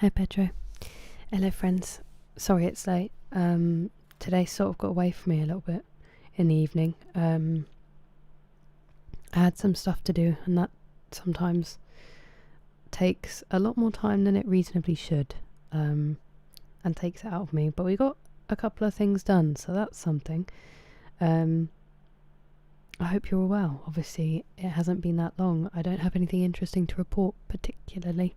Hi Pedro. Hello friends. Sorry it's late. Today sort of got away from me a little bit in the evening. I had some stuff to do and that sometimes takes a lot more time than it reasonably should, and takes it out of me. But we got a couple of things done, so that's something. I hope you're all well. Obviously it hasn't been that long. I don't have anything interesting to report particularly.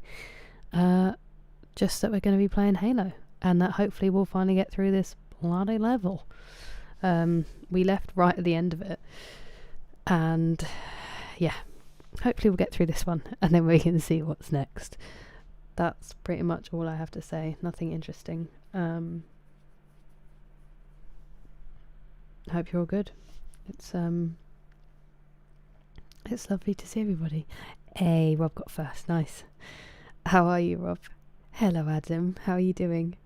Just that we're going to be playing Halo, and that hopefully we'll finally get through this bloody level. We left right at the end of it, and yeah, hopefully we'll get through this one, and then we can see what's next. That's pretty much all I have to say. Nothing interesting. I hope you're all good. It's lovely to see everybody. Hey, Rob got first. Nice. How are you, Rob? Hello, Adam. How are you doing?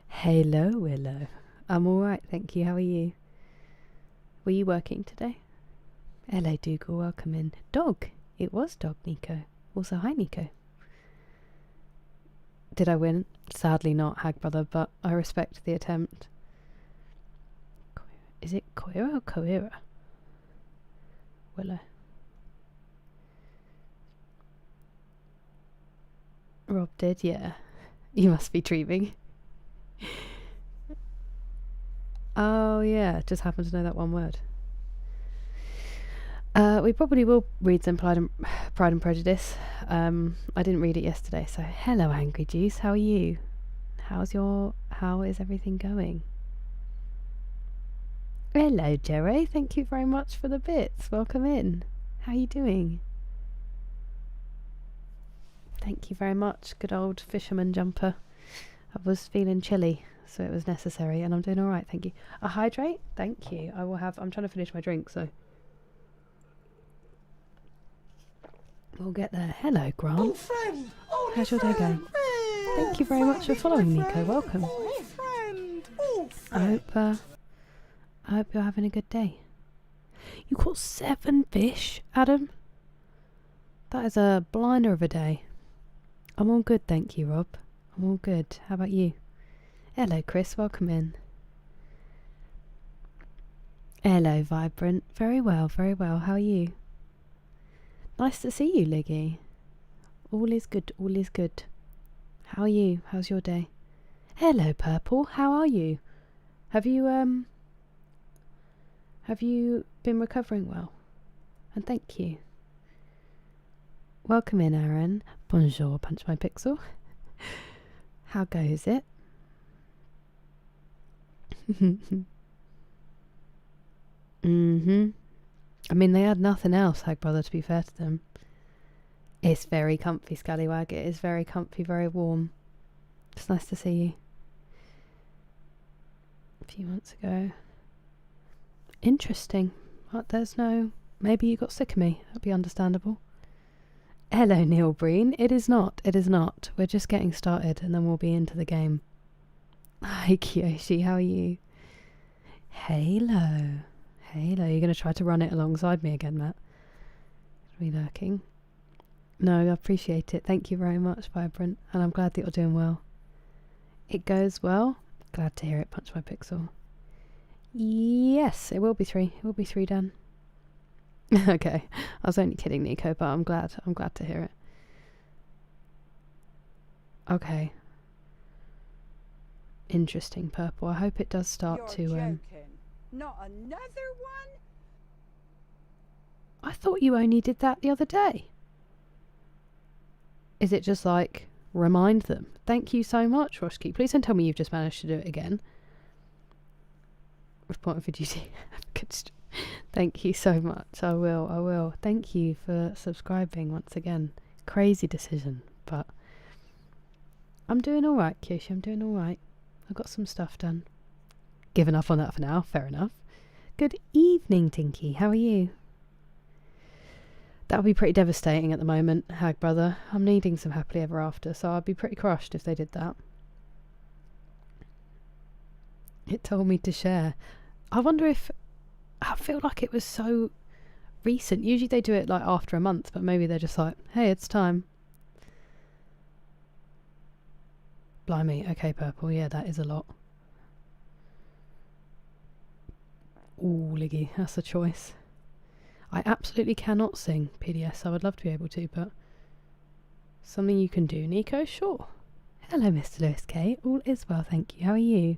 Hello, Willow. I'm alright, thank you. How are you? Were you working today? Hello, Dougal. Welcome in. Dog. It was Dog Nico. Also, hi, Nico. Did I win? Sadly not, Hag Brother, but I respect the attempt. Is it Koira or Koira? Willow. Rob did, yeah. You must be dreaming. Oh yeah, just happened to know that one word. We probably will read some Pride and Prejudice. I didn't read it yesterday, so hello Angry Juice, how are you? How is everything going? Hello Jerry, thank you very much for the bits. Welcome in. How are you doing? Thank you very much. Good old fisherman jumper. I was feeling chilly, so it was necessary, and I'm doing alright, thank you. A hydrate? Thank you. I will have... I'm trying to finish my drink, so... We'll get there. Hello, Grant. Oh, friend. Oh, how's your day going? Thank you very much for following, Nico. Welcome. Oh, friend. Oh, I hope you're having a good day. You caught 7 fish, Adam? That is a blinder of a day. I'm all good, thank you, Rob. I'm all good. How about you? Hello, Chris. Welcome in. Hello, Vibrant. Very well, very well. How are you? Nice to see you, Liggy. All is good, all is good. How are you? How's your day? Hello, Purple. How are you? Have you been recovering well? And thank you. Welcome in, Aaron. Bonjour, Punch My Pixel. How goes it? I mean, they had nothing else, Hag Brother, to be fair to them. It's very comfy, Scallywag. It is very comfy, very warm. It's nice to see you. A few months ago. Interesting. But there's no... Maybe you got sick of me. That'd be understandable. Hello, Neil Breen. It is not. It is not. We're just getting started, and then we'll be into the game. Hi, Kiyoshi. How are you? Halo. Halo. You're going to try to run it alongside me again, Matt? Are we lurking? No, I appreciate it. Thank you very much, Vibrant. And I'm glad that you're doing well. It goes well. Glad to hear it, Punch My Pixel. Yes, it will be 3. It will be 3 done. Okay. I was only kidding, Nico, but I'm glad to hear it. Okay. Interesting, Purple. I hope it does start You're to joking. Not another one? I thought you only did that the other day. Is it just like remind them? Thank you so much, Roshki. Please don't tell me you've just managed to do it again. Report for duty. Thank you so much. I will. Thank you for subscribing once again. Crazy decision, but I'm doing alright, Kyoshi. I'm doing alright. I got some stuff done. Given up on that for now. Fair enough. Good evening, Tinky. How are you? That would be pretty devastating at the moment, Hag Brother. I'm needing some happily ever after, so I'd be pretty crushed if they did that. It told me to share. I wonder if... I feel like it was so recent. Usually they do it like after a month, but maybe they're just like, hey, it's time. Blimey. Okay, Purple. Yeah, that is a lot. Ooh, Liggy. That's a choice. I absolutely cannot sing PDS. I would love to be able to, but something you can do, Nico? Sure. Hello, Mr. Lewis K. All is well, thank you. How are you?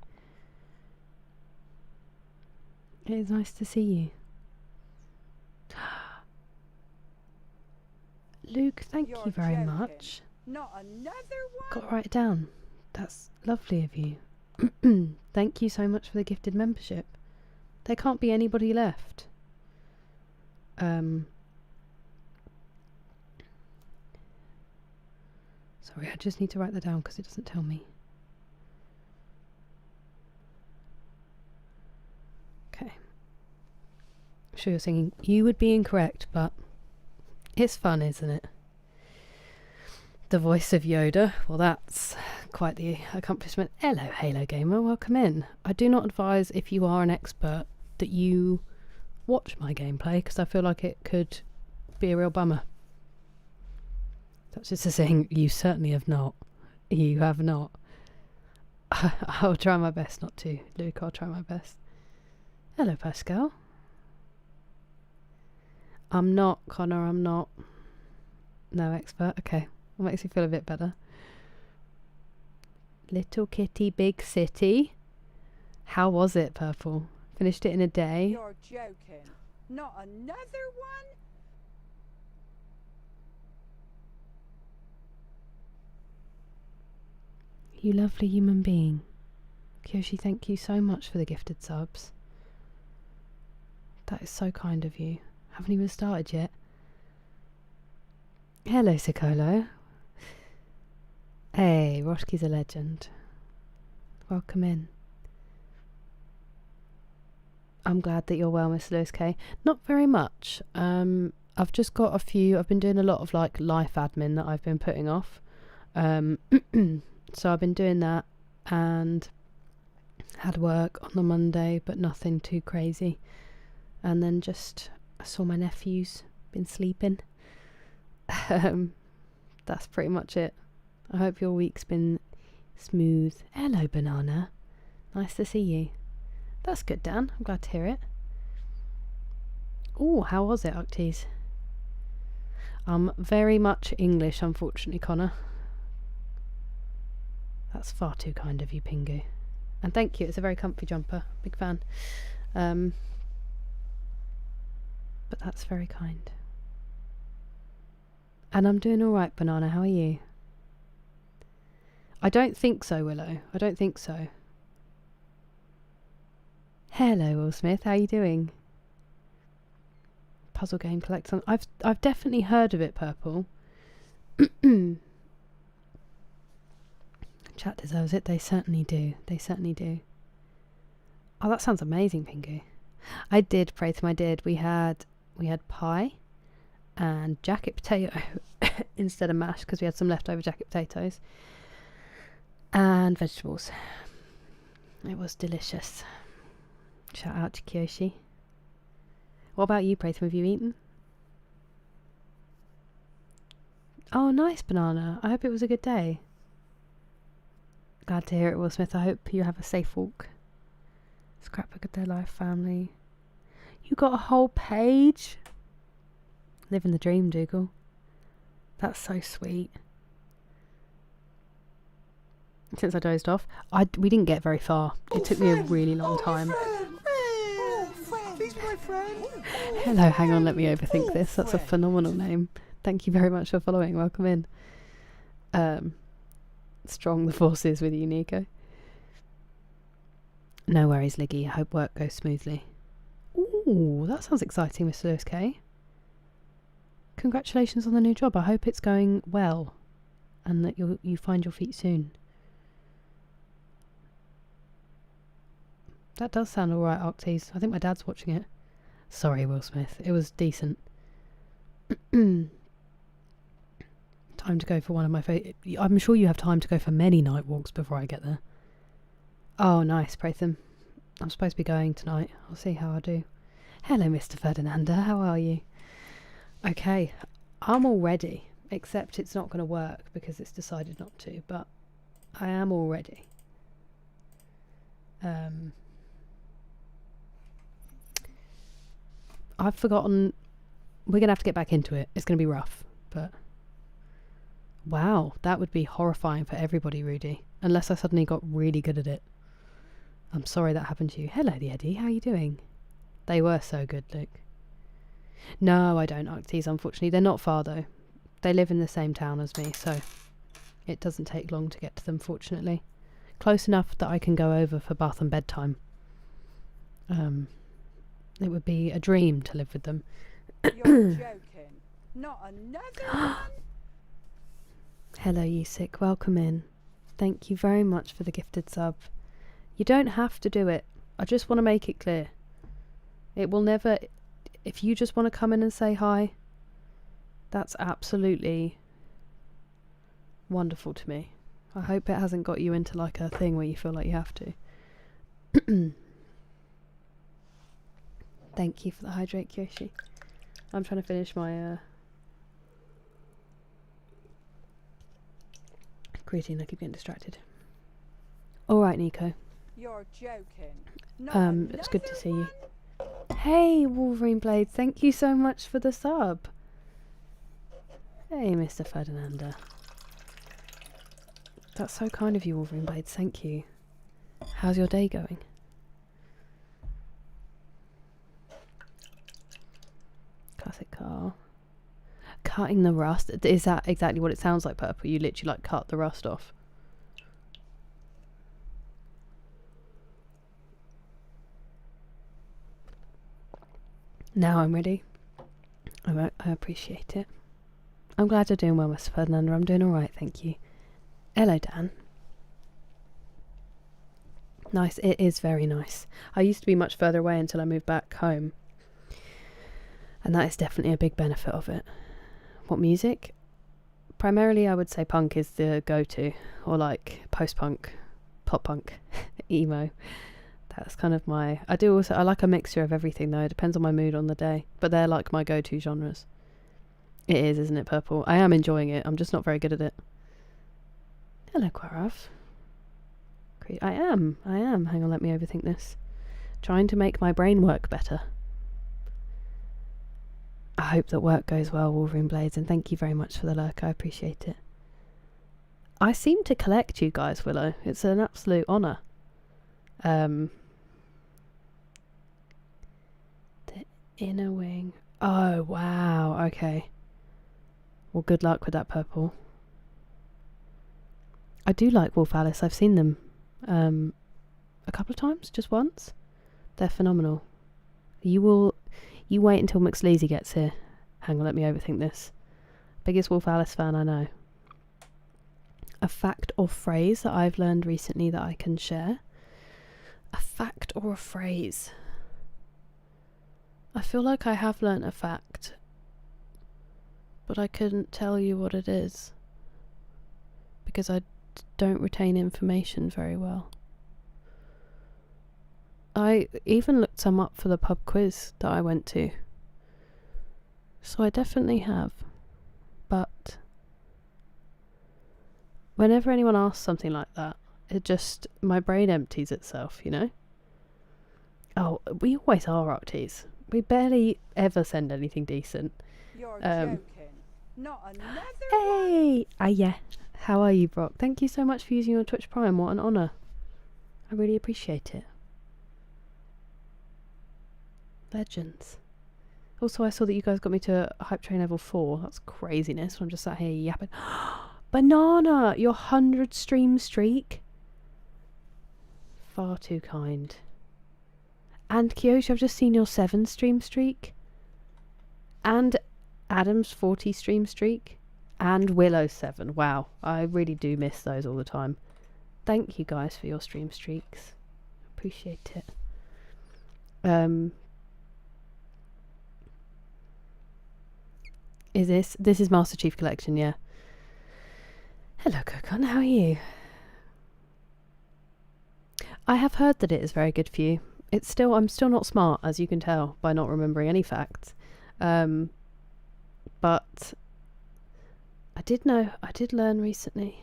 It is nice to see you. Luke, thank You're you very joking. much. Not another one? Got to write it down. That's lovely of you. Thank you so much for the gifted membership. There can't be anybody left. Sorry, I just need to write that down because it doesn't tell me. Okay. I'm sure you're singing. You would be incorrect, but it's fun, isn't it? The voice of Yoda. Well, that's quite the accomplishment. Hello, Halo Gamer. Welcome in. I do not advise, if you are an expert, that you watch my gameplay because I feel like it could be a real bummer. That's just a saying. You certainly have not. You have not. I'll try my best not to, Luke. I'll try my best. Hello, Pascal. I'm not, Connor. I'm not. No expert. Okay. That makes you feel a bit better. Little Kitty Big City. How was it, Purple? Finished it in a day. You're joking. Not another one? You lovely human being. Kyoshi, thank you so much for the gifted subs. That is so kind of you. Haven't even started yet. Hello, Sicolo. Hey, Roshki's a legend. Welcome in. I'm glad that you're well, Miss Lewis K. Not very much. I've just got a few. I've been doing a lot of like life admin that I've been putting off. So I've been doing that and had work on the Monday, but nothing too crazy. And then just I saw my nephews, been sleeping. That's pretty much it. I hope your week's been smooth. Hello, Banana. Nice to see you. That's good, Dan. I'm glad to hear it. Oh, how was it, Octies? Very much English, unfortunately, Connor. That's far too kind of you, Pingu. And thank you, it's a very comfy jumper. Big fan. But that's very kind. And I'm doing alright, Banana. How are you? I don't think so, Willow. I don't think so. Hello, Will Smith. How are you doing? Puzzle game collector. I've definitely heard of it, Purple. Chat deserves it. They certainly do. They certainly do. Oh, that sounds amazing, Pingu. I did, Pratham, I did. We had pie and jacket potato instead of mash because we had some leftover jacket potatoes and vegetables. It was delicious. Shout out to Kyoshi. What about you, Pratham? Have you eaten? Oh, nice, Banana. I hope it was a good day. Glad to hear it, Will Smith. I hope you have a safe walk. Scrapbook of Their Life family. You got a whole page? Living the dream, Dougal. That's so sweet. Since I dozed off, we didn't get very far. It took me a really long time. Hello, hang on, let me overthink this. That's a phenomenal name. Thank you very much for following. Welcome in. Strong the force is with you, Nico. No worries, Liggy. I hope work goes smoothly. Ooh, that sounds exciting, Mr. Lewis K. Congratulations on the new job. I hope it's going well and that you find your feet soon. That does sound alright, Octies. I think my dad's watching it. Sorry, Will Smith. It was decent. Time to go for one of my favourite... I'm sure you have time to go for many night walks before I get there. Oh, nice, Pratham. I'm supposed to be going tonight. I'll see how I do. Hello, Mr. Ferdinanda. How are you? Okay, I'm all ready. Except it's not going to work because it's decided not to. But I am already. I've forgotten. We're going to have to get back into it. It's going to be rough, but... Wow, that would be horrifying for everybody, Rudy. Unless I suddenly got really good at it. I'm sorry that happened to you. Hello, the Eddie. How are you doing? They were so good, Luke. No, I don't, Arctes, unfortunately. They're not far, though. They live in the same town as me, so it doesn't take long to get to them, fortunately. Close enough that I can go over for bath and bedtime. It would be a dream to live with them. You're joking. Not another one? Hello, Yusik. Welcome in. Thank you very much for the gifted sub. You don't have to do it. I just want to make it clear. It will never... If you just want to come in and say hi, that's absolutely wonderful to me. I hope it hasn't got you into like a thing where you feel like you have to. Thank you for the hydrate, Kyoshi. I'm trying to finish my creatine. I keep getting distracted. Alright, Nico. You're joking. It's good to see you. Hey, Wolverine Blade, thank you so much for the sub. Hey, Mr. Ferdinanda. That's so kind of you, Wolverine Blade, thank you. How's your day going? Classic car. Cutting the rust. Is that exactly what it sounds like, Purple? You literally like cut the rust off. Now I'm ready. I appreciate it. I'm glad you're doing well, Mr. Ferdinand. I'm doing alright, thank you. Hello, Dan. Nice, it is very nice. I used to be much further away until I moved back home. And that is definitely a big benefit of it. What music? Primarily I would say punk is the go-to. Or like post-punk, pop-punk, emo. That's kind of my... I like a mixture of everything though. It depends on my mood on the day. But they're like my go-to genres. It is, isn't it, Purple? I am enjoying it. I'm just not very good at it. Hello, Quarav. I am. Hang on, let me overthink this. Trying to make my brain work better. I hope that work goes well, Wolverine Blades, and thank you very much for the lurk. I appreciate it. I seem to collect you guys, Willow. It's an absolute honour. The inner wing. Oh, wow. Okay. Well, good luck with that, Purple. I do like Wolf Alice. I've seen them a couple of times, just once. They're phenomenal. You wait until McSleazy gets here. Hang on, let me overthink this. Biggest Wolf Alice fan I know. A fact or phrase that I've learned recently that I can share. A fact or a phrase. I feel like I have learnt a fact, but I couldn't tell you what it is because I don't retain information very well. I even looked some up for the pub quiz that I went to, so I definitely have, but whenever anyone asks something like that, my brain empties itself, you know? Oh, we always are Arcties. We barely ever send anything decent. You're joking. Not another Hey! Yeah. How are you, Brock? Thank you so much for using your Twitch Prime. What an honour. I really appreciate it. Legends. Also, I saw that you guys got me to Hype Train level 4. That's craziness. I'm just sat here yapping. Banana! Your 100 stream streak? Far too kind. And Kyoshi, I've just seen your 7 stream streak. And Adam's 40 stream streak. And Willow 7. Wow, I really do miss those all the time. Thank you guys for your stream streaks. Appreciate it. This is Master Chief Collection, yeah. Hello, Kokon, how are you? I have heard that it is very good for you. I'm still not smart, as you can tell, by not remembering any facts. But I did learn recently.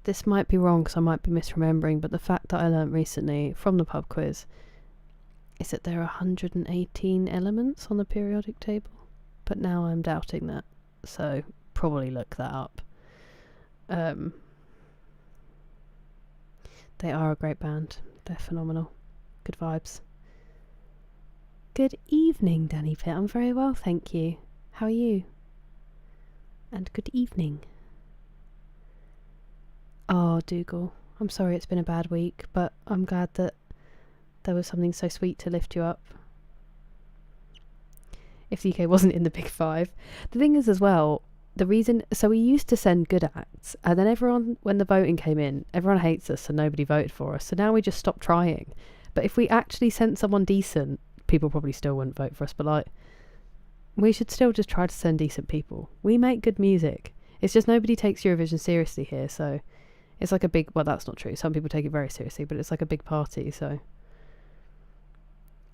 This might be wrong because I might be misremembering, but the fact that I learnt recently from the pub quiz is that there are 118 elements on the periodic table. But now I'm doubting that, so probably look that up. They are a great band. They're phenomenal. Good vibes. Good evening, Danny Pitt. I'm very well, thank you. How are you? And good evening. Oh, Dougal, I'm sorry it's been a bad week, but I'm glad that there was something so sweet to lift you up. If the UK wasn't in the Big Five. The thing is as well, the reason, so we used to send good acts, and then everyone, when the voting came in, everyone hates us, so nobody voted for us, so now we just stopped trying. But if we actually sent someone decent, people probably still wouldn't vote for us, but like, we should still just try to send decent people. We make good music. It's just nobody takes Eurovision seriously here, so it's like a big, well, that's not true, some people take it very seriously, but it's like a big party, so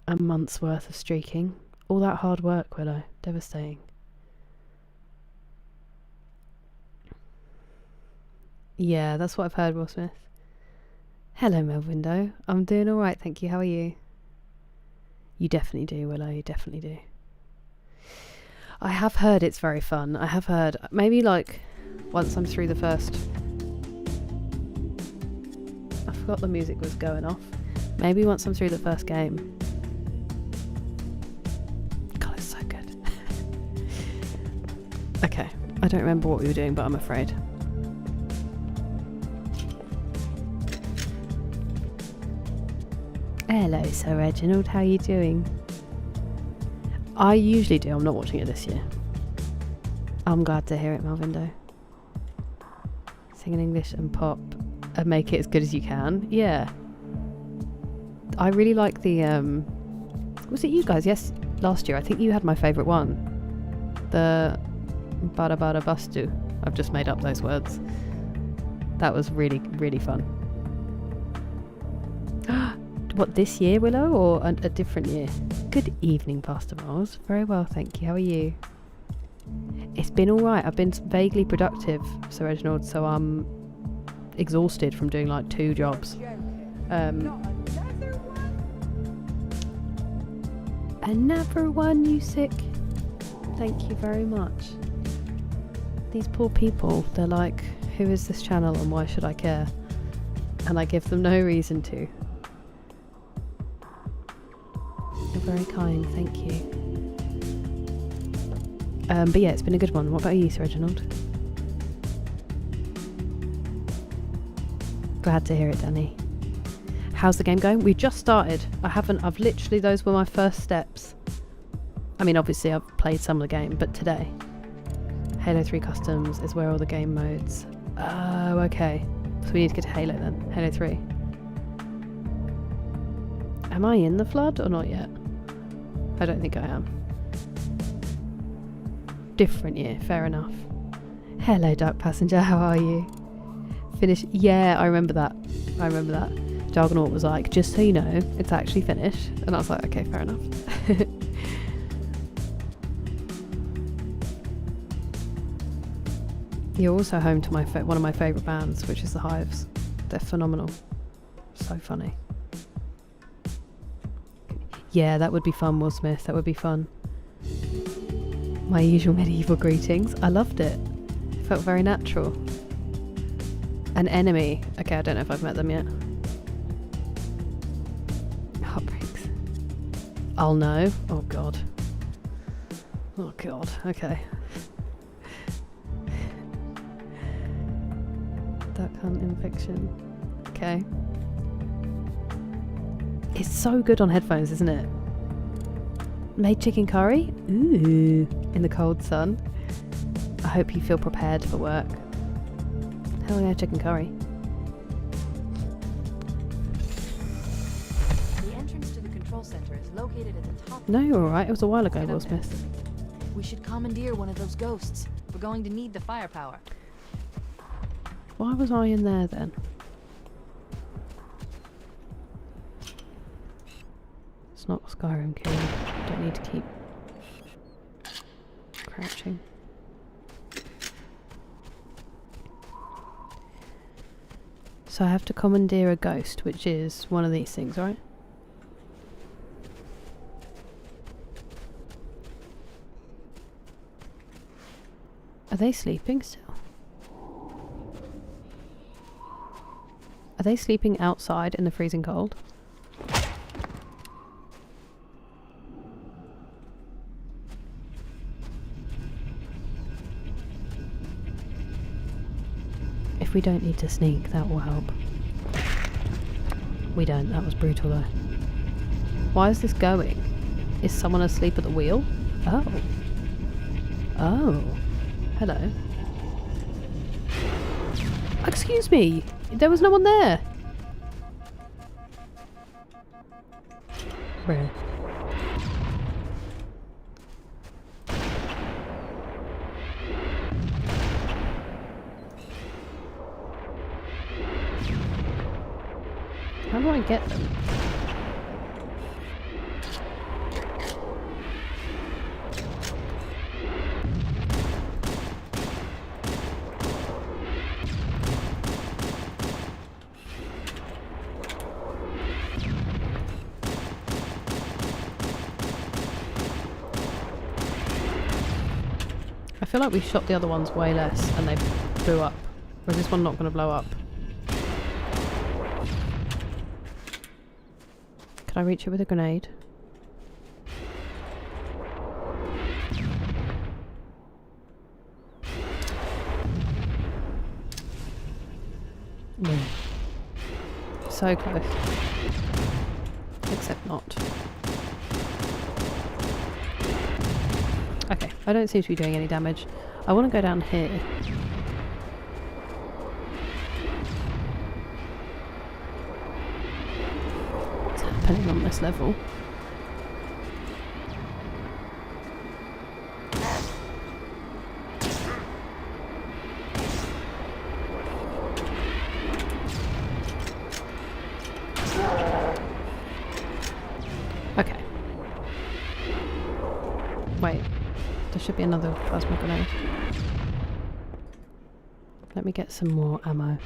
a month's worth of streaking. All that hard work, Willow. Devastating. Yeah, that's what I've heard, Will Smith. Hello, Melvindo. I'm doing alright, thank you. How are you? You definitely do, Willow. You definitely do. I have heard it's very fun. I have heard, maybe like, once I'm through the first... I forgot the music was going off. Maybe once I'm through the first game. Okay, I don't remember what we were doing, but I'm afraid. Hello, Sir Reginald, how are you doing? I usually do, I'm not watching it this year. I'm glad to hear it, Malvindo. Sing in English and pop and make it as good as you can. Yeah. I really like the, was it you guys? Yes, last year. I think you had my favourite one. The... Bada Bada Bustu. I've just made up those words. That was really, really fun. What, this year, Willow, or a different year? Good evening, Pastor Miles. Very well, thank you. How are you? It's been alright. I've been vaguely productive, Sir Reginald, so I'm exhausted from doing like 2 jobs. Another one, you sick? Thank you very much. These poor people, they're like, who is this channel and why should I care? And I give them no reason to. You're very kind, thank you. But yeah, it's been a good one. What about you, Sir Reginald? Glad to hear it, Danny. How's the game going? We just started. I've literally, those were my first steps. I mean, obviously I've played some of the game, but today. Halo 3 Customs is where all the game modes... Oh, okay. So we need to get to Halo then. Halo 3. Am I in the flood or not yet? I don't think I am. Different year, fair enough. Hello, Dark Passenger, how are you? Finish... Yeah, I remember that. Jargonaut was like, just so you know, it's actually finished. And I was like, okay, fair enough. You're also home to one of my favourite bands, which is The Hives. They're phenomenal. So funny. Yeah, that would be fun, Will Smith. That would be fun. My usual medieval greetings. I loved it. It felt very natural. An enemy. Okay, I don't know if I've met them yet. Heartbreaks. I'll know. Oh, God. Oh, God. Okay. Duck Hunt Infection. Okay. It's so good on headphones, isn't it? Made chicken curry? Ooh. In the cold sun. I hope you feel prepared for work. Hell yeah, chicken curry. The entrance to the control center is located at the top. No, you're alright. It was a while ago, Will Smith. We should commandeer one of those ghosts. We're going to need the firepower. Why was I in there then? It's not Skyrim key. Don't need to keep crouching. So I have to commandeer a ghost, which is one of these things, right? Are they sleeping still? Are they sleeping outside in the freezing cold? If we don't need to sneak, that will help. We don't, that was brutal though. Why is this going? Is someone asleep at the wheel? Oh. Oh. Hello. Excuse me! There was no one there! Really? How do I get them? I feel like we shot the other ones way less and they blew up. Or is this one not going to blow up? Could I reach it with a grenade? No. So close. Except not. Okay, I don't seem to be doing any damage. I want to go down here. What's happening on this level? Okay. Wait. There should be another plasma grenade. Let me get some more ammo.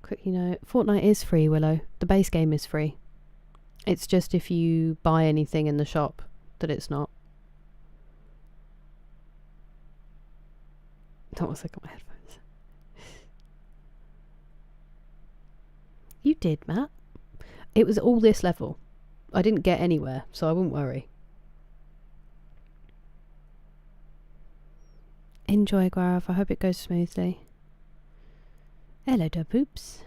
Quick, you know, Fortnite is free, Willow. The base game is free. It's just if you buy anything in the shop that it's not. That was like on my headphones. You did, Matt. It was all this level. I didn't get anywhere, so I wouldn't worry. Enjoy, Guarav. I hope it goes smoothly. Hello, Duboops.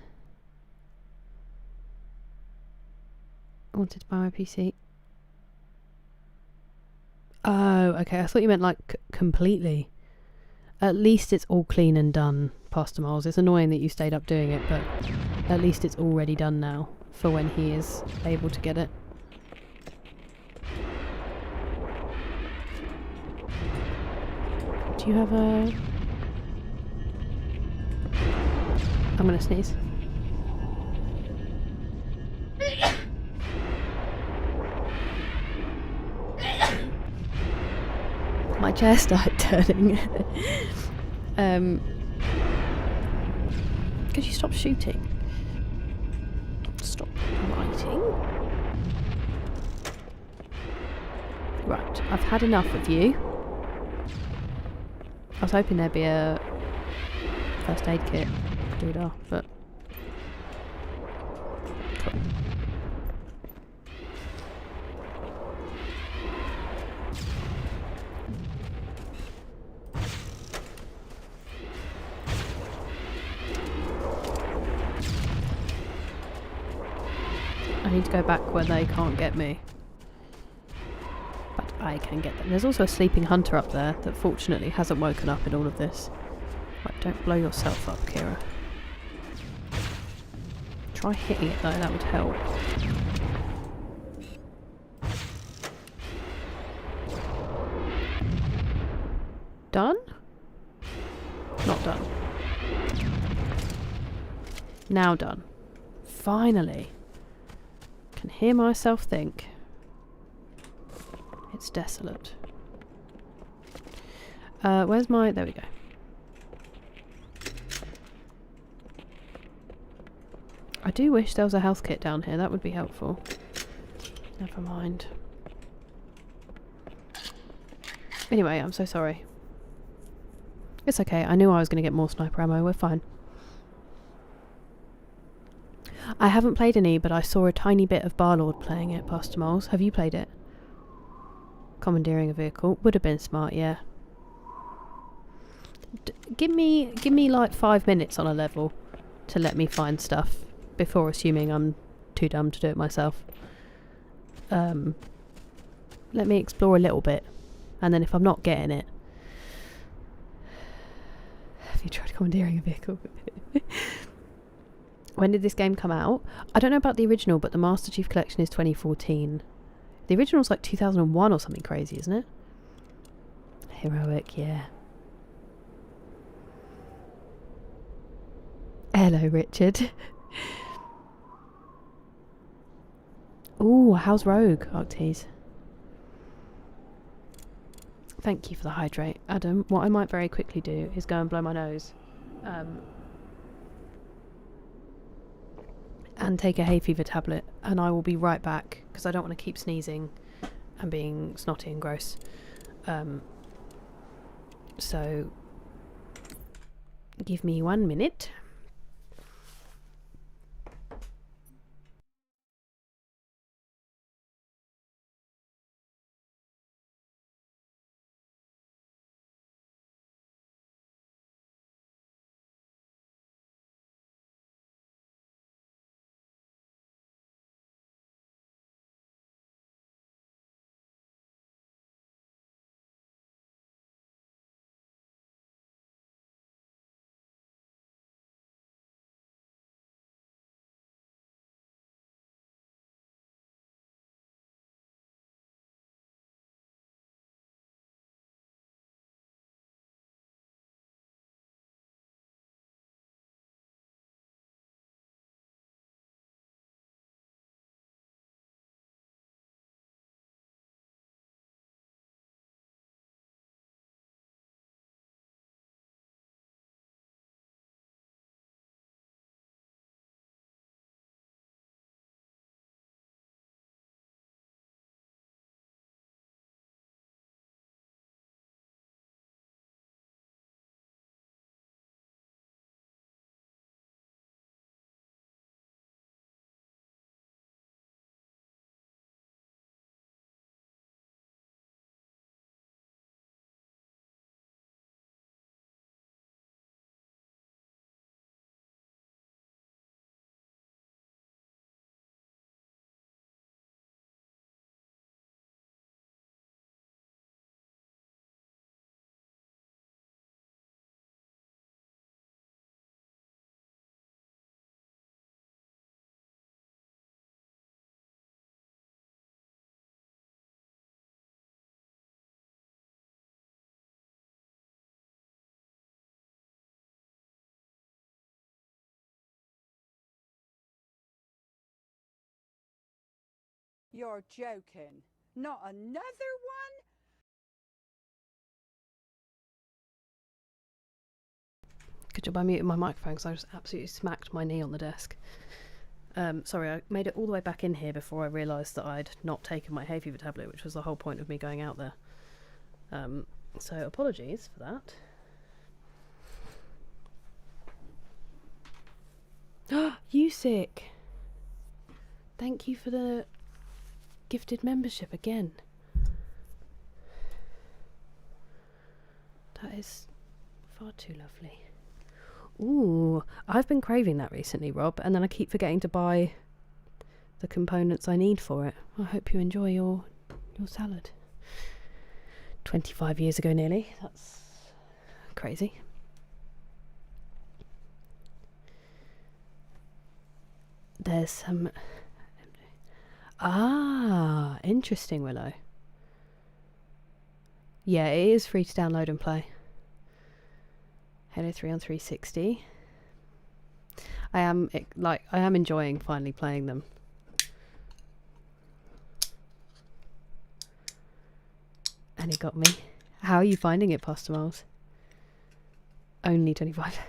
I wanted to buy my PC. Oh, okay. I thought you meant like completely. At least it's all clean and done, Pastor Miles. It's annoying that you stayed up doing it, but at least it's already done now for when he is able to get it. Do you have a... I'm gonna sneeze. My chair started turning. Could you stop shooting? Stop writing. Right, I've had enough of you. I was hoping there'd be a first aid kit doodah, but cool. I need to go back where they can't get me. But I can get them. There's also a sleeping hunter up there that fortunately hasn't woken up in all of this. Right, don't blow yourself up, Kira. Try hitting it though, that would help. Done? Not done. Now done. Finally. Can hear myself think. It's desolate. Where's my... There we go. I do wish there was a health kit down here. That would be helpful. Never mind. Anyway, I'm so sorry. It's okay. I knew I was going to get more sniper ammo. We're fine. I haven't played any, but I saw a tiny bit of Barlord playing it, Pastor Moles. Have you played it? Commandeering a vehicle. Would have been smart, yeah. Give me like 5 minutes on a level to let me find stuff before assuming I'm too dumb to do it myself. Let me explore a little bit, and then if I'm not getting it... Have you tried commandeering a vehicle? When did this game come out? I don't know about the original, but the Master Chief Collection is 2014. The original's like 2001 or something crazy, isn't it? Heroic, yeah. Hello, Richard. Ooh, how's Rogue, Arctes? Thank you for the hydrate, Adam. What I might very quickly do is go and blow my nose. And take a hay fever tablet, and I will be right back, because I don't want to keep sneezing and being snotty and gross. So, give me 1 minute. You're joking. Not another one? Good job I muted my microphone, because I just absolutely smacked my knee on the desk. Sorry, I made it all the way back in here before I realised that I'd not taken my hay fever tablet, which was the whole point of me going out there. So apologies for that. You sick. Thank you for the gifted membership again. That is far too lovely. Ooh, I've been craving that recently, Rob, and then I keep forgetting to buy the components I need for it. I hope you enjoy your salad. 25 years ago nearly. That's crazy. There's some... Ah, interesting, Willow. Yeah, it is free to download and play. Halo 3 on 360. I am enjoying finally playing them. And he got me. How are you finding it, Pasta Miles? Only 25.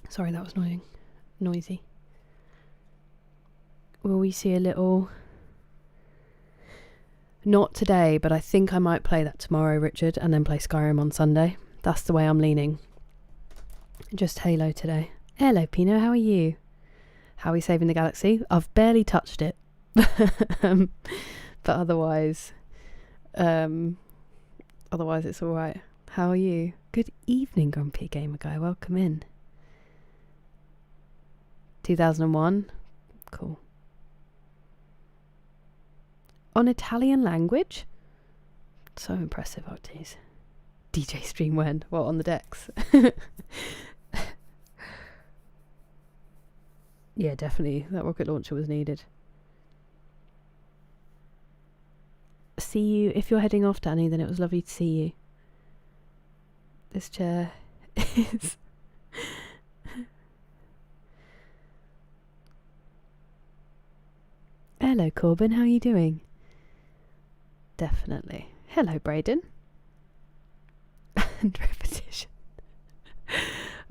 Sorry, that was noisy. Will we see a little... Not today, but I think I might play that tomorrow, Richard, and then play Skyrim on Sunday. That's the way I'm leaning. Just Halo today. Hello, Pino, how are you? How are we saving the galaxy? I've barely touched it. But otherwise it's alright. How are you? Good evening, Grumpy Gamer Guy. Welcome in. 2001. Cool. On Italian language? So impressive, Octies. DJ stream when? Well, on the decks. Yeah, definitely. That rocket launcher was needed. See you. If you're heading off, Danny, then it was lovely to see you. This chair is... Hello, Corbin. How are you doing? Definitely. Hello, Braden. And repetition.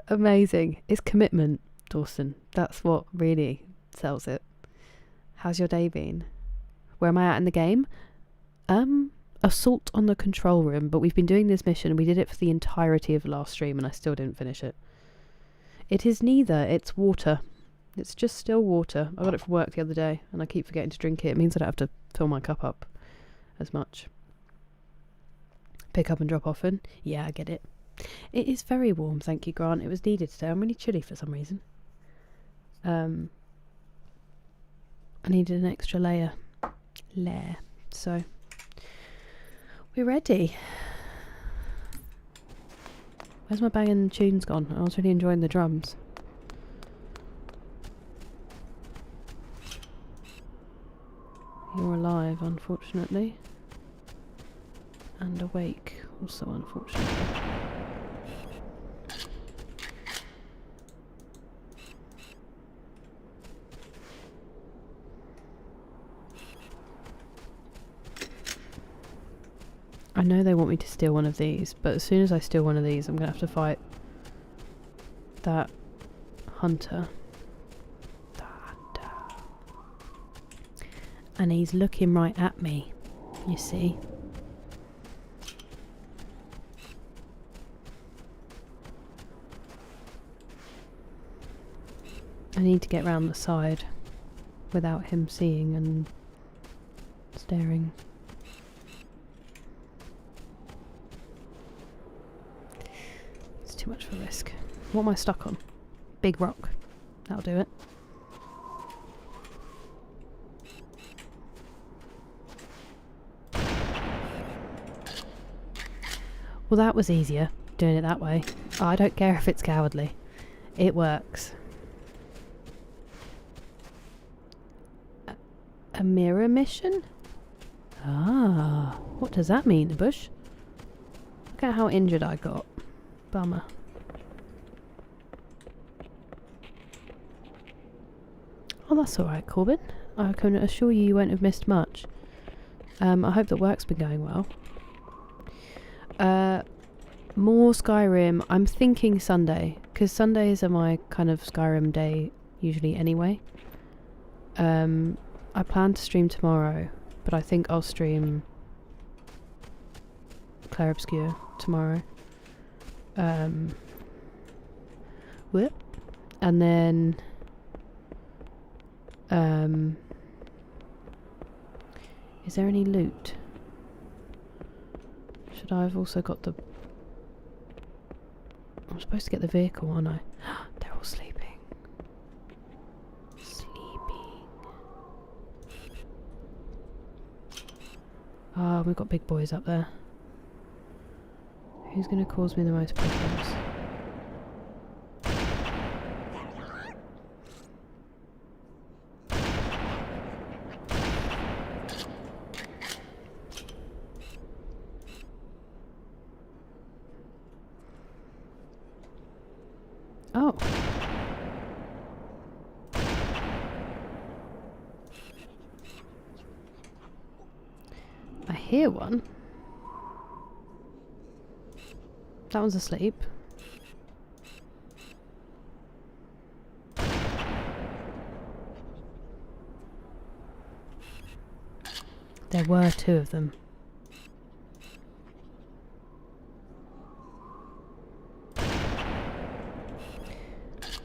Amazing. It's commitment, Dawson. That's what really sells it. How's your day been? Where am I at in the game? Assault on the control room, but we've been doing this mission. We did it for the entirety of the last stream and I still didn't finish it. It is neither. It's water. It's just still water. I got it for work the other day and I keep forgetting to drink it. It means I don't have to fill my cup up as much. Pick up and drop often. Yeah, I get it. It is very warm, thank you, Grant. It was needed today. I'm really chilly for some reason. I needed an extra layer. So we're ready. Where's my bang and tunes gone? I was really enjoying the drums. You're alive, unfortunately. And awake, also unfortunately. I know they want me to steal one of these, but as soon as I steal one of these, I'm going to have to fight that hunter. And he's looking right at me, you see. I need to get round the side without him seeing and staring. It's too much for risk. What am I stuck on? Big rock. That'll do it. Well, that was easier, doing it that way. Oh, I don't care if it's cowardly. It works. A mirror mission? Ah, what does that mean, Bush? Look at how injured I got. Bummer. Oh, that's alright, Corbin. I can assure you you won't have missed much. I hope that work's been going well. More Skyrim. I'm thinking Sunday, because Sundays are my kind of Skyrim day usually anyway. I plan to stream tomorrow, but I think I'll stream Claire Obscure tomorrow. Whoop. And then is there any loot? Should I have also got the... I'm supposed to get the vehicle, aren't I? They're all sleeping. Ah, we've got big boys up there. Who's going to cause me the most problems? Oh. hear one. That one's asleep. There were 2 of them.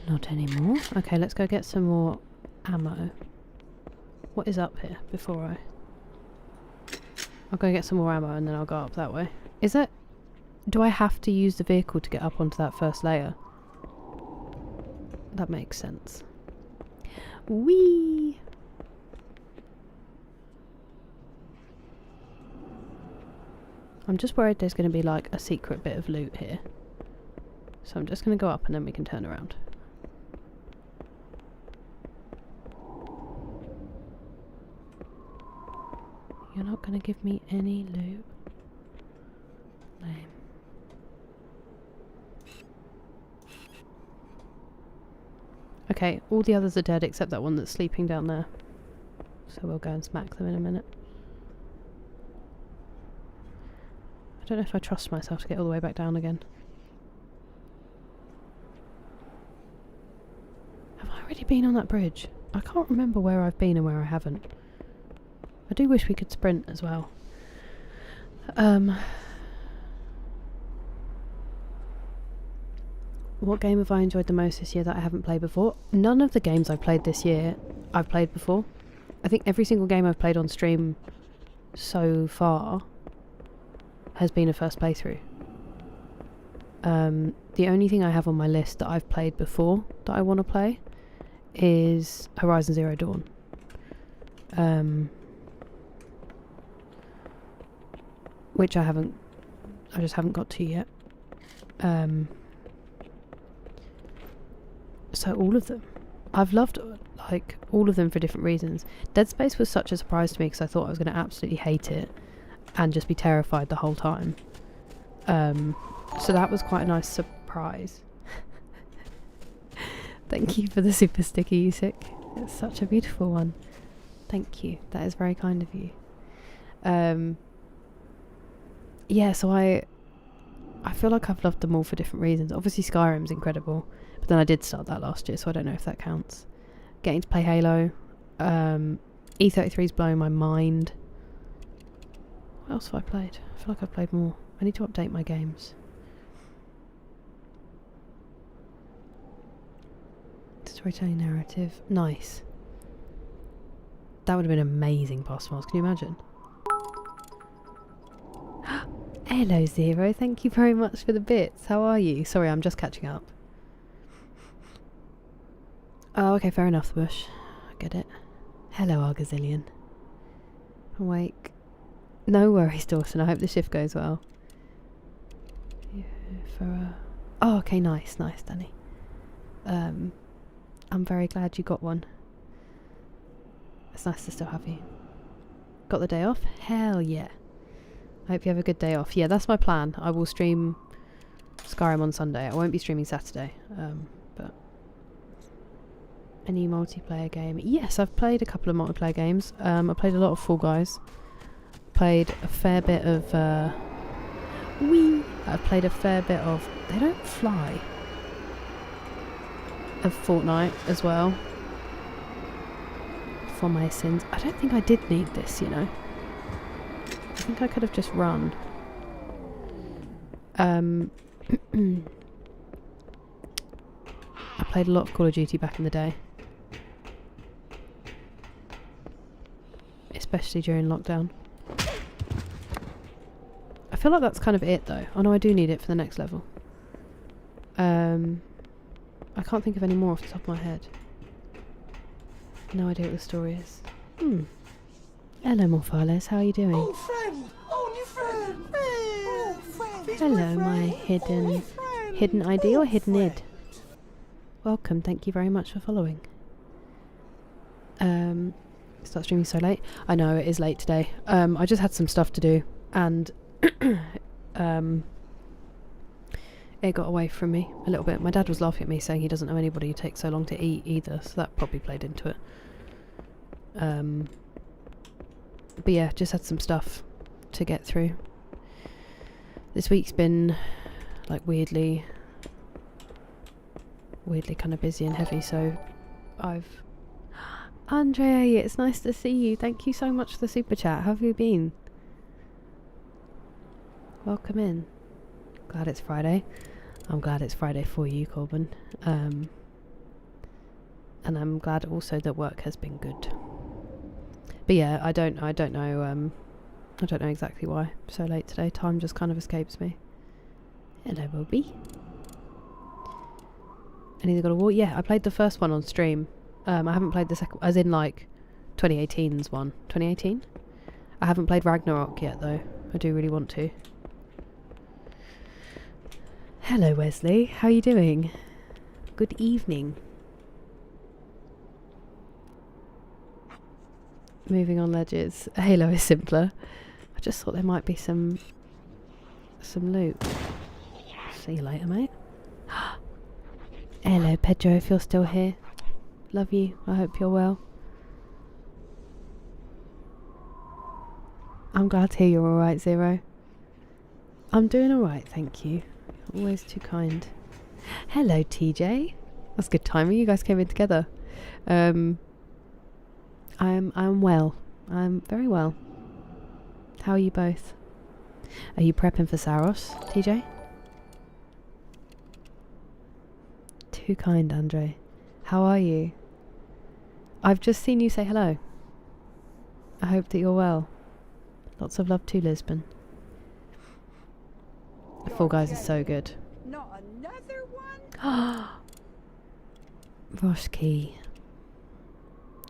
Not anymore. Okay, let's go get some more ammo. What is up here before I... I'll go get some more ammo and then I'll go up that way. Is it... Do I have to use the vehicle to get up onto that first layer? That makes sense. Whee! I'm just worried there's going to be like a secret bit of loot here. So I'm just going to go up and then we can turn around. You're not going to give me any loot? Lame. Okay, all the others are dead except that one that's sleeping down there. So we'll go and smack them in a minute. I don't know if I trust myself to get all the way back down again. Have I already been on that bridge? I can't remember where I've been and where I haven't. I do wish we could sprint as well. What game have I enjoyed the most this year that I haven't played before? None of the games I've played this year I've played before. I think every single game I've played on stream so far has been a first playthrough. The only thing I have on my list that I've played before that I want to play is Horizon Zero Dawn. Which I just haven't got to yet. So all of them. I've loved like all of them for different reasons. Dead Space was such a surprise to me because I thought I was going to absolutely hate it and just be terrified the whole time. So that was quite a nice surprise. Thank you for the super sticky, Yusik. It's such a beautiful one. Thank you. That is very kind of you. Yeah, so I feel like I've loved them all for different reasons. Obviously Skyrim's incredible, but then I did start that last year, so I don't know if that counts. Getting to play Halo. E33's blowing my mind. What else have I played? I feel like I've played more. I need to update my games. Storytelling narrative. Nice. That would have been amazing past miles. Can you imagine? Hello Zero, thank you very much for the bits. How are you? Sorry, I'm just catching up. Oh, okay, fair enough, the bush. I get it. Hello, Argazillion. Awake. No worries, Dawson. I hope the shift goes well. Oh, okay, nice, Danny. I'm very glad you got one. It's nice to still have you. Got the day off? Hell yeah. I hope you have a good day off. Yeah, that's my plan. I will stream Skyrim on Sunday. I won't be streaming Saturday. But any multiplayer game? Yes, I've played a couple of multiplayer games. I played a lot of Fall Guys. Played a fair bit of I've played a fair bit of They Don't Fly. Of Fortnite as well. For my sins. I don't think I did need this, you know. I think I could have just run. I played a lot of Call of Duty back in the day. Especially during lockdown. I feel like that's kind of it though. Oh no, I do need it for the next level. I can't think of any more off the top of my head. No idea what the story is. Hello Morphales, how are you doing? Oh, friend! Oh, new friend! Oh, friend! Hello, my hidden ID or hidden id. Welcome, thank you very much for following. Start streaming so late. I know it is late today. I just had some stuff to do and it got away from me a little bit. My dad was laughing at me saying he doesn't know anybody who takes so long to eat either, so that probably played into it. But yeah, just had some stuff to get through. This week's been like weirdly kind of busy and heavy, so I've... Andre, it's nice to see you. Thank you so much for the super chat. How have you been? Welcome in. Glad it's Friday. I'm glad it's Friday for you, Corbin. And I'm glad also that work has been good. But yeah, I don't know exactly why I'm so late today. Time just kind of escapes me. Hello, Bobby. And either got a war. Yeah, I played the first one on stream. I haven't played the second, as in like 2018's one. 2018? I haven't played Ragnarok yet though. I do really want to. Hello, Wesley. How are you doing? Good evening. Moving on ledges. Halo is simpler. I just thought there might be some loot. See you later, mate. Hello, Pedro, if you're still here. Love you. I hope you're well. I'm glad to hear you're alright, Zero. I'm doing alright, thank you. Always too kind. Hello, TJ. That's good timing. You guys came in together. I'm well. I'm very well. How are you both? Are you prepping for Saros, TJ? Too kind, Andre. How are you? I've just seen you say hello. I hope that you're well. Lots of love to Lisbon. The Fall Guys is so good. Not another one? Roshki.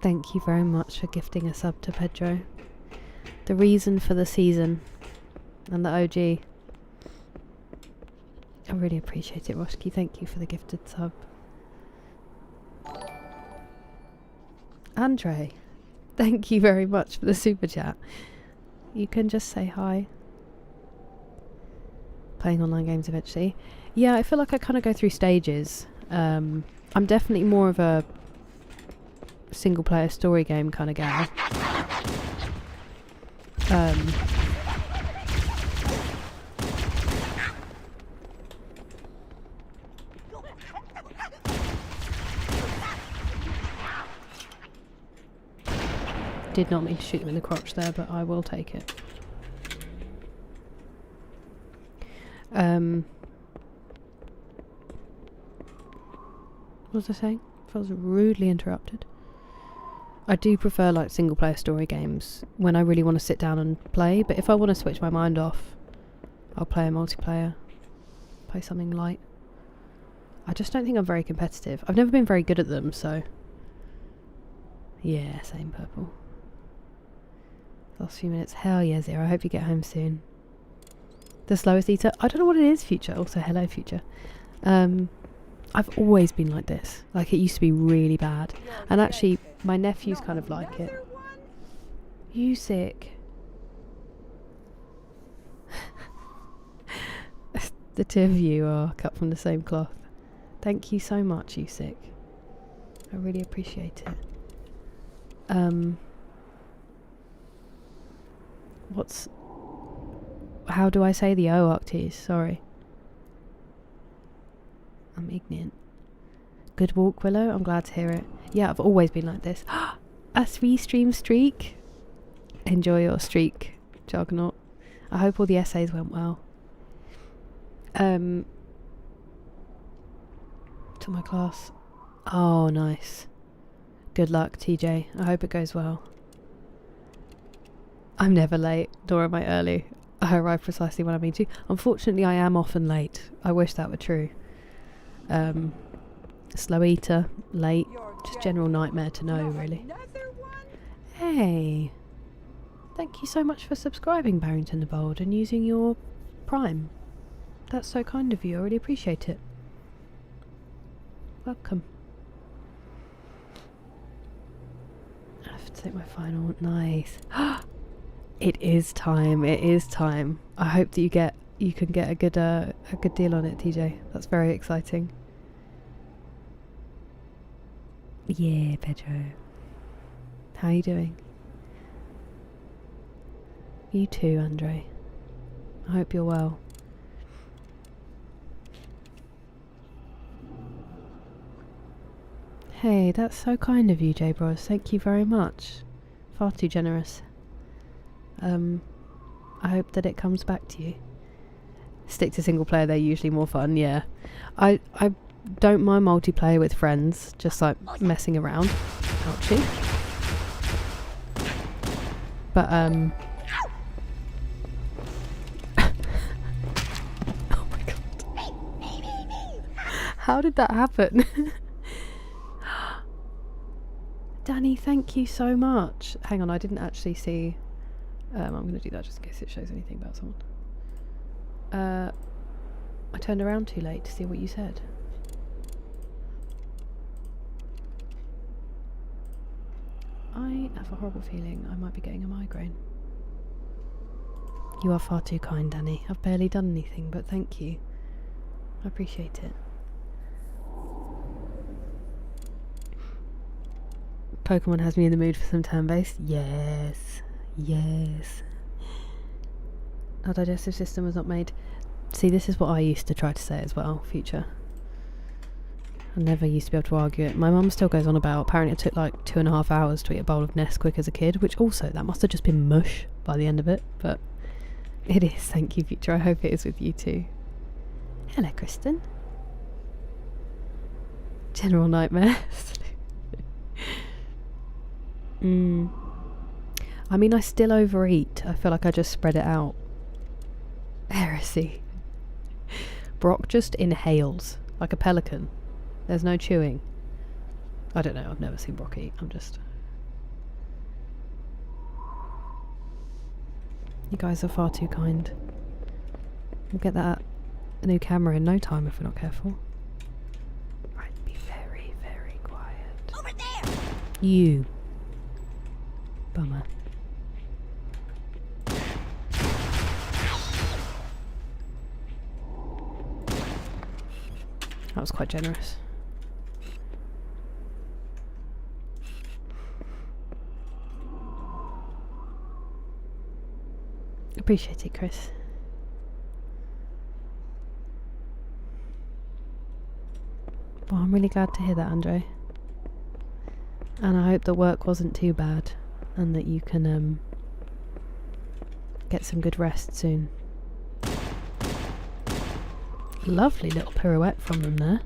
Thank you very much for gifting a sub to Pedro. The reason for the season and the OG. I really appreciate it, Roshki. Thank you for the gifted sub. Andre, thank you very much for the super chat. You can just say hi. Playing online games eventually. Yeah, I feel like I kind of go through stages. I'm definitely more of a single player story game kind of gal. Did not mean to shoot them in the crotch there, but I will take it. What was I saying? I was rudely interrupted. I do prefer like single player story games when I really want to sit down and play, but if I want to switch my mind off, I'll play a multiplayer. Play something light. I just don't think I'm very competitive. I've never been very good at them, so... Yeah, same purple. Last few minutes. Hell yeah, Zero. I hope you get home soon. The slowest eater. I don't know what it is, Future. Also, hello, Future. I've always been like this. Like, it used to be really bad. And actually, my nephews kind of like it. You sick. The two of you are cut from the same cloth. Thank you so much, you sick. I really appreciate it. How do I say the O, Octies? Sorry. I'm ignorant. Good walk, Willow. I'm glad to hear it. Yeah, I've always been like this. A 3-stream streak. Enjoy your streak, Juggernaut. I hope all the essays went well. To my class. Oh, nice. Good luck, TJ. I hope it goes well. I'm never late, nor am I early. I arrive precisely when I mean to. Unfortunately, I am often late. I wish that were true. Slow eater, late, just general nightmare to know, really. Hey! Thank you so much for subscribing, Barrington the Bold, and using your Prime. That's so kind of you. I really appreciate it. Welcome. I have to take my final. Nice. It is time. It is time. I hope that you can get a good deal on it, TJ. That's very exciting. Yeah, Pedro. How are you doing? You too, Andre. I hope you're well. Hey, that's so kind of you, J-Bros. Thank you very much. Far too generous. I hope that it comes back to you. Stick to single player, they're usually more fun, yeah. I don't mind multiplayer with friends, just like messing around. Ouchie. But, oh my god. How did that happen? Danny, thank you so much. Hang on, I didn't actually see... I'm going to do that just in case it shows anything about someone. I turned around too late to see what you said. I have a horrible feeling I might be getting a migraine. You are far too kind, Danny. I've barely done anything, but thank you. I appreciate it. Pokemon has me in the mood for some turn-based. Yes. Yes. Our digestive system was not made... See, this is what I used to try to say as well, future. I never used to be able to argue it. My mum still goes on about, apparently it took like 2.5 hours to eat a bowl of Nesquik as a kid, which also, that must have just been mush by the end of it, but it is. Thank you, future. I hope it is with you too. Hello, Kristen. General nightmares. I mean, I still overeat. I feel like I just spread it out. Heresy. Brock just inhales like a pelican. There's no chewing. I don't know, I've never seen Brock eat. I'm just... You guys are far too kind. We'll get that a new camera in no time if we're not careful. Right, be very, very quiet. Over there! You. Bummer. That was quite generous. Appreciate it, Chris. Well, I'm really glad to hear that, Andre. And I hope the work wasn't too bad and that you can get some good rest soon. Lovely little pirouette from them there.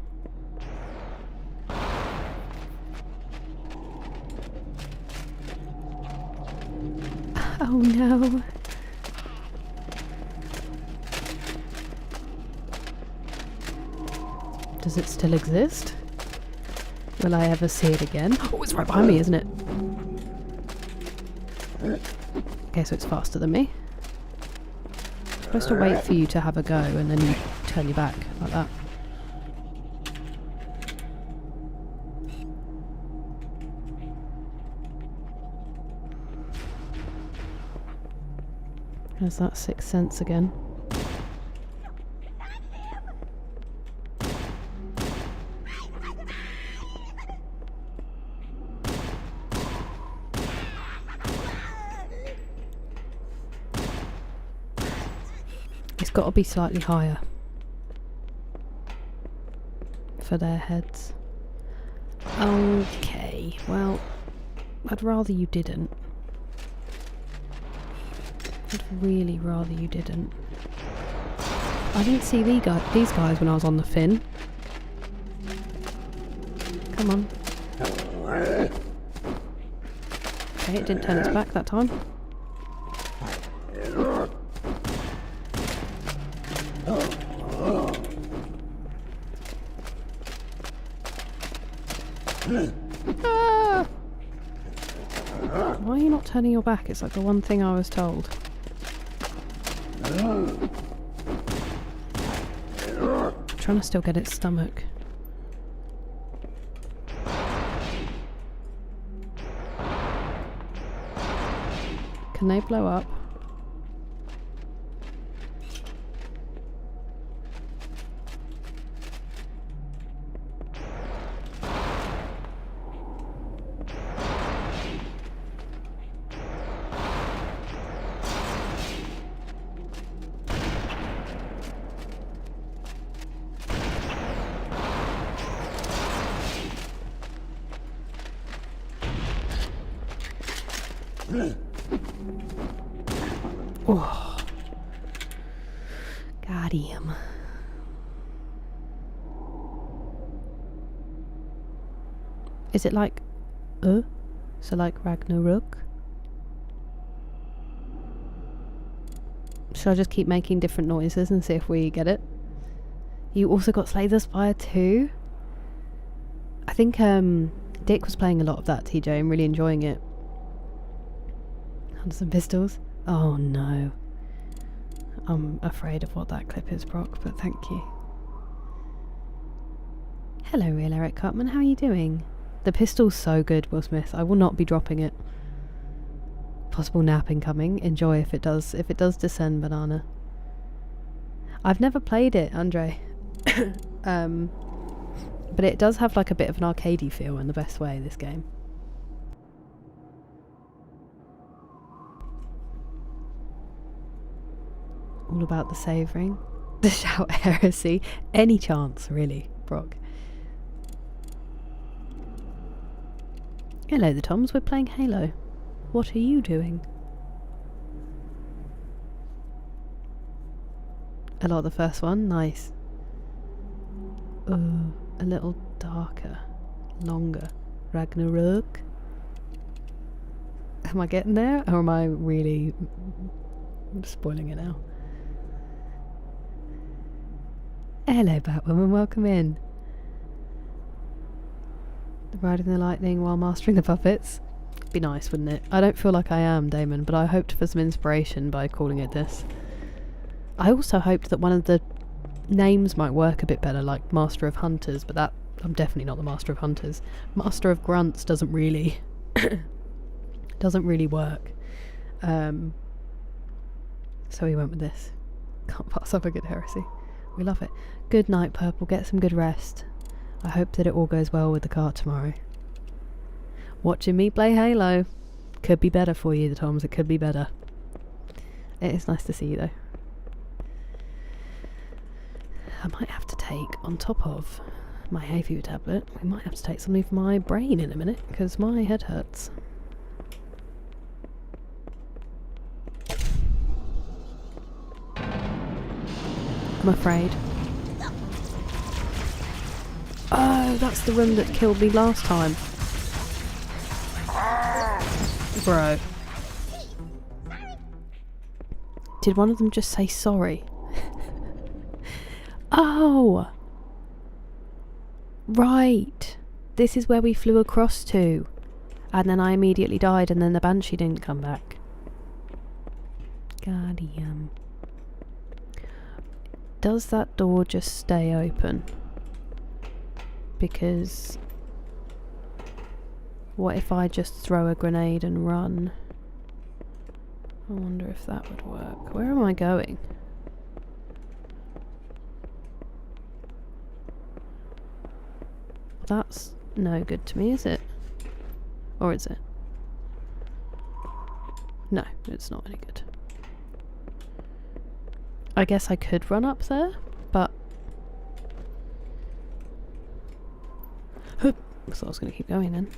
Oh no. Does it still exist? Will I ever see it again? Oh, it's right behind me, isn't it? Okay, so it's faster than me. I'm supposed to wait for you to have a go and then you turn your back like that. There's that sixth sense again. It's got to be slightly higher for their heads. Okay, well, I'd rather you didn't. I'd really rather you didn't. I didn't see these guys when I was on the fin. Come on. Okay, it didn't turn its back that time. Ah! Why are you not turning your back? It's like the one thing I was told. Trying to still get its stomach. Can they blow up? Oh. Got him. Is it like so like Ragnarok? Should I just keep making different noises and see if we get it? You also got Slay the Spire too? I think Dick was playing a lot of that, TJ, and really enjoying it. Hunters and Pistols? Oh no. I'm afraid of what that clip is, Brock, but thank you. Hello, real Eric Cartman, how are you doing? The pistol's so good, Will Smith. I will not be dropping it. Possible nap incoming. Enjoy if it does. If it does descend, banana. I've never played it, Andre. But it does have like a bit of an arcadey feel in the best way, this game. All about the savouring. The shout heresy. Any chance, really, Brock. Hello, the Toms. We're playing Halo. What are you doing? A lot of the first one. Nice. A little darker. Longer. Ragnarok. Am I getting there? Or am I really spoiling it now? Hello, Batwoman. Welcome in. Riding the lightning while mastering the puppets. Be nice, wouldn't it? I don't feel like I am, Damon, but I hoped for some inspiration by calling it this. I also hoped that one of the names might work a bit better, like Master of Hunters, but that I'm definitely not the Master of Hunters. Master of Grunts doesn't really work. So we went with this. Can't pass up a good heresy. We love it. Good night, Purple. Get some good rest. I hope that it all goes well with the car tomorrow. Watching me play Halo. Could be better for you, the Toms. It could be better. It is nice to see you, though. I might have to take, on top of my hay fever tablet, we might have to take something for my brain in a minute, because my head hurts. I'm afraid. Oh, that's the room that killed me last time. Bro. Did one of them just say sorry? Oh! Right. This is where we flew across to. And then I immediately died and then the Banshee didn't come back. Guardian. Does that door just stay open? Because what if I just throw a grenade and run? I wonder if that would work. Where am I going? That's no good to me, is it? Or is it? No, it's not any good. I guess I could run up there, but so I was going to keep going then.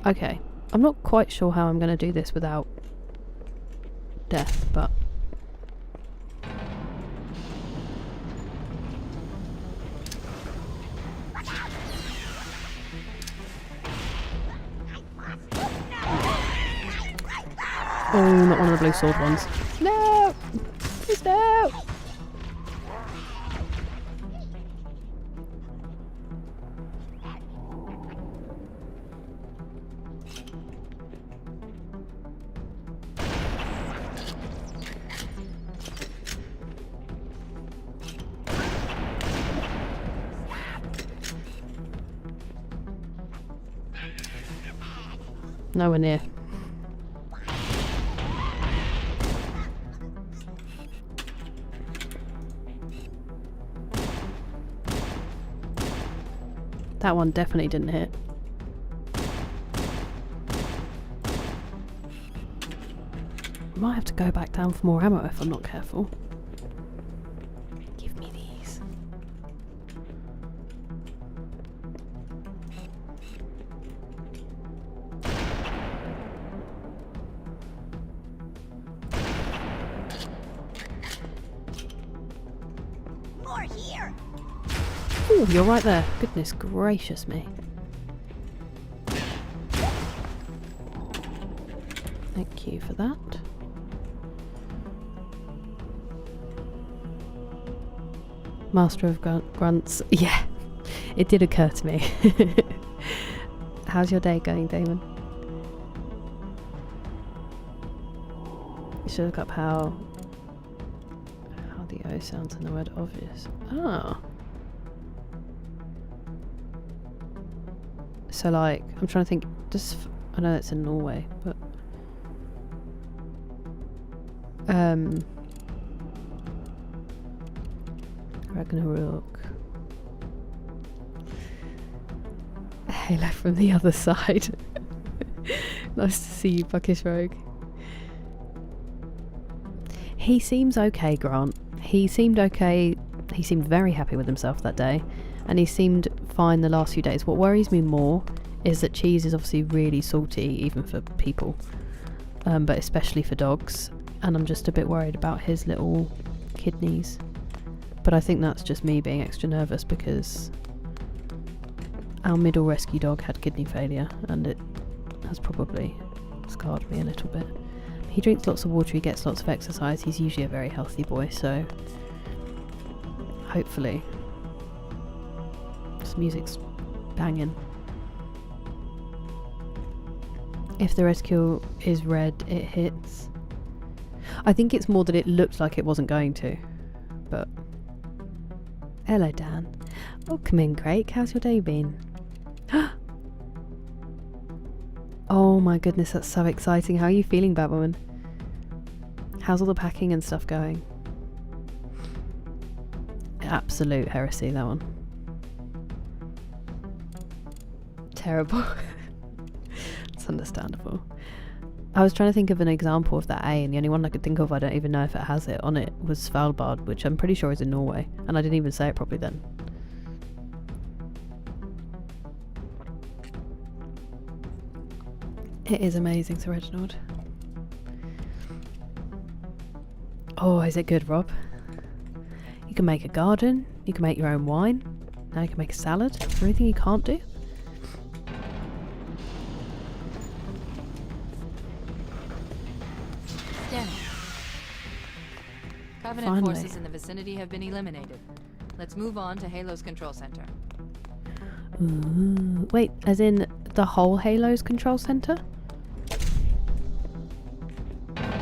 Okay, I'm not quite sure how I'm going to do this without death, but oh, not one of the blue sword ones. No! Please no! Nowhere near. That one definitely didn't hit. Might have to go back down for more ammo if I'm not careful. Give me these. here. Oh, you're right there. Goodness gracious me. Thank you for that. Master of Grunts. Yeah, it did occur to me. How's your day going, Damon? You should look up how the O sounds in the word obvious. Ah. So like, I'm trying to think, I know it's in Norway, but Ragnarok. Halo from the other side. Nice to see you, Buckish Rogue. He seems okay, Grant. He seemed okay. He seemed very happy with himself that day, and he seemed fine the last few days. What worries me more is that cheese is obviously really salty, even for people, but especially for dogs, and I'm just a bit worried about his little kidneys. But I think that's just me being extra nervous because our middle rescue dog had kidney failure, and it has probably scarred me a little bit. He drinks lots of water, he gets lots of exercise, he's usually a very healthy boy, so hopefully this music's banging. If the rescue is red, it hits. I think it's more that it looked like it wasn't going to, but hello, Dan. Welcome in, Craig. How's your day been? Oh my goodness, that's so exciting. How are you feeling, Batwoman? How's all the packing and stuff going? Absolute heresy, that one. Terrible. It's understandable. I was trying to think of an example of that A, and the only one I could think of, I don't even know if it has it on it, was Svalbard, which I'm pretty sure is in Norway, and I didn't even say it properly then. It is amazing, Sir Reginald. Oh, is it good, Rob? You can make a garden, you can make your own wine, now you can make a salad. Is there anything you can't do? Scanning. Covenant Finally. forces in the vicinity have been eliminated. Let's move on to Halo's control center. Ooh. Wait, as in the whole Halo's control center?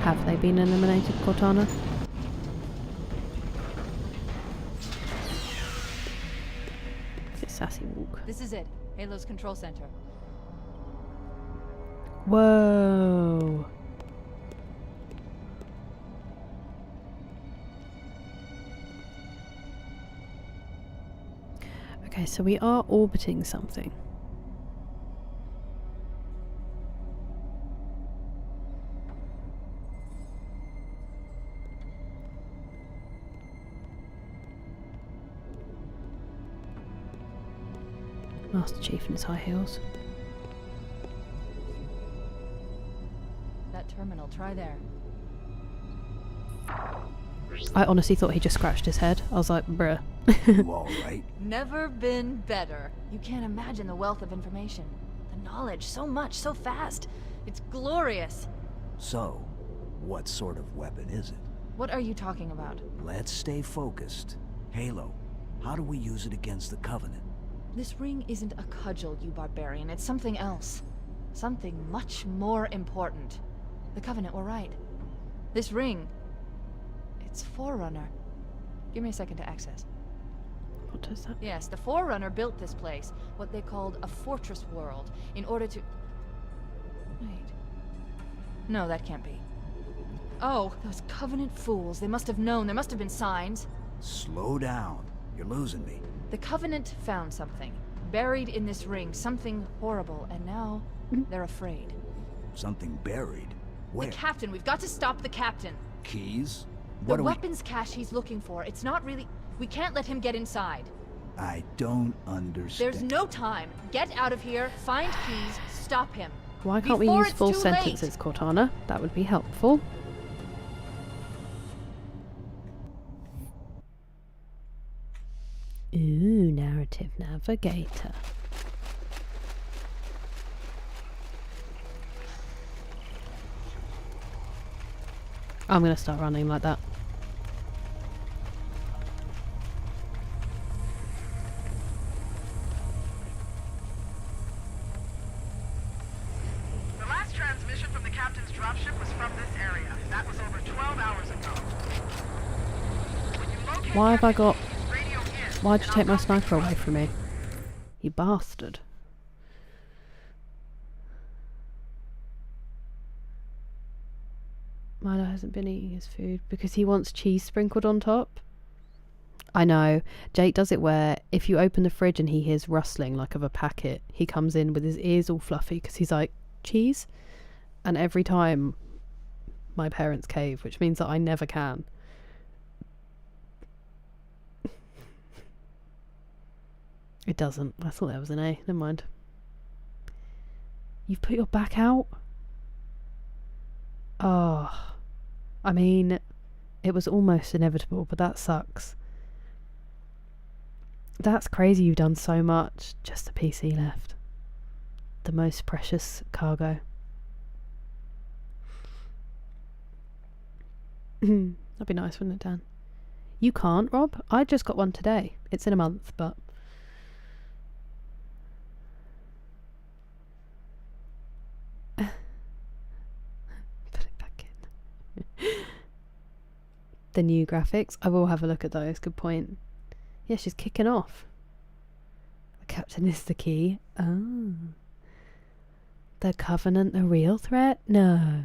Have they been eliminated, Cortana? It's sassy walk. This is it. Halo's control center. Whoa. Okay, so we are orbiting something. Master Chief in his high heels. That terminal, try there. I honestly thought he just scratched his head. I was like, bruh. You all right? Never been better. You can't imagine the wealth of information. The knowledge, so much, so fast. It's glorious. So, what sort of weapon is it? What are you talking about? Let's stay focused. Halo, how do we use it against the Covenant? This ring isn't a cudgel, you barbarian. It's something else. Something much more important. The Covenant were right. This ring... it's Forerunner. Give me a second to access. What does that? Yes, the Forerunner built this place, what they called a fortress world, in order to... Wait. No, that can't be. Oh, those Covenant fools. They must have known. There must have been signs. Slow down. You're losing me. The Covenant found something. Buried in this ring. Something horrible. And now, they're afraid. Something buried. Where? The captain. We've got to stop the captain. Keys? The What do we... weapons cache he's looking for. It's not really... We can't let him get inside. I don't understand. There's no time. Get out of here. Find keys. Stop him. Why can't we Before use it's full too late. sentences, Cortana? That would be helpful. Navigator. I'm gonna start running like that. The last transmission from the captain's dropship was from this area. That was over 12 hours ago. When you locate Why have I got... Captain, radio in, Why'd you and take my I'll come sniper to away from me? You bastard. Milo hasn't been eating his food because he wants cheese sprinkled on top. I know. Jake does it where if you open the fridge and he hears rustling like of a packet, he comes in with his ears all fluffy because he's like, cheese? And every time my parents cave, which means that I never can. It doesn't. I thought that was an A. Never mind. You've put your back out? Oh. I mean, it was almost inevitable, but that sucks. That's crazy you've done so much. Just the PC left. The most precious cargo. That'd be nice, wouldn't it, Dan? You can't, Rob? I just got one today. It's in a month, but... Put it back in. The new graphics. I will have a look at those. Good point. Yeah, she's kicking off. The captain is the key. Oh. The Covenant the real threat? No.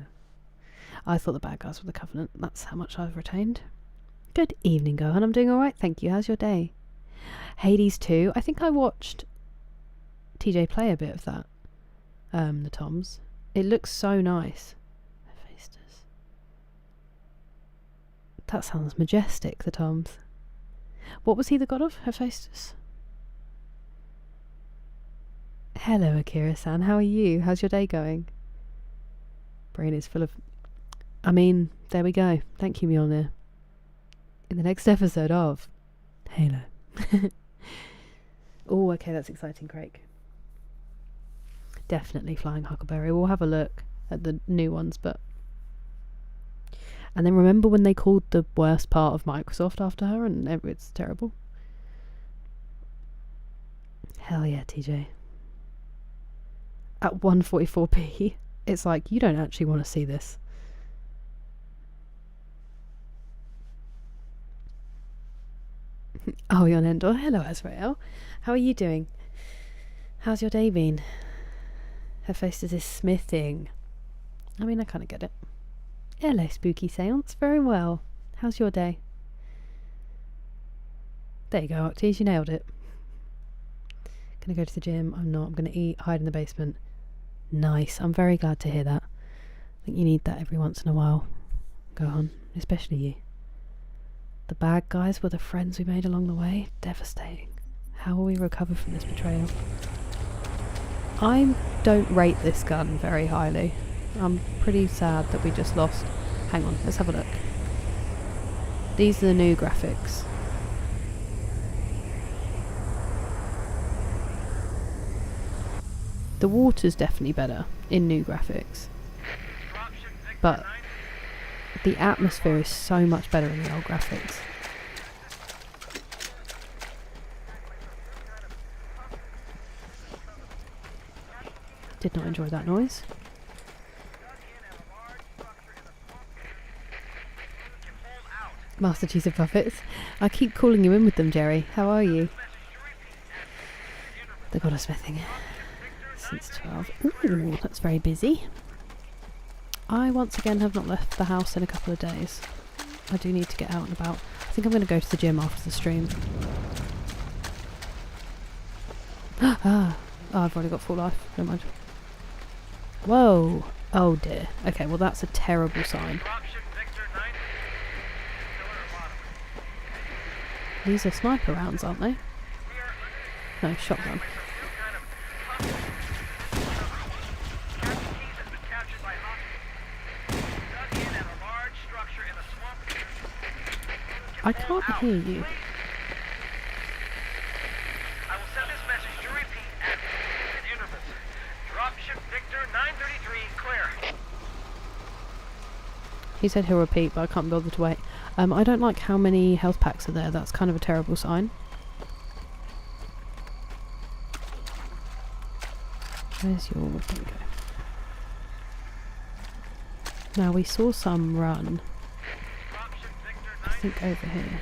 I thought the bad guys were the Covenant. That's how much I've retained. Good evening, Gohan. I'm doing alright, thank you. How's your day? Hades 2. I think I watched TJ play a bit of that. The Toms. It looks so nice. Hephaestus. That sounds majestic, the Toms. What was he the god of? Hephaestus? Hello, Akira-san. How are you? How's your day going? Brain is full of... I mean, there we go. Thank you, Mjolnir. In the next episode of Halo. Oh, okay, that's exciting, Craig. Definitely Flying Huckleberry. We'll have a look at the new ones, but... And then remember when they called the worst part of Microsoft after her, and it's terrible? Hell yeah, TJ. At 144p, it's like, you don't actually want to see this. Oh, you're on Endor. Hello, Azrael. How are you doing? How's your day been? Hephaestus is smithing. I mean, I kind of get it. Hello, Spooky Seance. Very well. How's your day? There you go, Octies. You nailed it. Gonna go to the gym. I'm not. I'm gonna eat, hide in the basement. Nice. I'm very glad to hear that. I think you need that every once in a while. Go on. Especially you. The bad guys were the friends we made along the way. Devastating. How will we recover from this betrayal? I don't rate this gun very highly. I'm pretty sad that we just lost. Hang on, let's have a look. These are the new graphics. The water's definitely better in new graphics. But the atmosphere is so much better in the old graphics. Did not enjoy that noise. Master Chief of Puppets. I keep calling you in with them, Jerry. How are you? The God of Smithing. Since 12. Ooh, that's very busy. I once again have not left the house in a couple of days. I do need to get out and about. I think I'm going to go to the gym after the stream. Oh, I've already got full life. Never mind. Whoa. Oh dear. Okay, well that's a terrible sign. These are sniper rounds, aren't they? No, shotgun. I can't hear you. I will send this He said he'll repeat, but I can't bother to wait. I don't like how many health packs are there. That's kind of a terrible sign. Where's your... There we go. Now, we saw some run. I think over here.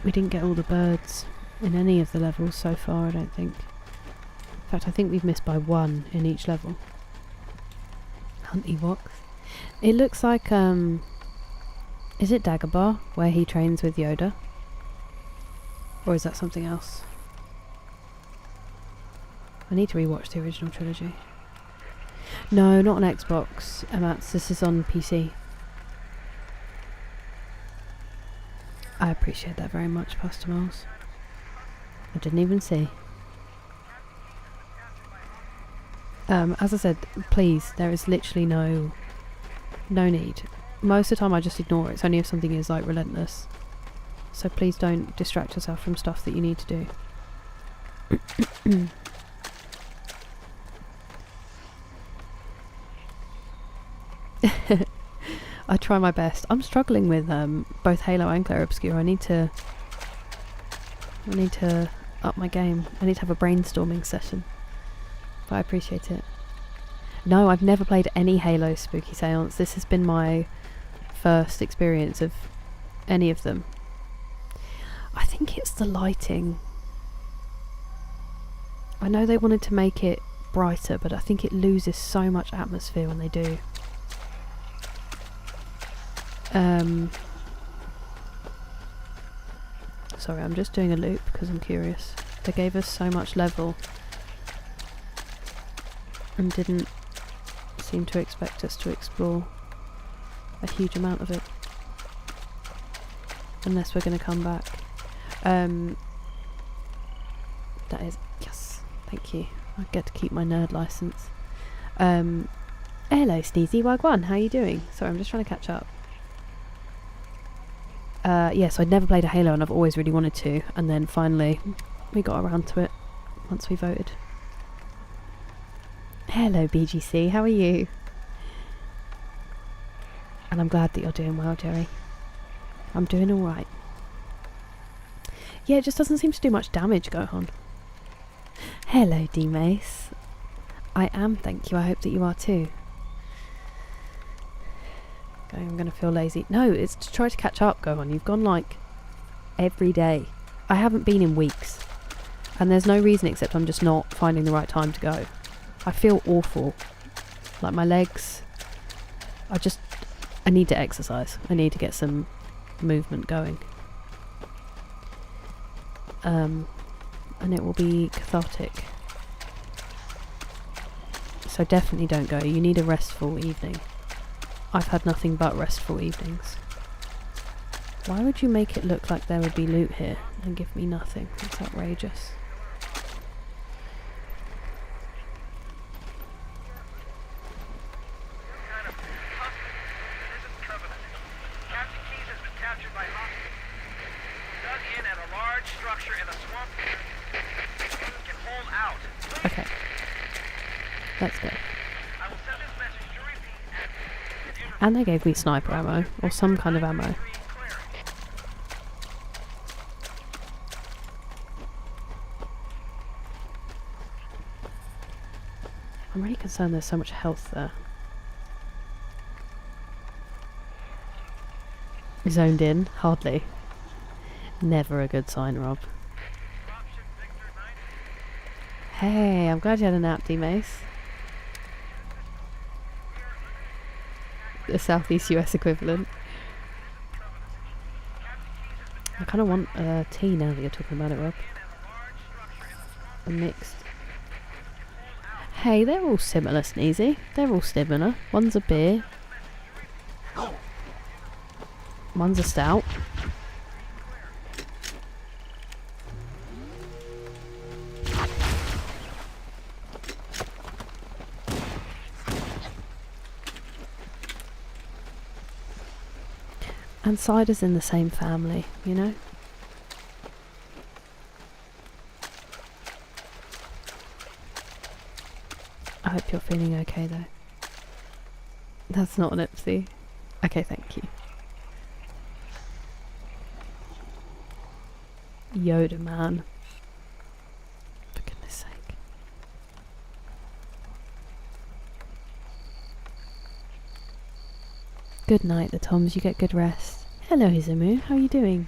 We didn't get all the birds in any of the levels so far, I don't think. In fact, I think we've missed by one in each level. Hunt Ewoks. It looks like, is it Dagobah, where he trains with Yoda? Or is that something else? I need to rewatch the original trilogy. No, not on Xbox, Amats. This is on PC. I appreciate that very much, Pastor Miles. I didn't even see. As I said, please, there is literally no need. Most of the time I just ignore it. It's only if something is like relentless. So please don't distract yourself from stuff that you need to do. I try my best. I'm struggling with both Halo and Clair Obscur. I need to up my game. I need to have a brainstorming session. But I appreciate it. No, I've never played any Halo Spooky Seance. This has been my first experience of any of them. I think it's the lighting. I know they wanted to make it brighter, but I think it loses so much atmosphere when they do. Sorry, I'm just doing a loop because I'm curious. They gave us so much level and didn't seem to expect us to explore a huge amount of it. Unless we're going to come back. That is... Yes, thank you. I get to keep my nerd license. Hello Sneezy Wagwan, how you doing? Sorry, I'm just trying to catch up. Yes, I'd never played a Halo and I've always really wanted to, and then finally we got around to it once we voted. Hello BGC, how are you? And I'm glad that you're doing well, Jerry. I'm doing alright. Yeah, it just doesn't seem to do much damage, Gohan. Hello D-Mace. I am, thank you, I hope that you are too. I'm gonna feel lazy. No, it's to try to catch up, Gohan. You've gone like every day. I haven't been in weeks. And there's no reason except I'm just not finding the right time to go. I feel awful. Like my legs. I need to exercise. I need to get some movement going. And it will be cathartic. So definitely don't go. You need a restful evening. I've had nothing but restful evenings. Why would you make it look like there would be loot here and give me nothing? It's outrageous. Okay. Let's go. And they gave me sniper ammo, or some kind of ammo. I'm really concerned there's so much health there. Zoned in? Hardly. Never a good sign, Rob. Hey, I'm glad you had a nap, D-Mace. The Southeast US equivalent. I kind of want tea now that you're talking about it, Rob. A mixed. Hey, they're all similar, Sneezy. They're all similar. One's a beer. One's a stout. And cider's in the same family, you know? I hope you're feeling okay though. That's not an Ipsy. Okay, thank you. Yoda man. For goodness sake. Good night, the Toms. You get good rest. Hello, Hizamu. How are you doing?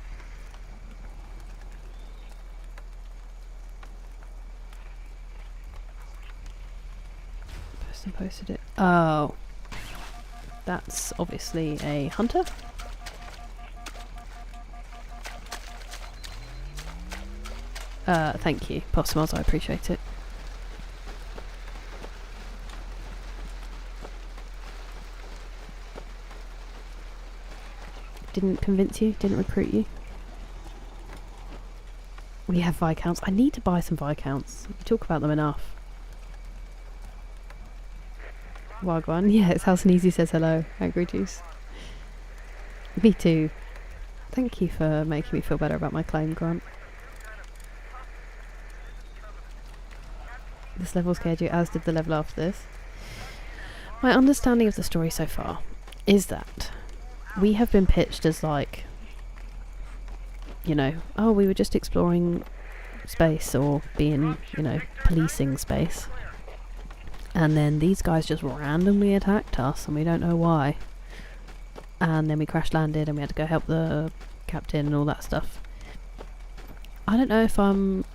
Person posted it. Oh. That's obviously a hunter. Thank you, Posmos, I appreciate it. Didn't convince you? Didn't recruit you? We have Viscounts. I need to buy some Viscounts. We talk about them enough. Wagwan. Yeah, it's how Sneezy says hello. Angry Juice. Me too. Thank you for making me feel better about my claim, Grant. This level scared you, as did the level after this. My understanding of the story so far is that we have been pitched as like, you know, oh, we were just exploring space or being, you know, policing space. And then these guys just randomly attacked us and we don't know why. And then we crash landed and we had to go help the captain and all that stuff. I don't know if I'm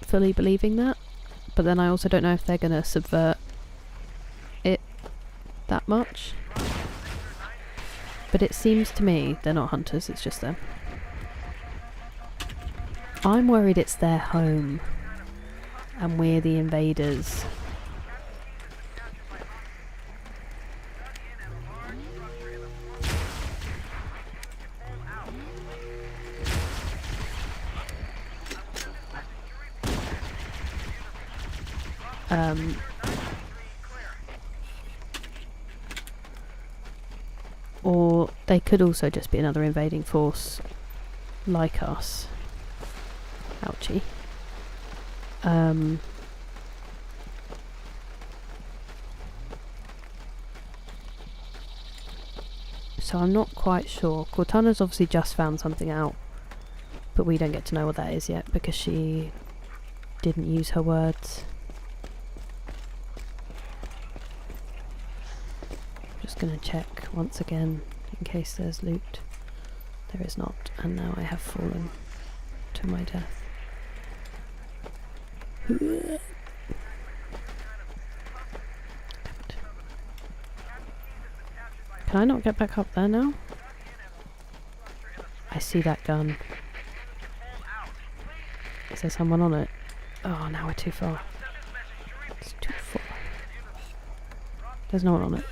fully believing that, but then I also don't know if they're going to subvert it that much. But it seems to me they're not hunters, it's just them. I'm worried it's their home and we're the invaders. Or they could also just be another invading force like us. Ouchie. So I'm not quite sure. Cortana's obviously just found something out, but we don't get to know what that is yet because she didn't use her words. Just gonna check once again in case there's loot. There is not, and now I have fallen to my death. Can I not get back up there now? I see that gun. Is there someone on it? Oh, now we're too far. It's too far. There's no one on it.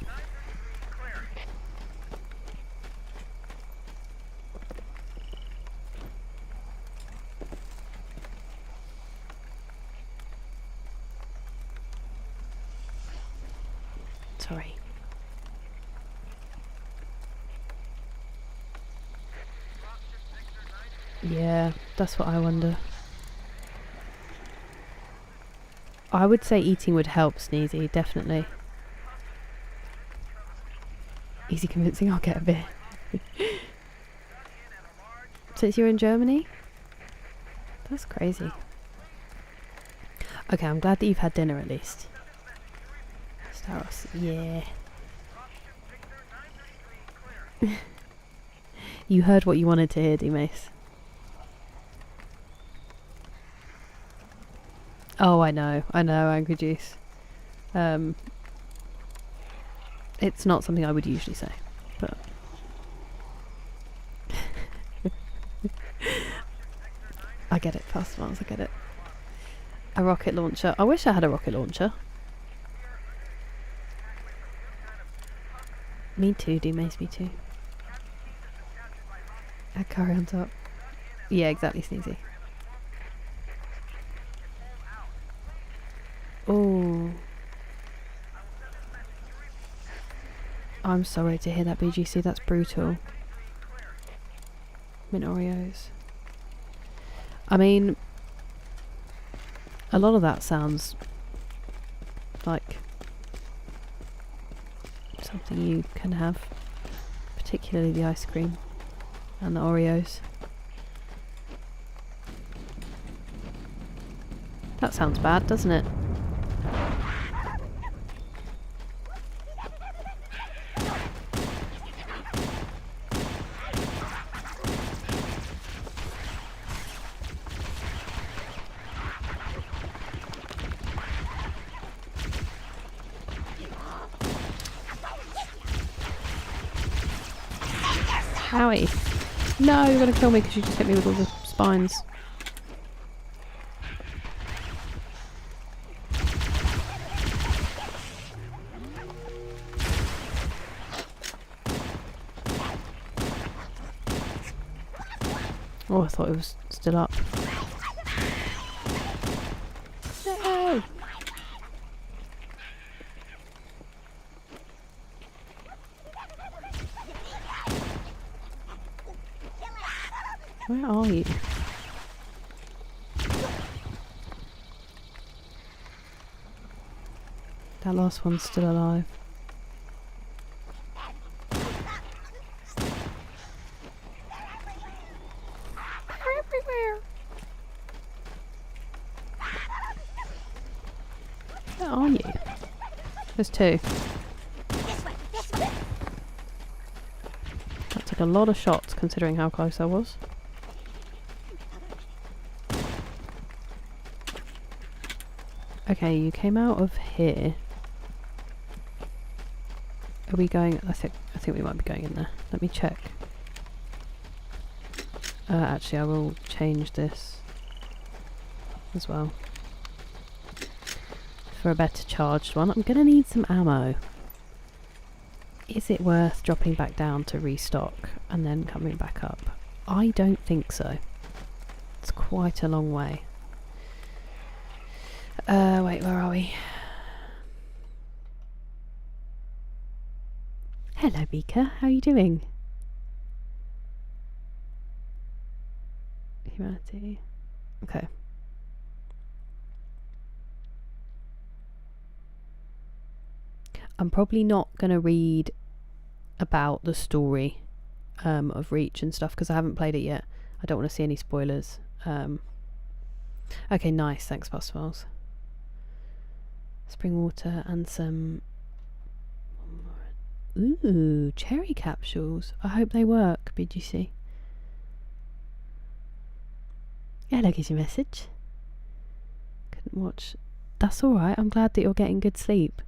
Sorry. Yeah, that's what I wonder. I would say eating would help, Sneezy, definitely. Easy convincing, I'll get a bit. Since you're in Germany? That's crazy. Okay, I'm glad that you've had dinner at least. Staros, yeah. You heard what you wanted to hear, D-Mace. Oh, I know, Angry Juice. It's not something I would usually say, but... I get it, Fast Smiles, I get it. A rocket launcher. I wish I had a rocket launcher. Me too, D-Mace, me too. A curry on top. Yeah, exactly, Sneezy. Oh. I'm sorry to hear that, BGC. That's brutal. Mint Oreos. I mean, a lot of that sounds like something you can have, particularly the ice cream and the Oreos. That sounds bad, doesn't it? Howie. No, you're gonna kill me because you just hit me with all the spines. Oh, I thought it was still up. No! Where are you? That last one's still alive. Where are you? There's two. That took a lot of shots considering how close I was. Okay, you came out of here. Are we going? I think we might be going in there. Let me check. Actually, I will change this as well for a better charged one. I'm gonna need some ammo. Is it worth dropping back down to restock and then coming back up? I don't think so. It's quite a long way. Wait, where are we? Hello, Beaker. How are you doing? Humanity. Okay. I'm probably not going to read about the story of Reach and stuff because I haven't played it yet. I don't want to see any spoilers. Okay, nice. Thanks, Puffsmiles. Spring water and some... Ooh, cherry capsules. I hope they work, BGC. Hello, gives you a message. Couldn't watch. That's alright. I'm glad that you're getting good sleep.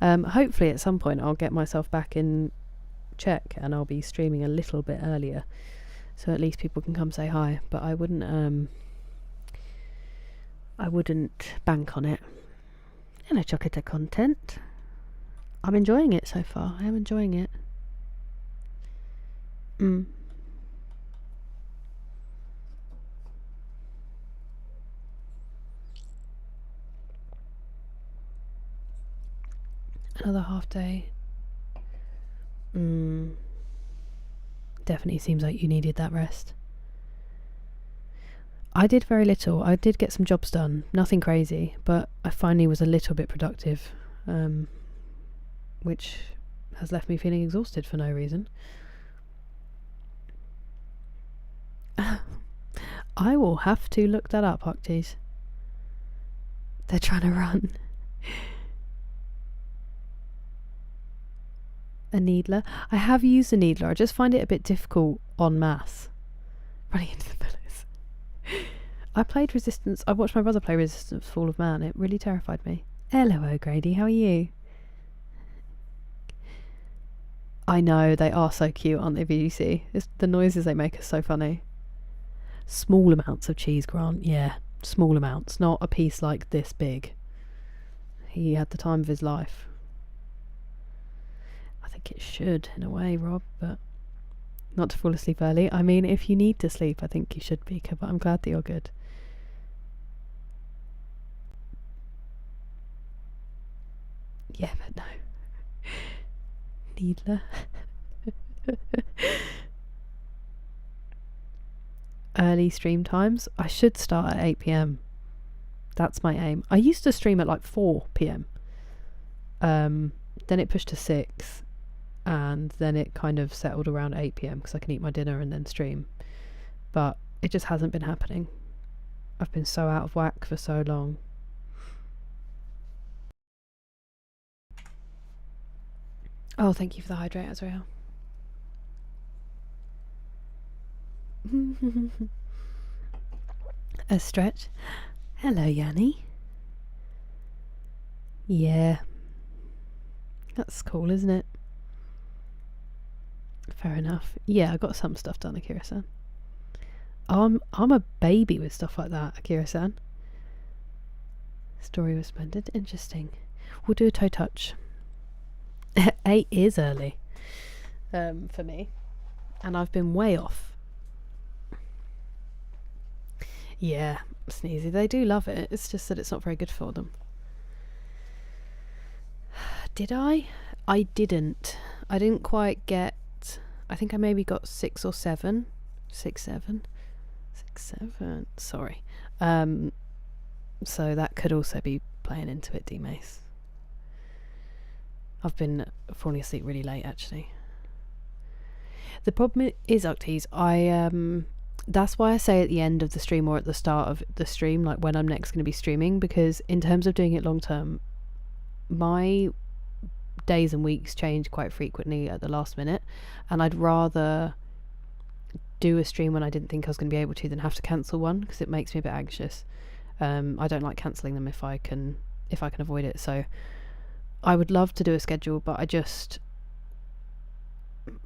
Hopefully at some point I'll get myself back in check and I'll be streaming a little bit earlier. So at least people can come say hi. But I wouldn't bank on it. Hello, Chocolate Content. I'm enjoying it so far. I am enjoying it. Another half day. Definitely seems like you needed that rest. I did very little. I did get some jobs done. Nothing crazy, but I finally was a little bit productive. Which has left me feeling exhausted for no reason. I will have to look that up, Octies. They're trying to run. A needler. I have used a needler. I just find it a bit difficult en masse. Running into the pillows. I played Resistance. I watched my brother play Resistance Fall of Man. It really terrified me. Hello, O'Grady. How are you? I know, they are so cute, aren't they, VGC? The noises they make are so funny. Small amounts of cheese, Grant. Yeah, small amounts. Not a piece like this big. He had the time of his life. I think it should, in a way, Rob, but not to fall asleep early. I mean, if you need to sleep, I think you should, Beaker, but I'm glad that you're good. Yeah, but no. Needler. Early stream times. I should start at 8 PM. That's my aim. I used to stream at like 4 PM. Then it pushed to 6, and then it kind of settled around 8 p.m. because I can eat my dinner and then stream. But it just hasn't been happening. I've been so out of whack for so long. Oh, thank you for the hydrate, Azrael. A stretch. Hello, Yanni. Yeah. That's cool, isn't it? Fair enough. Yeah, I got some stuff done, Akira-san. I'm a baby with stuff like that, Akira-san. Story was splendid. Interesting. We'll do a toe touch. 8 is early for me, and I've been way off. Yeah, Sneezy, they do love it. It's just that it's not very good for them. Did I? I didn't. I didn't quite get... I think I maybe got 6 or 7. 6, 7. 6, 7. Sorry. So that could also be playing into it, D-Mace. I've been falling asleep really late, actually. The problem is, Octies, that's why I say at the end of the stream or at the start of the stream, like when I'm next going to be streaming, because in terms of doing it long term, my days and weeks change quite frequently at the last minute, and I'd rather do a stream when I didn't think I was going to be able to than have to cancel one, because it makes me a bit anxious. I don't like cancelling them if I can avoid it. So I would love to do a schedule, but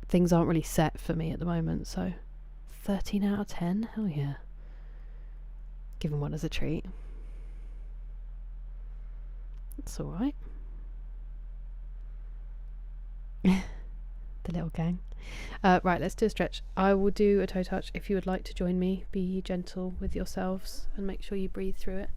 things aren't really set for me at the moment. So 13 out of 10, hell yeah. Given one as a treat. That's alright. The little gang. Right, let's do a stretch. I will do a toe touch. If you would like to join me, be gentle with yourselves and make sure you breathe through it.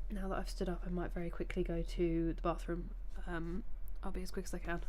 Now that I've stood up, I might very quickly go to the bathroom. I'll be as quick as I can.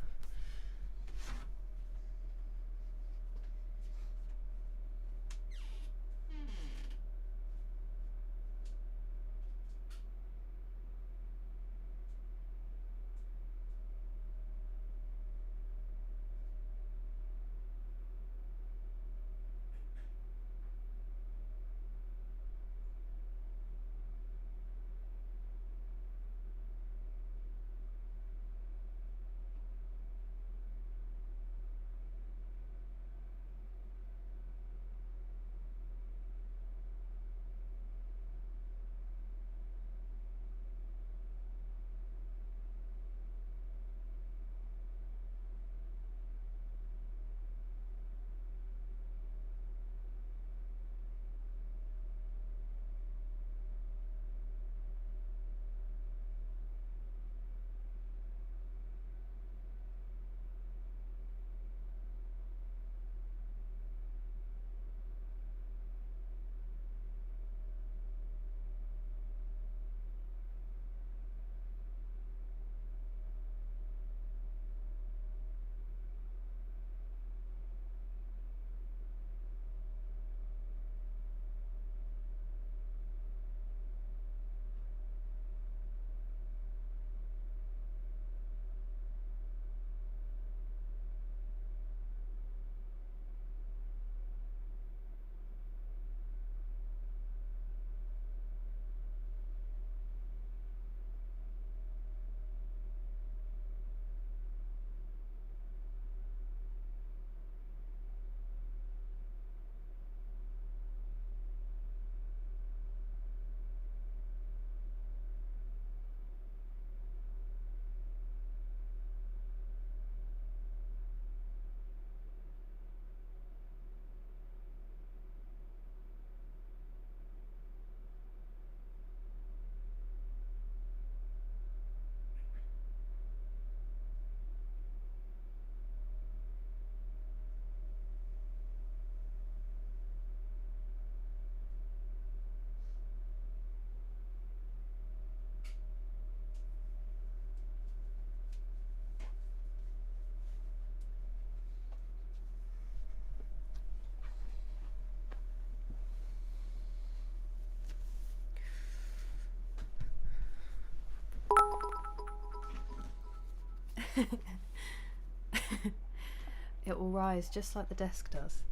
It will rise just like the desk does.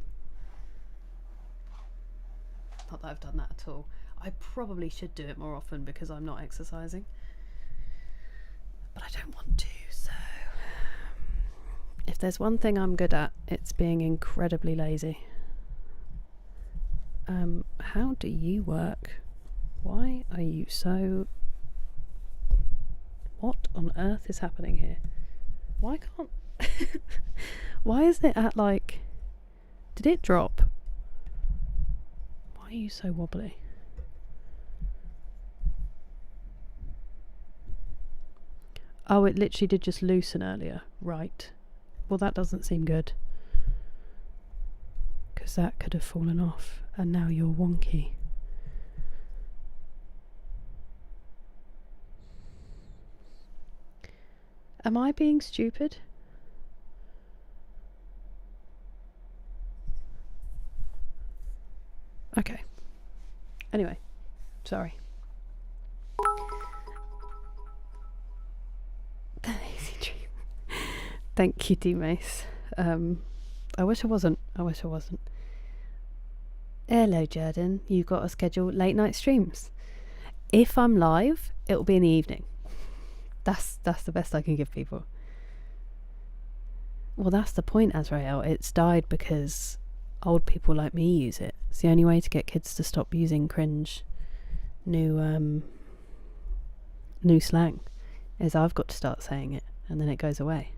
Not that I've done that at all. I probably should do it more often because I'm not exercising. But I don't want to, so... If there's one thing I'm good at, it's being incredibly lazy. How do you work? Why are you so... What on earth is happening here? Why can't... Why is it at like... Did it drop? Why are you so wobbly? Oh, it literally did just loosen earlier. Right. Well, that doesn't seem good. Because that could have fallen off. And now you're wonky. Am I being stupid? Okay. Anyway. Sorry. The lazy dream. Thank you, D-Mace. I wish I wasn't. Hello, Jordan. You've got to schedule late night streams. If I'm live, it'll be in the evening. That's the best I can give people. Well, that's the point, Azrael. It's died because old people like me use it. It's the only way to get kids to stop using cringe new slang. Is I've got to start saying it, and then it goes away.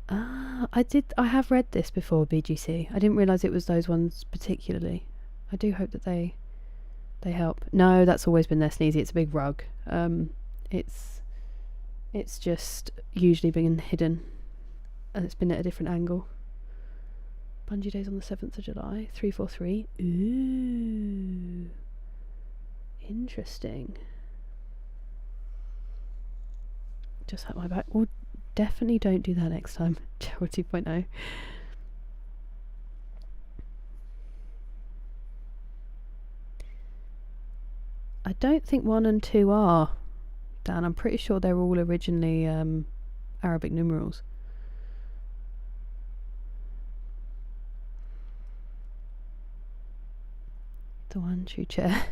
I have read this before, BGC. I didn't realise it was those ones particularly. I do hope that they help. No, that's always been there, Sneezy. It's a big rug. It's just usually been hidden, and it's been at a different angle. Bungie Days on the 7th of July, 343. Ooh, interesting. Just had my back. Well, definitely don't do that next time. Gerald 2.0. I don't think 1 and 2 are, Dan. I'm pretty sure they're all originally Arabic numerals. The one true chair.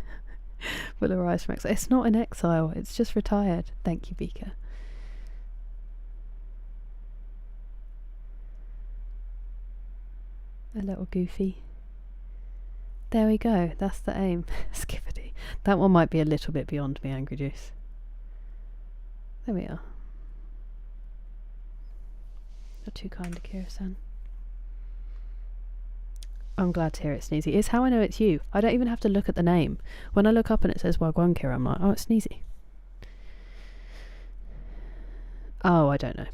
Will arise from exile. It's not an exile, it's just retired. Thank you, Beaker. A little goofy. There we go, that's the aim. Skippity. That one might be a little bit beyond me, Angry Juice. There we are. Not too kind, Akira-san. I'm glad to hear it, Sneezy. It's how I know it's you. I don't even have to look at the name. When I look up and it says Wagwan Kira, I'm like, oh, it's Sneezy. Oh, I don't know.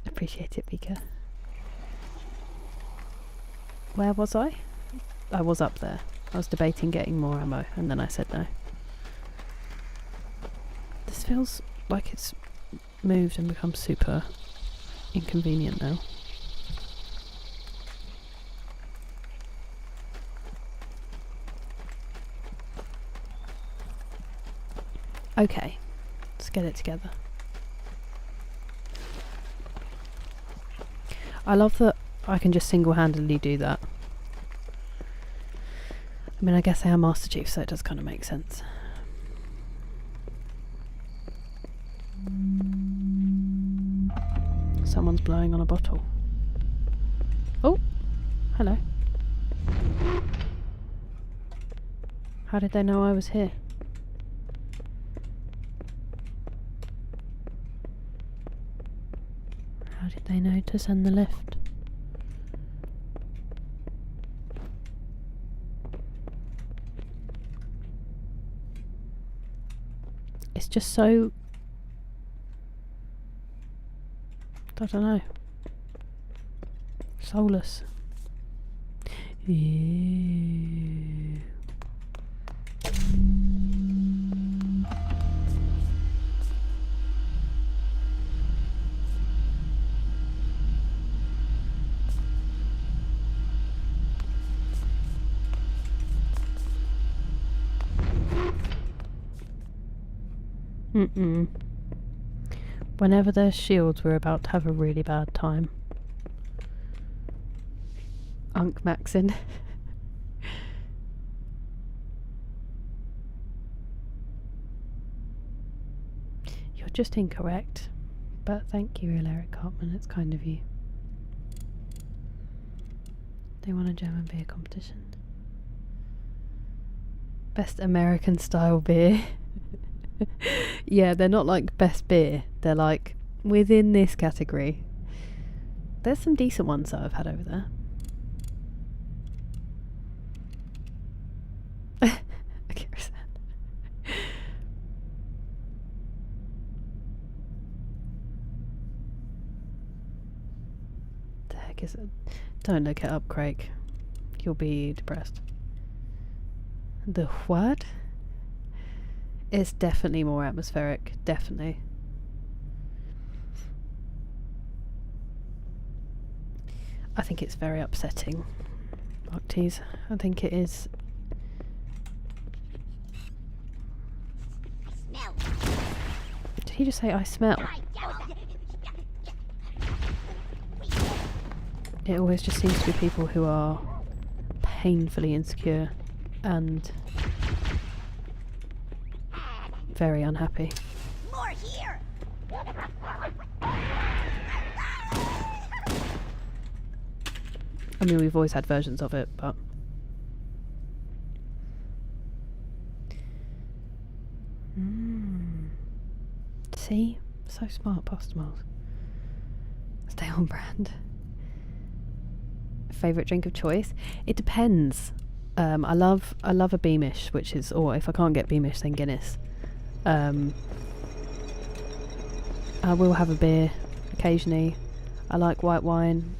Appreciate it, Vika. Where was I? I was up there. I was debating getting more ammo, and then I said no. This feels like it's moved and become super inconvenient now. Okay, let's get it together. I love that I can just single-handedly do that. I mean, I guess I am Master Chief, so it does kind of make sense. Someone's blowing on a bottle. Oh, hello. How did they know I was here? How did they know to send the lift? It's just so... I don't know. Soulless. Ew. Mm-mm. Whenever there's shields, we're about to have a really bad time. Unk Maxin. You're just incorrect. But thank you, Eric Cartman. It's kind of you. They won a German beer competition. Best American style beer. Yeah, they're not like best beer. They're like within this category. There's some decent ones that I've had over there. Okay, the heck is it? Don't look it up, Craig. You'll be depressed. The what? It's definitely more atmospheric. Definitely. I think it's very upsetting, Octies. I think it is. Did he just say I smell? It always just seems to be people who are painfully insecure and very unhappy. More here. I mean, we've always had versions of it, but see, so smart, pasta miles. Stay on brand. Favorite drink of choice? It depends. I love a Beamish, which is, or if I can't get Beamish, then Guinness. I will have a beer occasionally. I like white wine.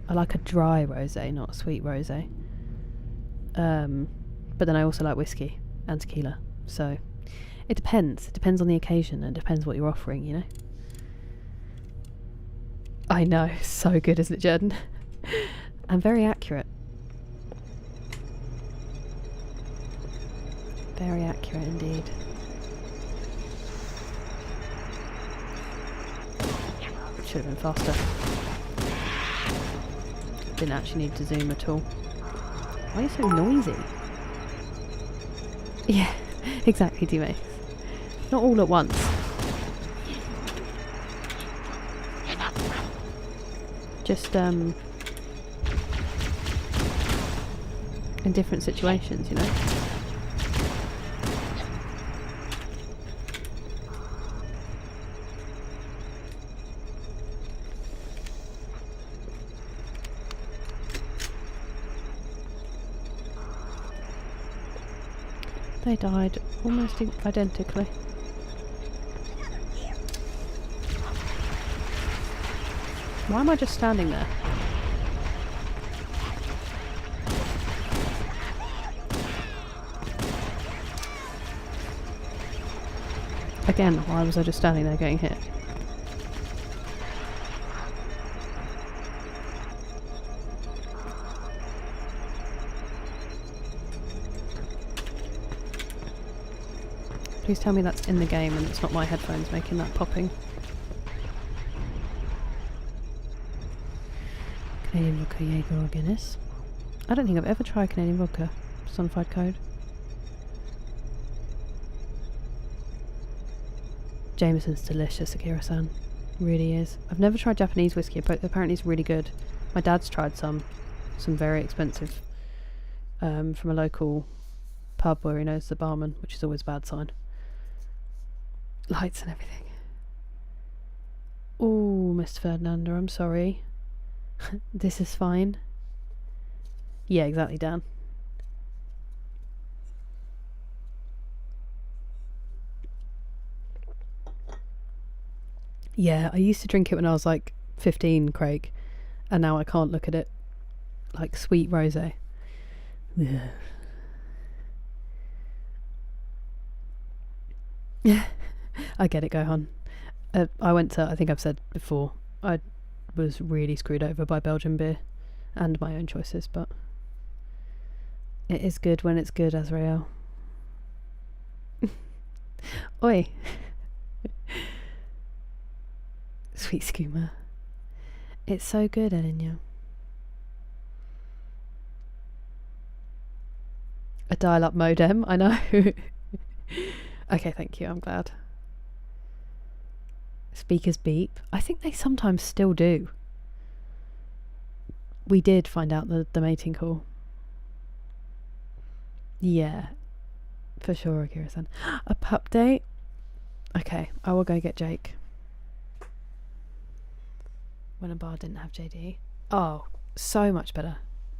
I like a dry rosé, not a sweet rosé. But then I also like whiskey and tequila. So it depends. It depends on the occasion and depends what you're offering, you know. I know, so good, isn't it, Jordan? And very accurate. Very accurate indeed. Should have been faster. Didn't actually need to zoom at all. Why are you so noisy? Yeah, exactly, D-Max. Not all at once. Just, in different situations, you know? They died almost identically. Why am I just standing there? Again, why was I just standing there getting hit? Please tell me that's in the game and it's not my headphones making that popping. Canadian vodka, Jaeger or Guinness? I don't think I've ever tried Canadian vodka. Personified code. Jameson's delicious, Akira-san. Really is. I've never tried Japanese whiskey, but apparently it's really good. My dad's tried some very expensive, from a local pub where he knows the barman, which is always a bad sign. Lights and everything. Oh, Mr. Ferdinander, I'm sorry. This is fine. Yeah, exactly, Dan. Yeah, I used to drink it when I was like 15, Craig, and now I can't look at it. Like sweet rosé. Yeah. I get it, Gohan. I went to, I think I've said before, I was really screwed over by Belgian beer and my own choices, but it is good when it's good, Azrael. Oi. Sweet skooma. It's so good, Elinya. A dial-up modem, I know. Okay, thank you, I'm glad. Speakers beep. I think they sometimes still do. We did find out the mating call. Yeah, for sure, Akira-san. A pup date? Okay, I will go get Jake. When a bar didn't have JD. Oh, so much better.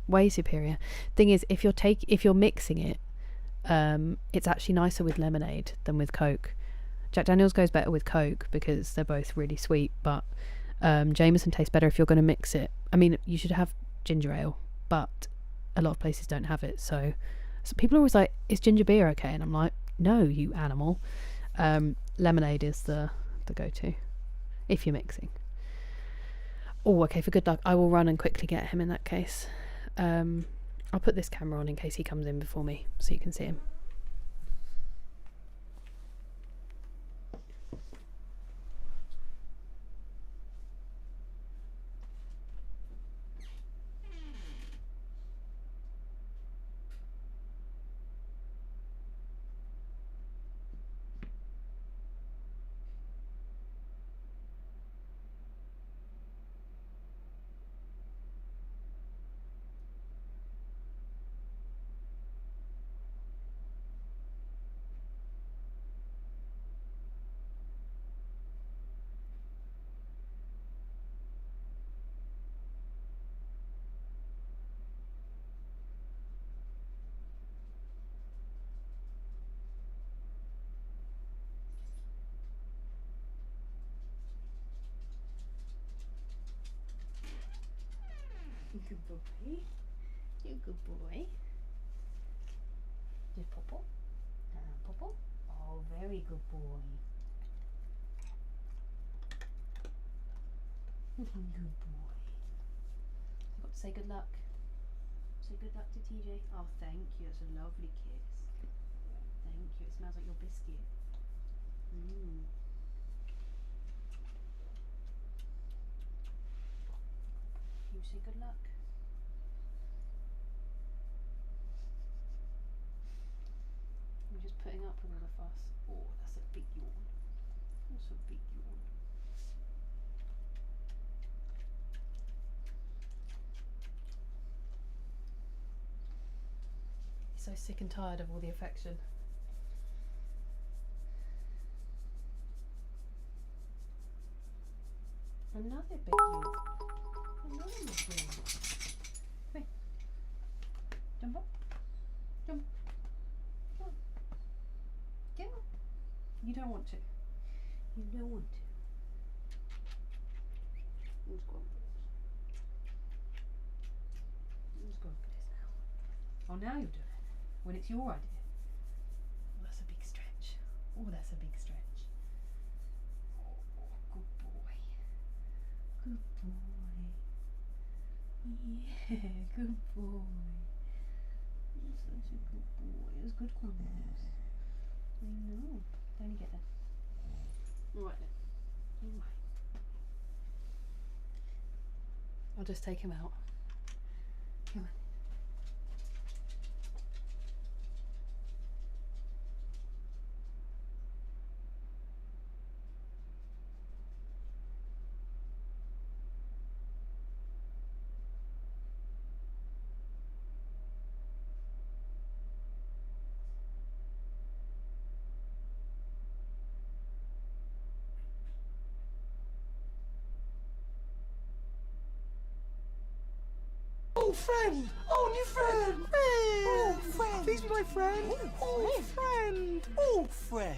Way superior. Thing is, if you're mixing it, it's actually nicer with lemonade than with Coke. Jack Daniels goes better with Coke because they're both really sweet, but Jameson tastes better if you're going to mix it. I mean, you should have ginger ale, but a lot of places don't have it. So people are always like, is ginger beer okay? And I'm like, no, you animal. Lemonade is the go-to if you're mixing. Oh, okay, for good luck, I will run and quickly get him in that case. I'll put this camera on in case he comes in before me so you can see him. Good boy. You good boy. Just Popo. Popo. Oh, very good boy. Good boy. I've got to say good luck. Say good luck to TJ. Oh, thank you. That's a lovely kiss. Thank you. It smells like your biscuit. You say good luck. I'm just putting up with all the fuss. Oh, that's a big yawn. That's a big yawn. He's so sick and tired of all the affection. Another big yawn. Another big yawn. Come here. Jump up. Jump. Come on. Get on. You don't want to. You don't want to. Let's go on for this. Let's go on for this now. Oh, now you're doing it. When it's your idea. Oh, that's a big stretch. Oh, that's a big stretch. Oh, good boy. Good boy. Yeah, good boy. You're such a good boy. It was good crumbles. I know. Don't you get that? Alright then. Alright. I'll just take him out. Come on. Oh, friend! Oh, new friend! Oh, friend! Please be my friend! Oh, friend! Oh, friend!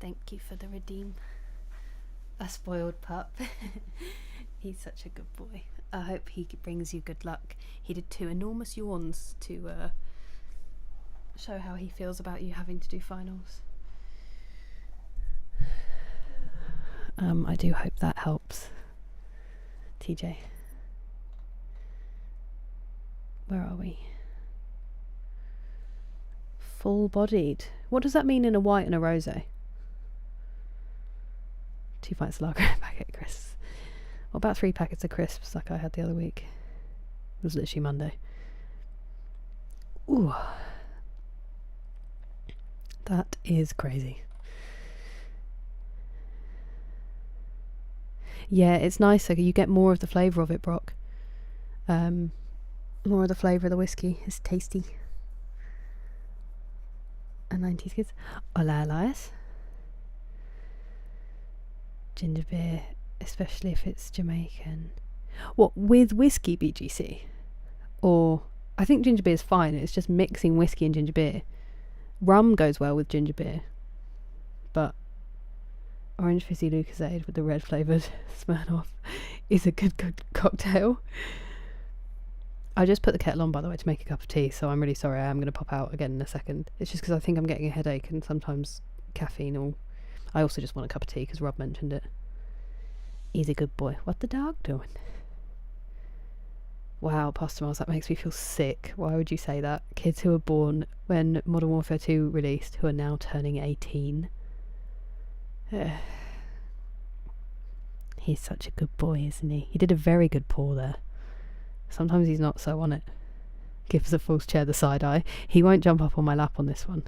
Thank you for the redeem. A spoiled pup. He's such a good boy. I hope he brings you good luck. He did 2 enormous yawns to show how he feels about you having to do finals. I do hope that helps. TJ. Where are we? Full-bodied. What does that mean in a white and a rosé? 2 pints of lager and a packet of crisps. What about 3 packets of crisps like I had the other week? It was literally Monday. Ooh. That is crazy. Yeah, it's nicer. You get more of the flavour of it, Brock. More of the flavour of the whiskey. It's tasty. A 90s kids. Hola, Elias. Ginger beer, especially if it's Jamaican. What, with whiskey, BGC? Or, I think ginger beer is fine. It's just mixing whiskey and ginger beer. Rum goes well with ginger beer. But orange fizzy Lucozade with the red flavoured Smirnoff is a good cocktail. I just put the kettle on, by the way, to make a cup of tea, so I'm really sorry. I am going to pop out again in a second. It's just because I think I'm getting a headache, and sometimes caffeine or... I also just want a cup of tea because Rob mentioned it. He's a good boy. What the dog doing? Wow, Pastor Miles, that makes me feel sick. Why would you say that? Kids who were born when Modern Warfare 2 released, who are now turning 18. He's such a good boy, isn't he? He did a very good paw there. Sometimes he's not so on it. Gives the false chair the side eye. He won't jump up on my lap on this one.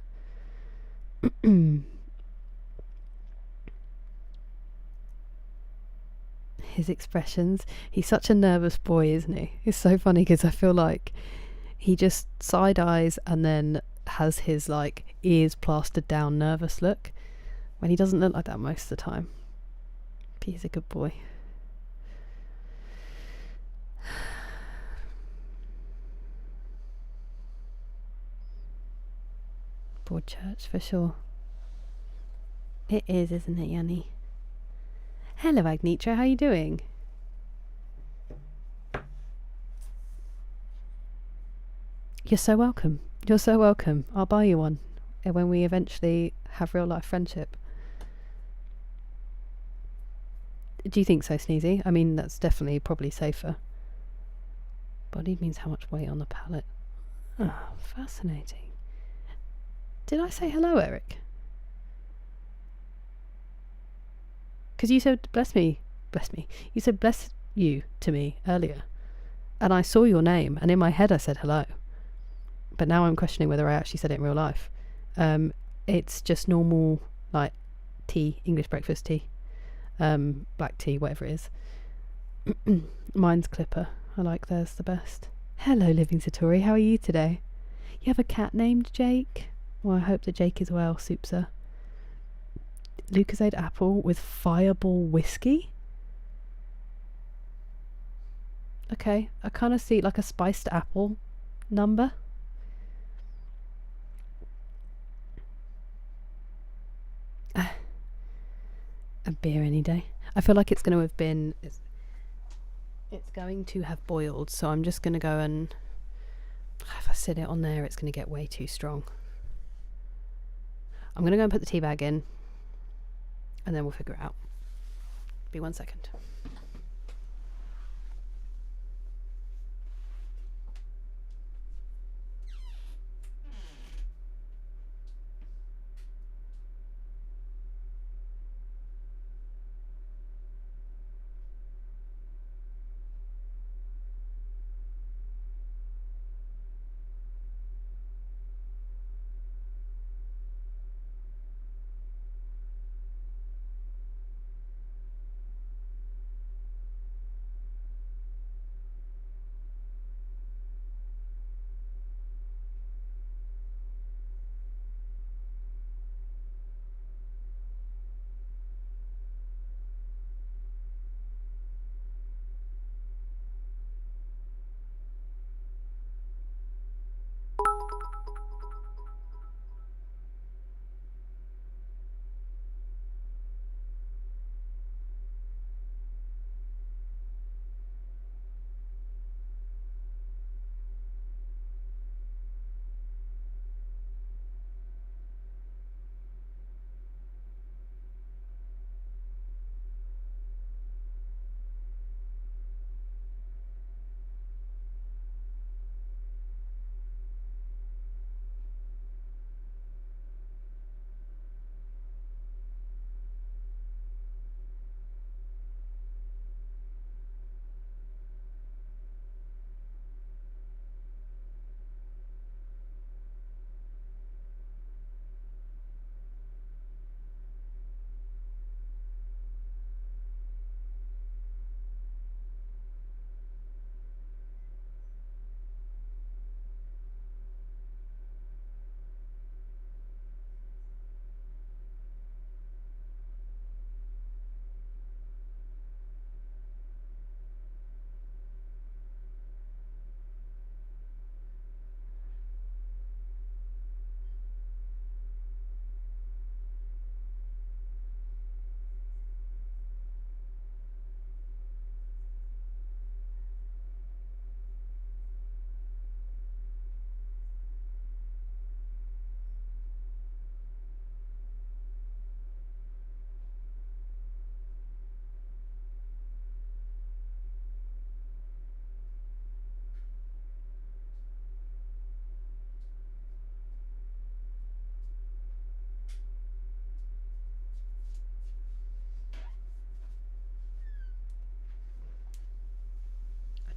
His expressions. He's such a nervous boy, isn't he? It's so funny because I feel like he just side eyes and then has his like ears plastered down nervous look when he doesn't look like that most of the time. But he's a good boy. Broadchurch for sure. It is, isn't it, Yanni? Hello, Agnitra, how are you doing? You're so welcome. You're so welcome. I'll buy you one when we eventually have real life friendship. Do you think so, Sneezy? I mean, that's definitely probably safer. Bodied means how much weight on the palate. Oh, fascinating. Did I say hello, Eric? Because you said bless me. You said bless you to me earlier. And I saw your name, and in my head I said hello. But now I'm questioning whether I actually said it in real life. It's just normal, like, tea, English breakfast tea. Black tea, whatever it is. Mine's Clipper. I like theirs the best. Hello, Living Satori. How are you today? You have a cat named Jake? Well, I hope that Jake is well, Soupsa. Lucozade apple with Fireball whiskey? Okay, I kind of see like a spiced apple number. A beer any day. I feel like it's going to have been... It's going to have boiled, so I'm just going to go and... If I sit it on there, it's going to get way too strong. I'm going to go and put the tea bag in, and then we'll figure it out. Be 1 second.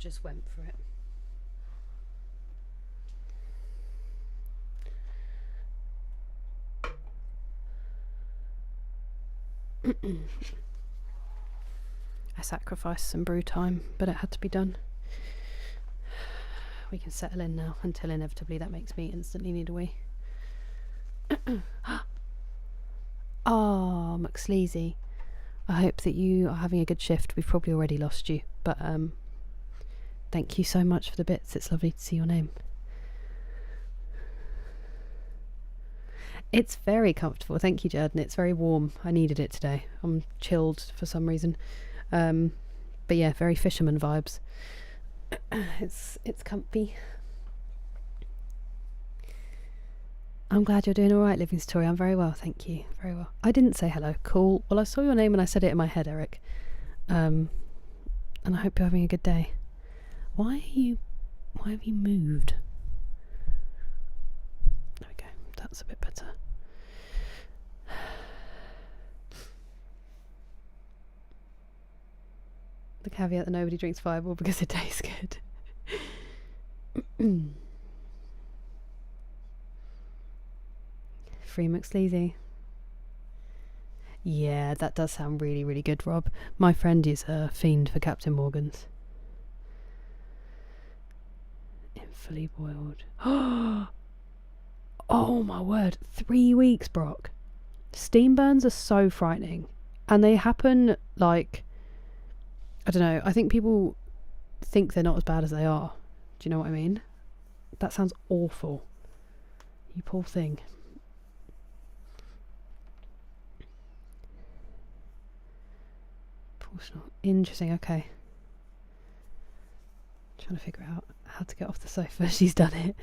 just went for it. I sacrificed some brew time, but it had to be done. We can settle in now until inevitably that makes me instantly need a wee. Oh, McSleazy. I hope that you are having a good shift. We've probably already lost you, but thank you so much for the bits. It's lovely to see your name. It's very comfortable. Thank you, Jordan. It's very warm. I needed it today. I'm chilled for some reason. But yeah, very fisherman vibes. It's comfy. I'm glad you're doing all right, Living Story. I'm very well, thank you. Very well. I didn't say hello. Cool. Well, I saw your name and I said it in my head, Eric. And I hope you're having a good day. Why have you moved? There we go. That's a bit better. The caveat that nobody drinks Fireball because it tastes good. Free McSleazy. Yeah, that does sound really, really good, Rob. My friend is a fiend for Captain Morgan's. In fully boiled. Oh my word. 3 weeks, Brock. Steam burns are so frightening. And they happen like... I don't know. I think people think they're not as bad as they are. Do you know what I mean? That sounds awful. You poor thing. Interesting, okay. Trying to figure out how to get off the sofa. She's done it.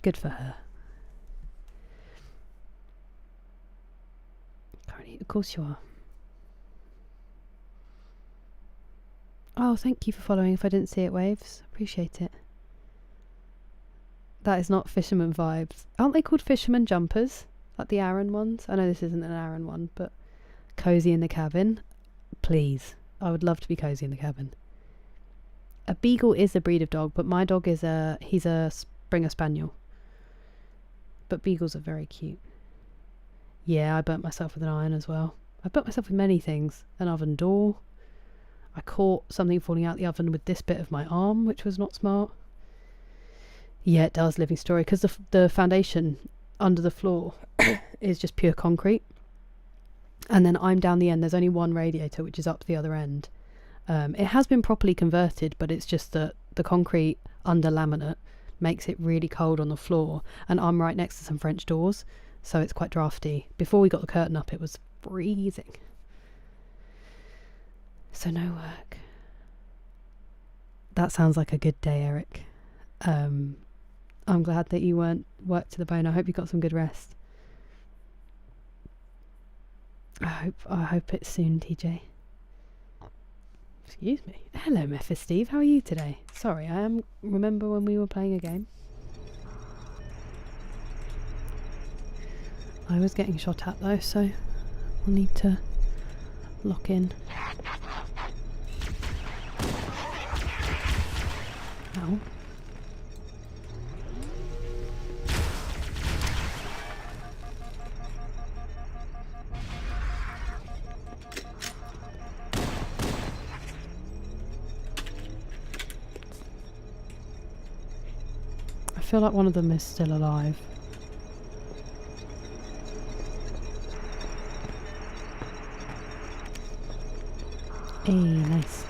Good for her. Currently, of course you are. Oh, thank you for following if I didn't see it, Waves. Appreciate it. That is not fisherman vibes. Aren't they called fisherman jumpers? Like the Aran ones? I know this isn't an Aran one, but cozy in the cabin. Please. I would love to be cozy in the cabin. A beagle is a breed of dog, but my dog is he's a Springer Spaniel. But beagles are very cute. Yeah, I burnt myself with an iron as well. I burnt myself with many things. An oven door. I caught something falling out the oven with this bit of my arm, which was not smart. Yeah, it does, Living Story, because the foundation under the floor is just pure concrete. And then I'm down the end. There's only one radiator, which is up the other end. It has been properly converted, but it's just that the concrete under laminate makes it really cold on the floor. And I'm right next to some French doors, so it's quite drafty. Before we got the curtain up, it was freezing. So no work. That sounds like a good day, Eric. I'm glad that you weren't worked to the bone. I hope you got some good rest. I hope it's soon, TJ. Excuse me. Hello, Memphis Steve. How are you today? Sorry, remember when we were playing a game? I was getting shot at though, so we'll need to lock in. Ow. I feel like one of them is still alive. Hey, nice.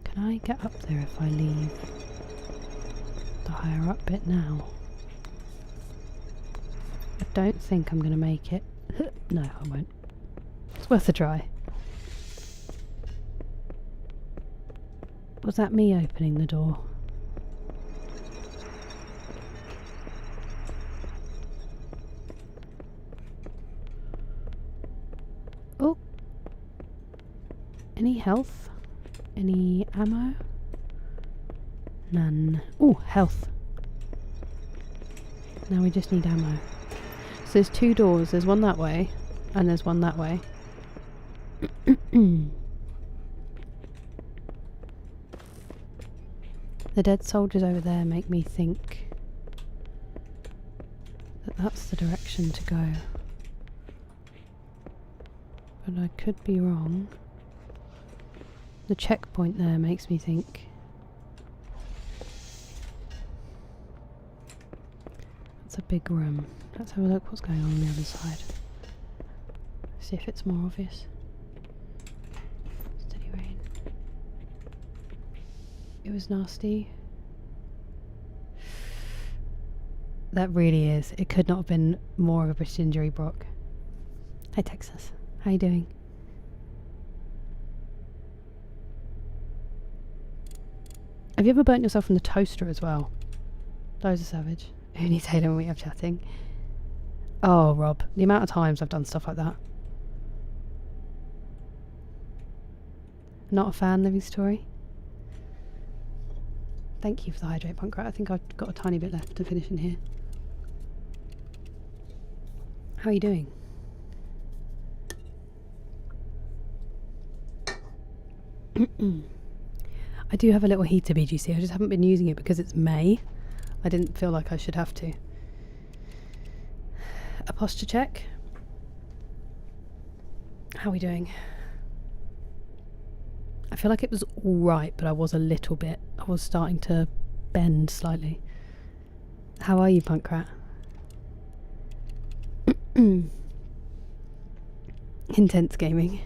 Can I get up there if I leave the higher up bit now? I don't think I'm going to make it. No, I won't. It's worth a try. Was that me opening the door? Oh. Any health? Any ammo? None. Oh, health. Now we just need ammo. there's 2 doors. There's one that way, and there's one that way. The dead soldiers over there make me think that that's the direction to go. But I could be wrong. The checkpoint there makes me think. That's a big room. Let's have a look what's going on the other side. See if it's more obvious. Steady rain. It was nasty. That really is. It could not have been more of a British injury, Brock. Hi Texas. How you doing? Have you ever burnt yourself in the toaster as well? Those are savage. Who needs Halo when we have chatting? Oh, Rob. The amount of times I've done stuff like that. Not a fan, Living Story. Thank you for the hydrate, Punkrat. I think I've got a tiny bit left to finish in here. How are you doing? I do have a little heater, BGC. I just haven't been using it because it's May. I didn't feel like I should have to. A posture check. How are we doing? I feel like it was alright, but I was a little bit. I was starting to bend slightly. How are you, Punkrat? Intense gaming.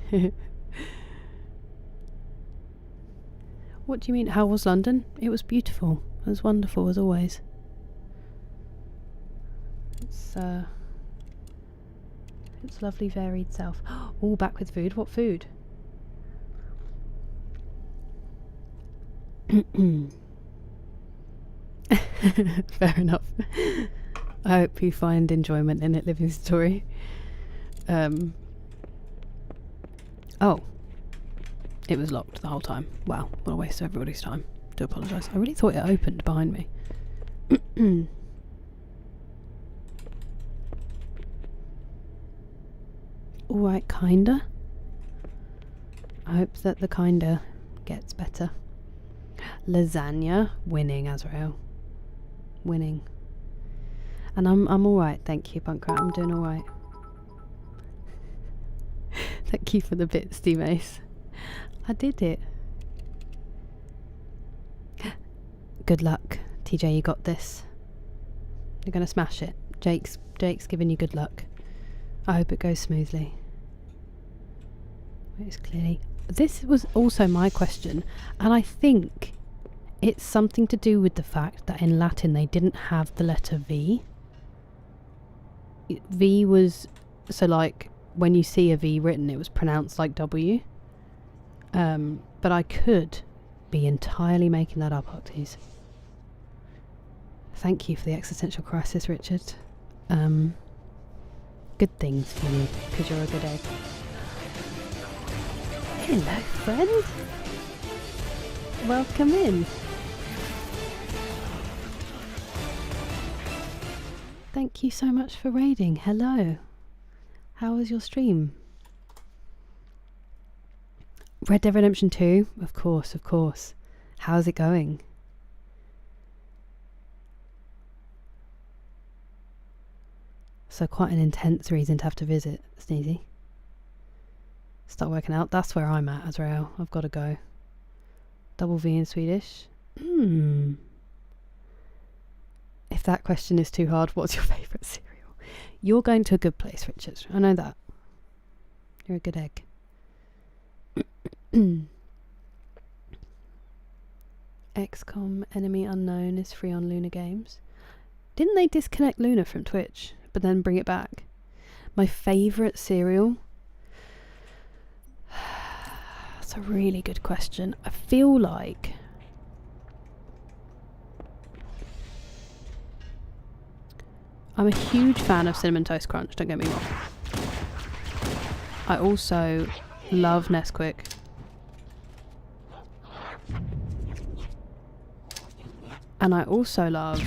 What do you mean? How was London? It was beautiful. It was wonderful as always. It's lovely varied self. All back with food. What food? Fair enough. I hope you find enjoyment in it, Living Story. Oh. It was locked the whole time. Wow, what a waste of everybody's time. Do apologise. I really thought it opened behind me. Alright, kinda. I hope that the kinda gets better. Lasagna. Winning, Azrael. Winning. And I'm alright, thank you, Punkrat. I'm doing alright. Thank you for the bits, D-Mace. I did it. Good luck, TJ, you got this. You're gonna smash it. Jake's giving you good luck. I hope it goes smoothly. It's clearly... This was also my question, and I think it's something to do with the fact that in Latin they didn't have the letter V. V was... So like, when you see a V written, it was pronounced like W. But I could be entirely making that up, Octies. Thank you for the existential crisis, Richard. Good things for you, because you're a good egg. Hello, friend. Welcome in. Thank you so much for raiding. Hello. How was your stream? Red Dead Redemption 2? Of course, of course. How's it going? So quite an intense reason to have to visit, Sneezy. Start working out. That's where I'm at, Azrael. I've got to go. Double V in Swedish? If that question is too hard, what's your favourite cereal? You're going to a good place, Richard. I know that. You're a good egg. XCOM Enemy Unknown is free on Luna Games. Didn't they disconnect Luna from Twitch, but then bring it back? My favourite cereal? That's a really good question. I feel like... I'm a huge fan of Cinnamon Toast Crunch, don't get me wrong. I also love Nesquik. And I also love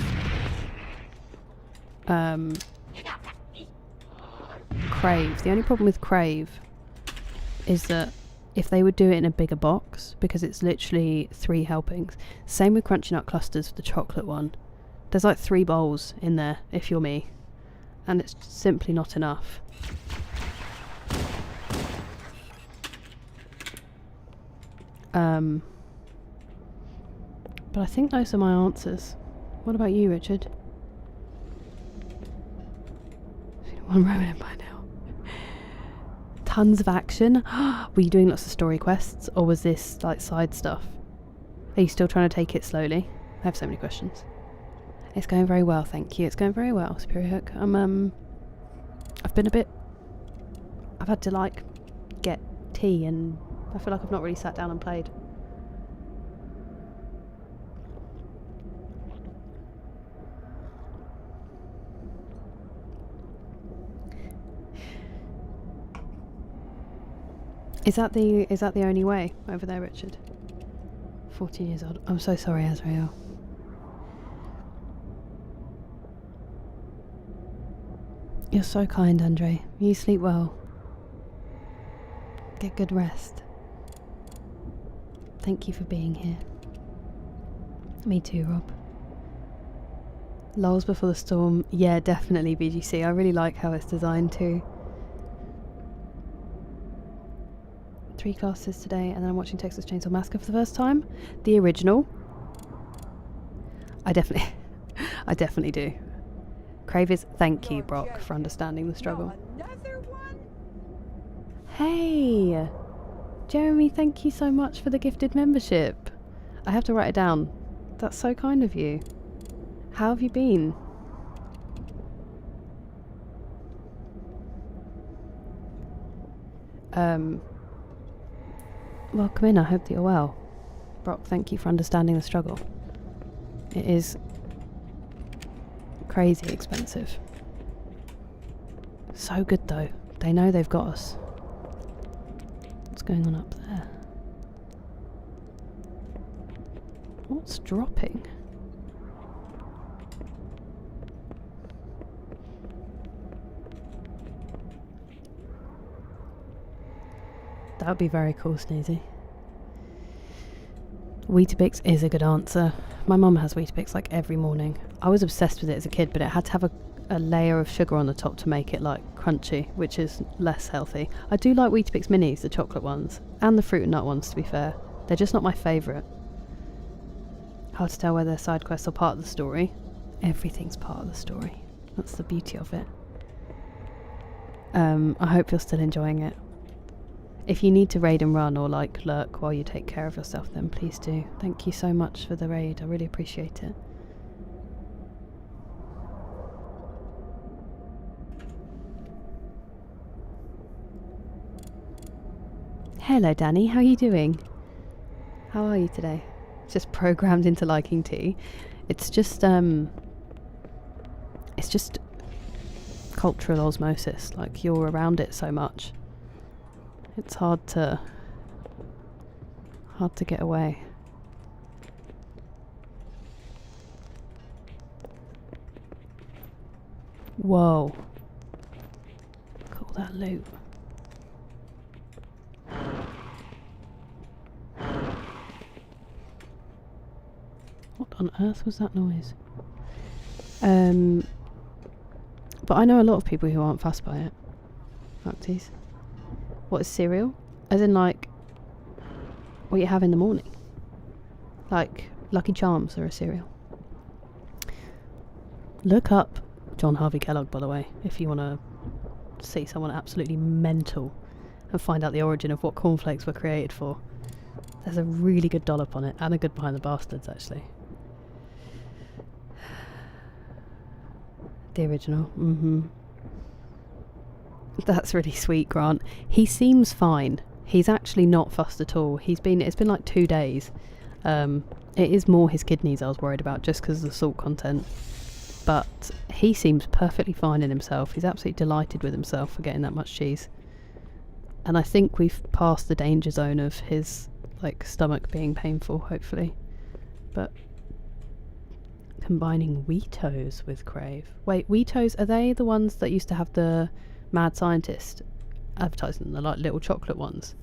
Crave. The only problem with Crave is that if they would do it in a bigger box, because it's literally 3 helpings. Same with Crunchy Nut Clusters, the chocolate one. There's like 3 bowls in there, if you're me. And it's simply not enough. But I think those are my answers. What about you, Richard? One moment by now. Tons of action. Were you doing lots of story quests, or was this like side stuff? Are you still trying to take it slowly? I have so many questions. It's going very well, thank you. It's going very well, Superior Hook. I've been a bit... I've had to like get tea, and I feel like I've not really sat down and played. Is that the only way over there, Richard? 14 years old. I'm so sorry, Azrael. You're so kind, Andre. You sleep well. Get good rest. Thank you for being here. Me too, Rob. Lulls before the storm. Yeah, definitely, BGC. I really like how it's designed too. 3 classes today, and then I'm watching Texas Chainsaw Massacre for the first time. The original. I definitely do. Crave is thank you, Brock, for understanding the struggle. Another one? Hey! Jeremy, thank you so much for the gifted membership. I have to write it down. That's so kind of you. How have you been? Welcome in, I hope that you're well. Brock, thank you for understanding the struggle. It is crazy expensive. So good though. They know they've got us. What's going on up there? What's dropping? That would be very cool, Sneezy. Weetabix is a good answer. My mum has Weetabix like every morning. I was obsessed with it as a kid, but it had to have a layer of sugar on the top to make it like crunchy, which is less healthy. I do like Weetabix minis, the chocolate ones, and the fruit and nut ones, to be fair. They're just not my favourite. Hard to tell whether side quests are part of the story. Everything's part of the story. That's the beauty of it. I hope you're still enjoying it. If you need to raid and run or like lurk while you take care of yourself, then please do. Thank you so much for the raid. I really appreciate it. Hello Danny, how are you doing? How are you today? Just programmed into liking tea. It's just cultural osmosis. Like, you're around it so much. It's hard to get away. Whoa. Call that loot. What on earth was that noise? But I know a lot of people who aren't fussed by it. Fucksies. What is cereal? As in like what you have in the morning. Like Lucky Charms are a cereal. Look up John Harvey Kellogg, by the way, if you want to see someone absolutely mental and find out the origin of what cornflakes were created for. There's a really good dollop on it, and a good Behind the Bastards, actually. The original. That's really sweet, Grant. He seems fine. He's actually not fussed at all. It's been like 2 days. It is more his kidneys I was worried about, just because of the salt content. But he seems perfectly fine in himself. He's absolutely delighted with himself for getting that much cheese. And I think we've passed the danger zone of his like stomach being painful, hopefully. But combining Weetos with Crave. Wait, Weetos, are they the ones that used to have the Mad Scientist advertising the like little chocolate ones.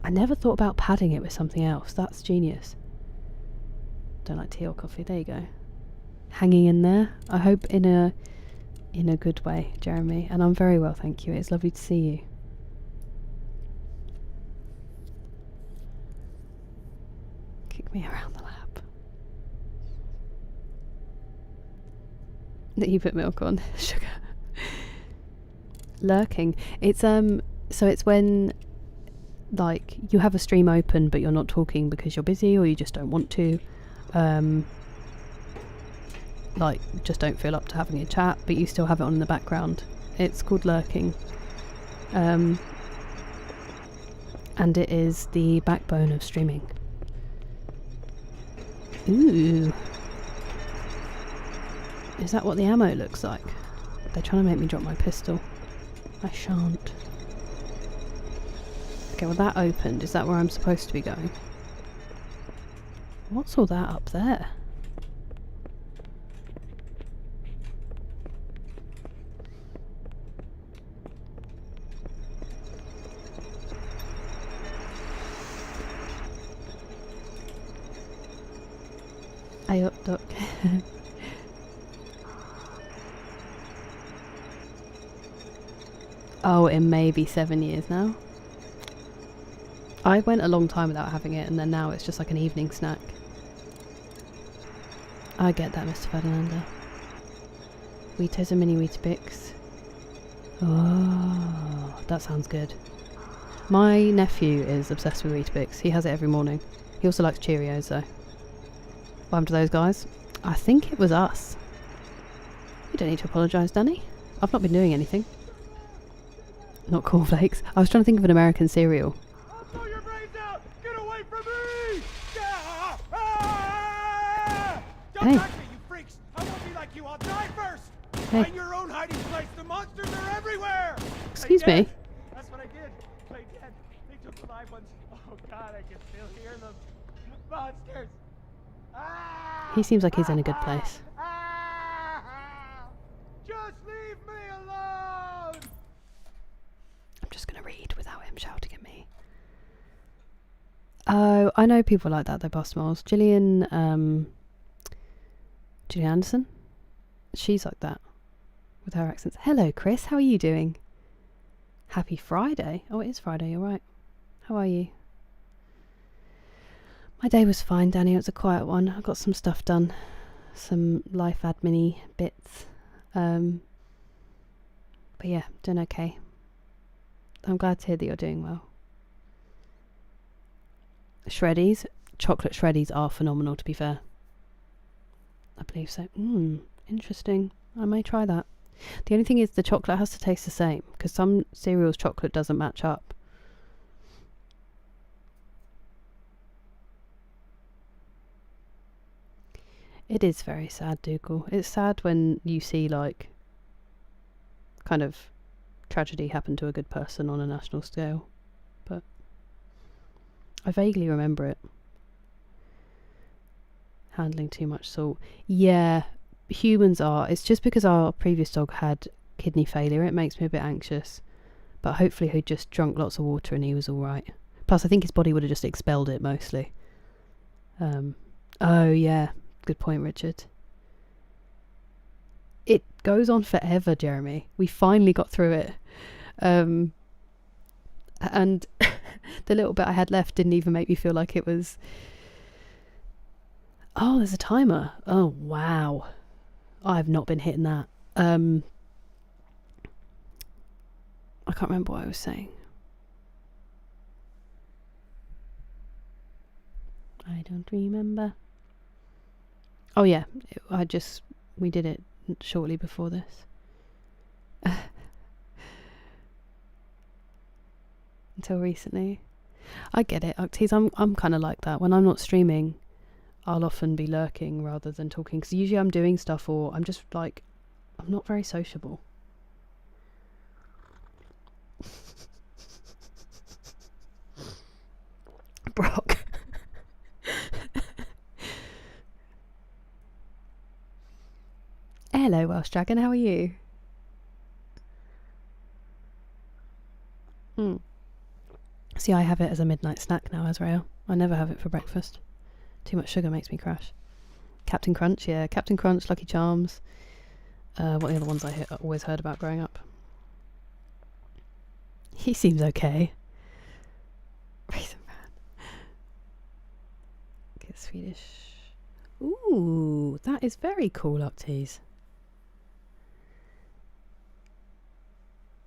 I never thought about padding it with something else. That's genius. Don't like tea or coffee. There you go. Hanging in there. I hope in a good way, Jeremy. And I'm very well, thank you. It's lovely to see you. Kick me around the lap. That you put milk on. Sugar. Lurking. It's so it's when like you have a stream open but you're not talking because you're busy or you just don't want to. Like just don't feel up to having a chat but you still have it on in the background. It's called lurking. And it is the backbone of streaming. Ooh. Is that what the ammo looks like? They're trying to make me drop my pistol. I shan't. Okay, well that opened. Is that where I'm supposed to be going? What's all that up there? Ayot. Oh, it may be 7 years now. I went a long time without having it, and then now it's just like an evening snack. I get that, Mr. Ferdinando. Wheatos and mini Weetabix. Oh, that sounds good. My nephew is obsessed with Weetabix. He has it every morning. He also likes Cheerios, though. What happened to those guys? I think it was us. You don't need to apologise, Danny. I've not been doing anything. Not cornflakes. I was trying to think of an American cereal. I'll blow your brains out! Get away from me! Ah! Don't Hey. touch me, you freaks! I won't be like you, I'll die first! Hey. Find your own hiding place, the monsters are everywhere! Excuse Play me. dead. That's what I did. Play dead. They took the live ones. Oh god, I can still hear them. Monsters! Ah! He seems like he's in a good place. Ah! Just leave me alone! I'm just going to read without him shouting at me. Oh, I know people like that, though, Boss Smalls. Gillian Anderson? She's like that. With her accents. Hello, Chris. How are you doing? Happy Friday. Oh, it is Friday. You're right. How are you? My day was fine, Danny. It was a quiet one. I got some stuff done. Some life admin-y bits. But yeah, doing okay. I'm glad to hear that you're doing well. Shreddies. Chocolate shreddies are phenomenal, to be fair. I believe so. Interesting. I may try that. The only thing is the chocolate has to taste the same, because some cereals' chocolate doesn't match up. It is very sad, Dougal. It's sad when you see, like, kind of tragedy happen to a good person on a national scale. But I vaguely remember it. Handling too much salt. Yeah, humans are. It's just because our previous dog had kidney failure. It makes me a bit anxious. But hopefully he'd just drunk lots of water and he was alright. Plus, I think his body would have just expelled it mostly. Oh, yeah. Good point, Richard. It goes on forever, Jeremy. We finally got through it. And the little bit I had left didn't even make me feel like it was... Oh, there's a timer. Oh, wow. I have not been hitting that. I can't remember what I was saying. I don't remember. Oh yeah, we did it shortly before this. Until recently. I get it, Ucties. I'm kind of like that. When I'm not streaming, I'll often be lurking rather than talking, because usually I'm doing stuff or I'm just like, I'm not very sociable. Brock. Hello, Welsh Dragon, how are you? See, I have it as a midnight snack now, Azrael. I never have it for breakfast. Too much sugar makes me crash. Captain Crunch, yeah. Captain Crunch, Lucky Charms. What are the other ones I always heard about growing up? He seems okay. Raisin Bran. Get Swedish. Ooh, that is very cool, Octies.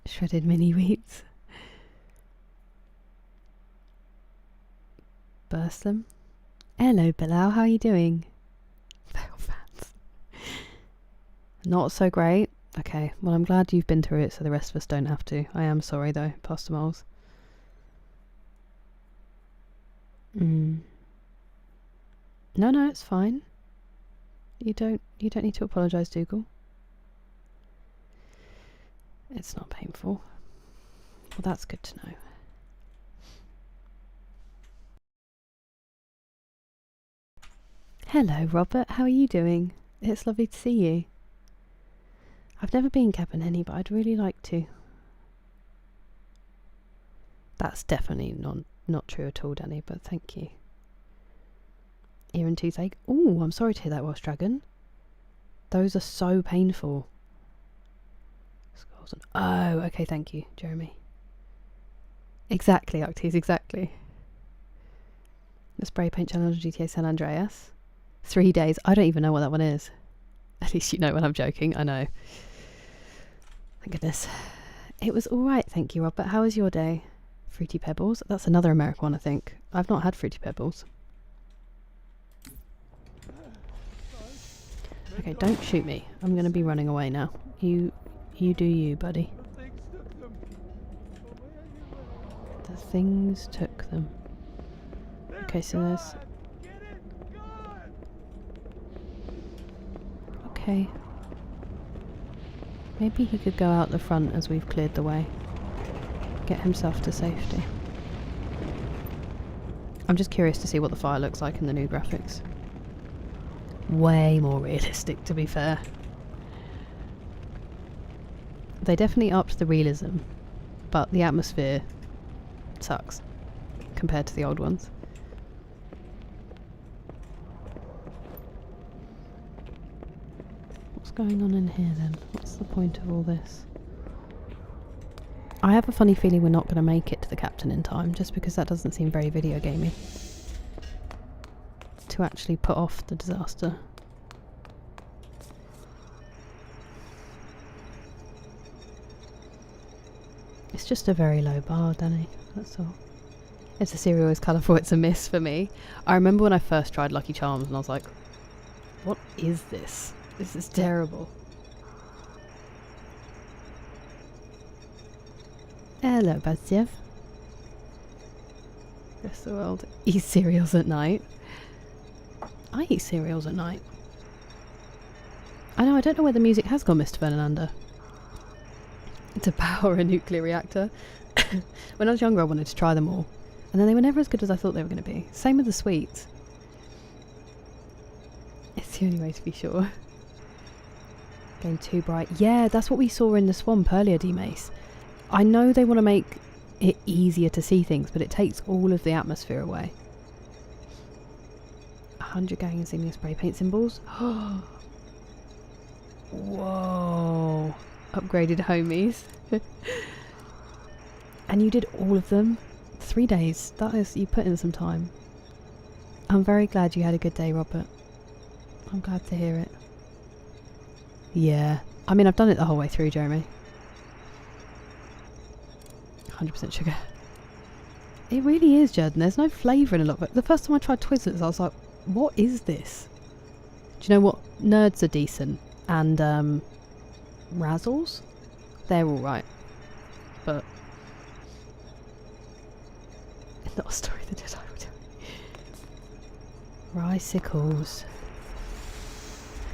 Shredded mini wheats. Burst them. Hello, Bilal, how are you doing? Fail fans. Not so great. Okay, well, I'm glad you've been through it so the rest of us don't have to. I am sorry, though, Pastor Moles. No, it's fine. You don't need to apologise, Dougal. It's not painful. Well, that's good to know. Hello, Robert. How are you doing? It's lovely to see you. I've never been Cabaneni, but I'd really like to. That's definitely not true at all, Danny, but thank you. Ear and toothache. Oh, I'm sorry to hear that, Welsh Dragon. Those are so painful. Oh, okay, thank you, Jeremy. Exactly, Octies, exactly. The spray paint challenge on GTA San Andreas. 3 days. I don't even know what that one is. At least you know when I'm joking. I know. Thank goodness. It was alright, thank you, Robert. How was your day? Fruity Pebbles? That's another American one, I think. I've not had Fruity Pebbles. Okay, don't shoot me. I'm going to be running away now. You do you, buddy. The things took them. Okay, so there's... Okay. Maybe he could go out the front as we've cleared the way. Get himself to safety. I'm just curious to see what the fire looks like in the new graphics. Way more realistic, to be fair. They definitely upped the realism, but the atmosphere sucks compared to the old ones. What's going on in here then? What's the point of all this? I have a funny feeling we're not going to make it to the captain in time, just because that doesn't seem very video gamey. To actually put off the disaster. It's just a very low bar, Danny, that's all. If the cereal is colourful, it's a miss for me. I remember when I first tried Lucky Charms and I was like, what is this? This is terrible. Hello, Baziev. Rest of the world. Eat cereals at night. I eat cereals at night. I know, I don't know where the music has gone, Mr. Fernanda. To power a nuclear reactor. When I was younger, I wanted to try them all. And then they were never as good as I thought they were going to be. Same with the sweets. It's the only way to be sure. Getting too bright. Yeah, that's what we saw in the swamp earlier, D-Mace. I know they want to make it easier to see things, but it takes all of the atmosphere away. 100 gang insignia spray paint symbols. Whoa. Upgraded homies. And you did all of them? 3 days. That is, you put in some time. I'm very glad you had a good day, Robert. I'm glad to hear it. Yeah. I mean, I've done it the whole way through, Jeremy. 100% sugar. It really is, Jordan. There's no flavour in a lot of it. The first time I tried Twizzlers, I was like, what is this? Do you know what? Nerds are decent. And, Razzles? They're alright. But... it's not a story that I would tell you. Ricicles.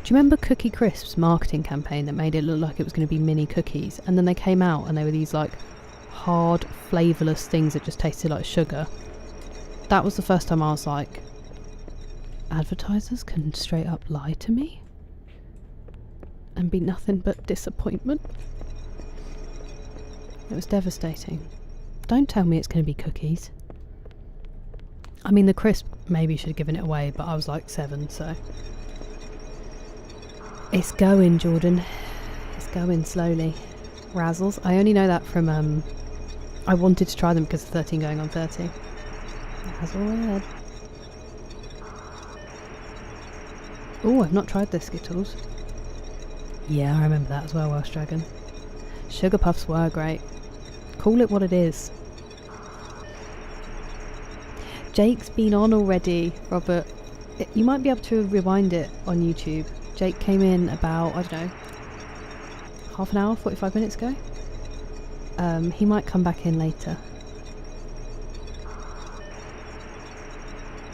Do you remember Cookie Crisp's marketing campaign that made it look like it was going to be mini cookies? And then they came out and they were these, like, hard, flavourless things that just tasted like sugar. That was the first time I was like, advertisers can straight up lie to me and be nothing but disappointment. It was devastating. Don't tell me it's going to be cookies. I mean, the crisp maybe should have given it away, but I was like 7, so... It's going, Jordan. It's going slowly. Razzles. I only know that from, I wanted to try them because of 13 going on 30. Razzle red. Oh, I've not tried the Skittles. Yeah, I remember that as well, Welsh Dragon. Sugar Puffs were great. Call it what it is. Jake's been on already, Robert. You might be able to rewind it on YouTube. Jake came in about, I don't know, half an hour, 45 minutes ago. He might come back in later.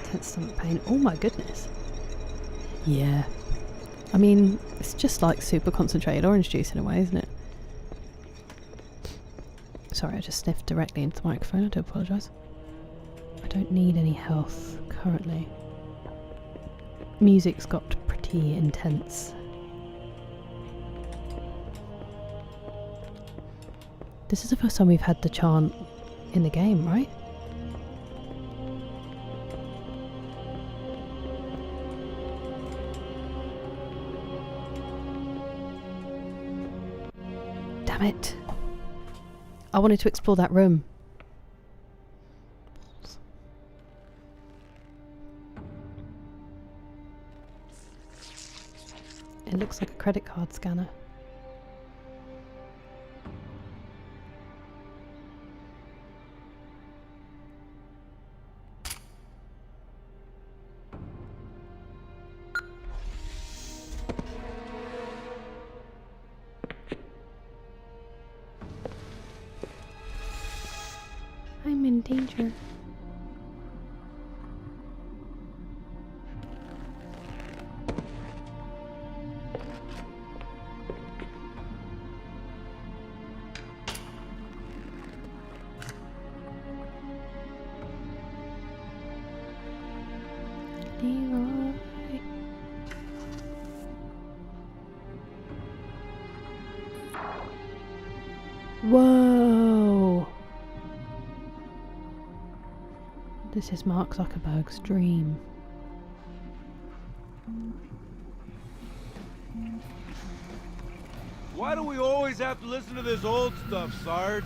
Tense stomach pain. Oh my goodness. Yeah. I mean, it's just like super concentrated orange juice in a way, isn't it? Sorry, I just sniffed directly into the microphone. I do apologise. I don't need any health currently. Music's got pretty intense. This is the first time we've had the chant in the game, right? Damn it. I wanted to explore that room. It looks like a credit card scanner. I'm in danger. Leroy. Whoa! This is Mark Zuckerberg's dream. Why do we always have to listen to this old stuff, Sarge?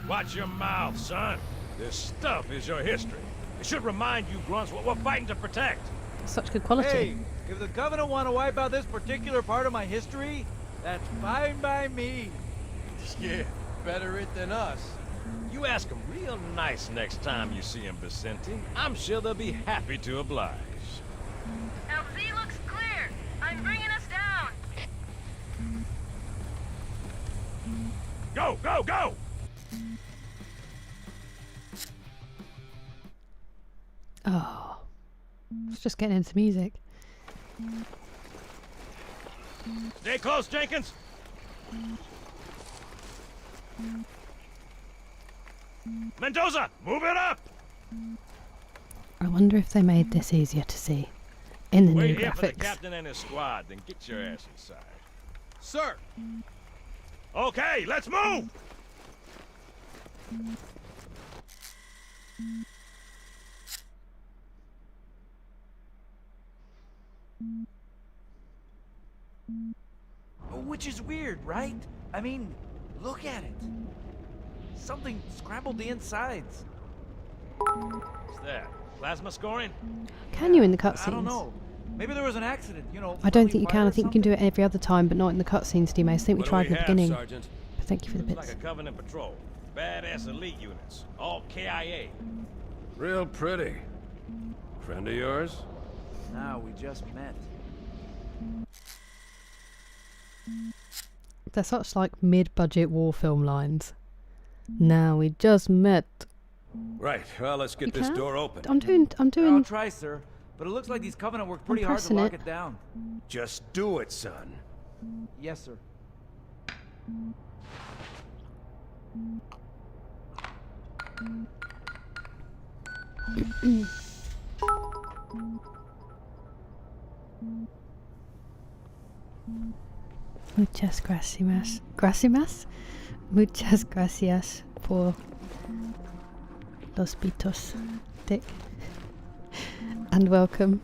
Watch your mouth, son. This stuff is your history. It should remind you grunts what we're fighting to protect. Such good quality. Hey, if the Covenant want to wipe out this particular part of my history, that's fine by me. Yeah, better it than us. You ask them real nice next time you see them, Vicente. I'm sure they'll be happy to oblige. LZ looks clear. I'm bringing us down. Go, go, go! Oh. It's just getting into music. Stay close, Jenkins! Mendoza, move it up! I wonder if they made this easier to see in the new Wait here for the graphics. captain and his squad, then get your ass inside. Sir! Okay, let's move! Which is weird, right? I mean, look at it. Something scrambled the insides. What's that? Plasma scoring? Can you in the cutscenes? I don't know. Maybe there was an accident, you know. I don't friendly think you fire can. or I think you can do something? it every other time, but not in the cutscenes, D-Mace. I think we What do tried in the have, beginning. Sergeant? But thank you for the Looks bits. like a Covenant patrol. Badass elite units. All KIA. Real pretty. Friend of yours? Now we just met. They're such like mid-budget war film lines. Now we just met. Right, well, let's get You this can? door open. I'm doing. I'll try, sir. But it looks like these Covenant worked pretty hard to pressing lock it. it down. Just do it, son. Yes, sir. Muchas gracias. Gracias? Muchas gracias por Los Pitos. Dick. And welcome.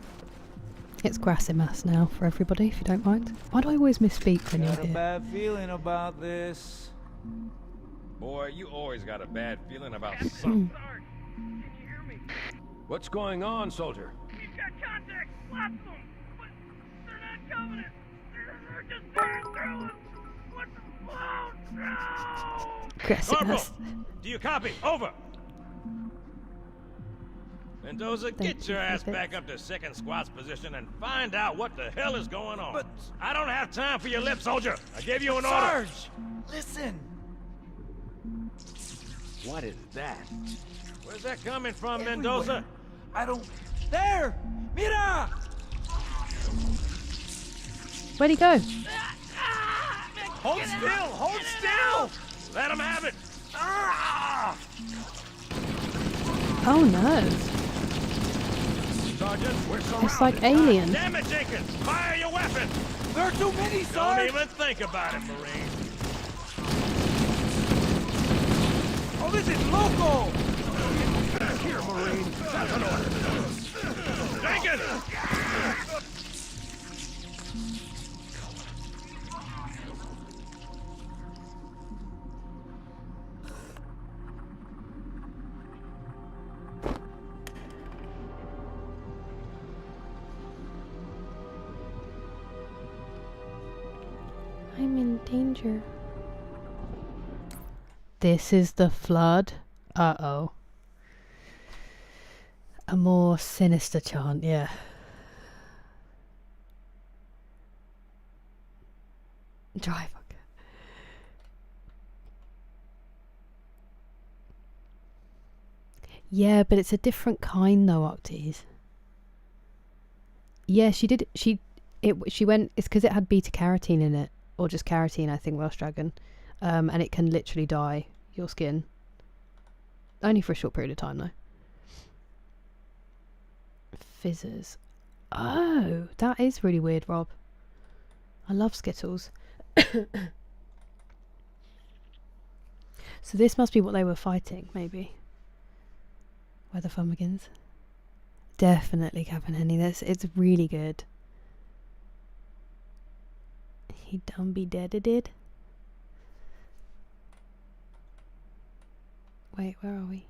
It's Grassimas now for everybody, if you don't mind. Why do I always misspeak when you're Got a here? bad feeling about this. Boy, you always got a bad feeling about something. Sarge, can you hear me? What's going on, soldier? We've got contacts, lots of them, but they're not Covenant. They're just tearing through us. What's oh no! Corporal, Grassimas. do you copy? Over. Mendoza, Thank get you your for ass this. back up to second squad's position and find out what the hell is going on. But- I don't have time for your lip, soldier. I gave you an order. Sarge, listen. What is that? Where's that coming from, Everywhere. Mendoza? I don't. There! Mira! Where'd he go? Hold still! Hold still! Let him have it! Ah! Oh no. Sergeant, we're surrounded. It's like Alien. Damn it, Jenkins! Fire your weapon! There are too many, Don't Sarge! even think about it, Marine. Oh, this is local! Here, Marine. That's an order. Jenkins! I'm in danger. This is the flood. Uh-oh. A more sinister chant, yeah. Drive. Okay. Yeah, but it's a different kind though, Octes. Yeah, she did. She went. It's because it had beta carotene in it, or just carotene, I think. Welsh Dragon, and it can literally dye your skin. Only for a short period of time, though. Fizzers. Oh, that is really weird, Rob. I love Skittles. So this must be what they were fighting, maybe. Where the fun begins. Definitely Captain Henny. It's really good. He done be dead. Wait, where are we?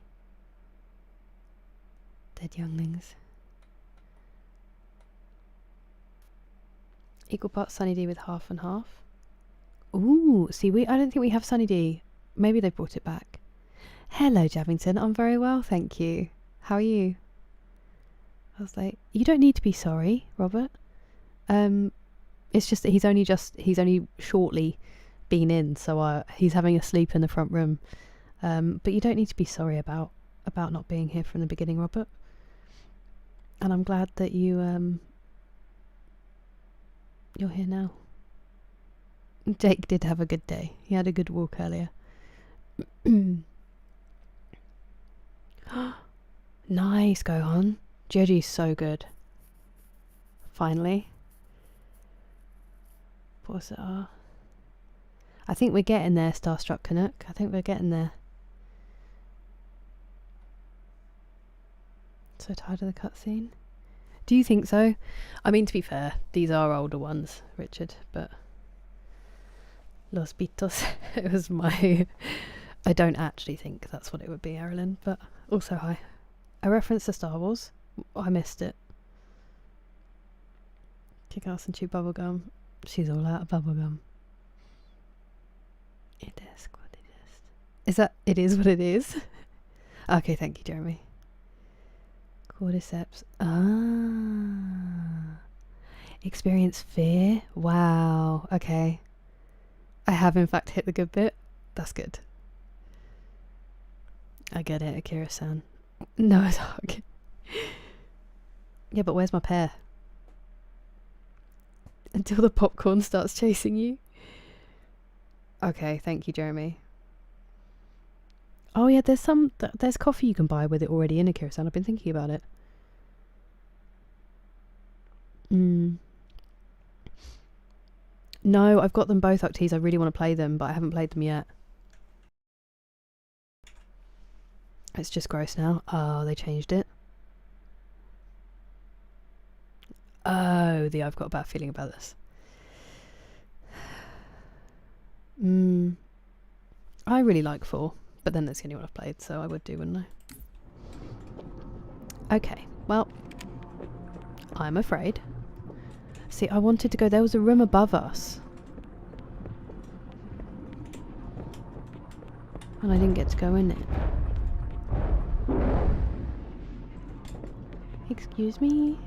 Dead younglings. Equal parts Sunny D with half and half. Ooh, see, I don't think we have Sunny D. Maybe they brought it back. Hello, Javington. I'm very well, thank you. How are you? I was like, you don't need to be sorry, Robert. It's just that he's only shortly been in, so he's having a sleep in the front room. But you don't need to be sorry about not being here from the beginning, Robert. And I'm glad that you're here now. Jake did have a good day. He had a good walk earlier. Nice, Gohan. Joji's so good. Finally. Pause it R. I think we're getting there, Starstruck Canuck. I think we're getting there. So tired of the cutscene. Do you think so? I mean, to be fair, these are older ones, Richard, but Los Pitos. It was my... I don't actually think that's what it would be, Erilyn, but also hi. A reference to Star Wars. I missed it. Kick ass and chew bubblegum. She's all out of bubblegum. It is what it is. Is that... It is what it is? Okay, thank you, Jeremy. Cordyceps. Ah. Experience fear? Wow. Okay. I have in fact hit the good bit. That's good. I get it, Akira-san. No, it's hard. Yeah, but where's my pear? Until the popcorn starts chasing you. Okay, thank you, Jeremy. Oh yeah, there's coffee you can buy with it already in Akira-san. I've been thinking about it. No, I've got them both, Octes. I really want to play them, but I haven't played them yet. It's just gross now. Oh, they changed it. Oh, I've got a bad feeling about this. I really like 4, but then that's the only one I've played, so I would do, wouldn't I? Okay, well, I'm afraid. See, I wanted to go. There was a room above us. And I didn't get to go in it. Excuse me?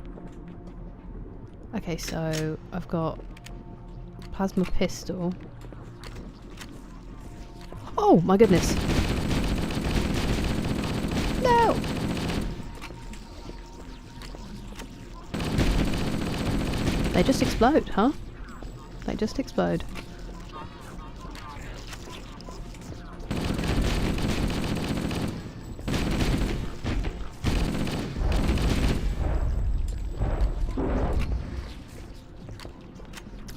Okay, so I've got plasma pistol. Oh my goodness. No! They just explode, huh? They just explode.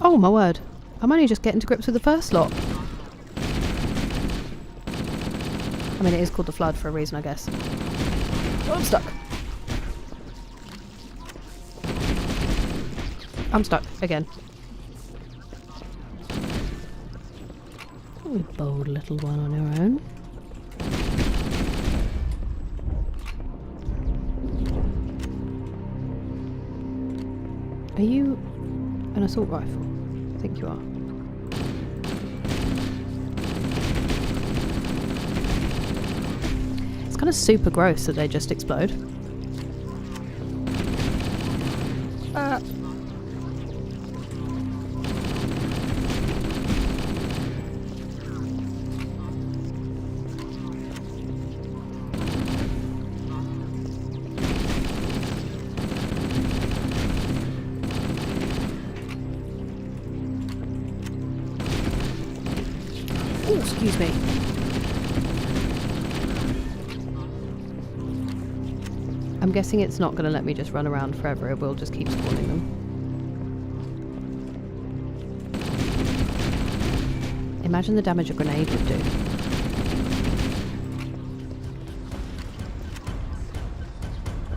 Oh my word. I'm only just getting to grips with the first lot. I mean, it is called the Flood for a reason, I guess. Oh, I'm stuck. I'm stuck again. Oh, bold little one on her own. Are you an assault rifle? I think you are. It's kind of super gross that they just explode. Oh, excuse me. I'm guessing it's not going to let me just run around forever. It will just keep spawning them. Imagine the damage a grenade would do.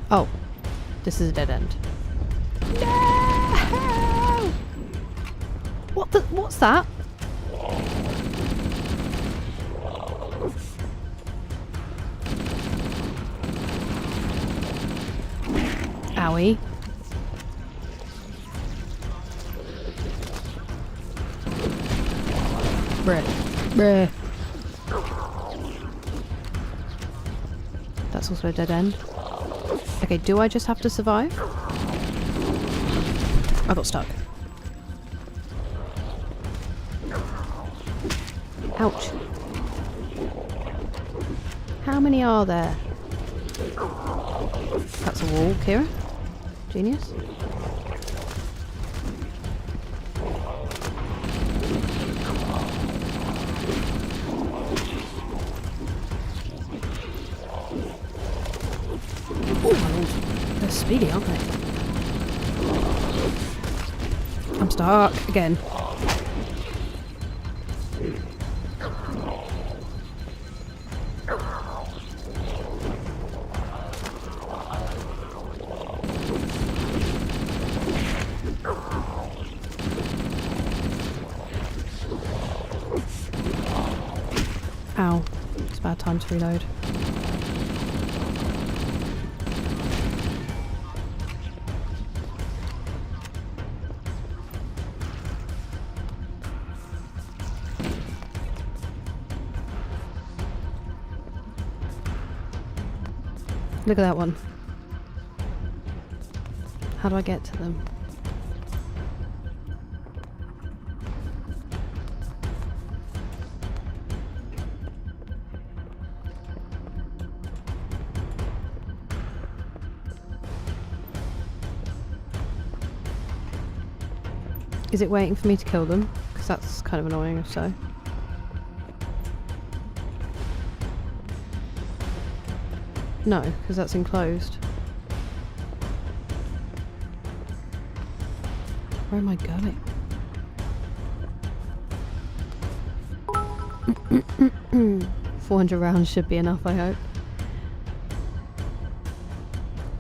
Oh, this is a dead end. No! What's that? Owie. Bruh. Bruh. That's also a dead end. Okay, do I just have to survive? I got stuck. Ouch. How many are there? That's a wall, Kira. Genius. Oh my lord. They're speedy, aren't they? I'm stuck again. Ow. It's a bad time to reload. Look at that one. How do I get to them? Is it waiting for me to kill them? Because that's kind of annoying if so. No, because that's enclosed. Where am I going? 400 rounds should be enough, I hope.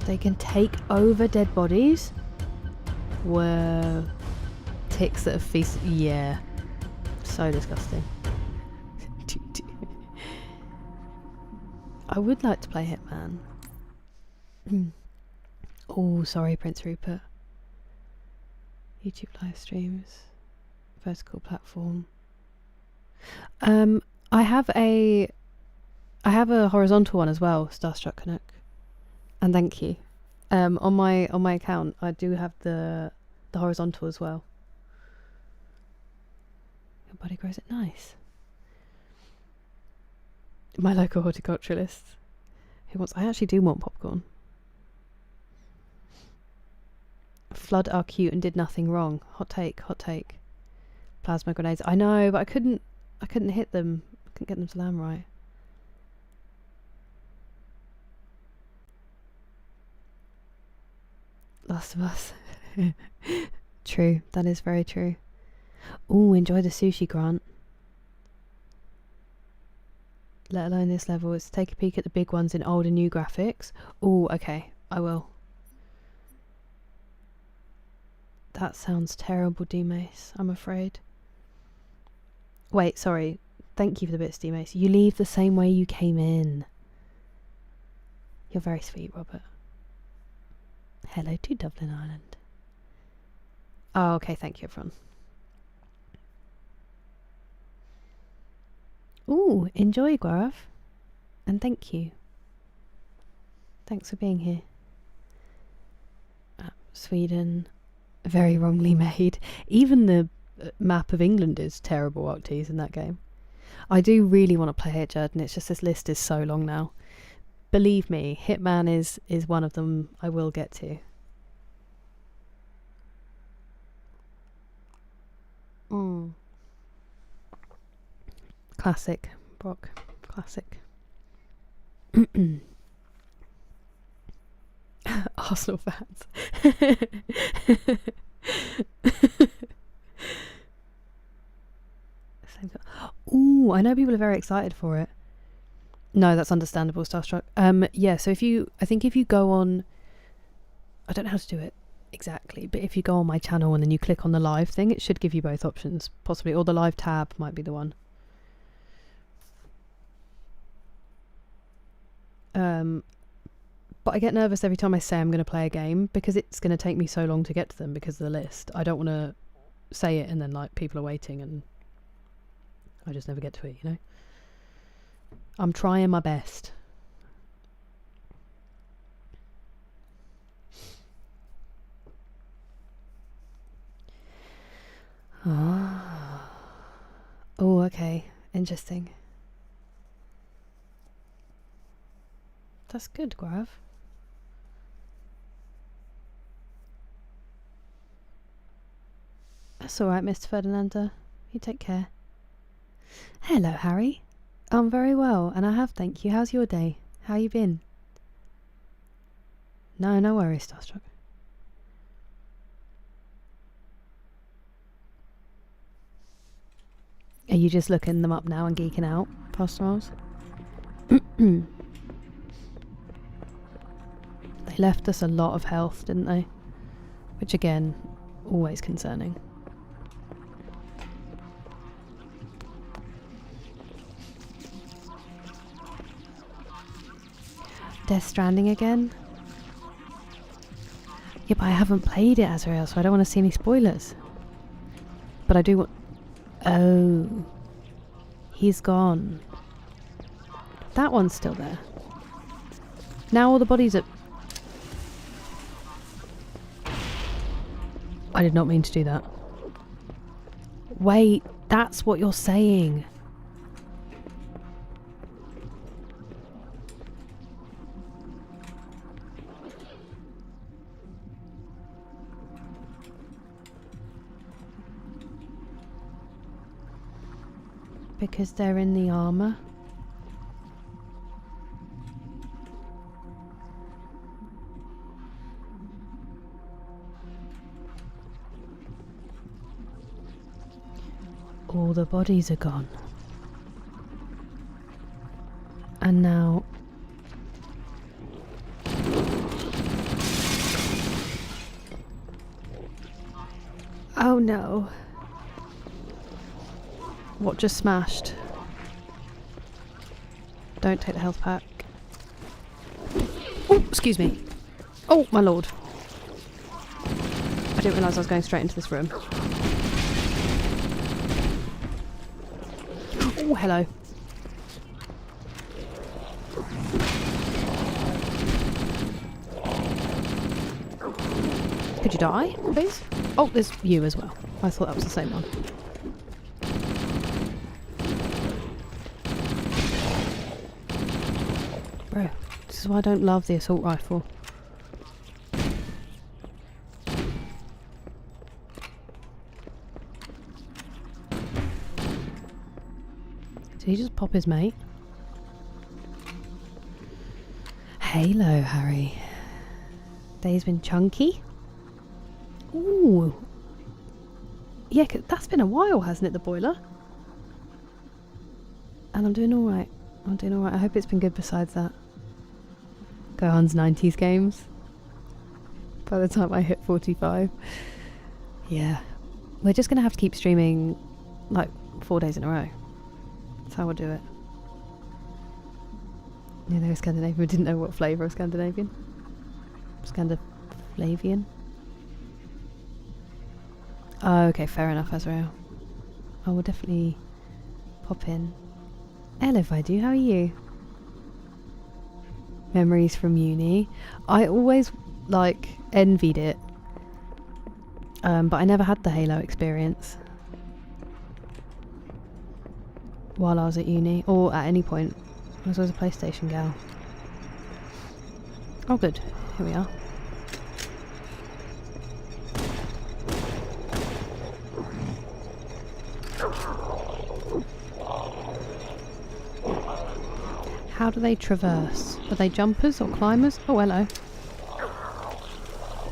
They can take over dead bodies? Whoa. Ticks that have feasted. Yeah. So disgusting. I would like to play Hitman. Oh, sorry, Prince Rupert. YouTube live streams. Vertical platform. I have a horizontal one as well, Starstruck Canuck. And thank you. On my account I do have the horizontal as well. Your body grows it nice. My local horticulturalist. Who wants? I actually do want popcorn. Flood are cute and did nothing wrong. Hot take, hot take. Plasma grenades. I know, but I couldn't hit them. I couldn't get them to land right. Last of Us. True, that is very true. Ooh, enjoy the sushi, Grant. Let alone this level. Is to take a peek at the big ones in old and new graphics. Ooh, okay, I will. That sounds terrible, D-Mace, I'm afraid. Wait, sorry. Thank you for the bits, D-Mace. You leave the same way you came in. You're very sweet, Robert. Hello to Dublin, Ireland. Oh, okay, thank you, everyone. Ooh, enjoy, Gaurav. And thank you. Thanks for being here. Sweden. Very wrongly made. Even the map of England is terrible, Octies, in that game. I do really want to play it, Jed, and it's just this list is so long now. Believe me, Hitman is one of them I will get to. Classic, Brock. Classic. Arsenal fans. Ooh, I know people are very excited for it. No, that's understandable, Starstruck. Yeah, so I think if you go on, I don't know how to do it exactly, but if you go on my channel and then you click on the live thing, it should give you both options, possibly, or the live tab might be the one. But I get nervous every time I say I'm going to play a game because it's going to take me so long to get to them because of the list. I don't want to say it and then like people are waiting and I just never get to it, you know? I'm trying my best. Ah. Oh, okay. Interesting. That's good, Gaurav. That's alright, Mr. Ferdinando. You take care. Hello, Harry. I'm very well, and I have, thank you. How's your day? How you been? No worries, Starstruck. Are you just looking them up now and geeking out, Pastor Miles? They left us a lot of health, didn't they? Which again, always concerning. Death Stranding again? Yeah, but I haven't played it, Azrael, so I don't want to see any spoilers. But I do want... Oh. He's gone. That one's still there. Now all the bodies are... I did not mean to do that. Wait, that's what you're saying. Because they're in the armor. All the bodies are gone. And now... Oh no. What just smashed? Don't take the health pack. Oh, excuse me. Oh, my lord. I didn't realise I was going straight into this room. Oh, hello. Could you die, please? Oh, there's you as well. I thought that was the same one. Bro, this is why I don't love the assault rifle. Did he just pop his mate? Halo, Harry. Day's been chunky. Ooh. Yeah, that's been a while, hasn't it, the boiler? And I'm doing alright. I'm doing alright. I hope it's been good besides that. Gohan's 90s games. By the time I hit 45. Yeah. We're just going to have to keep streaming like 4 days in a row. That's how we'll do it. Yeah, they were Scandinavian. We didn't know what flavour of Scandinavian. Scandinavian. Oh, okay, fair enough, Azrael. I will definitely pop in. Hello, Vidu, how are you? Memories from uni. I always, like, envied it. But I never had the Halo experience. While I was at uni, or at any point. I was always a PlayStation gal. Oh, good. Here we are. How do they traverse? Are they jumpers or climbers? Oh, hello.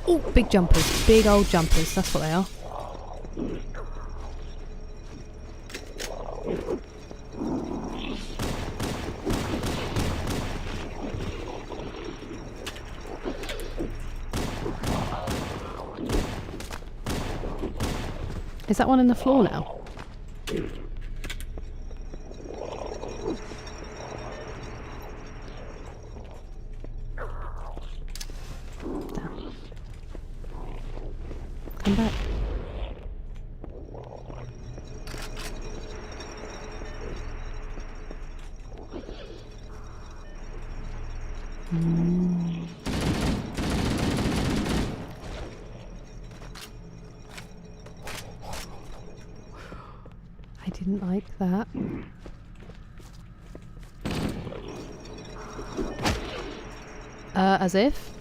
Oh, big jumpers. Big old jumpers. That's what they are. Is that one in the floor now? Down. Come back. I didn't like that. As if.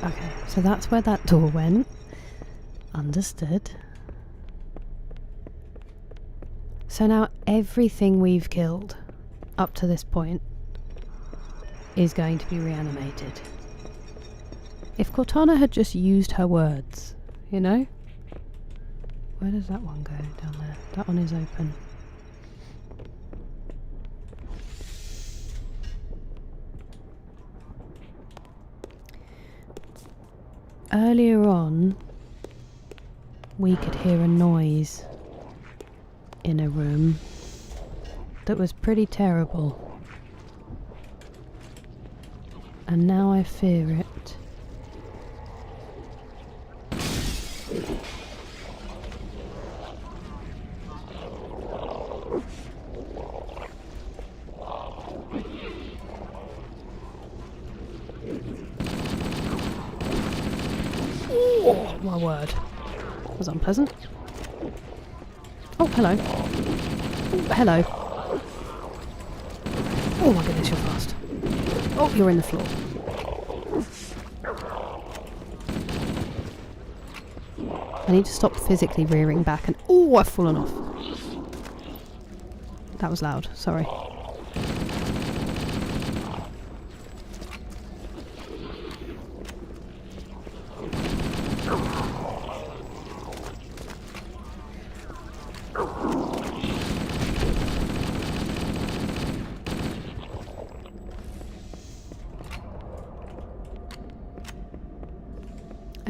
Okay, so that's where that door went. Understood. So now everything we've killed up to this point is going to be reanimated. If Cortana had just used her words, you know? Where does that one go? Down there. That one is open. Earlier on, we could hear a noise in a room that was pretty terrible. And now I fear it. Oh, my word. That was unpleasant. Oh, hello. Oh, hello. Oh my goodness, you're fast. Oh, you're in the floor. I need to stop physically rearing back and... Oh, I've fallen off. That was loud, sorry.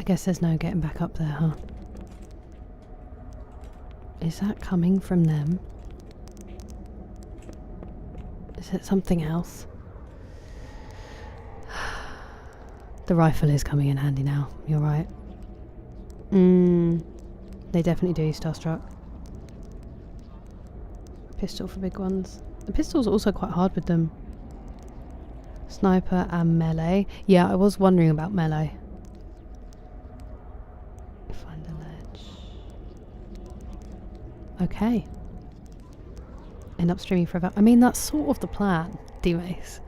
guess there's no getting back up there, huh? Is that coming from them? Is it something else? The rifle is coming in handy now, you're right. They definitely do, Starstruck. Pistol for big ones. The pistol's also quite hard with them. Sniper and melee. Yeah, I was wondering about melee. Find a ledge. Okay. End up streaming forever. I mean, that's sort of the plan, D-Mace.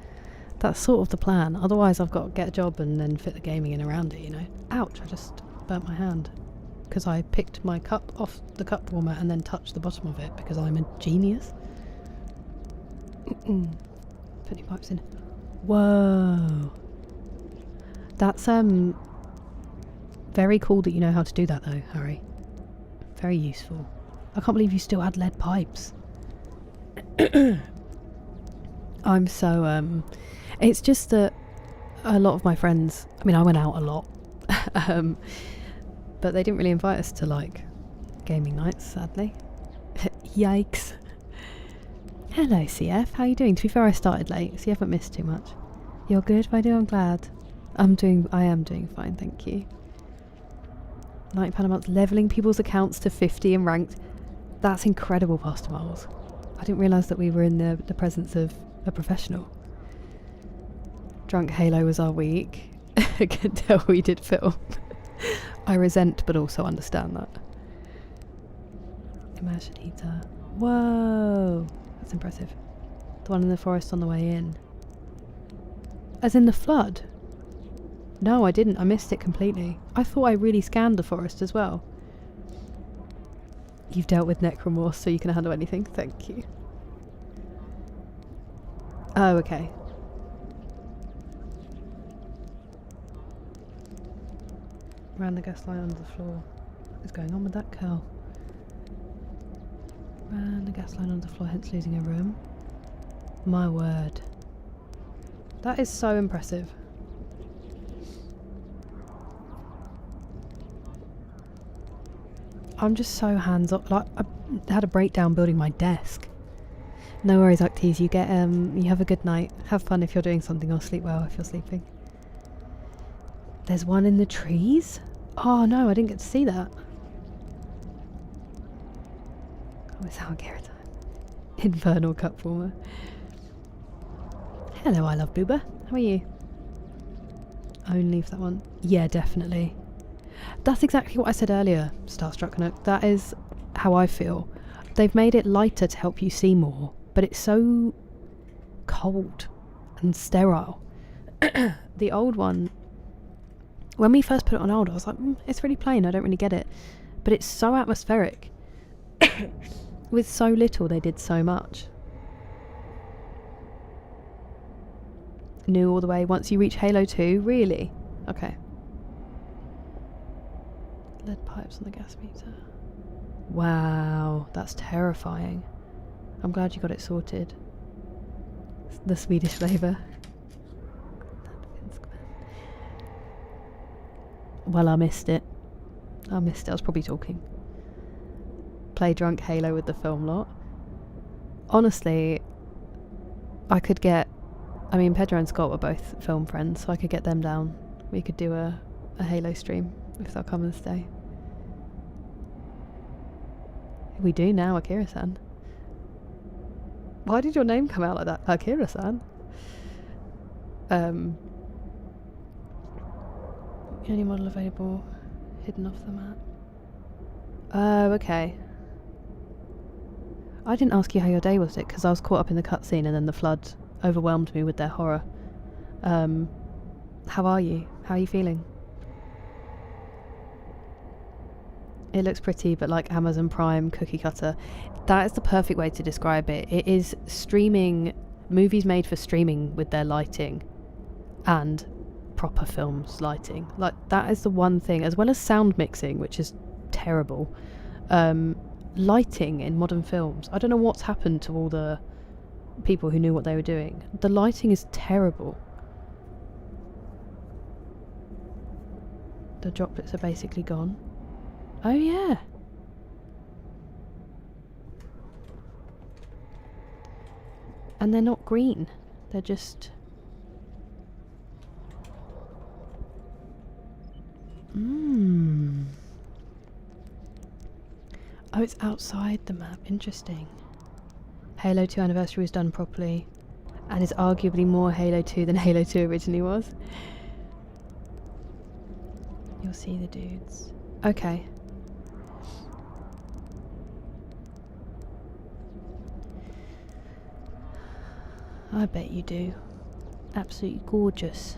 That's sort of the plan. Otherwise, I've got to get a job and then fit the gaming in around it, you know? Ouch, I just burnt my hand. Because I picked my cup off the cup warmer and then touched the bottom of it because I'm a genius. Put any pipes in. Whoa. That's, very cool that you know how to do that though, Harry. Very useful. I can't believe you still had lead pipes. I'm so, it's just that a lot of my friends, I mean, I went out a lot, but they didn't really invite us to, like, gaming nights, sadly. Yikes. Hello, CF, how are you doing? To be fair, I started late, so you haven't missed too much. You're good, my dear, I'm glad. I am doing fine, thank you. £90 a month, levelling people's accounts to 50 and ranked. That's incredible, Pastor Miles. I didn't realise that we were in the presence of a professional. Drunk Halo was our week. I can tell we did film. I resent but also understand that. Immersion heater. Whoa! That's impressive. The one in the forest on the way in. As in the flood? No, I didn't. I missed it completely. I thought I really scanned the forest as well. You've dealt with necromorph, so you can handle anything. Thank you. Oh, okay. Ran the gas line under the floor. What is going on with that curl? Ran the gas line under the floor, hence losing a room. My word. That is so impressive. I'm just so hands-off. Like, I had a breakdown building my desk. No worries, Actes. You get you have a good night. Have fun if you're doing something, or sleep well if you're sleeping. There's one in the trees? Oh no, I didn't get to see that. Oh, it's our Garrett time. Infernal cup warmer. Hello, I love Booba. How are you? Only if that one. Yeah, definitely. That's exactly what I said earlier, Starstruck Nook. That is how I feel. They've made it lighter to help you see more, but it's so cold and sterile. The old one, when we first put it on old, I was like, it's really plain, I don't really get it. But it's so atmospheric. With so little, they did so much. New all the way once you reach Halo 2, really? Okay. Lead pipes on the gas meter. Wow, that's terrifying. I'm glad you got it sorted. The Swedish flavour. Well, I missed it. I was probably talking. Play drunk Halo with the film lot. Honestly, I could get... I mean, Pedro and Scott were both film friends, so I could get them down. We could do a Halo stream, if they'll come and stay. We do now, Akira-san. Why did your name come out like that? Akira-san? Only model available, hidden off the map. Oh, okay. I didn't ask you how your day was, Dick, because I was caught up in the cutscene and then the flood overwhelmed me with their horror. How are you? How are you feeling? It looks pretty, but like Amazon Prime cookie cutter. That is the perfect way to describe it. It is streaming, movies made for streaming with their lighting and proper films lighting. Like, that is the one thing, as well as sound mixing, which is terrible. Lighting in modern films. I don't know what's happened to all the people who knew what they were doing. The lighting is terrible. The droplets are basically gone. Oh yeah. And they're not green. They're just... Mmm. Oh, it's outside the map. Interesting. Halo 2 Anniversary was done properly. And is arguably more Halo 2 than Halo 2 originally was. You'll see the dudes. Okay. I bet you do. Absolutely gorgeous.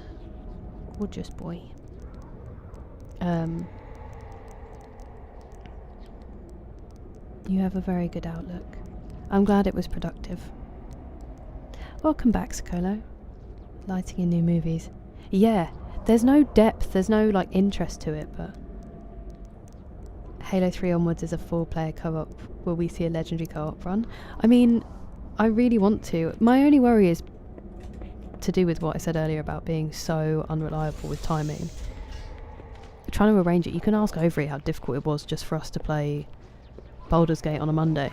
Gorgeous boy. You have a very good outlook. I'm glad it was productive. Welcome back, Socolo. Lighting in new movies. Yeah, there's no depth, there's no like interest to it, but Halo 3 onwards is a 4-player co-op. Will we see a legendary co-op run? I mean, I really want to. My only worry is to do with what I said earlier about being so unreliable with timing. Trying to arrange it. You can ask Overy how difficult it was just for us to play Baldur's Gate on a Monday.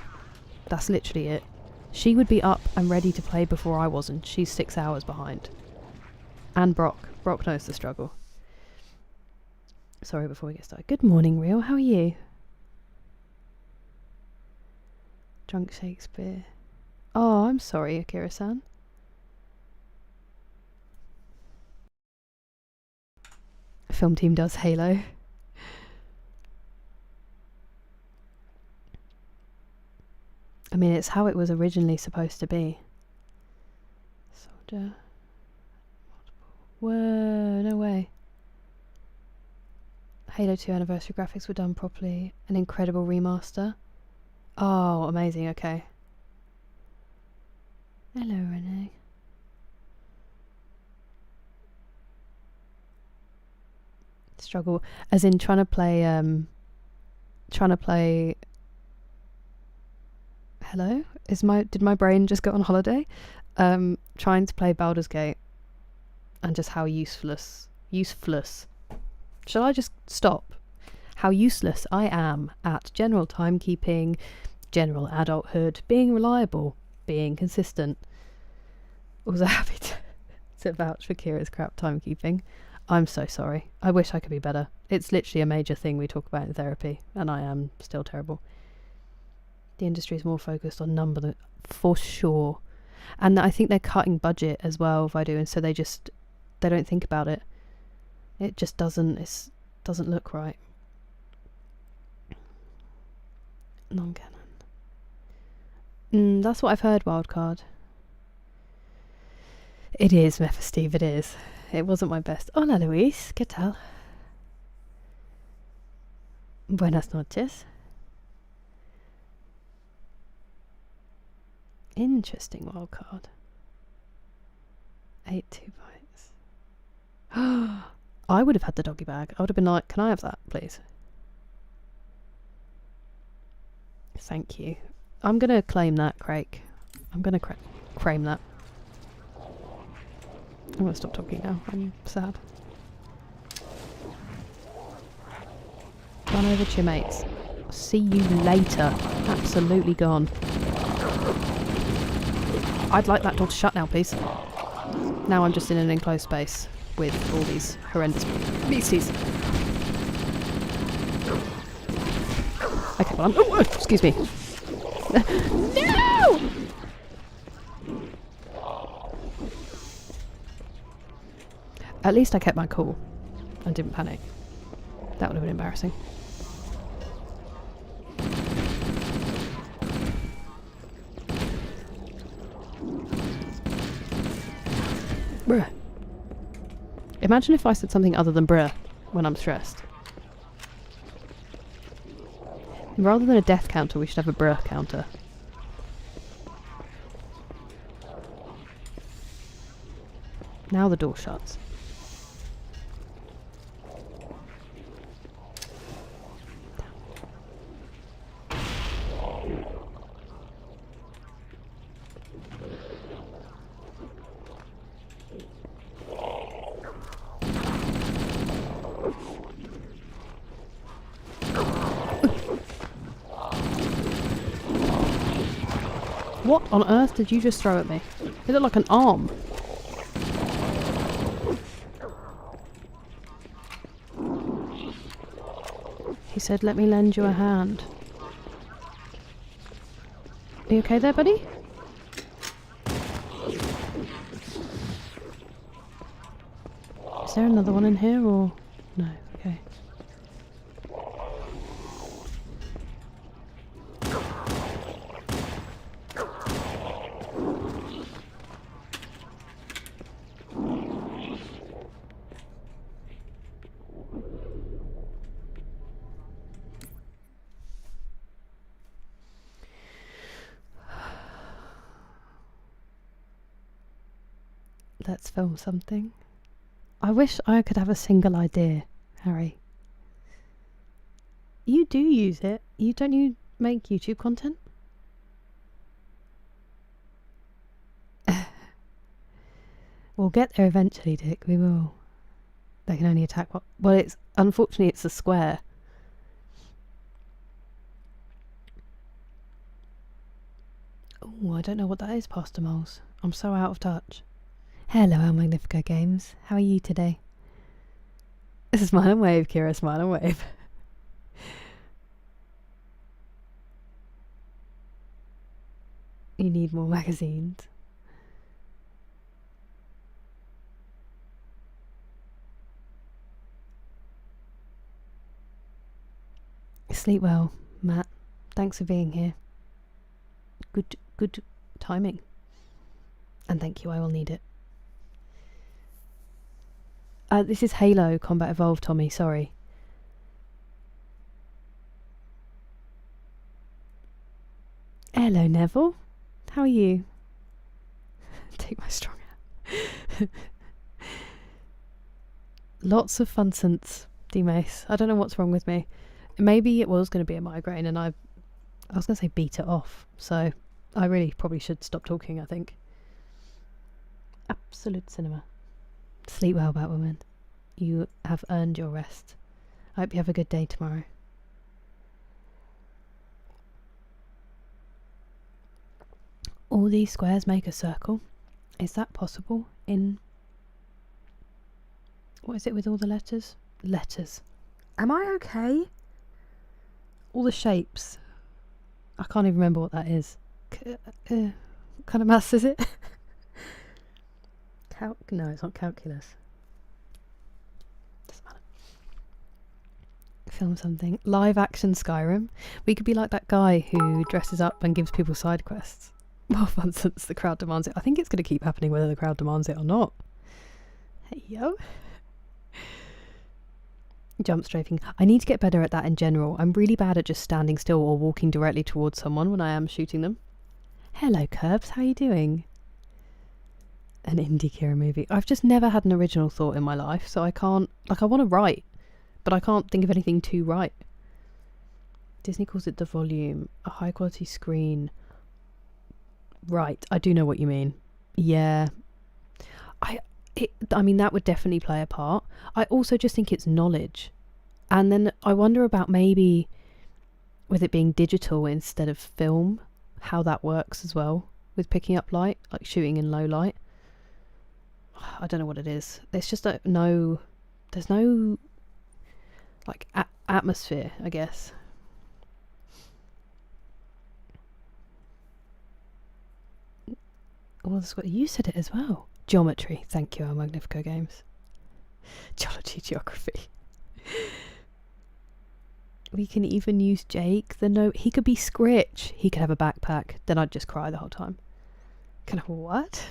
That's literally it. She would be up and ready to play before I was, and she's 6 hours behind. And Brock. Brock knows the struggle. Sorry, before we get started. Good morning, Real. How are you? Drunk Shakespeare. Oh, I'm sorry, Akira-san. Film team does Halo. I mean, it's how it was originally supposed to be. Soldier. Whoa, no way. Halo 2 Anniversary graphics were done properly. An incredible remaster. Oh, amazing, okay. Hello, Renee. Struggle. As in trying to play, hello? Did my brain just go on holiday? Trying to play Baldur's Gate. And just how useless. Shall I just stop? How useless I am at general timekeeping, general adulthood, being reliable, being consistent. Also happy to vouch for Kira's crap timekeeping. I'm so sorry. I wish I could be better. It's literally a major thing we talk about in therapy, and I am still terrible. The industry is more focused on number than, for sure. And I think they're cutting budget as well by doing so. They don't think about it. It just doesn't look right. Non-canon. That's what I've heard, Wildcard. It is, Mephisteve, it is. It wasn't my best. Hola, Luis. ¿Qué tal? Buenas noches. Interesting wildcard. 8 2 bites. I would have had the doggy bag. I would have been like, can I have that, please? Thank you. I'm going to claim that, Craig. I'm going to claim that. I'm going to stop talking now. I'm sad. Run over to your mates. See you later. Absolutely gone. I'd like that door to shut now, please. Now I'm just in an enclosed space with all these horrendous beasties. Okay, well, oh, excuse me. No! At least I kept my cool and didn't panic. That would have been embarrassing. Bruh. Imagine if I said something other than bruh when I'm stressed. Rather than a death counter, we should have a bruh counter. Now the door shuts. What on earth did you just throw at me? It looked like an arm. He said, let me lend you a hand. Are you okay there, buddy? Is there another one in here, or...? No, okay. Let's film something. I wish I could have a single idea, Harry. You do use it. Don't you make YouTube content? We'll get there eventually, Dick. We will. They can only attack what... Well, it's... Unfortunately, it's a square. Oh, I don't know what that is, Pastor Moles. I'm so out of touch. Hello, El Magnifico Games. How are you today? Smile and wave, Kira. Smile and wave. You need more magazines. Sleep well, Matt. Thanks for being here. Good timing. And thank you, I will need it. This is Halo Combat Evolved, Tommy, sorry. Hello, Neville. How are you? Take my strong hand. Lots of fun since D-Mace. I don't know what's wrong with me. Maybe it was going to be a migraine and I was going to say beat it off. So I really probably should stop talking, I think. Absolute cinema. Sleep well, Batwoman. You have earned your rest. I hope you have a good day tomorrow. All these squares make a circle. Is that possible in... What is it with all the letters? Letters. Am I okay? All the shapes. I can't even remember what that is. What kind of maths is it? No, it's not calculus. Doesn't matter. Film something. Live action Skyrim. We could be like that guy who dresses up and gives people side quests. More fun since the crowd demands it. I think it's going to keep happening whether the crowd demands it or not. Hey yo. Jump strafing. I need to get better at that in general. I'm really bad at just standing still or walking directly towards someone when I am shooting them. Hello, Curbs. How are you doing? An indie Kira movie. I've just never had an original thought in my life, so I can't... Like, I want to write, but I can't think of anything to write. Disney calls it the volume. A high-quality screen. Right, I do know what you mean. Yeah. I mean, that would definitely play a part. I also just think it's knowledge. And then I wonder about maybe, with it being digital instead of film, how that works as well, with picking up light, like shooting in low light. I don't know what it is. It's just there's no like atmosphere, I guess. Well, you said it as well. Geometry. Thank you, El Magnifico Games. Geology, geography. We can even use Jake. He could be Scritch. He could have a backpack. Then I'd just cry the whole time. Kind of what?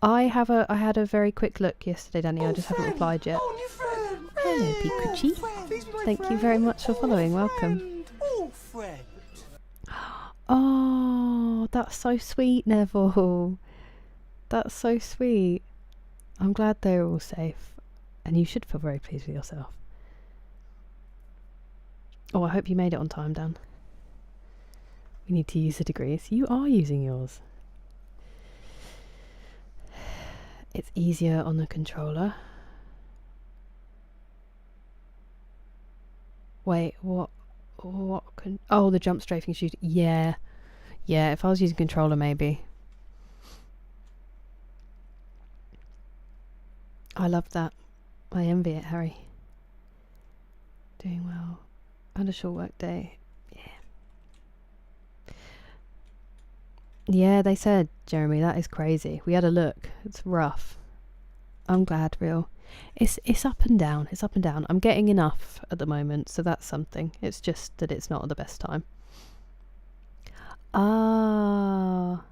I had a very quick look yesterday, Danny. I just haven't replied yet. Hello, Pikuchi. Thank you very much for following. Welcome. Oh, that's so sweet, Neville. That's so sweet. I'm glad they're all safe. And you should feel very pleased with yourself. Oh, I hope you made it on time, Dan. We need to use the degrees. You are using yours. It's easier on the controller. Wait, what can... Oh, the jump strafing shooting. Yeah. Yeah, if I was using controller, maybe. I love that. I envy it, Harry. Doing well. And a short work day. Yeah. Yeah, they said, Jeremy, that is crazy. We had a look. It's rough. I'm glad, real. It's up and down. It's up and down. I'm getting enough at the moment, so that's something. It's just that it's not at the best time. Ah,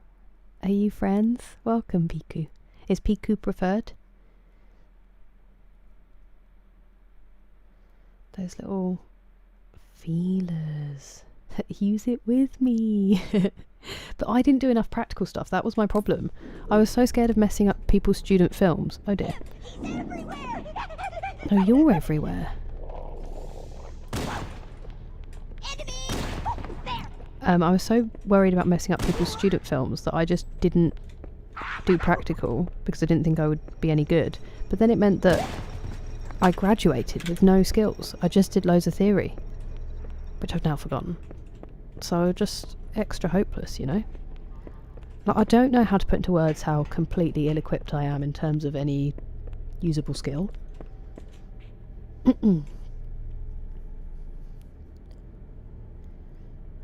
are you friends? Welcome, Piku. Is Piku preferred? Those little feelers. Use it with me. But I didn't do enough practical stuff. That was my problem. I was so scared of messing up people's student films. Oh dear. He's everywhere. No, you're everywhere. Enemy. There. I was so worried about messing up people's student films that I just didn't do practical because I didn't think I would be any good. But then it meant that I graduated with no skills. I just did loads of theory, which I've now forgotten. So just extra hopeless, you know? Like, I don't know how to put into words how completely ill-equipped I am in terms of any usable skill. Not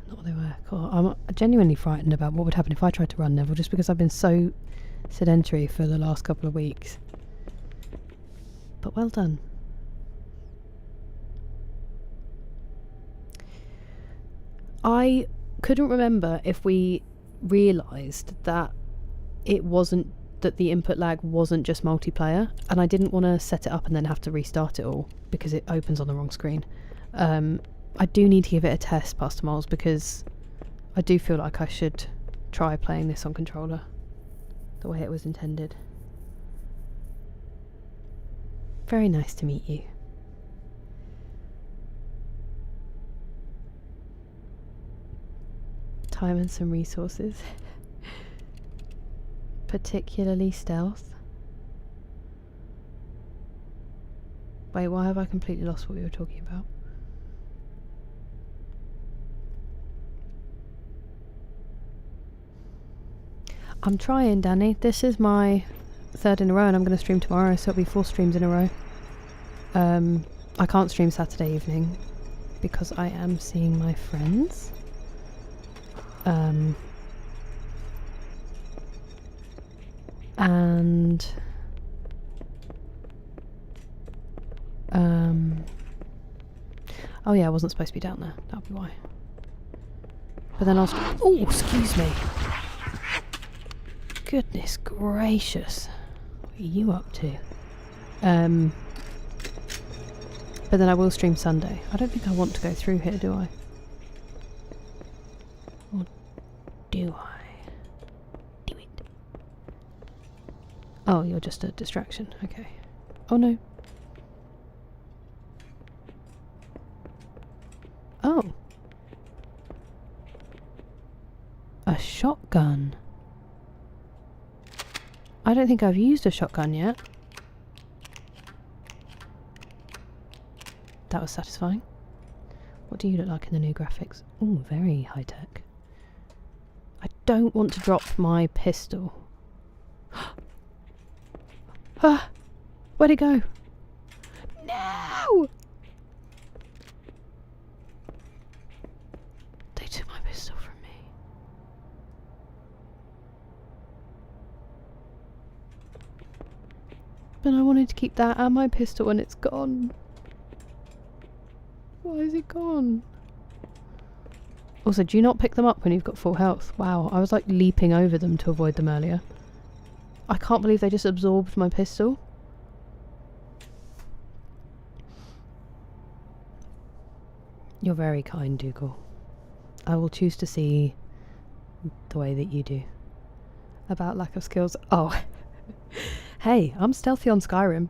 what they were. Cool. I'm genuinely frightened about what would happen if I tried to run Neville, just because I've been so sedentary for the last couple of weeks. But well done. I couldn't remember if we realised that it wasn't, that the input lag wasn't just multiplayer, and I didn't want to set it up and then have to restart it all because it opens on the wrong screen. I do need to give it a test, Pastor Miles, because I do feel like I should try playing this on controller the way it was intended. Very nice to meet you. Time and some resources. Particularly stealth. Wait, why have I completely lost what we were talking about? I'm trying, Danny. This is my third in a row and I'm going to stream tomorrow, so it'll be 4 streams in a row. I can't stream Saturday evening because I am seeing my friends. Oh yeah, I wasn't supposed to be down there. That'll be why. But then I'll... Oh, excuse me. Goodness gracious. What are you up to? But then I will stream Sunday. I don't think I want to go through here, do I? Or do I? Do it. Oh, you're just a distraction. Okay. Oh no. Oh. A shotgun. I don't think I've used a shotgun yet. That was satisfying. What do you look like in the new graphics? Oh, very high tech. I don't want to drop my pistol. Ah! Where'd it go? No! They took my pistol from me. But I wanted to keep that and my pistol and it's gone. Why is it gone? Also, do you not pick them up when you've got full health? Wow, I was like leaping over them to avoid them earlier. I can't believe they just absorbed my pistol. You're very kind, Dougal. I will choose to see the way that you do. About lack of skills. Oh. Hey, I'm stealthy on Skyrim.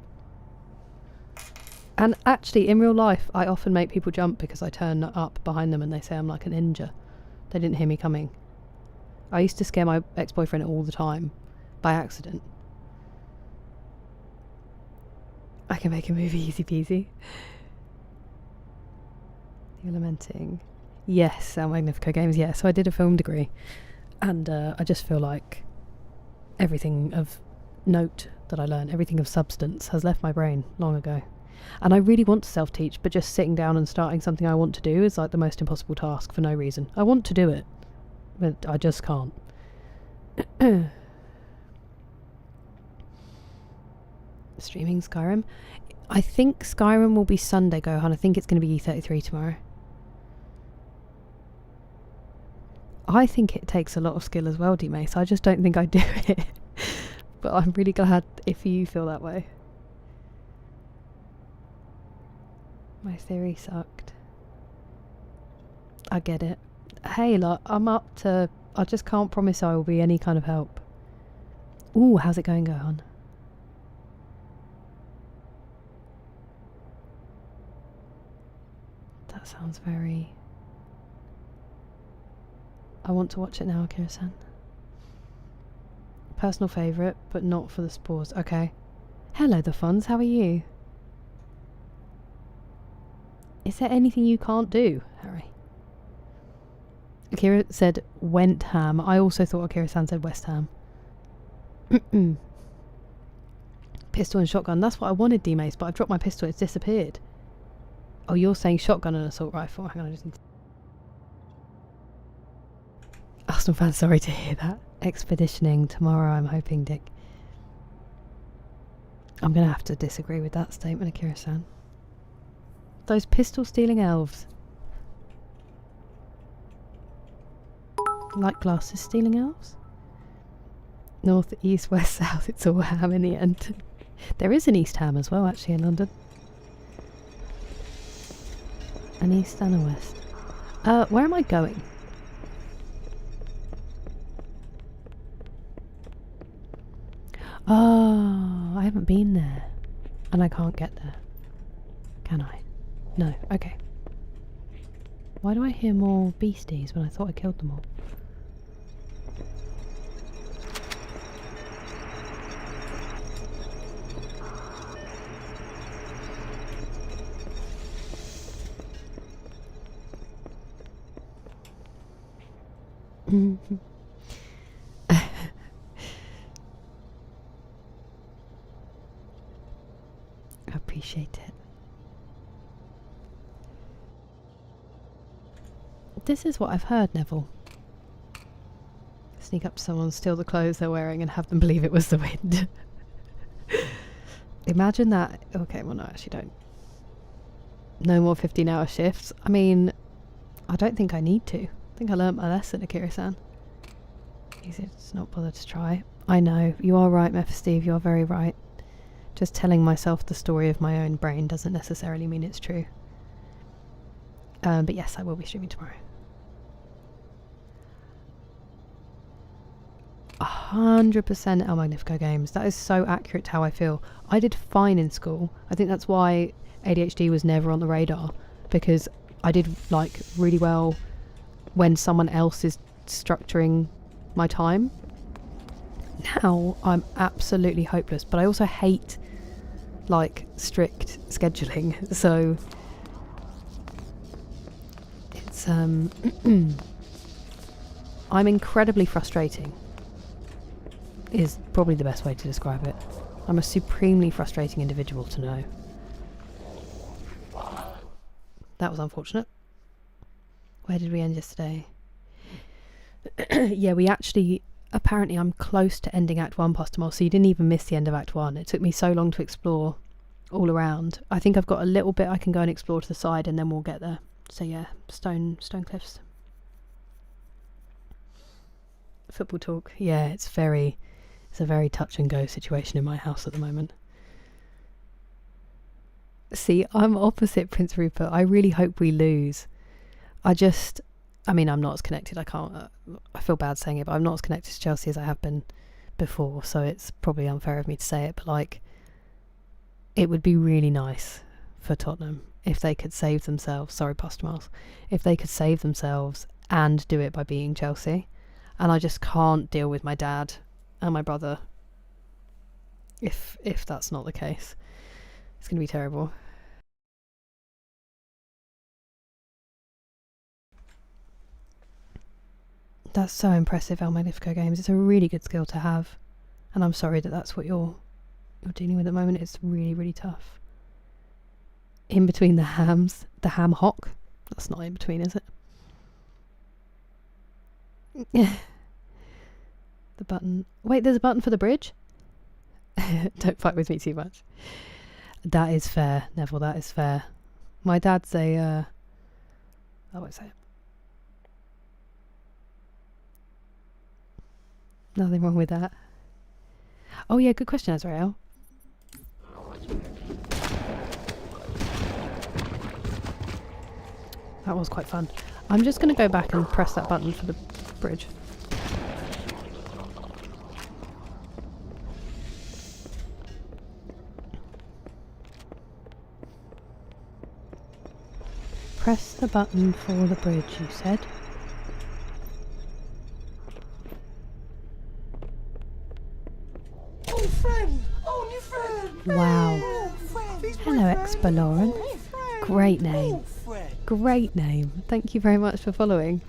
And actually, in real life, I often make people jump because I turn up behind them and they say I'm like a ninja. They didn't hear me coming. I used to scare my ex-boyfriend all the time, by accident. I can make a movie easy peasy. You're lamenting. Yes, our Magnifico Games, yeah. So I did a film degree, and I just feel like everything of note that I learned, everything of substance, has left my brain long ago. And I really want to self-teach, but just sitting down and starting something I want to do is like the most impossible task for no reason. I want to do it, but I just can't. Streaming Skyrim. I think Skyrim will be Sunday, Gohan. I think it's going to be E33 tomorrow. I think it takes a lot of skill as well, D-Mace. I just don't think I do it. But I'm really glad if you feel that way. My theory sucked. I get it. Hey, look, I'm up to... I just can't promise I will be any kind of help. Ooh, how's it going, Gohan? That sounds very... I want to watch it now, Akira-san. Personal favourite, but not for the spores. Okay. Hello, the Funs. How are you? Is there anything you can't do, Harry? Akira said Went Ham. I also thought Akira-san said West Ham. Pistol and shotgun. That's what I wanted, D-Mace, but I've dropped my pistol. It's disappeared. Oh, you're saying shotgun and assault rifle. Hang on, I just need to... Arsenal fans, sorry to hear that. Expeditioning tomorrow, I'm hoping, Dick. I'm going to have to disagree with that statement, Akira-san. Those pistol-stealing elves. Like glasses-stealing elves? North, east, west, south, it's all ham in the end. There is an East Ham as well, actually, in London. An east and a west. Where am I going? Oh, I haven't been there. And I can't get there. Can I? No. Okay. Why do I hear more beasties when I thought I killed them all? I appreciate it. This is what I've heard, Neville. Sneak up to someone, steal the clothes they're wearing and have them believe it was the wind. Imagine that. Okay, well no, actually don't. No more 15-hour shifts. I mean, I don't think I need to. I think I learnt my lesson, Akira-san. It's not bothered to try. I know, you are right, Mephisteve, you are very right. Just telling myself the story of my own brain doesn't necessarily mean it's true. But yes, I will be streaming tomorrow. 100% El Magnifico Games. That is so accurate to how I feel. I did fine in school. I think that's why ADHD was never on the radar, because I did like really well when someone else is structuring my time. Now I'm absolutely hopeless, but I also hate like strict scheduling, so it's I'm incredibly frustrating is probably the best way to describe it. I'm a supremely frustrating individual to know. That was unfortunate. Where did we end yesterday? Yeah, we actually... Apparently I'm close to ending Act 1, Postomol, so you didn't even miss the end of Act 1. It took me so long to explore all around. I think I've got a little bit I can go and explore to the side and then we'll get there. So yeah, Stone Cliffs. Football talk. Yeah, it's a very touch and go situation in my house at the moment. See, I'm opposite Prince Rupert. I really hope we lose. I mean, I'm not as connected. I feel bad saying it, but I'm not as connected to Chelsea as I have been before, so it's probably unfair of me to say it, but like, it would be really nice for Tottenham if they could save themselves. Sorry, Postomiles. If they could save themselves and do it by beating Chelsea. And I just can't deal with my dad and my brother if that's not the case. It's going to be terrible. That's so impressive, El Magnifico Games. It's a really good skill to have. And I'm sorry that that's what you're dealing with at the moment. It's really, really tough. In between the hams, the ham hock. That's not in between, is it? The button. Wait, there's a button for the bridge? Don't fight with me too much. That is fair, Neville, that is fair. My dad's a, I won't say it. Nothing wrong with that. Oh yeah, good question, Azrael. That was quite fun. I'm just going to go back and press that button for the bridge. Press the button for the bridge, you said. Oh, friend! Oh, new friend! Wow. Oh, friend! He's my Hello, friend. Exploren. Oh, friend. Great name. Oh, friend. Great name. Thank you very much for following.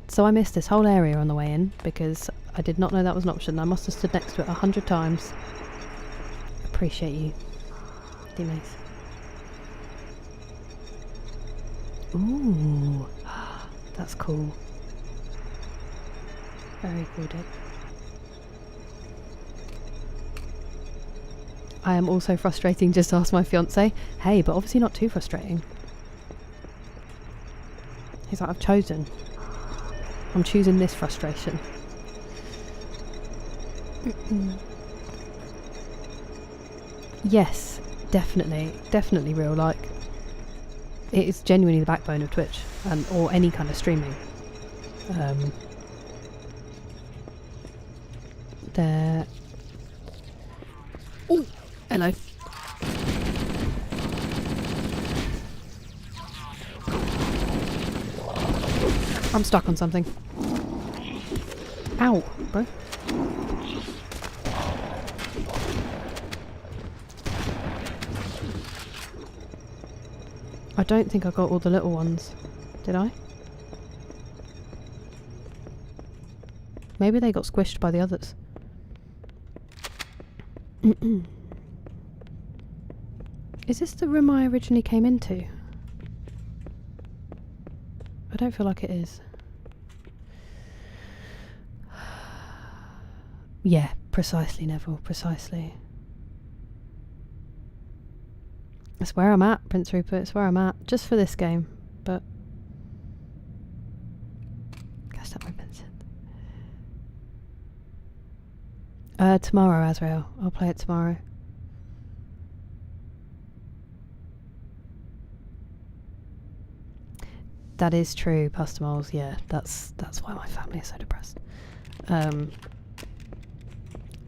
So I missed this whole area on the way in because I did not know that was an option. I must have stood next to it 100 times. Appreciate you. Nice. Ooh. That's cool. Very cool, Dick. I am also frustrating, just ask my fiance. Hey, but obviously not too frustrating. He's like, I've chosen. I'm choosing this frustration. Yes, definitely. Definitely real. Like, it is genuinely the backbone of Twitch and or any kind of streaming. There. Oh, hello. I'm stuck on something. Ow, bro. I don't think I got all the little ones. Did I? Maybe they got squished by the others. Is this the room I originally came into? I don't feel like it is. Yeah, precisely, Neville, precisely. It's where I'm at, Prince Rupert, it's where I'm at. Just for this game, but... Gosh, that my Vincent. Tomorrow, Azrael. I'll play it tomorrow. That is true, Pustumoles, yeah. That's why my family is so depressed.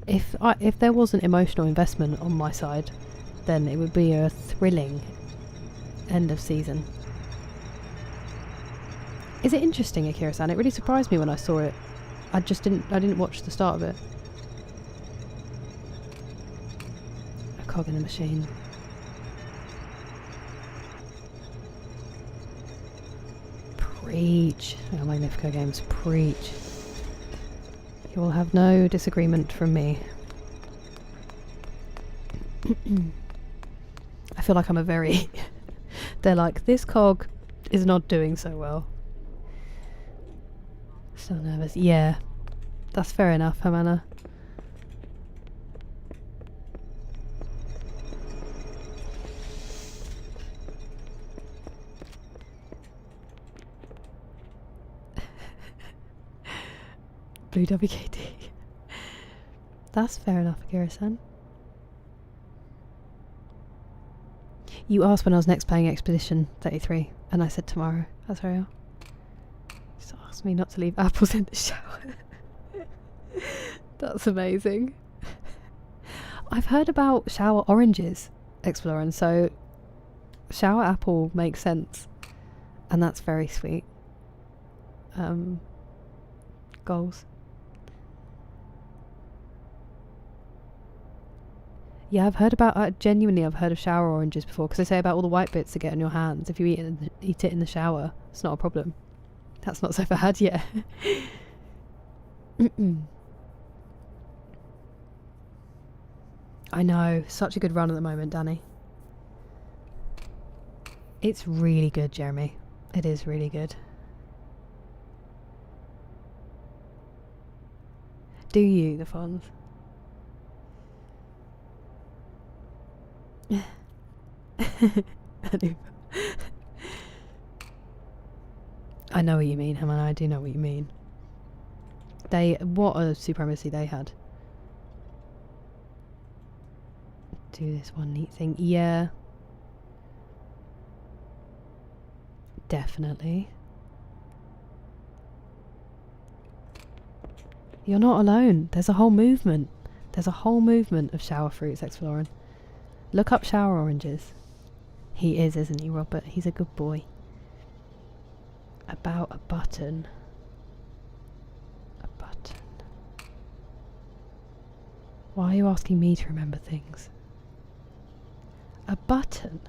If there wasn't emotional investment on my side, then it would be a thrilling end of season. Is it interesting, Akira-san? It really surprised me when I saw it. I didn't watch the start of it. A cog in the machine. Preach. Oh, Magnifico Games, preach. You will have no disagreement from me. I feel like I'm a very... They're like, this cog is not doing so well. So nervous. Yeah. That's fair enough, Hamana. Blue WKD. That's fair enough, Akira-san. You asked when I was next playing Expedition 33, and I said tomorrow. That's real. Just asked me not to leave apples in the shower. That's amazing. I've heard about shower oranges, Explorer, so shower apple makes sense. And that's very sweet. Goals. Yeah, I've heard about, genuinely I've heard of shower oranges before, because they say about all the white bits that get on your hands. If you eat it in the shower, it's not a problem. That's not so bad, yeah. I know, such a good run at the moment, Danny. It's really good, Jeremy. It is really good. Do you, the Fonz? I know what you mean, Herman. I do know what you mean. What a supremacy they had. Do this one neat thing. Yeah. Definitely. You're not alone. There's a whole movement. There's a whole movement of shower fruits exploring. Look up shower oranges. He is, isn't he, Robert? He's a good boy. About a button. A button. Why are you asking me to remember things? A button?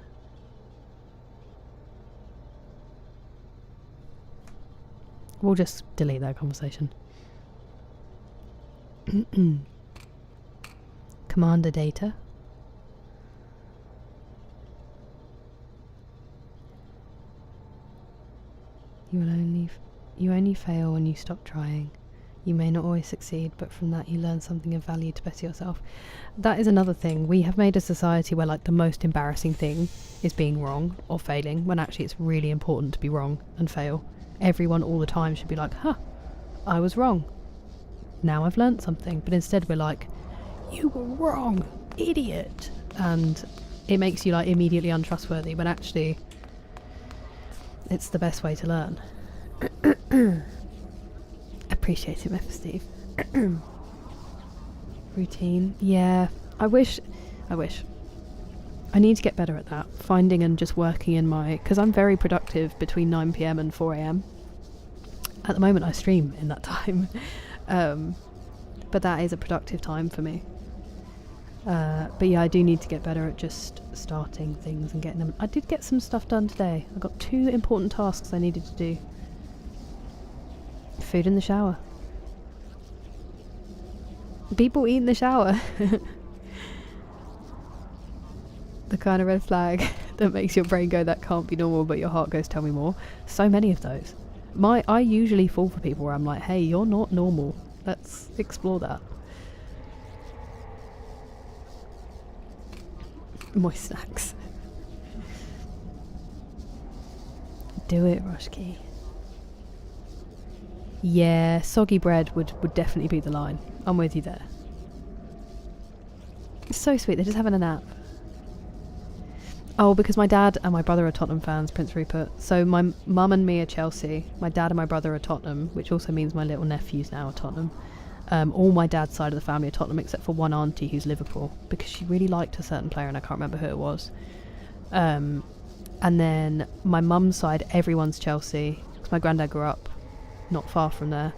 We'll just delete that conversation. Commander data. You only fail when you stop trying. You may not always succeed, but from that you learn something of value to better yourself. That is another thing. We have made a society where like the most embarrassing thing is being wrong or failing, when actually it's really important to be wrong and fail. Everyone all the time should be like, huh, I was wrong. Now I've learnt something. But instead we're like, you were wrong, idiot. And it makes you like immediately untrustworthy, when actually it's the best way to learn. Appreciate it, Memphis Steve. Routine. Yeah, I wish. I need to get better at that. Finding and just working in my... Because I'm very productive between 9 PM and 4 AM. At the moment I stream in that time. But that is a productive time for me. But yeah, I do need to get better at just starting things and getting them. I did get some stuff done today. I got 2 important tasks I needed to do. Food in the shower. People eat in the shower. The kind of red flag that makes your brain go, that can't be normal, but your heart goes, tell me more. So many of those. I usually fall for people where I'm like, hey, you're not normal. Let's explore that. Moist snacks. Do it, Rushkey. Yeah, soggy bread would definitely be the line. I'm with you there. It's so sweet, they're just having a nap. Oh, because my dad and my brother are Tottenham fans, Prince Rupert. So my mum and me are Chelsea. My dad and my brother are Tottenham, which also means my little nephews now are Tottenham. All my dad's side of the family are Tottenham, except for one auntie who's Liverpool, because she really liked a certain player and I can't remember who it was. And then my mum's side, everyone's Chelsea, because my granddad grew up not far from there.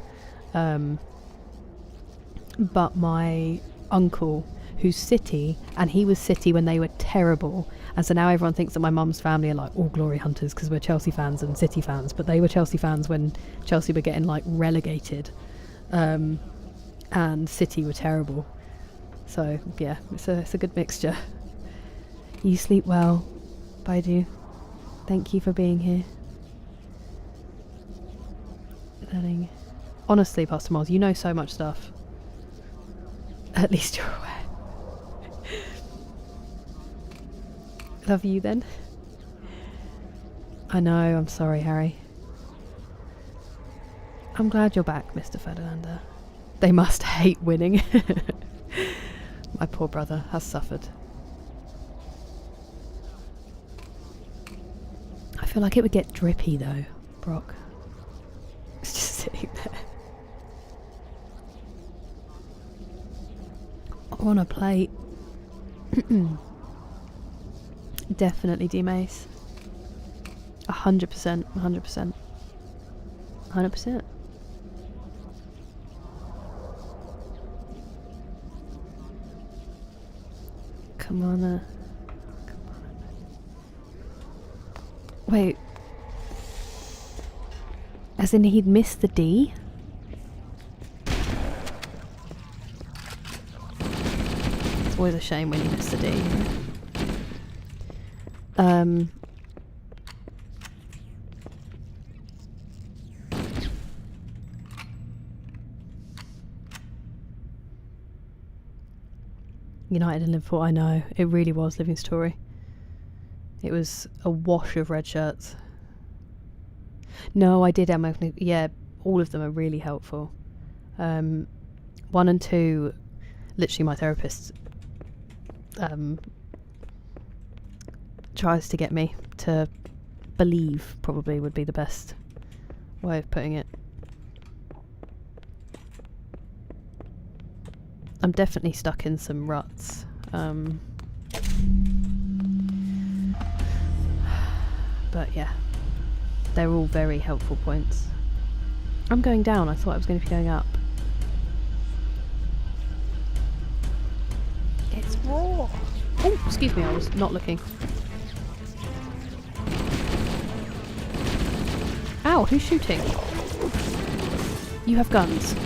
But my uncle, who's City, and he was City when they were terrible, and so now everyone thinks that my mum's family are like all glory hunters because we're Chelsea fans and City fans, but they were Chelsea fans when Chelsea were getting like relegated, and City were terrible. So yeah, it's a good mixture. You sleep well, Baidu. Thank you for being here. Honestly, Pastor Miles, you know so much stuff. At least you're aware. Love you then. I know, I'm sorry, Harry. I'm glad you're back, Mr. Ferdinand. They must hate winning. My poor brother has suffered. I feel like it would get drippy though, Brock. It's just sitting there. On a plate. Definitely D-Mace. 100%. 100%. 100%. Come on. Wait. As in he'd missed the D? It's always a shame when you miss the D. United and Liverpool, I know. It really was Living Story. It was a wash of red shirts. No, I did Emma. Yeah, all of them are really helpful. 1 and 2, literally my therapist tries to get me to believe, probably would be the best way of putting it. I'm definitely stuck in some ruts. But yeah, they're all very helpful points. I'm going down, I thought I was going to be going up. It's raw! Oh, excuse me, I was not looking. Ow, who's shooting? You have guns.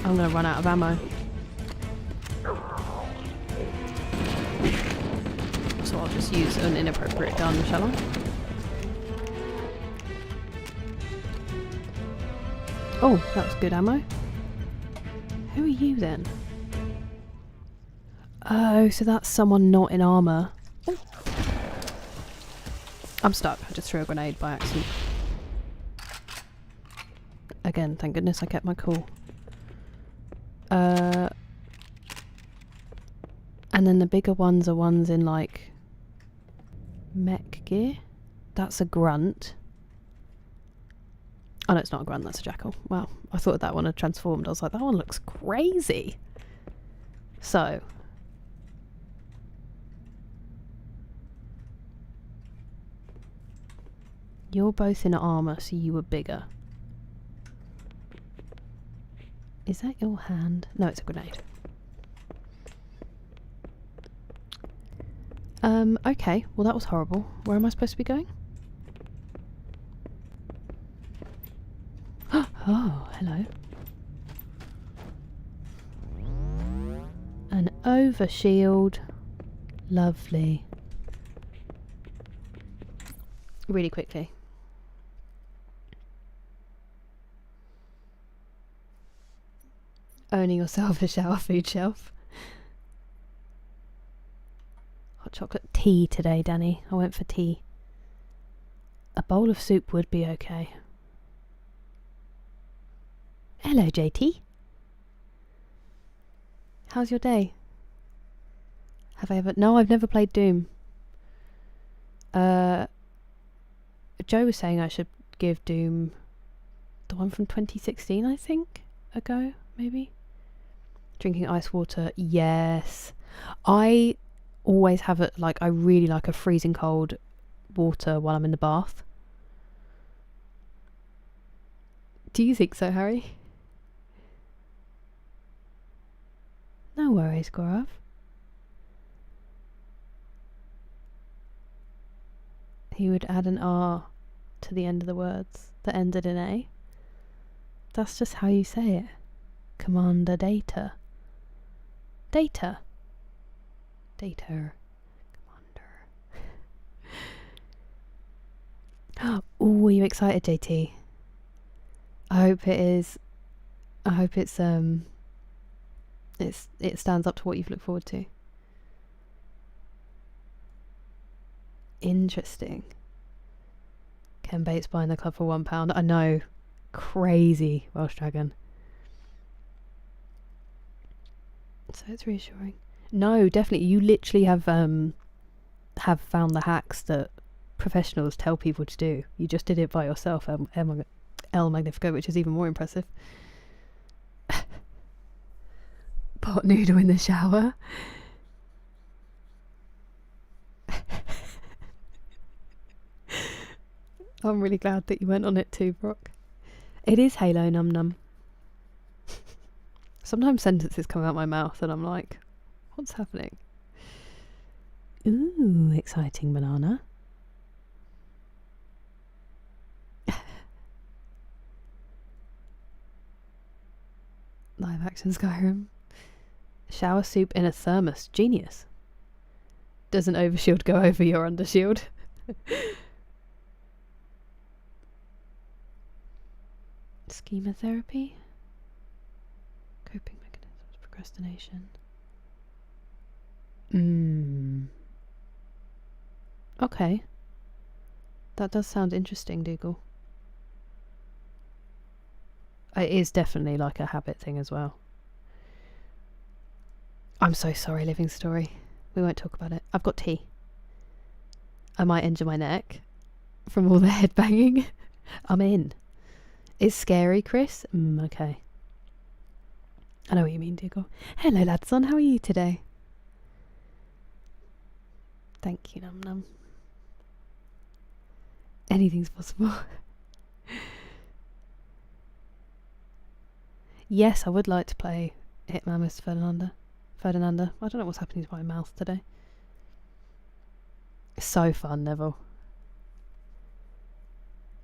I'm gonna run out of ammo. So I'll just use an inappropriate gun, shall I? Oh, that's good ammo. Who are you then? Oh, so that's someone not in armour. Ooh. I'm stuck. I just threw a grenade by accident. Again, thank goodness I kept my cool. And then the bigger ones are ones in like mech gear. That's a grunt. Oh no, it's not a grunt, that's a jackal. Wow, I thought that one had transformed. I was like, that one looks crazy. So you're both in armour, so you were bigger. Is that your hand? No, it's a grenade. Okay, well that was horrible. Where am I supposed to be going? Oh, hello. An overshield. Lovely. Really quickly. Owning yourself a shower food shelf. Hot chocolate tea today, Danny. I went for tea. A bowl of soup would be okay. Hello, JT. How's your day? Have I ever... No, I've never played Doom. Joe was saying I should give Doom... the one from 2016, I think? A go, maybe? Drinking ice water, yes. I always have it, like, I really like a freezing cold water while I'm in the bath. Do you think so, Harry? No worries, Gaurav. He would add an R to the end of the words that ended in A. That's just how you say it. Commander Data. Data. Data. Commander. Oh, are you excited, JT? I hope it is. I hope it stands up to what you've looked forward to. Interesting. Ken Bates buying the club for £1. I know. Crazy Welsh Dragon. So it's reassuring. No, definitely. You literally have found the hacks that professionals tell people to do. You just did it by yourself, El Magnifico, which is even more impressive. Pot noodle in the shower. I'm really glad that you went on it too, Brock. It is Halo Num Num. Sometimes sentences come out my mouth and I'm like, what's happening? Ooh, exciting banana. Live action Skyrim. Shower soup in a thermos. Genius. Does an overshield go over your undershield? Schemotherapy. Coping mechanisms. Procrastination. Okay. That does sound interesting, Dougal. It is definitely like a habit thing as well. I'm so sorry, Living Story. We won't talk about it. I've got tea. I might injure my neck from all the head banging. I'm in. It's scary, Chris? Okay. I know what you mean, Dougal. Hello, Ladson. How are you today? Thank you, Num Num. Anything's possible. Yes, I would like to play Hitman, Mr. Ferdinanda. I don't know what's happening to my mouth today. It's so fun, Neville.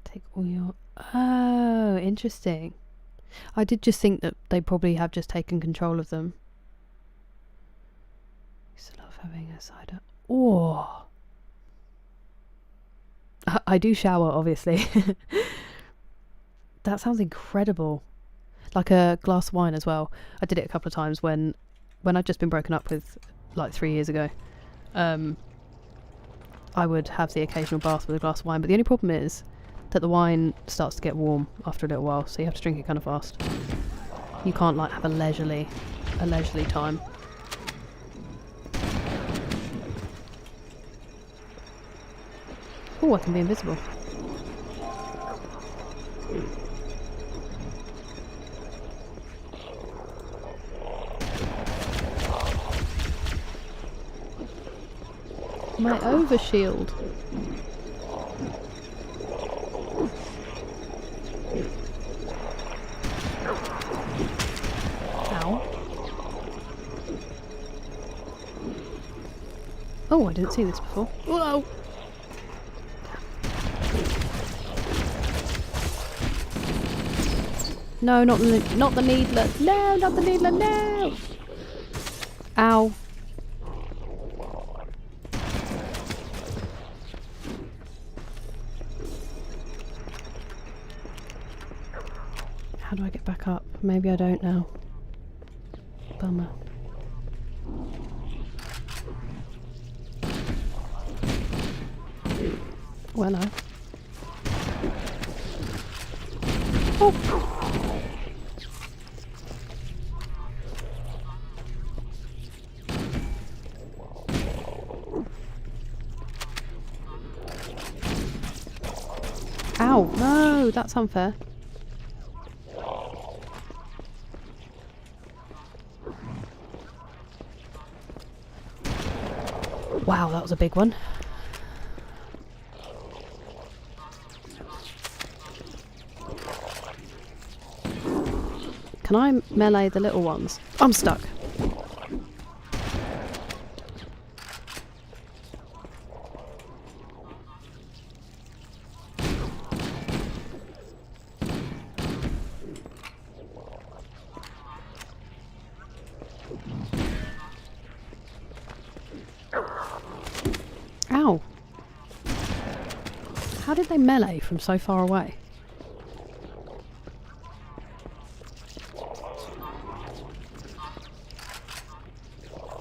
Take all your... Oh, interesting. I did just think that they probably have just taken control of them. Used to love having a cider. Oh! I do shower, obviously. That sounds incredible. Like a glass of wine as well. I did it a couple of times when I'd just been broken up with like 3 years ago. I would have the occasional bath with a glass of wine, but the only problem is that the wine starts to get warm after a little while, so you have to drink it kind of fast. You can't like have a leisurely time. Oh, I can be invisible. My overshield. Ow. Oh, I didn't see this before. Whoa! No, not the needler. No, not the needler. No. Ow. How do I get back up? Maybe I don't now. Bummer. Well, no. Oh! Ow! No, that's unfair. Wow, that was a big one. Can I melee the little ones? I'm stuck. Ow. How did they melee from so far away?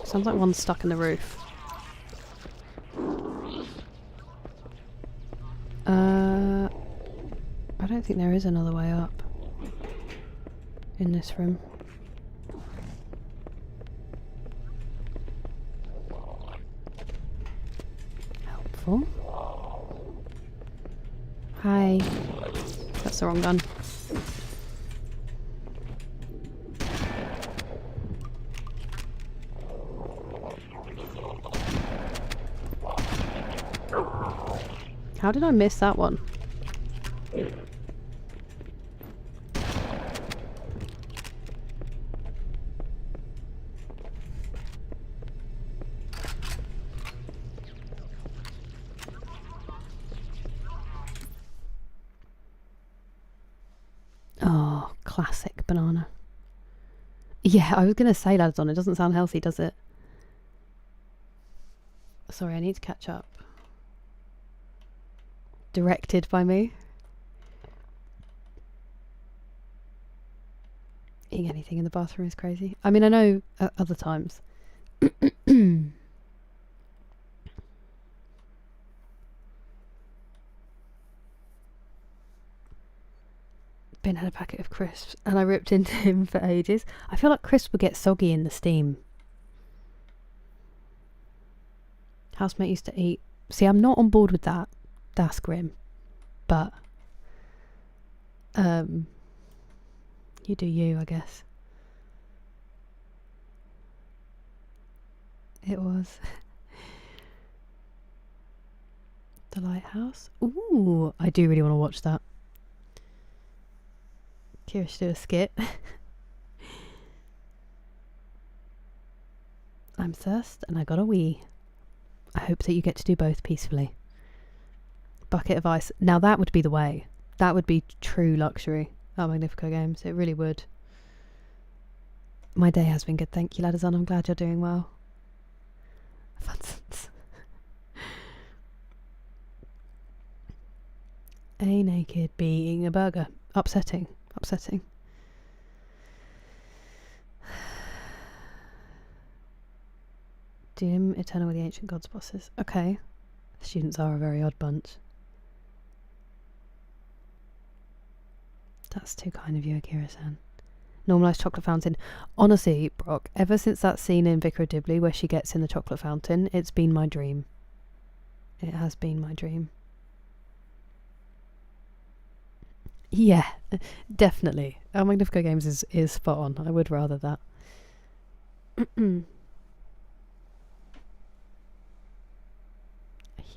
Sounds like one's stuck in the roof. I don't think there is another way up in this room. Helpful. Hi. That's the wrong gun. How did I miss that one? classic banana. Yeah, I was going to say Ladazon. It doesn't sound healthy, does it? Sorry, I need to catch up. Directed by me. Eating anything in the bathroom is crazy. I mean, I know other times. Ben had a packet of crisps and I ripped into him for ages. I feel like crisps would get soggy in the steam. Housemate used to eat. See, I'm not on board with that. That's grim. But you do you, I guess. It was. The Lighthouse. Ooh, I do really want to watch that. Kira should do a skit. I'm thirst and I got a wee. I hope that you get to do both peacefully. Bucket of ice. Now that would be the way. That would be true luxury at Magnifico Games. It really would. My day has been good, thank you, Ladazon. I'm glad you're doing well. Funsons. A naked bee eating a burger. Upsetting. Upsetting. Doom Eternal with the Ancient Gods bosses. Okay. The students are a very odd bunch. That's too kind of you, Akira-san. Normalised chocolate fountain. Honestly, Brock, ever since that scene in Vicar of Dibley where she gets in the chocolate fountain, it's been my dream. It has been my dream. Yeah, definitely. Our Magnifico Games is spot on. I would rather that.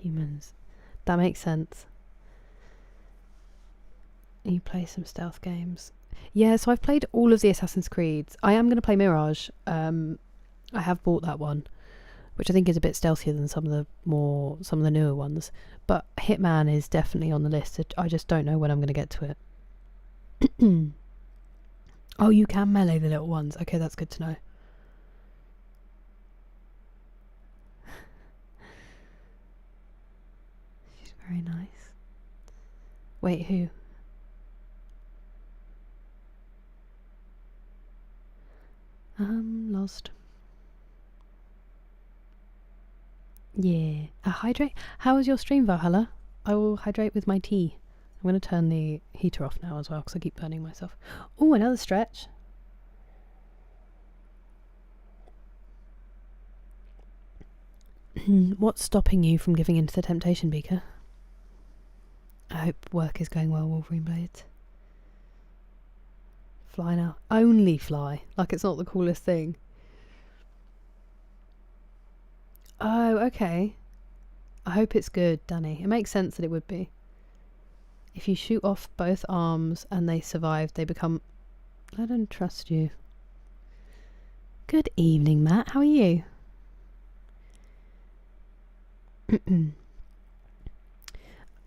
Humans. That makes sense. You play some stealth games. Yeah, so I've played all of the Assassin's Creeds. I am going to play Mirage. I have bought that one, which I think is a bit stealthier than some of the newer ones. But Hitman is definitely on the list. I just don't know when I'm going to get to it. Oh, you can melee the little ones. Okay, that's good to know. She's very nice. Wait, who? Lost. Yeah. Hydrate? How was your stream, Valhalla? I will hydrate with my tea. I'm going to turn the heater off now as well because I keep burning myself. Oh, another stretch. What's stopping you from giving in to the temptation, Beaker? I hope work is going well, Wolverine Blades. Fly now. Only fly. Like it's not the coolest thing. Oh, okay. I hope it's good, Danny. It makes sense that it would be. If you shoot off both arms and they survive, they become... I don't trust you. Good evening, Matt. How are you?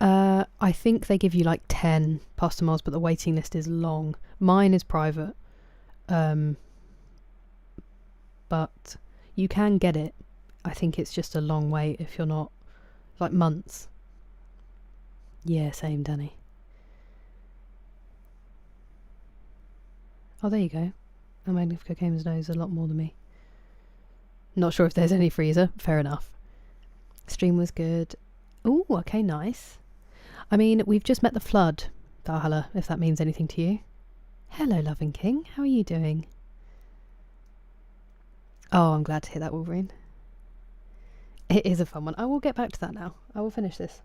I think they give you like 10 Pastamols, but the waiting list is long. Mine is private. But you can get it. I think it's just a long wait if you're not... like months. Yeah, same, Danny. Oh, there you go. Our Magnifico Games knows a lot more than me. Not sure if there's any freezer. Fair enough. Stream was good. Ooh, okay, nice. I mean, we've just met the flood, Valhalla, if that means anything to you. Hello, Loving King. How are you doing? Oh, I'm glad to hear that, Wolverine. It is a fun one. I will get back to that now. I will finish this.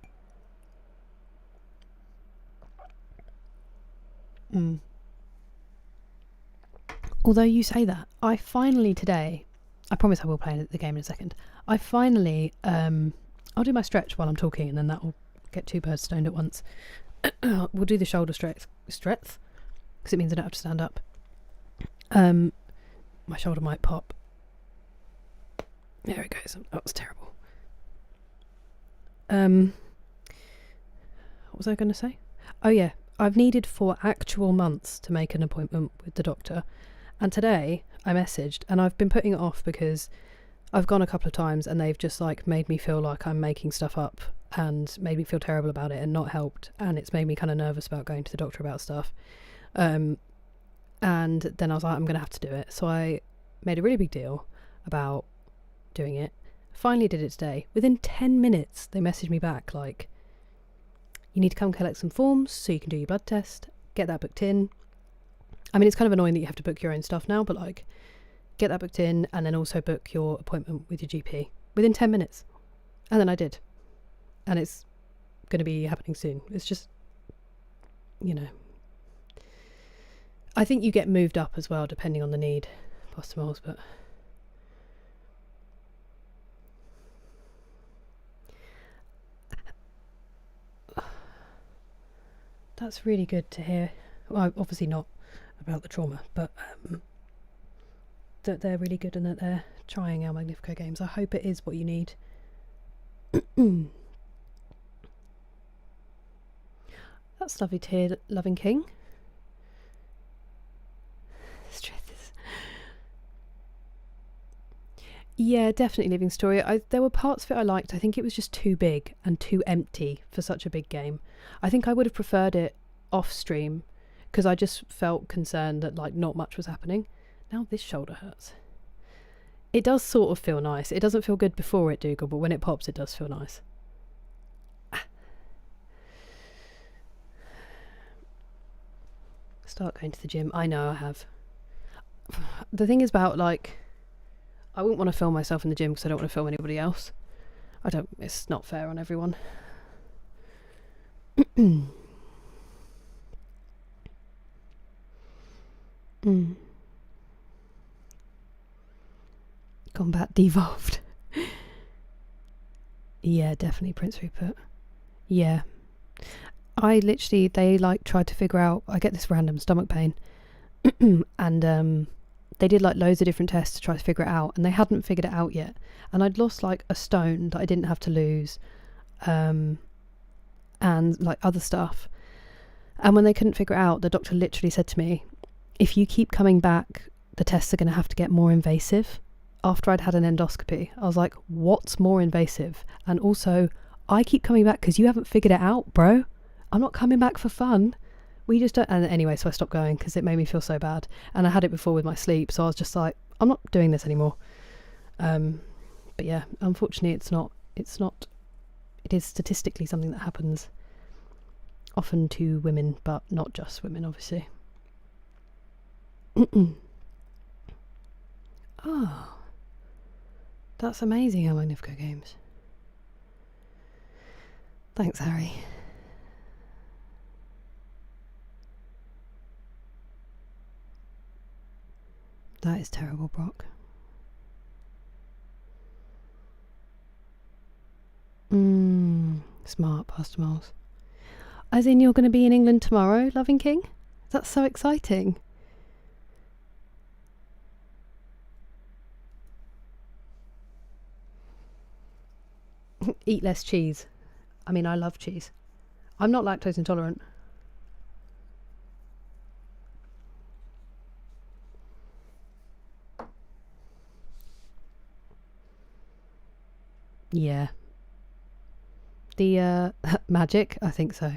Although you say that, I finally today, I promise I will play the game in a second. I finally, I'll do my stretch while I'm talking and then that will get two birds stoned at once. We'll do the shoulder stretch, because it means I don't have to stand up. My shoulder might pop. There it goes. That was terrible. What was I going to say? Oh yeah, I've needed for actual months to make an appointment with the doctor. And today I messaged, and I've been putting it off because I've gone a couple of times and they've just like made me feel like I'm making stuff up and made me feel terrible about it and not helped. And it's made me kind of nervous about going to the doctor about stuff. And then I was like, I'm going to have to do it. So I made a really big deal about doing it. Finally did it today. Within 10 minutes, they messaged me back like, you need to come collect some forms so you can do your blood test, get that booked in. I mean, it's kind of annoying that you have to book your own stuff now, but like, get that booked in and then also book your appointment with your GP within 10 minutes. And then I did. And it's going to be happening soon. It's just, you know, I think you get moved up as well, depending on the need, Postimoles, but that's really good to hear. Well, obviously not about the trauma, but that they're really good and that they're trying El Magnifico games. I hope it is what you need. That's lovely to hear, Loving King. Yeah, definitely Living Story. There were parts of it I liked. I think it was just too big and too empty for such a big game. I think I would have preferred it off stream because I just felt concerned that like not much was happening. Now this shoulder hurts. It does sort of feel nice. It doesn't feel good before it, Dougal, but when it pops it does feel nice. Start going to the gym. I know I have. The thing is about like, I wouldn't want to film myself in the gym because I don't want to film anybody else. It's not fair on everyone. Combat devolved. Yeah, definitely Prince Rupert. Yeah. They like tried to figure out, I get this random stomach pain and they did like loads of different tests to try to figure it out and they hadn't figured it out yet. And I'd lost like a stone that I didn't have to lose and like other stuff. And when they couldn't figure it out, the doctor literally said to me, if you keep coming back, the tests are going to have to get more invasive. After I'd had an endoscopy, I was like, what's more invasive? And also, I keep coming back because you haven't figured it out, bro. I'm not coming back for fun. We just don't. And anyway, so I stopped going because it made me feel so bad. And I had it before with my sleep, so I was just like, I'm not doing this anymore. But yeah, unfortunately, it's not. It is statistically something that happens often to women, but not just women, obviously. Oh, that's amazing, El Magnifico games. Thanks, Harry. That is terrible, Brock. Smart, Pastor Moles. As in you're going to be in England tomorrow, Loving King? That's so exciting. Eat less cheese. I mean, I love cheese. I'm not lactose intolerant. Yeah. The magic, I think so.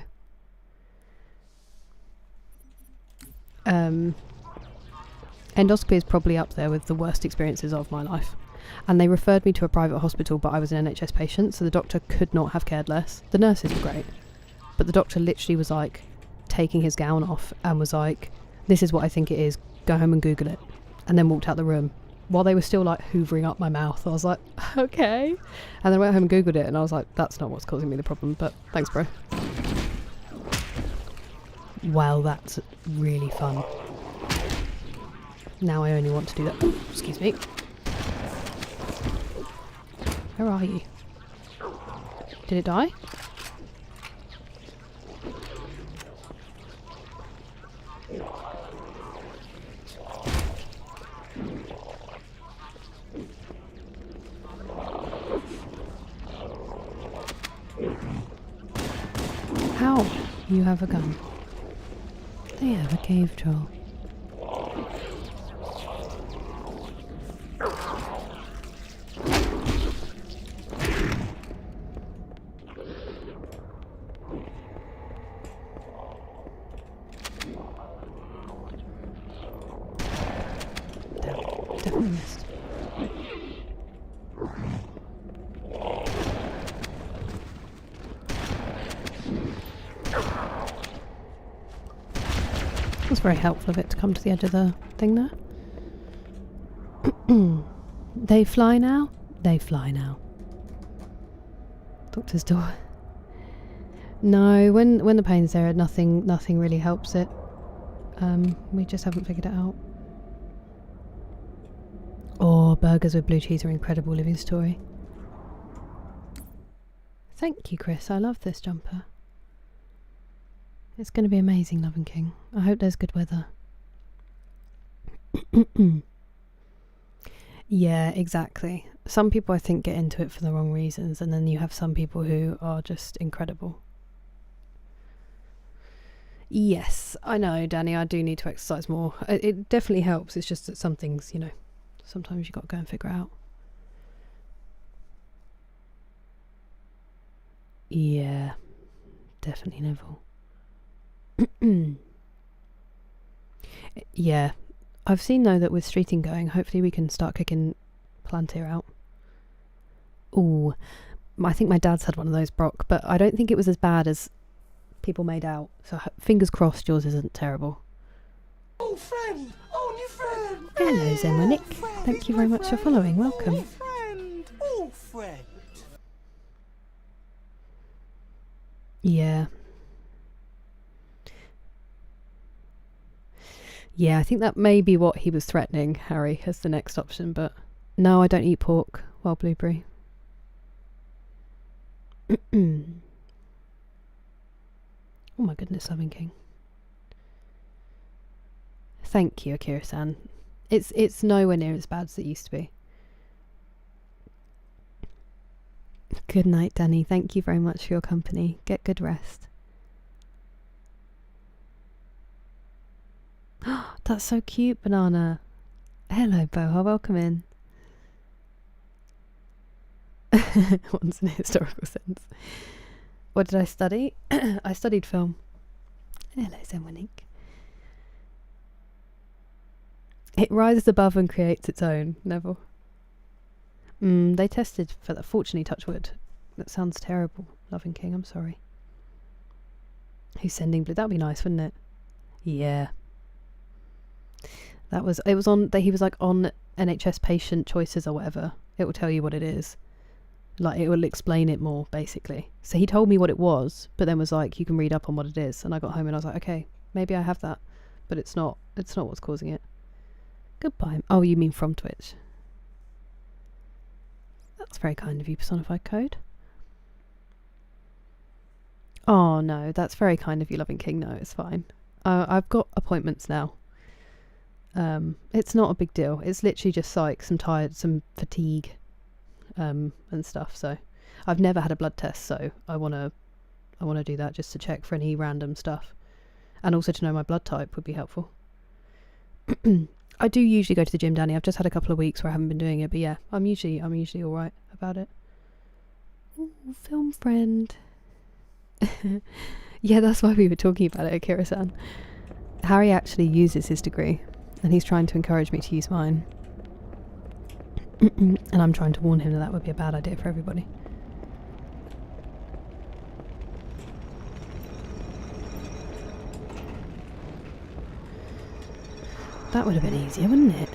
Endoscopy is probably up there with the worst experiences of my life. And they referred me to a private hospital, but I was an NHS patient, so the doctor could not have cared less. The nurses were great, but the doctor literally was like taking his gown off and was like, this is what I think it is, go home and Google it, and then walked out the room while they were still like hoovering up my mouth. I was like, okay. And then I went home and Googled it and I was like, that's not what's causing me the problem, but thanks, bro. Wow, that's really fun. Now I only want to do that. Ooh, excuse me. Where are you? Did it die? How? You have a gun. They have a cave troll. Damn, definitely missed. It was very helpful of it to come to the edge of the thing there. They fly now? They fly now. Doctor's door. No, when the pain's there, nothing really helps it. We just haven't figured it out. Oh, burgers with blue cheese are incredible, living story. Thank you, Chris. I love this jumper. It's going to be amazing, Love and King. I hope there's good weather. Yeah, exactly. Some people, I think, get into it for the wrong reasons, and then you have some people who are just incredible. Yes, I know, Danny, I do need to exercise more. It definitely helps. It's just that some things, you know, sometimes you got to go and figure out. Yeah, definitely Neville. Yeah, I've seen though that with streeting going, hopefully we can start kicking Palantir out. Ooh, I think my dad's had one of those, Brock, but I don't think it was as bad as people made out. So fingers crossed yours isn't terrible. Oh, friend! Oh, new friend! Hello, Zemonic. Thank you very much for following. Welcome. Oh, friend! Oh, friend! Yeah. Yeah, I think that may be what he was threatening, Harry, as the next option, but no, I don't eat pork. Wild blueberry. Oh my goodness, Loving King. Thank you, Akira-san. It's nowhere near as bad as it used to be. Good night, Danny. Thank you very much for your company. Get good rest. That's so cute, Banana. Hello, Boha. Welcome in. Once in a historical sense. What did I study? I studied film. Hello, Zemonique. It rises above and creates its own, Neville. They tested for that. Fortunately, touch wood. That sounds terrible. Loving King, I'm sorry. Who's sending blue? That'd be nice, wouldn't it? Yeah. He was like on NHS patient choices or whatever. It will tell you what it is. Like, it will explain it more, basically. So he told me what it was, but then was like, you can read up on what it is. And I got home and I was like, okay, maybe I have that. But it's not what's causing it. Goodbye. Oh, you mean from Twitch. That's very kind of you, Personified Code. Oh, no, that's very kind of you, Loving King. No, it's fine. I've got appointments now. It's not a big deal. It's literally just like some fatigue, and stuff. So I've never had a blood test, so I want to do that just to check for any random stuff, and also to know my blood type would be helpful. I do usually go to the gym, Danny. I've just had a couple of weeks where I haven't been doing it, but yeah, I'm usually all right about it. Ooh, film friend. Yeah, that's why we were talking about it, Akira-san. Harry actually uses his degree, and he's trying to encourage me to use mine. And I'm trying to warn him that would be a bad idea for everybody. That would have been easier, wouldn't it?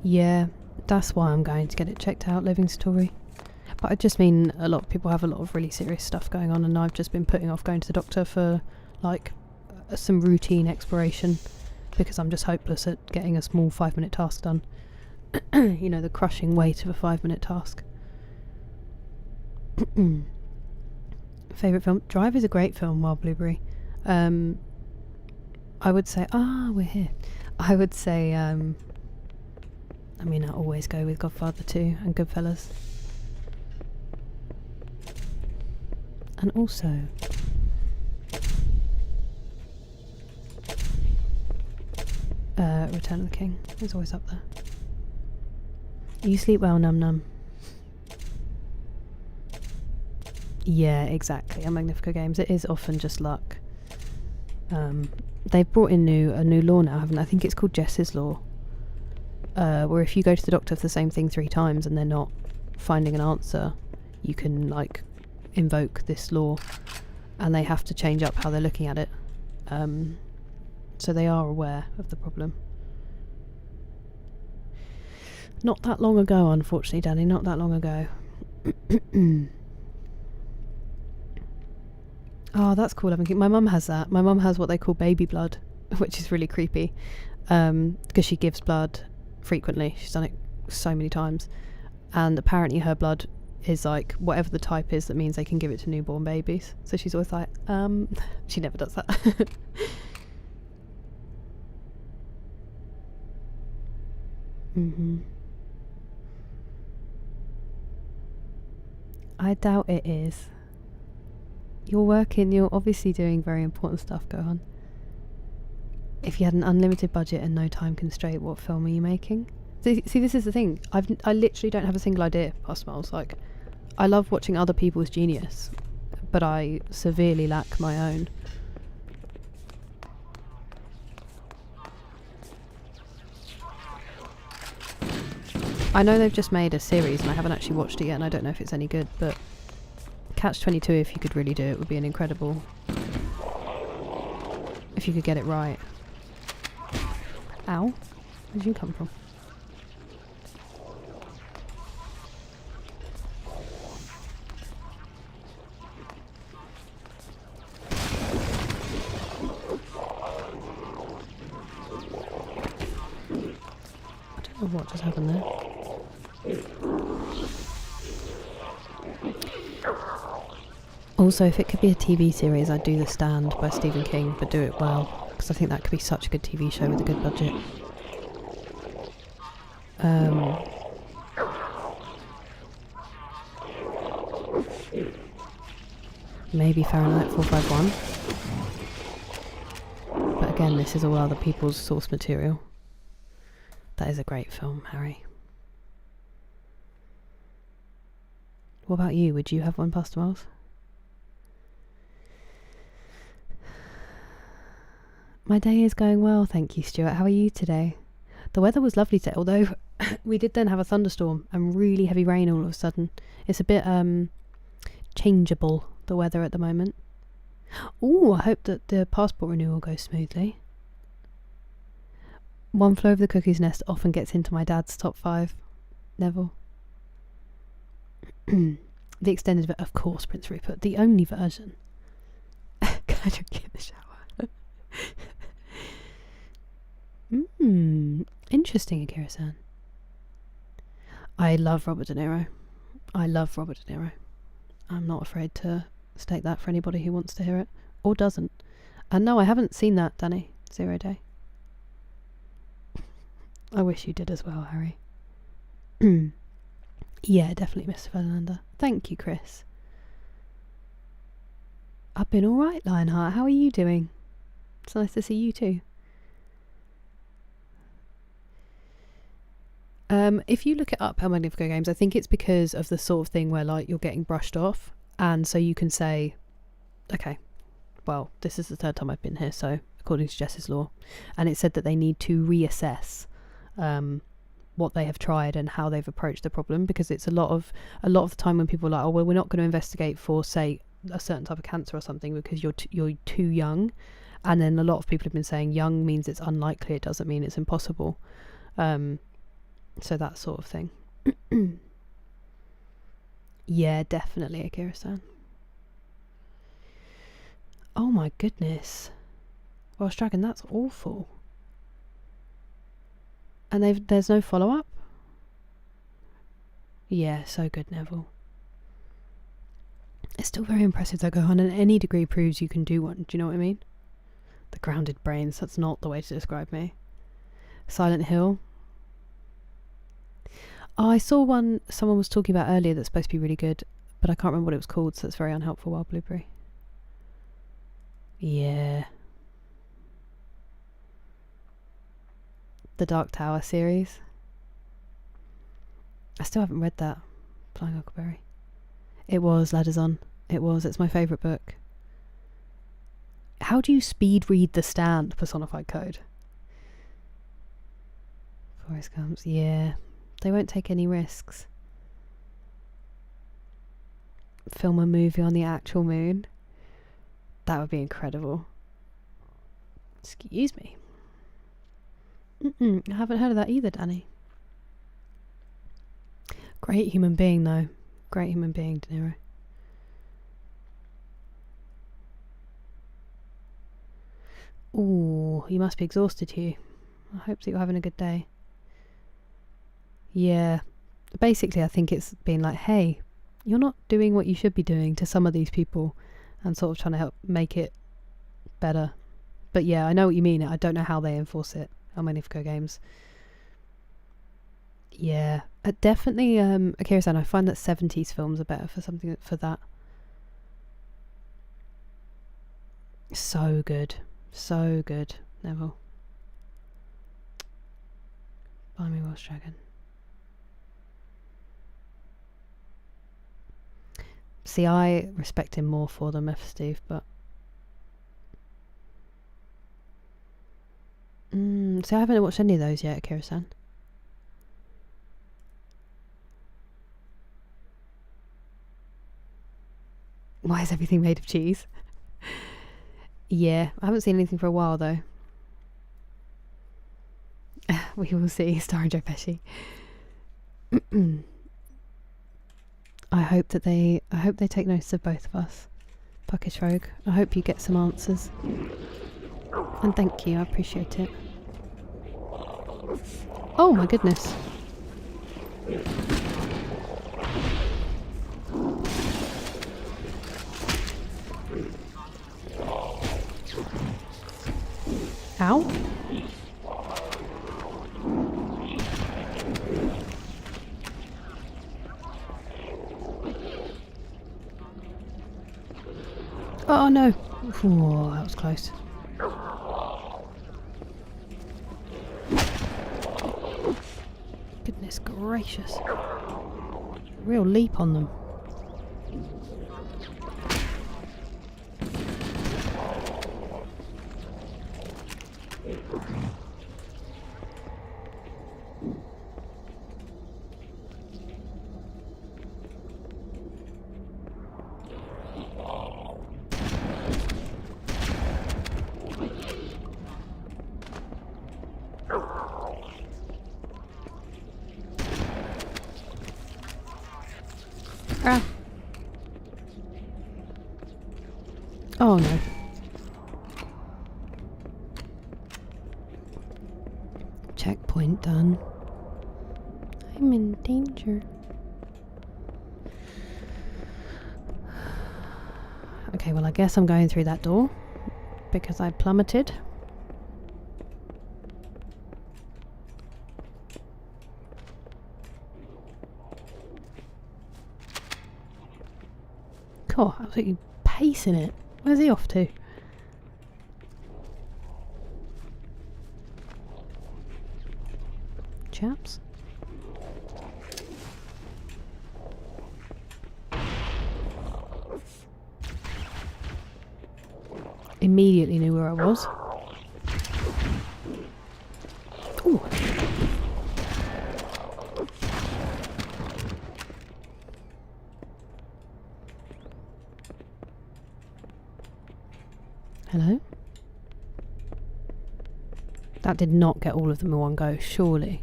Yeah, that's why I'm going to get it checked out, Living Story. But I just mean a lot of people have a lot of really serious stuff going on, and I've just been putting off going to the doctor for like some routine exploration because I'm just hopeless at getting a small 5-minute task done. You know, the crushing weight of a 5-minute task. Favourite film? Drive is a great film, Wild Blueberry. I would say... we're here. I would say... I mean, I always go with Godfather 2 and Goodfellas. And also... Return of the King is always up there. You sleep well, Num Num. Yeah, exactly. On Magnifico Games, it is often just luck. They've brought in a new law now, haven't they? I think it's called Jess's Law. Where if you go to the doctor for the same thing 3 times and they're not finding an answer, you can, like, invoke this law. And they have to change up how they're looking at it. So they are aware of the problem. Not that long ago, unfortunately, Danny. Not that long ago. Oh, that's cool. My mum has that. My mum has what they call baby blood, which is really creepy. Because she gives blood frequently. She's done it so many times. And apparently her blood is like whatever the type is that means they can give it to newborn babies. So she's always like, she never does that. I doubt it is. You're obviously doing very important stuff, Gohan. If you had an unlimited budget and no time constraint, what film are you making? See, this is the thing. I literally don't have a single idea, past Miles. Like, I love watching other people's genius, but I severely lack my own. I know they've just made a series and I haven't actually watched it yet and I don't know if it's any good, but Catch-22, if you could really do it, would be an incredible... if you could get it right. Ow. Where did you come from? I don't know what just happened there. Also, if it could be a TV series, I'd do The Stand by Stephen King, but do it well, because I think that could be such a good TV show with a good budget. Maybe Fahrenheit 451. But again, this is all other people's source material. That is a great film, Harry. What about you? Would you have one, Pastor Miles? My day is going well, thank you, Stuart. How are you today? The weather was lovely today, although we did then have a thunderstorm and really heavy rain all of a sudden. It's a bit changeable, the weather at the moment. Ooh, I hope that the passport renewal goes smoothly. One Flew Over the Cuckoo's Nest often gets into my dad's top 5. Neville. The extended version, of course, Prince Rupert. The only version. Can I drink in the shower? Interesting, Akira-san. I love Robert De Niro. I'm not afraid to state that for anybody who wants to hear it or doesn't. And no, I haven't seen that, Danny. Zero Day. I wish you did as well, Harry. Yeah, definitely, Mr. Ferdinanda. Thank you, Chris. I've been alright, Lionheart. How are you doing? It's nice to see you too. If you look it up, El Magnifico Games, I think it's because of the sort of thing where, like, you're getting brushed off, and so you can say, okay, well, this is the 3rd time I've been here, so according to Jess's Law, and it said that they need to reassess what they have tried and how they've approached the problem, because it's a lot of the time when people are like, oh well, we're not going to investigate for, say, a certain type of cancer or something because you're too young, and then a lot of people have been saying young means it's unlikely, it doesn't mean it's impossible. So that sort of thing. Yeah, definitely, Akira-san. Oh my goodness. Welsh Dragon, that's awful. And there's no follow-up? Yeah, so good, Neville. It's still very impressive though, Gohan, and any degree proves you can do one. Do you know what I mean? The grounded brains, that's not the way to describe me. Silent Hill. Oh, I saw one someone was talking about earlier that's supposed to be really good, but I can't remember what it was called, so it's very unhelpful, Wild Blueberry. Yeah. The Dark Tower series. I still haven't read that. Flying Huckleberry. It was Ladders On. It was. It's my favourite book. How do you speed read The Stand, Personified Code? Forrest Gump's. Yeah. They won't take any risks. Film a movie on the actual moon. That would be incredible. Excuse me. I haven't heard of that either, Danny. Great human being, though. Great human being, De Niro. Ooh, you must be exhausted, Hugh. I hope that you're having a good day. Yeah. Basically, I think it's been like, hey, you're not doing what you should be doing to some of these people, and sort of trying to help make it better. But yeah, I know what you mean. I don't know how they enforce it on Magnifico games. Yeah, definitely. Akira-san, I find that 70s films are better for something for that. So good, so good. Neville. Buy me Welsh Dragon. See, I respect him more for them, F. Steve, but see, I haven't watched any of those yet, Akira-san. Why is everything made of cheese? Yeah, I haven't seen anything for a while though. We will see, starring Joe Pesci. I hope they take notice of both of us. Puckish Rogue, I hope you get some answers. And thank you, I appreciate it. Oh my goodness. Ow. Oh no. Oh, that was close. Goodness gracious. Real leap on them. Ah. Oh no. Checkpoint done. I'm in danger. Okay, well I guess I'm going through that door because I plummeted. Cool, absolutely pacing it. Where's he off to? Chaps? Immediately knew where I was. Ooh. Hello? That did not get all of them in one go, surely.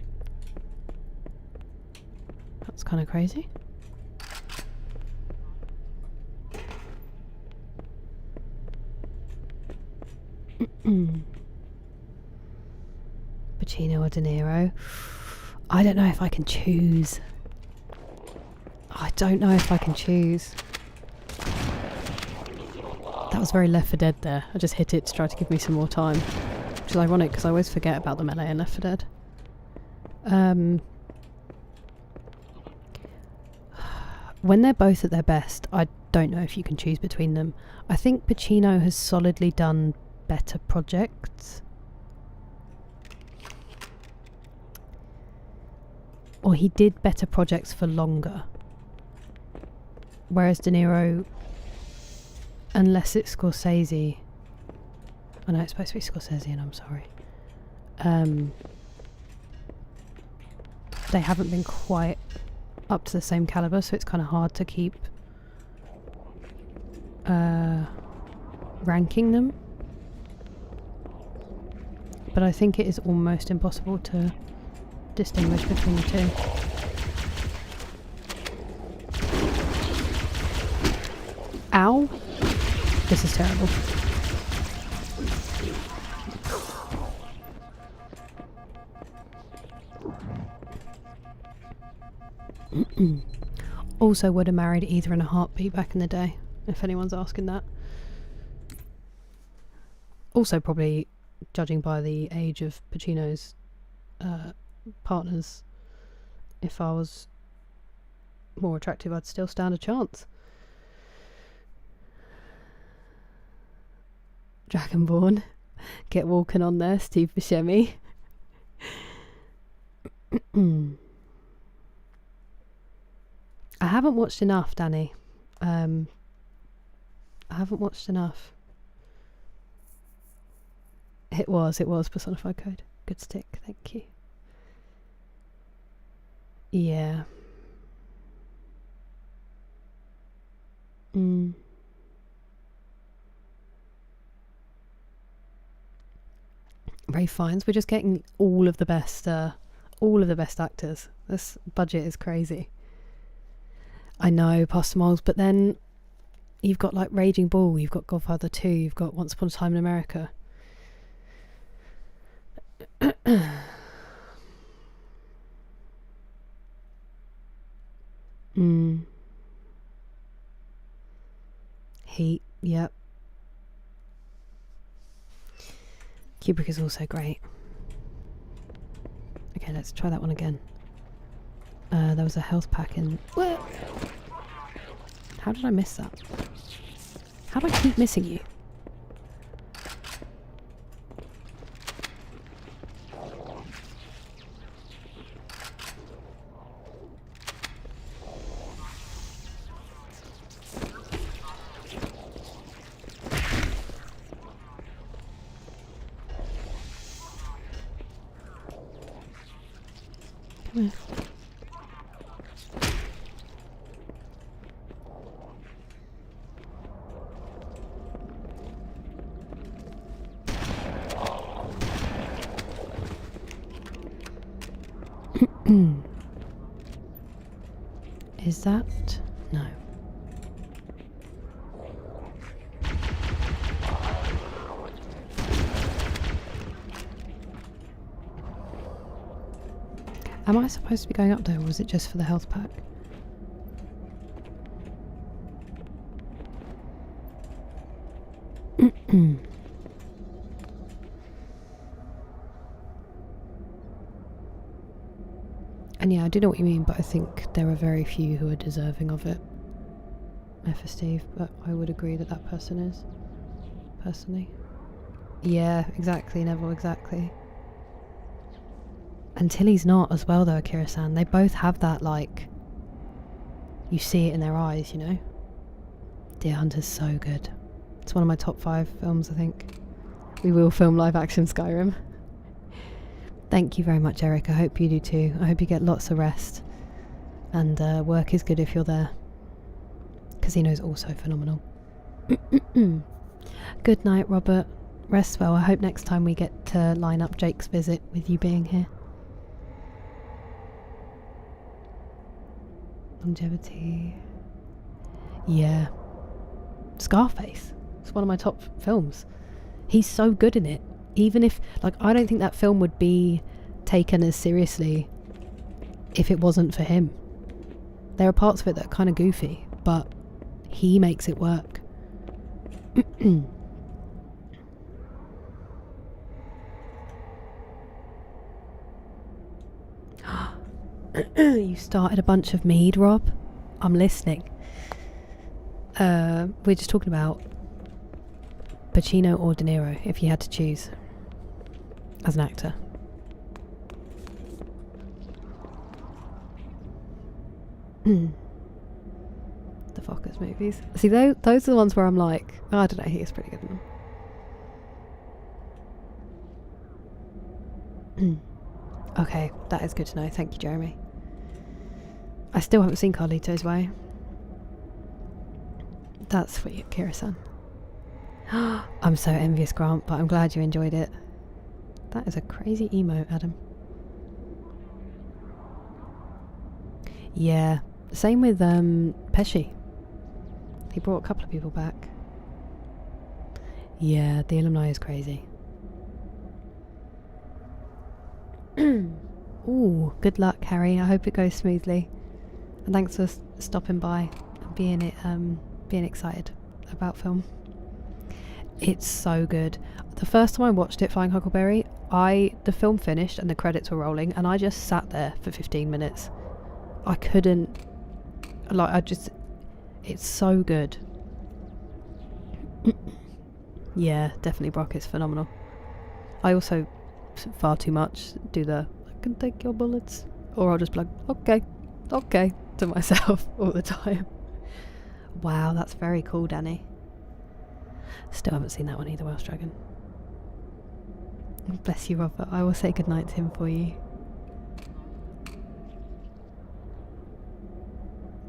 That's kind of crazy. Pacino or De Niro? I don't know if I can choose. I don't know if I can choose. That was very Left 4 Dead there. I just hit it to try to give me some more time. Which is ironic because I always forget about the melee in Left 4 Dead. When they're both at their best, I don't know if you can choose between them. I think Pacino has solidly done better projects. Or he did better projects for longer. Whereas De Niro, unless it's Scorsese... I know it's supposed to be Scorsese and I'm sorry. They haven't been quite up to the same caliber, so it's kind of hard to keep ranking them. But I think it is almost impossible to distinguish between the two. Ow! This is terrible. Also would have married either in a heartbeat back in the day, if anyone's asking that. Also probably, judging by the age of Pacino's partners, if I was more attractive I'd still stand a chance. Dragonborn. Get walking on there, Steve Buscemi. I haven't watched enough, Danny. I haven't watched enough. It was Personified Code. Good stick, thank you. Yeah. Ray Fiennes, we're just getting all of the best actors. This budget is crazy. I know, Pastor Miles, but then you've got like Raging Bull, you've got Godfather 2, you've got Once Upon a Time in America. Heat, yep. Kubrick is also great. Okay, let's try that one again. There was a health pack in... Whoa! How did I miss that? How do I keep missing you? Come here. Is that? No. Am I supposed to be going up there, or was it just for the health pack? And yeah, I do know what you mean, but I think there are very few who are deserving of it. For Steve, but I would agree that that person is. Personally. Yeah, exactly, Neville, exactly. And Tilly's not as well though, Akira-san. They both have that, like... You see it in their eyes, you know? Deer Hunter's so good. It's one of my top 5 films, I think. We will film live action Skyrim. Thank you very much, Eric. I hope you do too. I hope you get lots of rest. And work is good if you're there. Casino's also phenomenal. Good night, Robert. Rest well. I hope next time we get to line up Jake's visit with you being here. Longevity. Yeah. Scarface. It's one of my top films. He's so good in it. Even if, like, I don't think that film would be taken as seriously if it wasn't for him. There are parts of it that are kind of goofy, but he makes it work. You started a bunch of mead, Rob? I'm listening. We're just talking about Pacino or De Niro, if you had to choose as an actor. The Focus movies. See, those are the ones where I'm like, oh, I don't know, he is pretty good in them. Okay, that is good to know. Thank you, Jeremy. I still haven't seen Carlito's Way. That's sweet, Kira-san. I'm so envious, Grant, but I'm glad you enjoyed it. That is a crazy emote, Adam. Yeah, same with Pesci. He brought a couple of people back. Yeah, the alumni is crazy. Ooh, good luck, Harry. I hope it goes smoothly. And thanks for stopping by and being excited about film. It's so good. The first time I watched it, Flying Huckleberry, the film finished and the credits were rolling, and I just sat there for 15 minutes. I couldn't, it's so good. Yeah, definitely Brock is phenomenal. I also, far too much, do the, I can take your bullets, or I'll just be like, okay, to myself all the time. Wow, that's very cool, Danny. Still haven't seen that one either, Welsh Dragon. Bless you, Robert. I will say goodnight to him for you.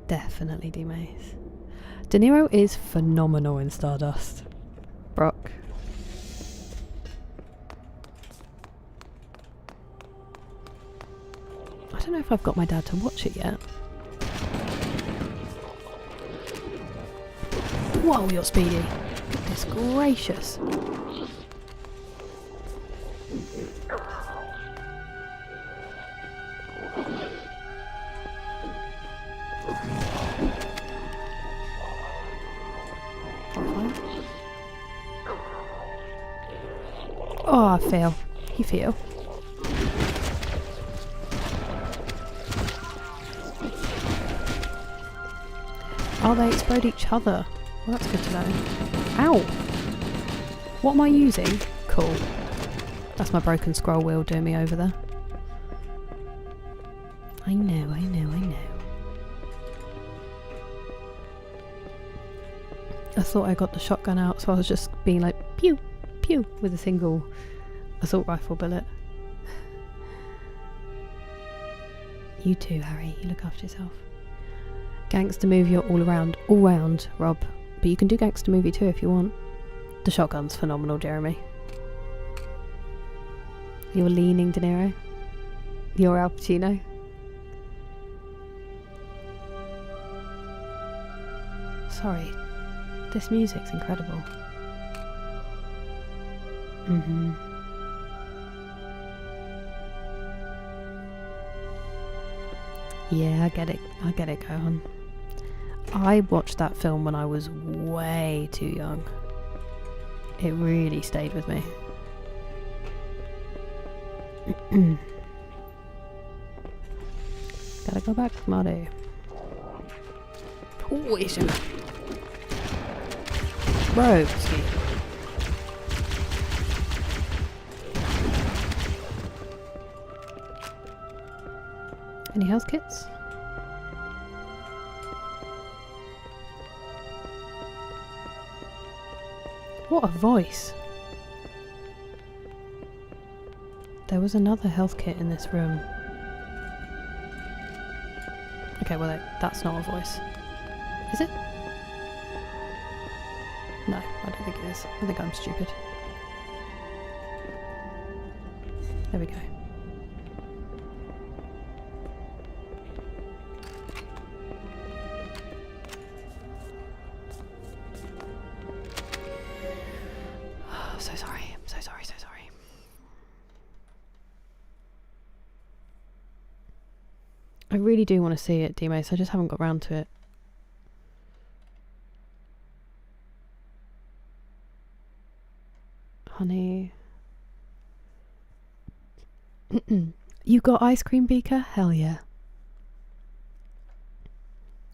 Definitely D-Mace. De Niro is phenomenal in Stardust. Brock. I don't know if I've got my dad to watch it yet. Whoa, you're speedy. Goodness gracious. Oh, I fail. You fail. Oh, they explode each other. Well, that's good to know. Ow! What am I using? Cool. That's my broken scroll wheel doing me over there. I know. I thought I got the shotgun out, so I was just being like, pew, pew, with a single assault rifle bullet. You too, Harry. You look after yourself. Gangster movie or all round, Rob. But you can do gangster movie too if you want. The shotgun's phenomenal, Jeremy. You're leaning, De Niro. You're Al Pacino. Sorry, this music's incredible. Yeah, I get it, Gohan. I watched that film when I was way too young. It really stayed with me. Gotta go back, Marty. Oh, it's him. Broski. Any health kits? What a voice. There was another health kit in this room. Okay, well that's not a voice. Is it? No, I don't think it is. I think I'm stupid. There we go. So sorry. I'm so sorry. I really do want to see it, D-Mace. I just haven't got round to it. honey. You got ice cream, Beaker? Hell yeah.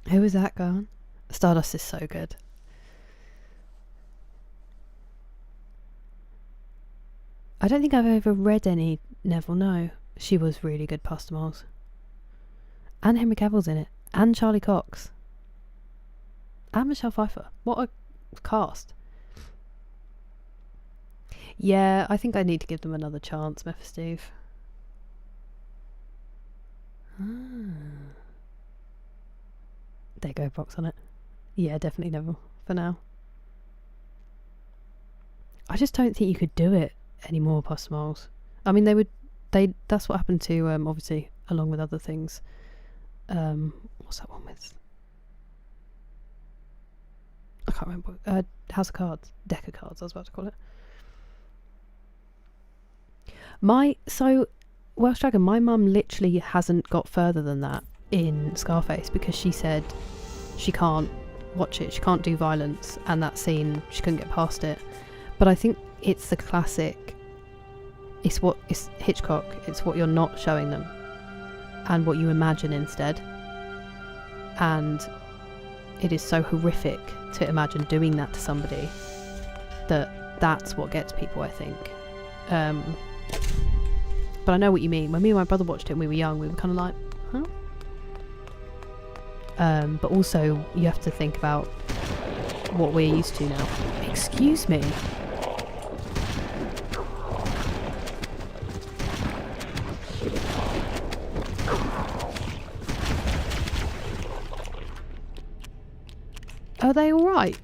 Who was that going? Stardust is so good. I don't think I've ever read any Neville, no. She was really good, Pastor Moles. And Henry Cavill's in it. And Charlie Cox. And Michelle Pfeiffer. What a cast. Yeah, I think I need to give them another chance, Mephisteve. There you go, box on it. Yeah, definitely Neville, for now. I just don't think you could do it anymore, Pastor Moles. I mean, that's what happened to, obviously, along with other things. What's that one with? I can't remember. House of Cards. Deck of Cards, I was about to call it. Welsh Dragon, my mum literally hasn't got further than that in Scarface because she said she can't watch it, she can't do violence, and that scene, she couldn't get past it. But I think it's the classic, it's Hitchcock, it's what you're not showing them and what you imagine instead. And it is so horrific to imagine doing that to somebody that's what gets people, I think. But I know what you mean. When me and my brother watched it when we were young, we were kind of like, huh? But also, you have to think about what we're used to now. Excuse me. Are they alright?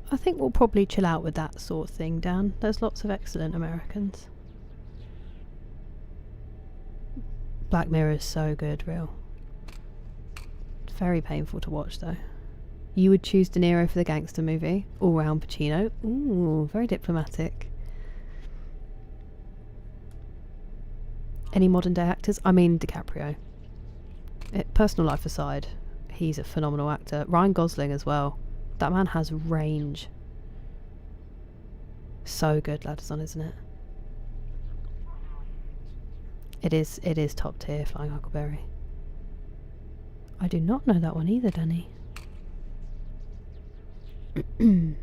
I think we'll probably chill out with that sort of thing, Dan. There's lots of excellent Americans. Black Mirror is so good, real. It's very painful to watch, though. You would choose De Niro for the gangster movie. All-round Pacino. Ooh, very diplomatic. Any modern-day actors? I mean, DiCaprio. Personal life aside, he's a phenomenal actor. Ryan Gosling as well. That man has range. So good, Ladderson, isn't it? It is top tier, Flying Huckleberry. I do not know that one either, Danny. Trying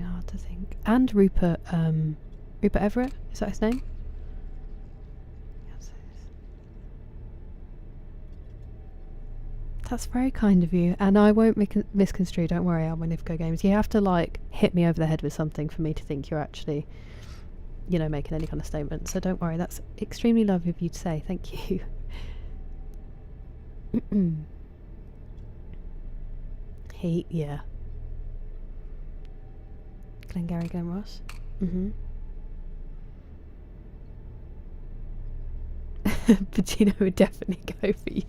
hard to think. And Rupert Everett, is that his name? That's very kind of you, and I won't misconstrue, don't worry, I'm with Nivco Games. You have to, like, hit me over the head with something for me to think you're actually, you know, making any kind of statement, so don't worry, that's extremely lovely of you to say, thank you. Yeah. Glengarry Glen Ross? Pacino would definitely go for you.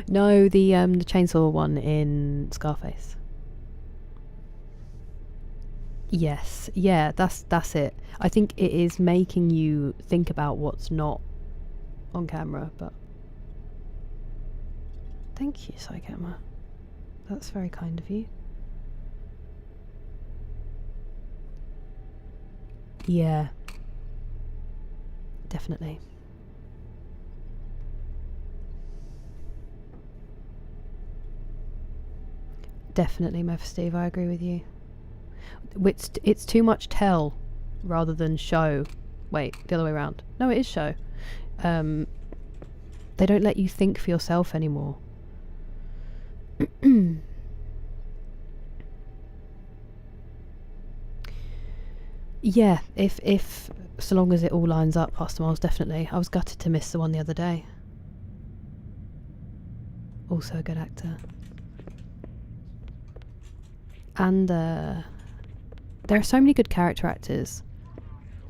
No, the chainsaw one in Scarface. Yes, yeah, that's it. I think it is making you think about what's not on camera, but thank you, Psycamera. That's very kind of you. Yeah. Definitely. Definitely, Mephisteve, I agree with you. It's too much tell rather than show. Wait, the other way around. No, it is show. They don't let you think for yourself anymore. Yeah, if so long as it all lines up, Pastor Miles, definitely. I was gutted to miss the one the other day. Also a good actor. And there are so many good character actors,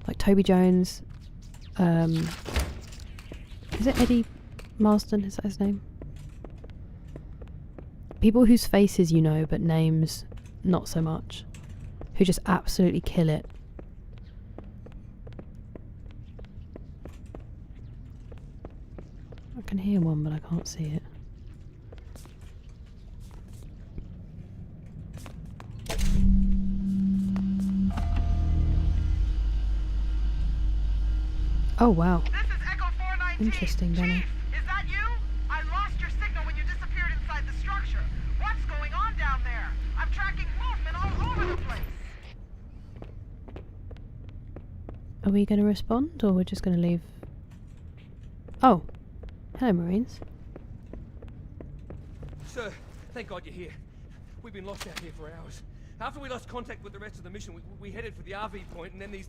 like Toby Jones. Is it Eddie Marsden? Is that his name? People whose faces you know, but names not so much, who just absolutely kill it. I can hear one, but I can't see it. Oh wow. This is Echo 419. Interesting, Danny. Chief, is that you? I lost your signal when you disappeared inside the structure. What's going on down there? I'm tracking movement all over the place. Are we going to respond, or we're just going to leave? Oh, hello, Marines. Sir, thank God you're here. We've been locked out here for hours. After we lost contact with the rest of the mission, we headed for the RV point, and then these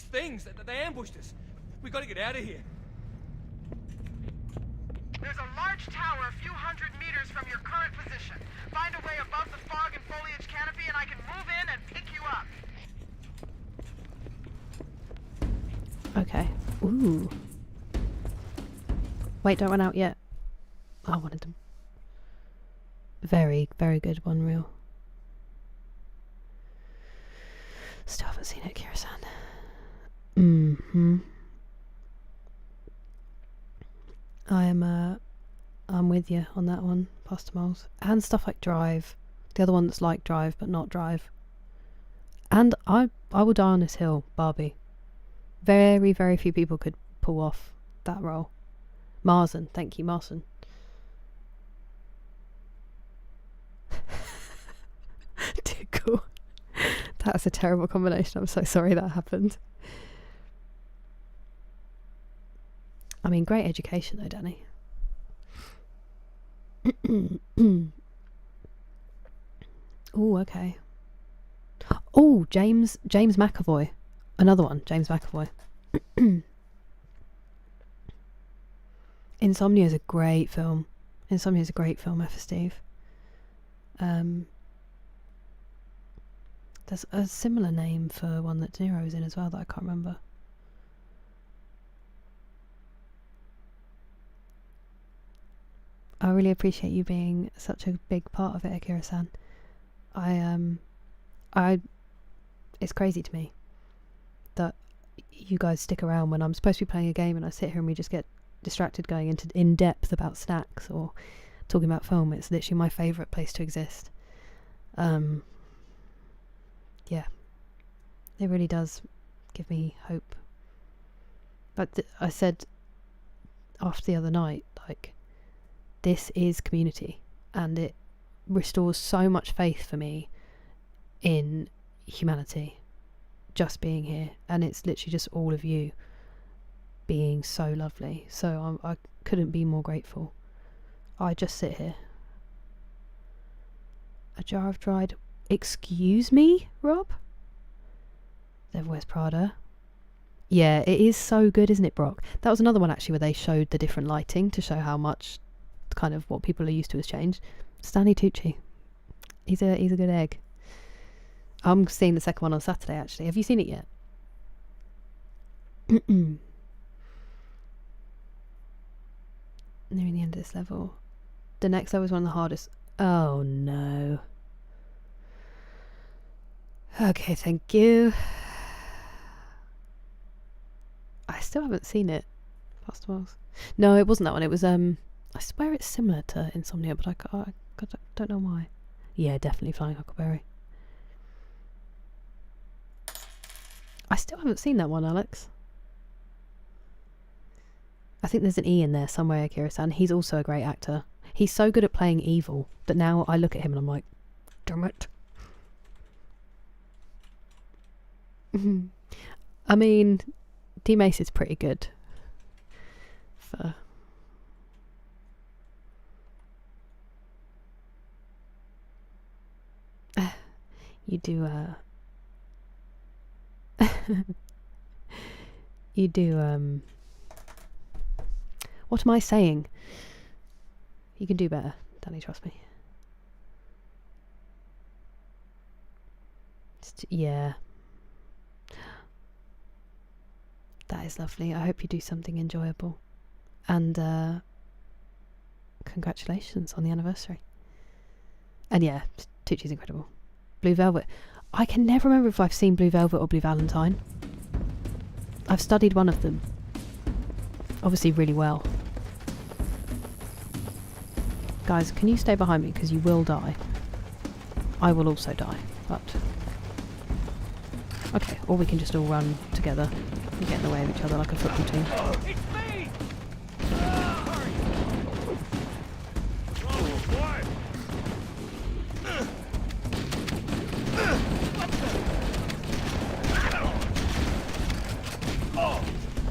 things, they ambushed us. We got to get out of here. There's a large tower a few hundred meters from your current position. Find a way above the fog and foliage canopy, and I can move in and pick you up. Okay. Ooh. Wait, don't run out yet. I wanted them. Very, very good one reel. Still haven't seen it, Kira-san. I'm with you on that one, Pastor Moles. And stuff like Drive. The other one that's like Drive, but not Drive. And I will die on this hill, Barbie. Very, very few people could pull off that role. Marsden, thank you, Marsden. Tickle. That's a terrible combination. I'm so sorry that happened. I mean, great education though, Danny. Oh, okay. Oh, James McAvoy. Another one, James McAvoy. Insomnia is a great film. Insomnia is a great film, F for Steve. There's a similar name for one that De Niro's in as well that I can't remember. I really appreciate you being such a big part of it, Akira-san. It's crazy to me that you guys stick around when I'm supposed to be playing a game and I sit here and we just get distracted going into in depth about snacks or talking about film. It's literally my favourite place to exist. Yeah, it really does give me hope. But I said after the other night, like, this is community, and it restores so much faith for me in humanity just being here, and it's literally just all of you being so lovely. So I couldn't be more grateful. I just sit here. A jar of dried... Excuse me, Rob? Devil Wears Prada. Yeah, it is so good, isn't it, Brock? That was another one actually where they showed the different lighting to show how much kind of what people are used to has changed. Stanley Tucci. He's a good egg. I'm seeing the second one on Saturday actually. Have you seen it yet? Nearing the end of this level. The next level is one of the hardest. Oh no. Okay, thank you. I still haven't seen it. Pastor Wells. No, it wasn't that one. It was I swear it's similar to Insomnia, but I don't know why. Yeah, definitely Flying Huckleberry. I still haven't seen that one, Alex. I think there's an E in there somewhere, Akira-san. He's also a great actor. He's so good at playing evil that now I look at him and I'm like, damn it. I mean, D Mace is pretty good. For you do you do what am I saying? You can do better, Danny, trust me. Yeah. That is lovely. I hope you do something enjoyable. And congratulations on the anniversary. And yeah, Tucci's incredible. Blue Velvet. I can never remember if I've seen Blue Velvet or Blue Valentine. I've studied one of them. Obviously really well. Guys, can you stay behind me? Because you will die. I will also die, but... Okay, or we can just all run together and get in the way of each other like a football team. It's me!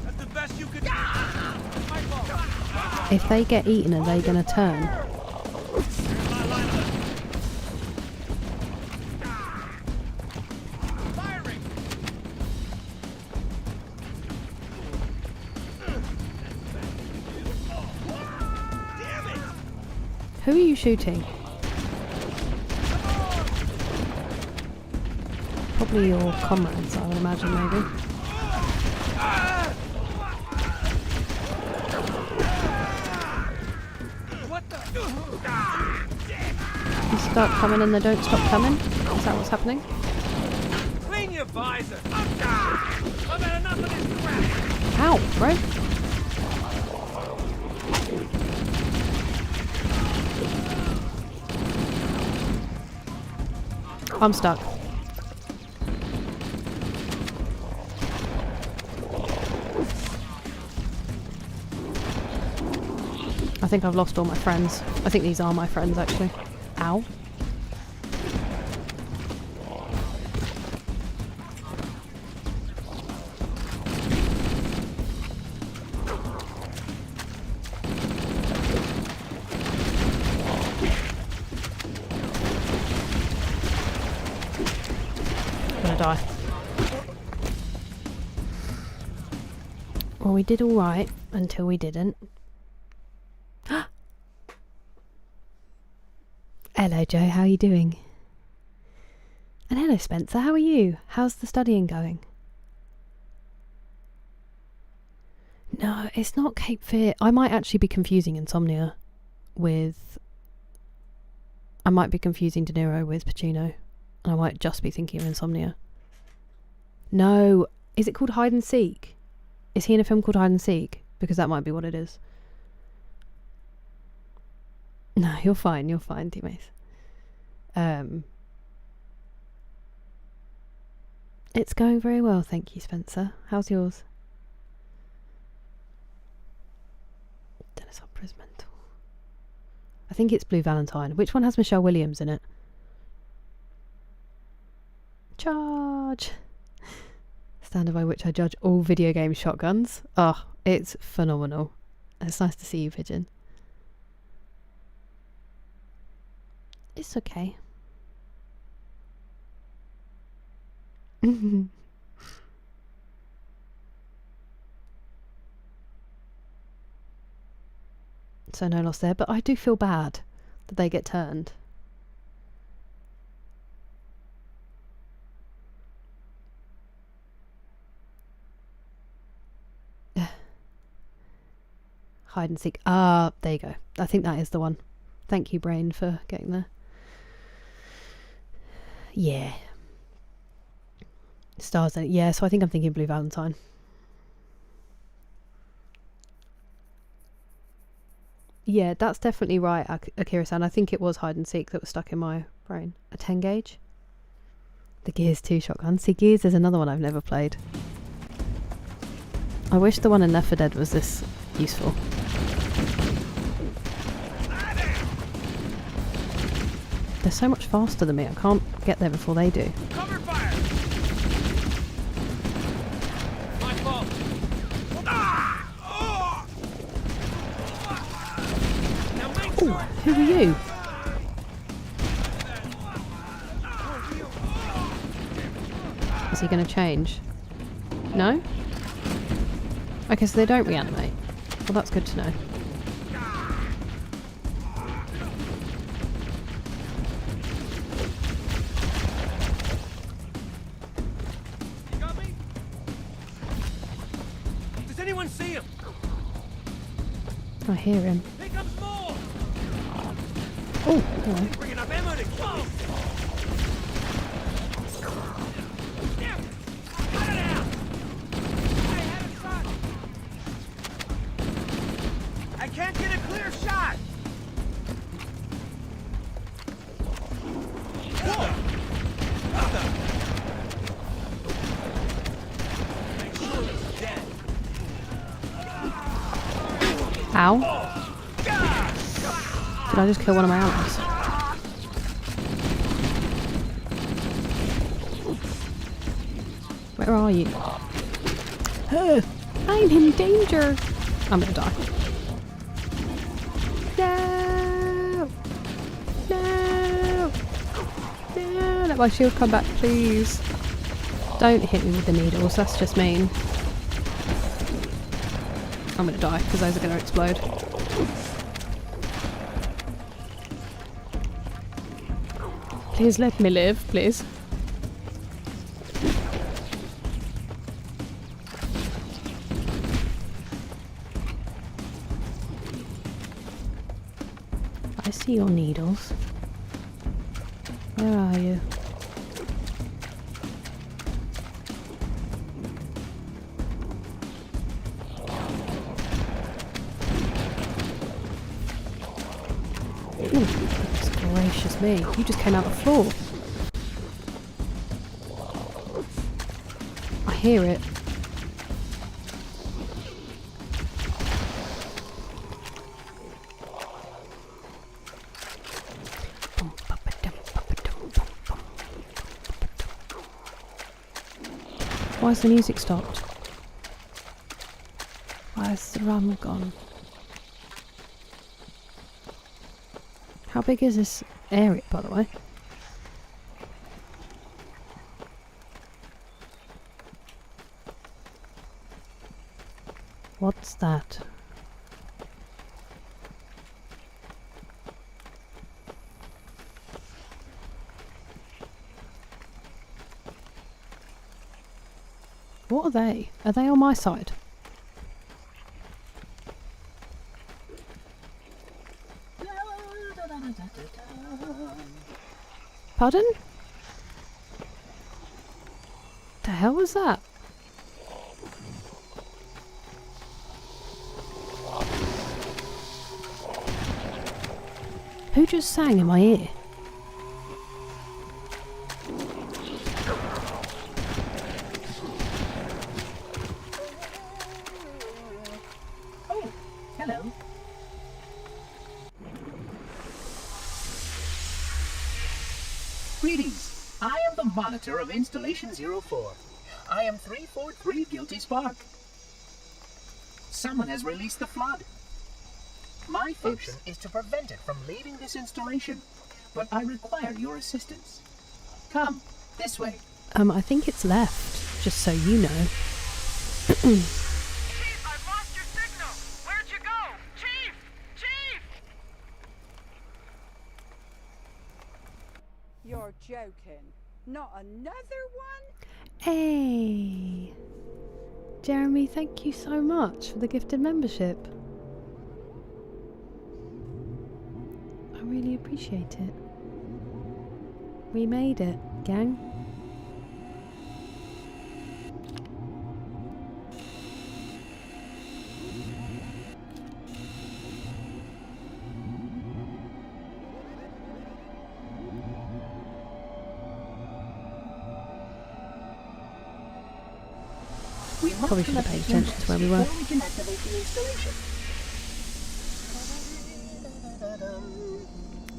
That's the best you could do. My fault. If they get eaten, are they going to turn? Firing! Damn it! Who are you shooting? Probably your comrades, I would imagine, maybe. What the? You start coming and they don't stop coming? Is that what's happening? Clean your visor! I've had enough of this crap! Ow, bro. I'm stuck. I think I've lost all my friends. I think these are my friends, actually. Ow. I'm gonna die. Well, we did alright until we didn't. Hello Joe, how are you doing? And hello Spencer, how are you? How's the studying going? No, it's not Cape Fear. I might actually be confusing Insomnia with... I might be confusing De Niro with Pacino. And I might just be thinking of Insomnia. No, is it called Hide and Seek? Is he in a film called Hide and Seek? Because that might be what it is. No, you're fine, teammates. It's going very well, thank you, Spencer. How's yours? Dennis Hopper is mental. I think it's Blue Valentine. Which one has Michelle Williams in it? Charge! Standard by which I judge all video game shotguns. Oh, it's phenomenal. It's nice to see you, Pigeon. It's okay. So no loss there, but I do feel bad that they get turned. Hide and Seek. Ah, there you go. I think that is the one. Thank you, Brain, for getting there. Yeah. Stars in it. Yeah, so I think I'm thinking Blue Valentine. Yeah, that's definitely right, Akira-san. I think it was Hide and Seek that was stuck in my brain. A 10 gauge? The Gears 2 shotgun. See, Gears is another one I've never played. I wish the one in Left 4 Dead was this useful. They're so much faster than me. I can't get there before they do. Cover fire! My fault. Now make Ooh, who are you? Is he going to change? No? Okay, so they don't reanimate. Well, that's good to know. You got me? Does anyone see him? I hear him. Here comes more! Oh, hello. Bringing up ammo to close! Yeah! Cut it out! I had a shot! I can't get a clear shot! Ow. Did I just kill one of my allies? Where are you? I'm in danger. I'm gonna die. No! No! No! Let my shield come back, please. Don't hit me with the needles, that's just mean. I'm gonna die because those are gonna explode. Please let me live, please. I see your needles. Where are you? Ooh, goodness gracious me. You just came out the floor. I hear it. Why's the music stopped? Why's the rum gone? How big is this area, by the way? What's that? What are they? Are they on my side? Pardon? The hell was that? Who just sang in my ear? Oh, hello. Greetings. I am the monitor of Installation 04. I am 343 Guilty Spark. Someone has released the flood. My function is to prevent it from leaving this installation, but I require your assistance. Come, this way. I think it's left, just so you know. Chief, I've lost your signal. Where'd you go? Chief! Chief! You're joking. Not another one? Hey! Jeremy, thank you so much for the gifted membership. I really appreciate it. We made it, gang. Probably should have paid attention to where we were. Before we can activate the installation.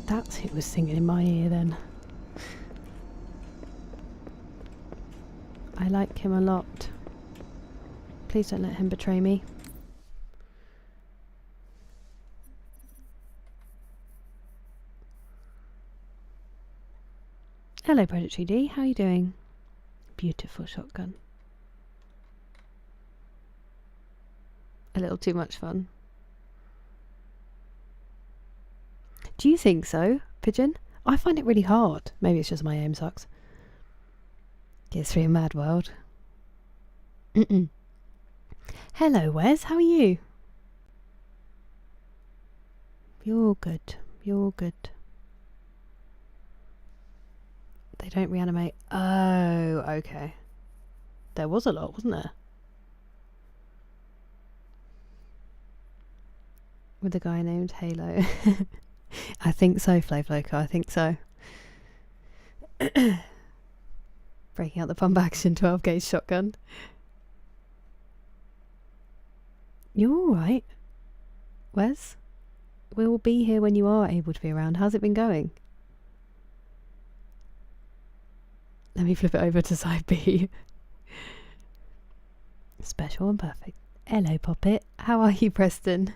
That's who was singing in my ear then. I like him a lot. Please don't let him betray me. Hello, Predatory D. How are you doing? Beautiful shotgun. A little too much fun. Do you think so, Pigeon? I find it really hard. Maybe it's just my aim sucks. Gears 3 in Mad World. Hello, Wes. How are you? You're good. You're good. They don't reanimate. Oh, okay. There was a lot, wasn't there? With a guy named Halo. I think so, Flavloco, I think so. Breaking out the pump action 12 gauge shotgun. You're alright. Wes? We will be here when you are able to be around. How's it been going? Let me flip it over to side B. Special and perfect. Hello, Poppet. How are you, Preston?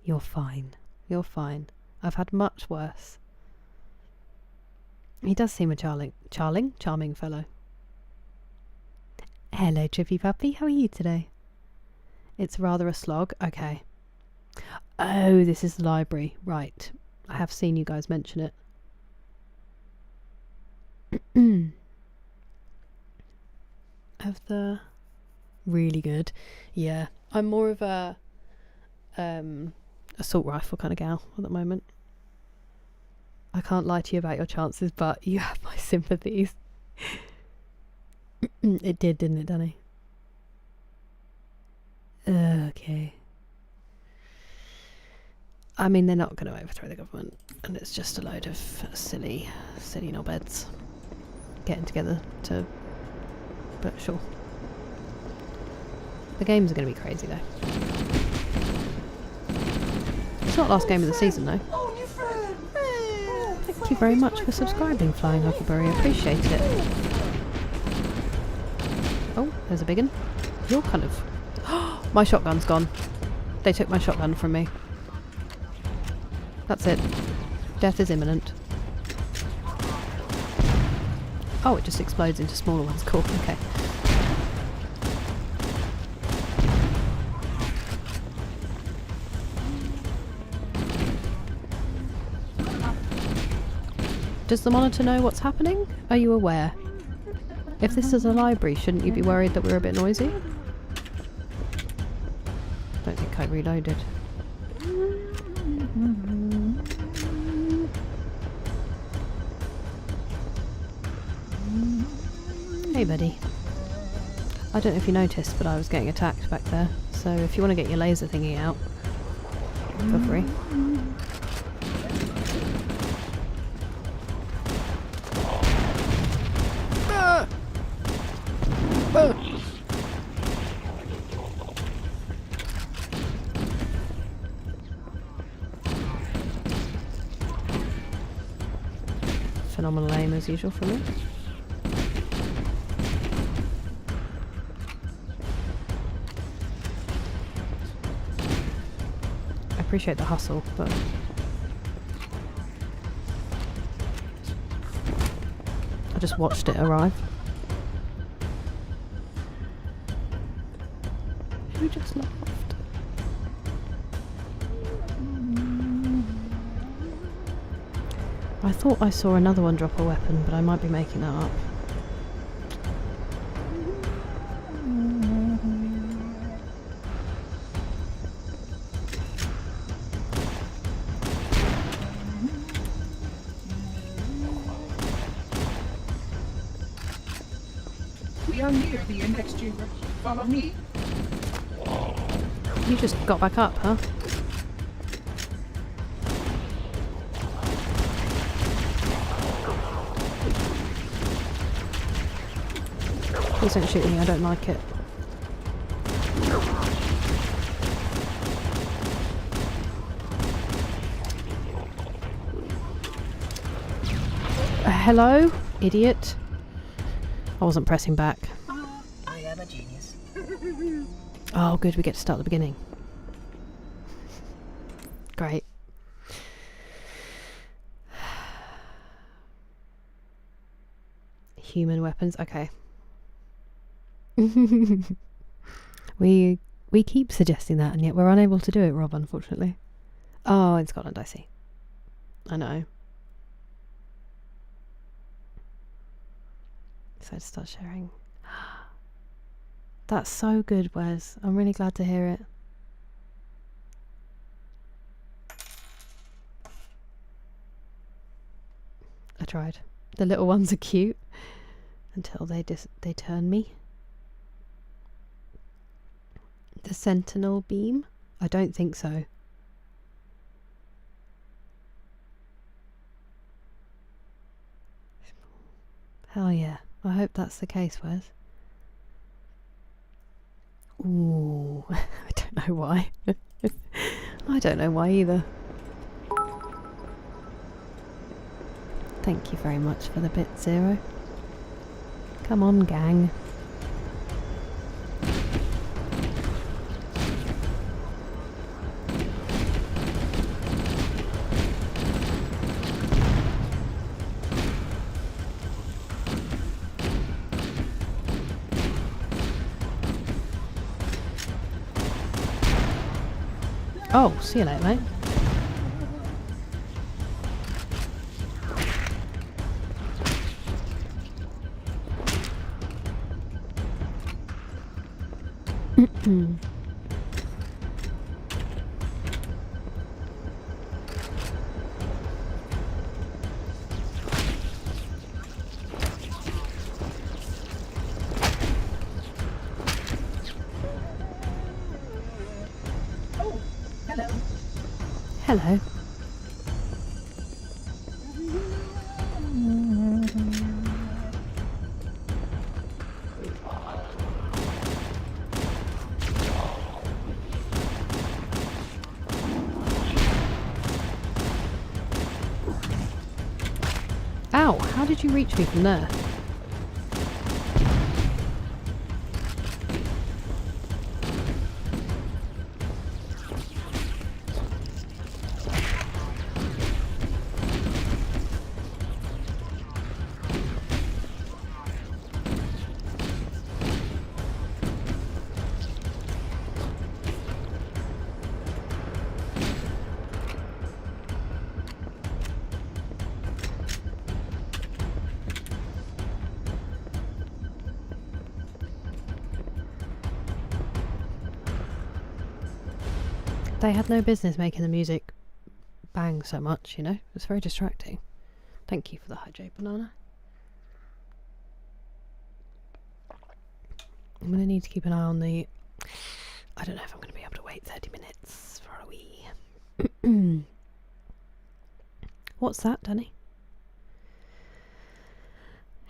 You're fine. You're fine. I've had much worse. He does seem a charming fellow. Hello, Trippy Puppy. How are you today? It's rather a slog. Okay. Oh, this is the library. Right. I have seen you guys mention it. Of the really good. Yeah. I'm more of a assault rifle kind of gal at the moment. I can't lie to you about your chances, but you have my sympathies. It did, didn't it, Danny? Okay. I mean, they're not going to overthrow the government, and it's just a load of silly knobheads getting together to... But sure. The games are going to be crazy, though. It's not last game of the season, though. Thank you very much for subscribing, Flying Huckleberry. I appreciate it. Oh, there's a big one. You're kind of... My shotgun's gone. They took my shotgun from me. That's it. Death is imminent. Oh, it just explodes into smaller ones. Cool, okay. Does the monitor know what's happening? Are you aware? If this is a library, shouldn't you be worried that we're a bit noisy? Don't think I reloaded. Hey buddy. I don't know if you noticed, but I was getting attacked back there. So if you want to get your laser thingy out, feel free. Phenomenal aim as usual for me. I appreciate the hustle, but I just watched it arrive. Who just laughed? I thought I saw another one drop a weapon, but I might be making that up. We are near the index chamber. Follow me. You just got back up, huh? Please don't shoot me, I don't like it. Hello, idiot. I wasn't pressing back. I am a genius. Oh, good, we get to start at the beginning. Great. Human weapons, okay. We keep suggesting that, and yet we're unable to do it, Rob, unfortunately. Oh, in Scotland, I see. I know. So I'd start sharing. That's so good, Wes. I'm really glad to hear it. I tried. The little ones are cute until they turn me. The Sentinel beam? I don't think so. Hell yeah. I hope that's the case, Wes. Ooh. I don't know why. I don't know why either. Thank you very much for the bit, Zero. Come on, gang. Oh, see you later, mate. Oh, hello. Hello. Ow, how did you reach me from there? They had no business making the music bang so much, you know? It's very distracting. Thank you for the hydrate banana. I'm going to need to keep an eye on the... I don't know if I'm going to be able to wait 30 minutes for a wee. What's that, Danny?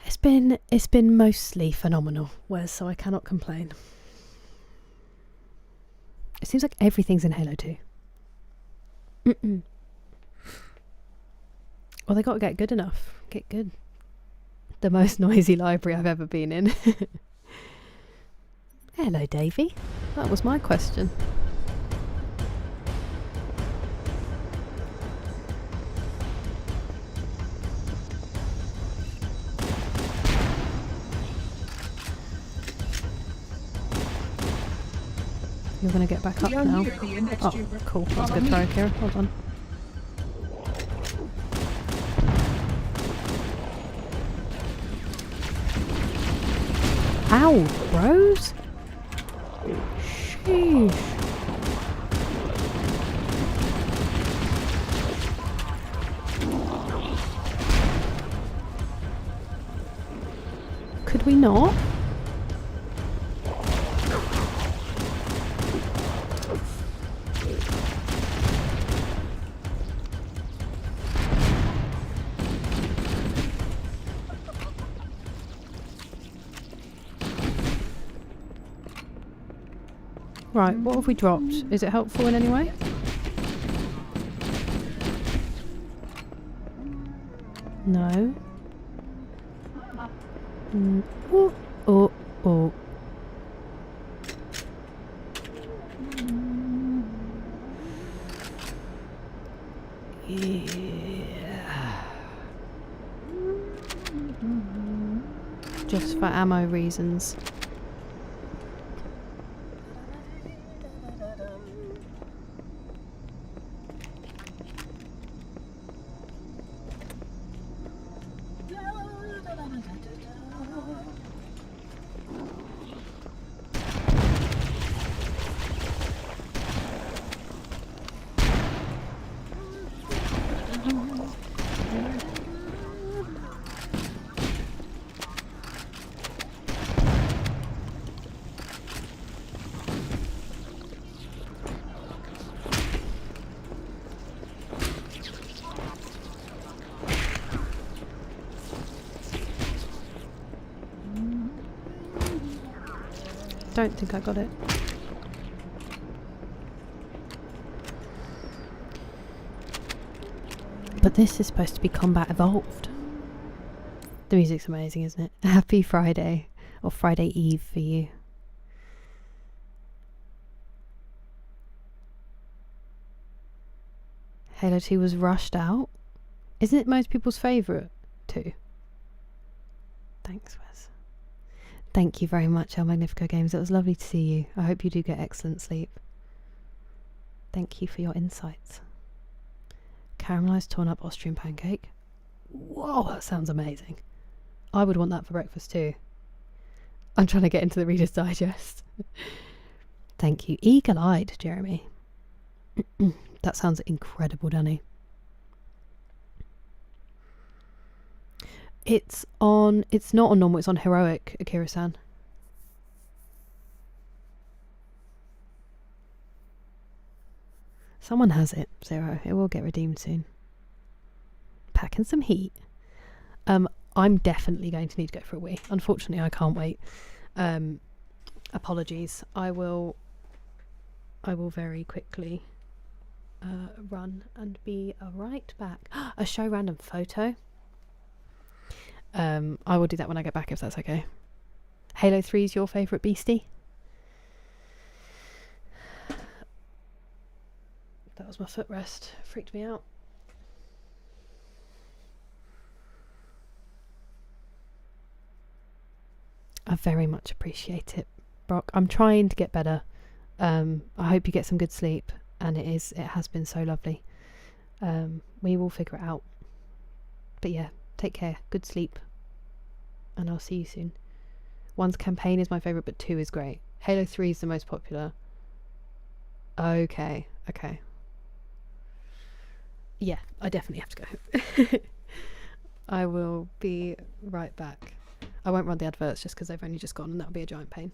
It's been mostly phenomenal, Wes, so I cannot complain. It seems like everything's in Halo 2. Well, they got to get good enough. Get good. The most noisy library I've ever been in. Hello, Davey. That was my question. You're going to get back up now. Oh, cool. That's a good throw, Kira. Hold on. Ow, bros! Sheesh. Could we not? Right, what have we dropped? Is it helpful in any way? No. Oh, oh, oh. Yeah. Just for ammo reasons. Don't think I got it. But this is supposed to be Combat Evolved. The music's amazing, isn't it? Happy Friday, or Friday Eve for you. Halo 2 was rushed out. Isn't it most people's favourite too? Thanks, Wes. Thank you very much, El Magnifico Games. It was lovely to see you. I hope you do get excellent sleep. Thank you for your insights. Caramelised torn up Austrian pancake. Whoa, that sounds amazing. I would want that for breakfast too. I'm trying to get into the Reader's Digest. Thank you. Eagle-eyed, Jeremy. That sounds incredible, Danny. It's not on normal, it's on heroic, Akira-san. Someone has it, Zero. It will get redeemed soon. Packing some heat. I'm definitely going to need to go for a wee. Unfortunately, I can't wait. Apologies. I will very quickly run and be right back. A show random photo. I will do that when I get back, if that's okay. Halo 3 is your favourite beastie? That was my footrest. Freaked me out. I very much appreciate it, Brock. I'm trying to get better. I hope you get some good sleep, and it has been so lovely. We will figure it out. But yeah, take care. Good sleep. And I'll see you soon. 1's campaign is my favourite, but 2 is great. Halo 3 is the most popular. Okay. Yeah, I definitely have to go. I will be right back. I won't run the adverts just because they've only just gone, and that'll be a giant pain.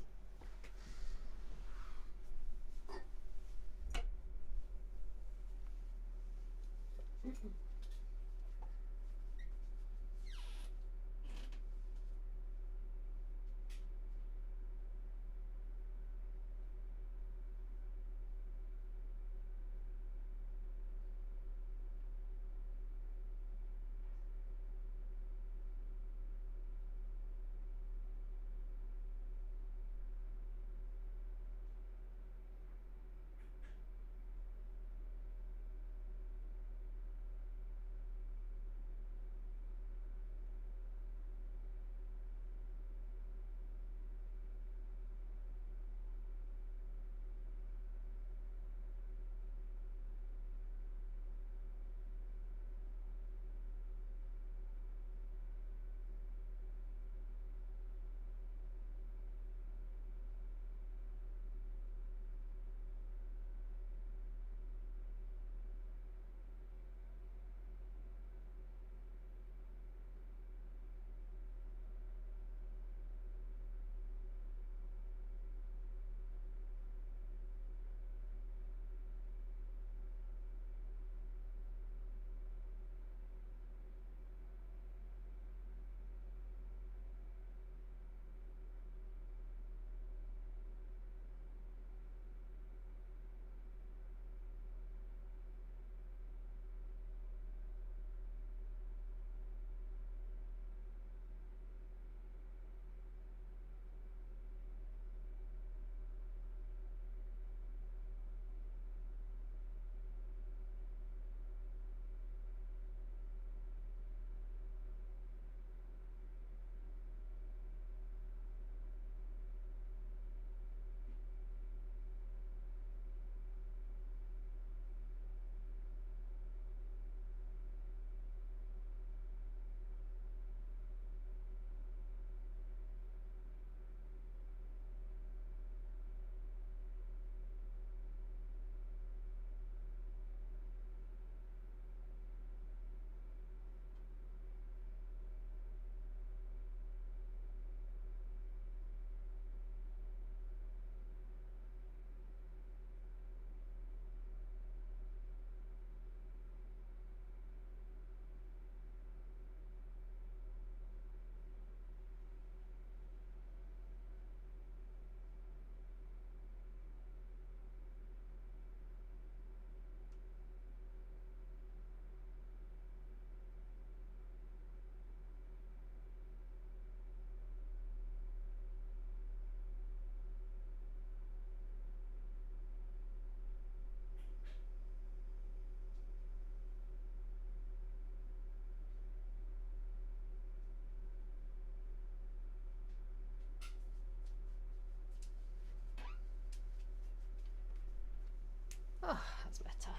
Oh, that's better.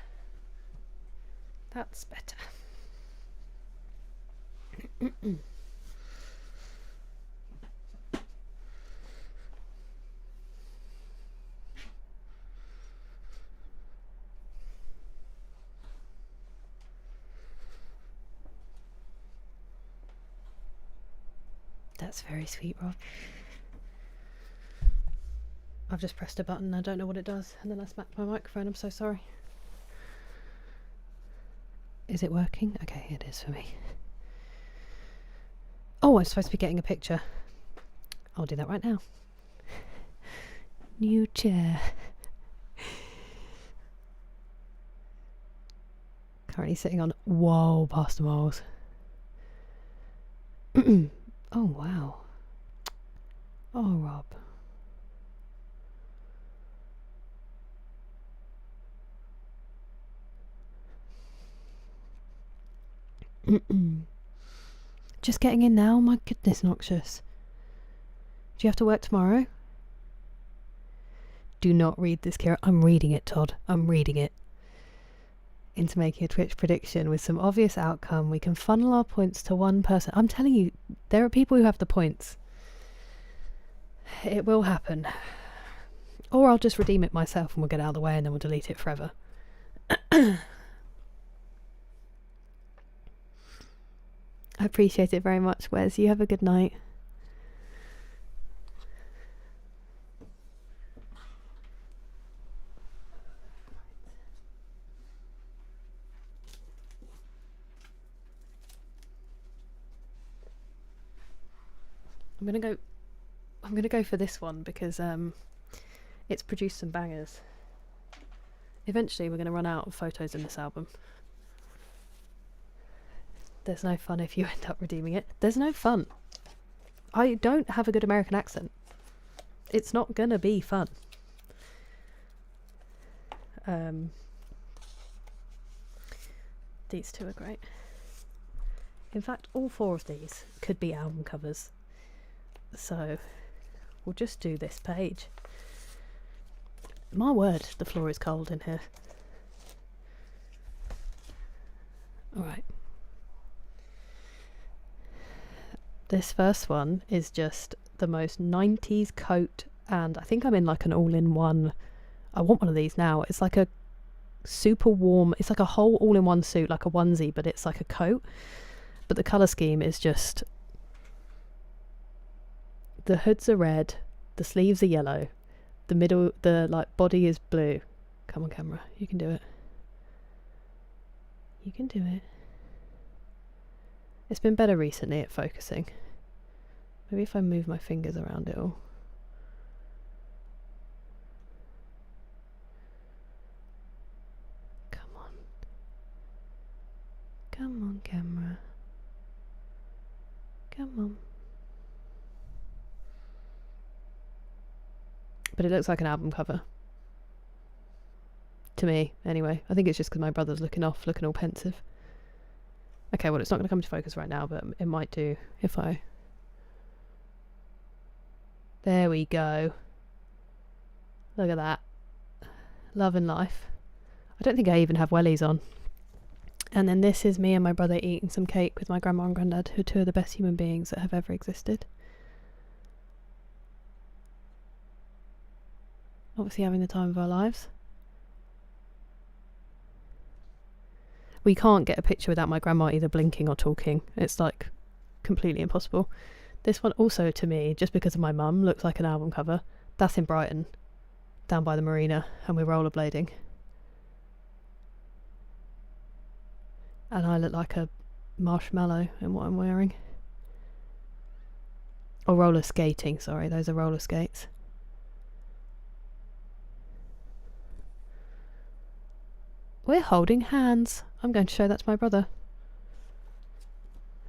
That's better. That's very sweet, Rob. I've just pressed a button, I don't know what it does, and then I smacked my microphone, I'm so sorry. Is it working? Okay, it is for me. Oh, I'm supposed to be getting a picture. I'll do that right now. New chair. Currently sitting on... Whoa, Pastor Miles. Oh, wow. Oh, Rob. Just getting in now? My goodness, Noxious. Do you have to work tomorrow? Do not read this, Kira. I'm reading it, Todd. I'm reading it. Into making a Twitch prediction with some obvious outcome. We can funnel our points to one person. I'm telling you, there are people who have the points. It will happen. Or I'll just redeem it myself and we'll get out of the way and then we'll delete it forever. I appreciate it very much, Wes. You have a good night. I'm gonna go for this one because it's produced some bangers. Eventually we're gonna run out of photos in this album. There's no fun if you end up redeeming it. There's no fun. I don't have a good American accent. It's not gonna be fun. These two are great. In fact, all four of these could be album covers. So we'll just do this page. My word, the floor is cold in here. Alright. This first one is just the most 90s coat, and I think I'm in like an all-in-one. I want one of these now. It's like a super warm, it's like a whole all-in-one suit, like a onesie, but it's like a coat. But the colour scheme is just... The hoods are red, the sleeves are yellow, the middle, the like body is blue. Come on, camera, you can do it. You can do it. It's been better recently at focusing. Maybe if I move my fingers around it all. Come on. Come on, camera. Come on. But it looks like an album cover. To me, anyway. I think it's just because my brother's looking off, looking all pensive. Okay, well, it's not going to come to focus right now, but it might do if I... There we go. Look at that. Love and life. I don't think I even have wellies on. And then this is me and my brother eating some cake with my grandma and granddad, who are two of the best human beings that have ever existed. Obviously having the time of our lives. We can't get a picture without my grandma either blinking or talking. It's like completely impossible. This one also, to me, just because of my mum, looks like an album cover. That's in Brighton, down by the marina, and we're rollerblading. And I look like a marshmallow in what I'm wearing. Or roller skating, sorry, those are roller skates. We're holding hands. I'm going to show that to my brother.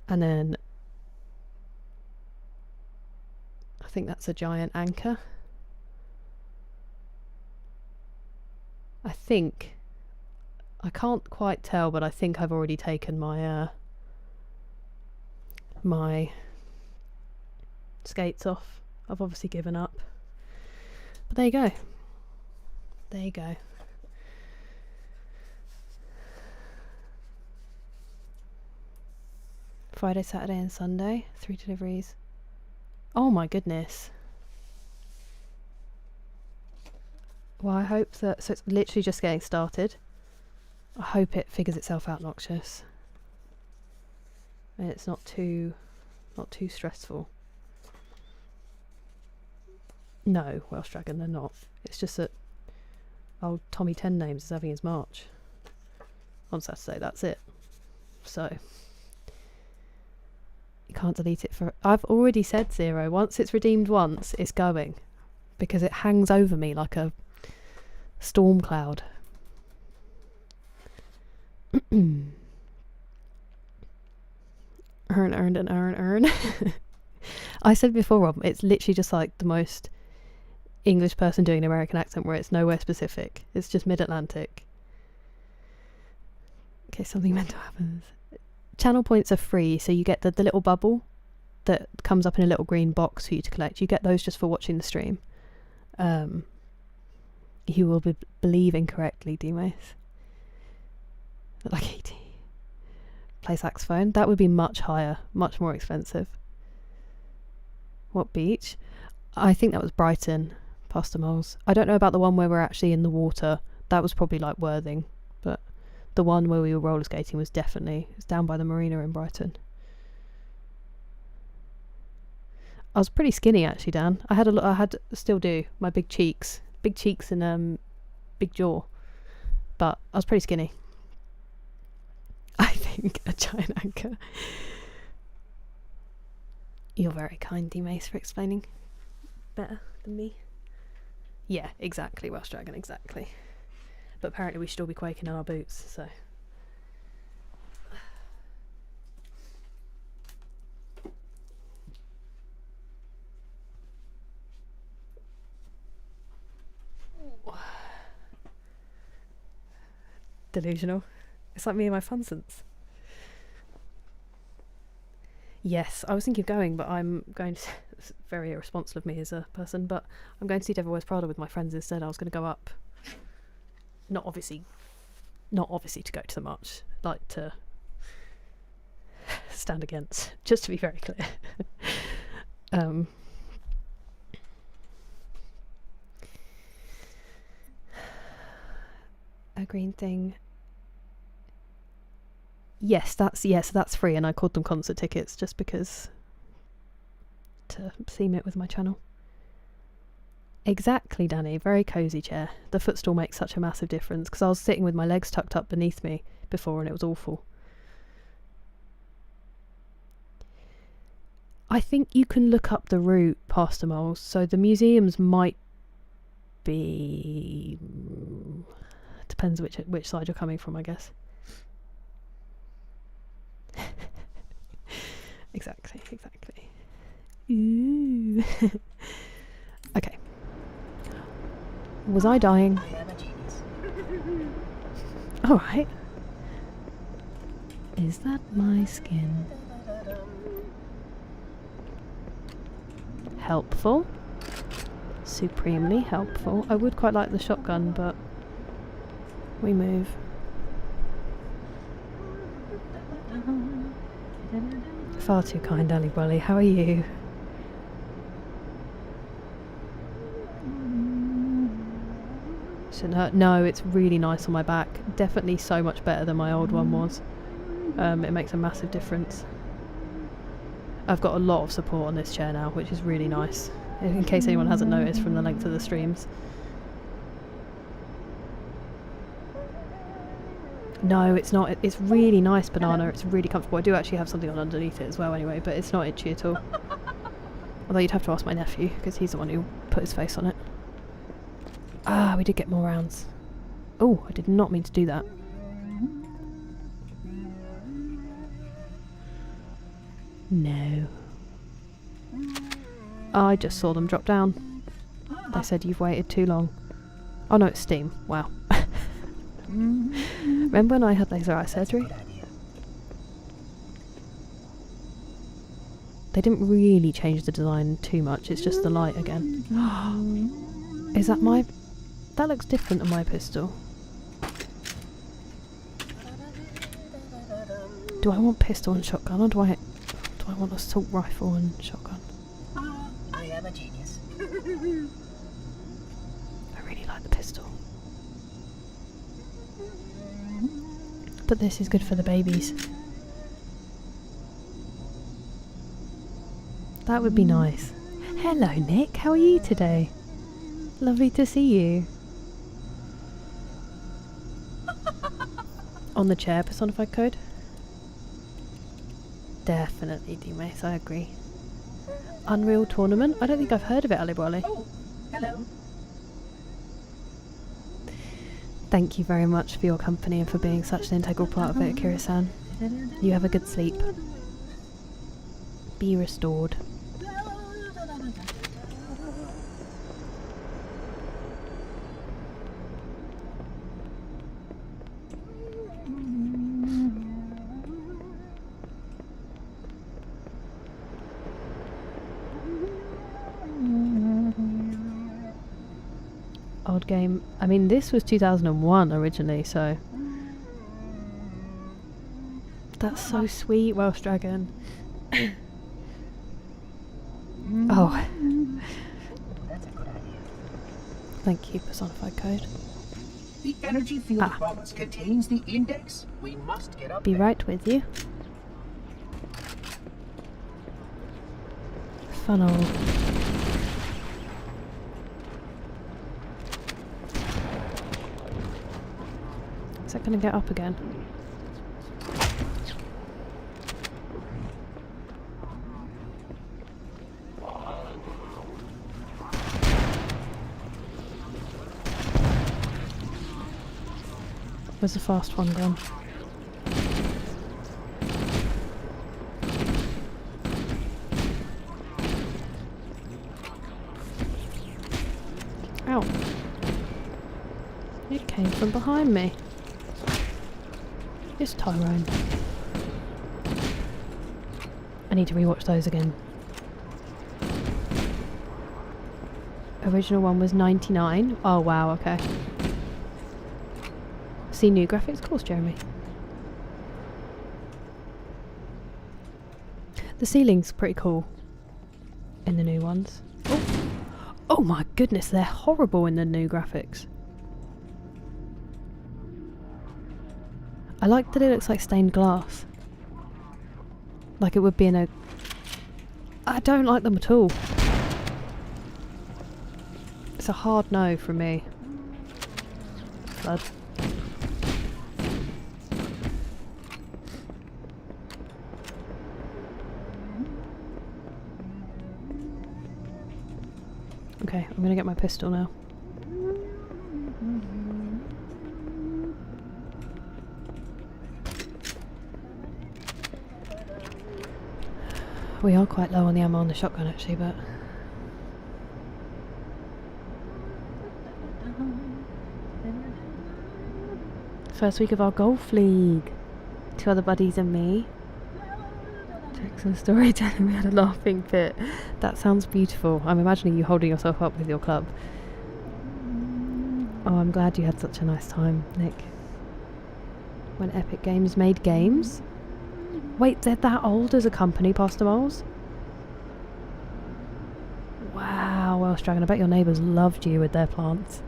And then I think that's a giant anchor. I think, I can't quite tell, but I think I've already taken my my skates off. I've obviously given up. But there you go. There you go. Friday, Saturday and Sunday. 3 deliveries. Oh my goodness. Well, I hope that... So it's literally just getting started. I hope it figures itself out, Noxious. And it's not too stressful. No, Welsh Dragon, they're not. It's just that old Tommy 10 Names is having his march on Saturday, that's it. So you can't delete it for... I've already said Zero, once it's redeemed once, it's going. Because it hangs over me like a storm cloud. Earn. I said before, Rob, it's literally just like the most English person doing an American accent where it's nowhere specific. It's just mid-Atlantic. Okay, something mental happens. Channel points are free, so you get the little bubble that comes up in a little green box for you to collect. You get those just for watching the stream. You will believe incorrectly, D-Mace. Like 80. Play saxophone. That would be much higher, much more expensive. What beach? I think that was Brighton, past the moles. I don't know about the one where we're actually in the water. That was probably like Worthing, but the one where we were roller skating was definitely... It's down by the marina in Brighton. I was pretty skinny actually, Dan. I still do, my big cheeks and big jaw, but I was pretty skinny. I think a giant anchor. You're very kind, D-Mace, for explaining better than me. Yeah, exactly, Welsh Dragon, exactly. But apparently we should all be quaking in our boots, so... Delusional. It's like me and my funsons. Yes, I was thinking of going, but I'm going to... It's very irresponsible of me as a person, but I'm going to see Devil Wears Prada with my friends instead. I was going to go up. Not obviously to go to the march, like to stand against, just to be very clear. A green thing. Yes, that's free, and I called them concert tickets just because to theme it with my channel. Exactly, Danny. Very cosy chair. The footstool makes such a massive difference because I was sitting with my legs tucked up beneath me before and it was awful. I think you can look up the route past the moles, so the museums might be... Depends which side you're coming from, I guess. Exactly. Ooh. Okay. Was I dying? I am a genius. Alright. Is that my skin? Helpful. Supremely helpful. I would quite like the shotgun, but we move. Far too kind, Ali Brolly. How are you? No, it's really nice on my back. Definitely so much better than my old one was. It makes a massive difference. I've got a lot of support on this chair now, which is really nice. In case anyone hasn't noticed from the length of the streams. No, it's not. It's really nice, Banana. It's really comfortable. I do actually have something on underneath it as well anyway, but it's not itchy at all. Although you'd have to ask my nephew, because he's the one who put his face on it. Ah, we did get more rounds. Oh, I did not mean to do that. No. I just saw them drop down. They said you've waited too long. Oh no, it's Steam. Wow. Remember when I had laser eye surgery? They didn't really change the design too much, it's just the light again. Is that my... That looks different than my pistol. Do I want pistol and shotgun, or do I want assault rifle and shotgun? I am a genius. I really like the pistol. But this is good for the babies. That would be nice. Hello, Nick. How are you today? Lovely to see you. On the chair, personified code? Definitely, D-Mace, I agree. Unreal Tournament? I don't think I've heard of it, Ali Wally. Oh, hello. Thank you very much for your company and for being such an integral part of it, Akira-san. You have a good sleep. Be restored. Old game. I mean, this was 2001 originally, so that's so sweet, Welsh Dragon. Oh, That's a good idea. thank you, personified code. The energy field box contains the index. We must get up Be there. right with you. Funnel. Is that going to get up again? Where's the fast one gone? Ow. It came from behind me. It's Tyrone. I need to rewatch those again. Original one was 99. Oh wow, okay. See new graphics? Of course, Jeremy. The ceiling's pretty cool in the new ones. Oh my goodness, they're horrible in the new graphics. I like that it looks like stained glass. Like it would be in a... I don't like them at all. It's a hard no from me. Blood. Okay, I'm gonna get my pistol now. We are quite low on the ammo on the shotgun actually, but... First week of our golf league. 2 other buddies and me. Jackson storytelling, we had a laughing fit. That sounds beautiful. I'm imagining you holding yourself up with your club. Oh, I'm glad you had such a nice time, Nick. When Epic Games made games? Wait, they're that old as a company, Pastor Moles? Wow, Welsh Dragon, I bet your neighbours loved you with their plants.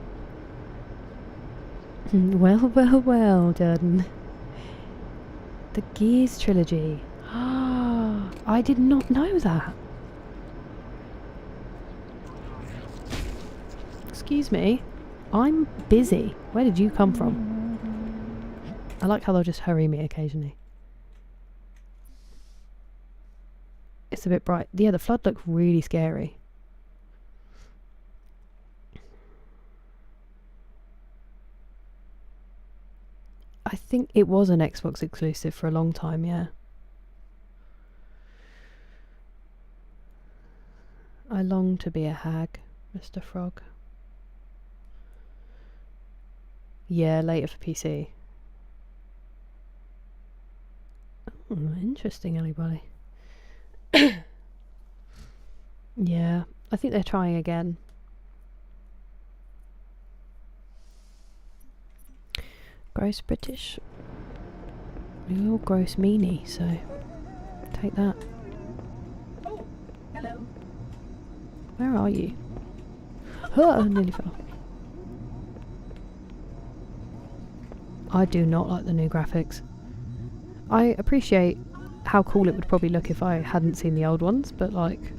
Well, well, well, Jordan. The Gears trilogy. I did not know that. Excuse me. I'm busy. Where did you come from? I like how they'll just hurry me occasionally. It's a bit bright. Yeah, the flood looked really scary. I think it was an Xbox exclusive for a long time, yeah. I long to be a hag, Mr. Frog. Yeah, later for PC. Oh, interesting, anybody. Yeah, I think they're trying again. Gross British. You're all gross meanie, so take that. Oh, hello. Where are you? Oh, I nearly fell. I do not like the new graphics. I appreciate how cool it would probably look if I hadn't seen the old ones, but like,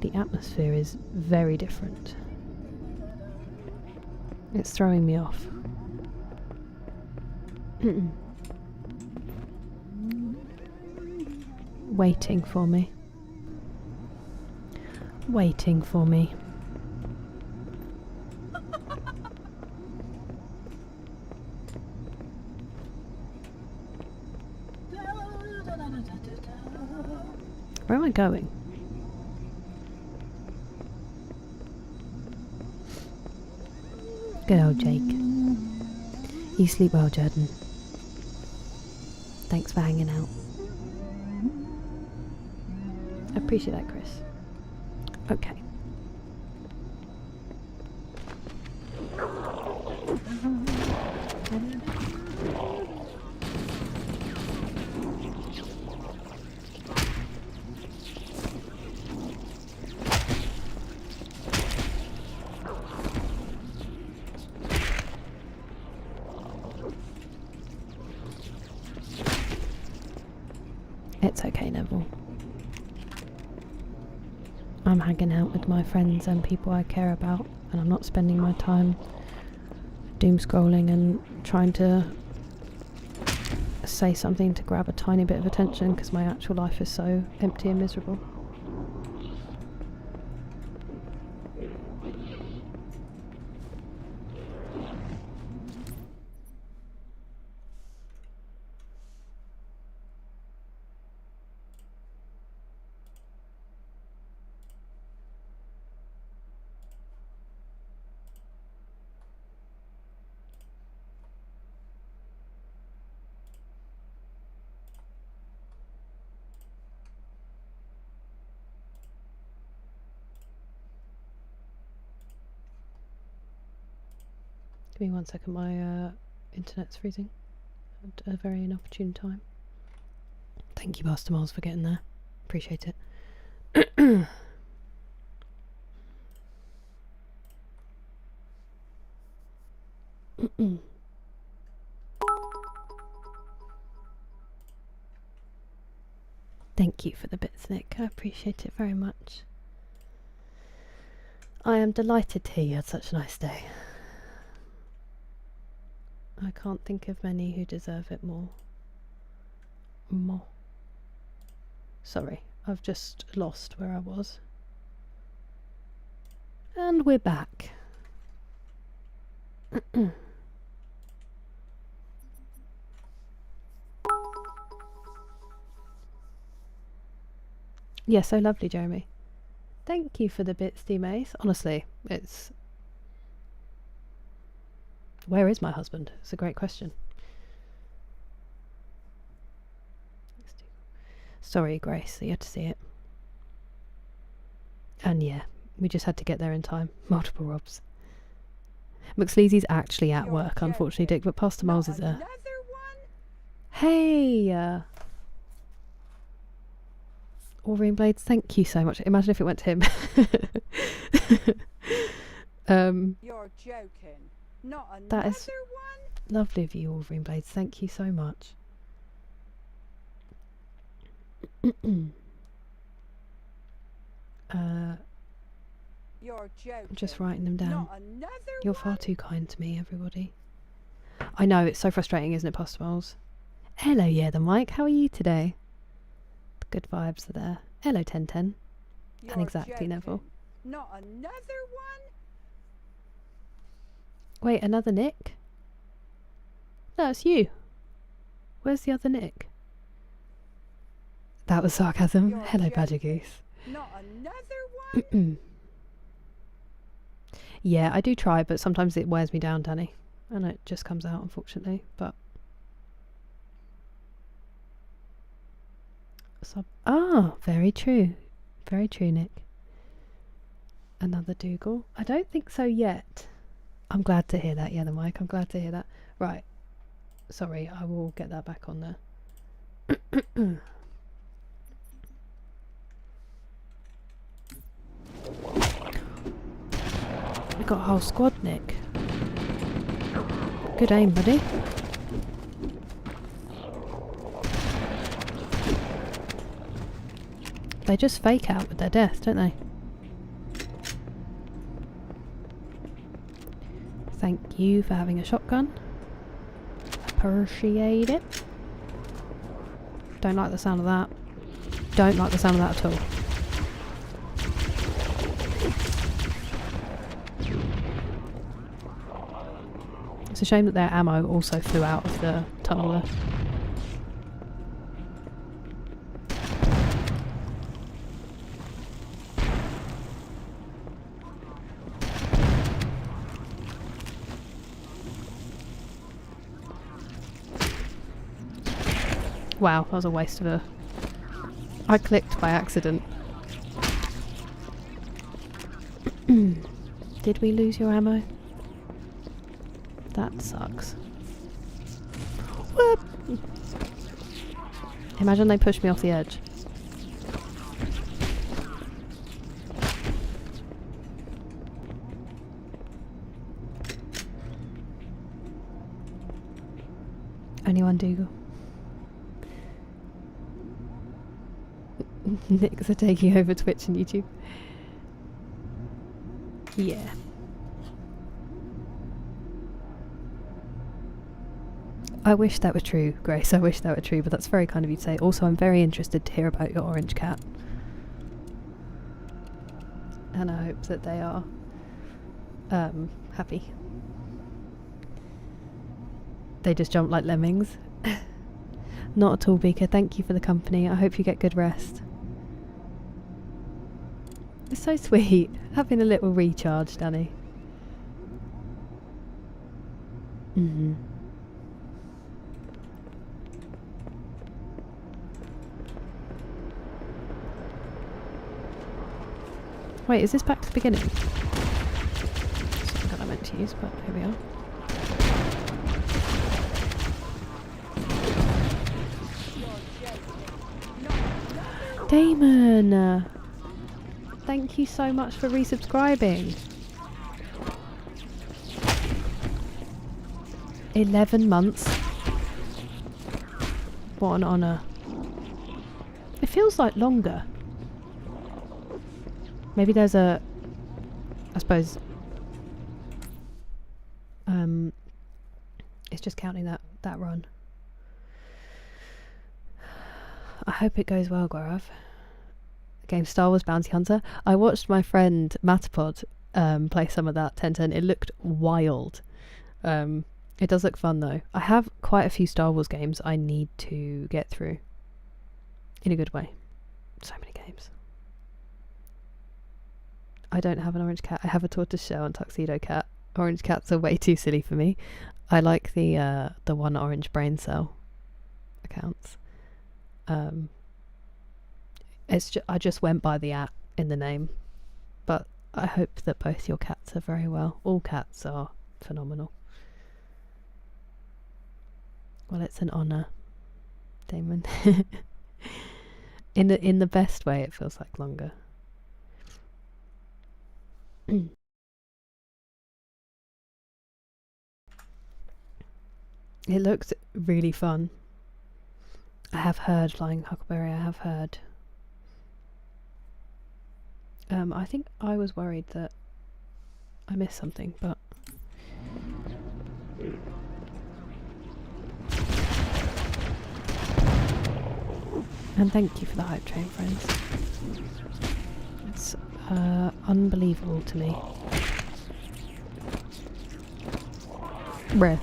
the atmosphere is very different. It's throwing me off. Waiting for me. Waiting for me. Where am I going? Good old Jake. You sleep well, Jordan. Thanks for hanging out. I appreciate that, Chris. Okay. It's okay, Neville. I'm hanging out with my friends and people I care about, and I'm not spending my time doom scrolling and trying to say something to grab a tiny bit of attention because my actual life is so empty and miserable. Give me 1 second, my internet's freezing at a very inopportune time. Thank you, Master Miles, for getting there. Appreciate it. Thank you for the bits, Nick. I appreciate it very much. I am delighted to hear you had such a nice day. I can't think of many who deserve it more. Sorry, I've just lost where I was. And we're back. Yeah, so lovely, Jeremy. Thank you for the bits, D-Mace. Honestly, it's... Where is my husband? It's a great question. Sorry, Grace, you had to see it. And yeah, we just had to get there in time. Multiple Robs. McSleazy's actually at work, unfortunately, Dick, but Pastor Miles is there. Hey! Wolverine Blades, thank you so much. Imagine if it went to him. You're joking. Not another That is one? lovely of you, Wolverine Blades. Thank you so much. You're joking. I'm just writing them down. Not another You're one? far too kind to me, everybody. I know, it's so frustrating, isn't it, Pastor Miles? Hello, yeah, the Mike. How are you today? The good vibes are there. Hello, 1010. You're And exactly, joking. Neville. Not another one? Wait, another Nick? No, it's you. Where's the other Nick? That was sarcasm. You're Hello, Badger joking. Goose. Not another one? Yeah, I do try, but sometimes it wears me down, Danny. And it just comes out, unfortunately. But very true. Very true, Nick. Another Dougal? I don't think so yet. I'm glad to hear that, yeah, the mic. I'm glad to hear that. Right. Sorry, I will get that back on there. We got a whole squad, Nick. Good aim, buddy. They just fake out with their death, don't they? Thank you for having a shotgun. Appreciate it. Don't like the sound of that. Don't like the sound of that at all. It's a shame that their ammo also flew out of the tunnel there. Wow, that was a waste of a... I clicked by accident. Did we lose your ammo? That sucks. Whoop. Imagine they pushed me off the edge. Only one Dougal. Nick's are taking over Twitch and YouTube. Yeah. I wish that were true, Grace. I wish that were true, but that's very kind of you to say. Also, I'm very interested to hear about your orange cat. And I hope that they are happy. They just jump like lemmings. Not at all, Beaker. Thank you for the company. I hope you get good rest. It's so sweet. Having a little recharge, Danny. Wait, is this back to the beginning? Something that I meant to use, but here we are. Damon! Thank you so much for resubscribing. 11 months. What an honour. It feels like longer. Maybe there's a... I suppose... it's just counting that run. I hope it goes well, Gaurav. The game Star Wars Bounty Hunter. I watched my friend Matapod play some of that 1010. It looked wild. It does look fun though. I have quite a few Star Wars games I need to get through. In a good way. So many games. I don't have an orange cat. I have a tortoiseshell and tuxedo cat. Orange cats are way too silly for me. I like the one orange brain cell accounts. It's I just went by the @ in the name, but I hope that both your cats are very well. All cats are phenomenal. Well, it's an honour, Damon. in the best way, it feels like longer. It looks really fun. I have heard Flying Huckleberry, I have heard. I think I was worried that I missed something, but... And thank you for the hype train, friends. It's unbelievable to me. Bruh.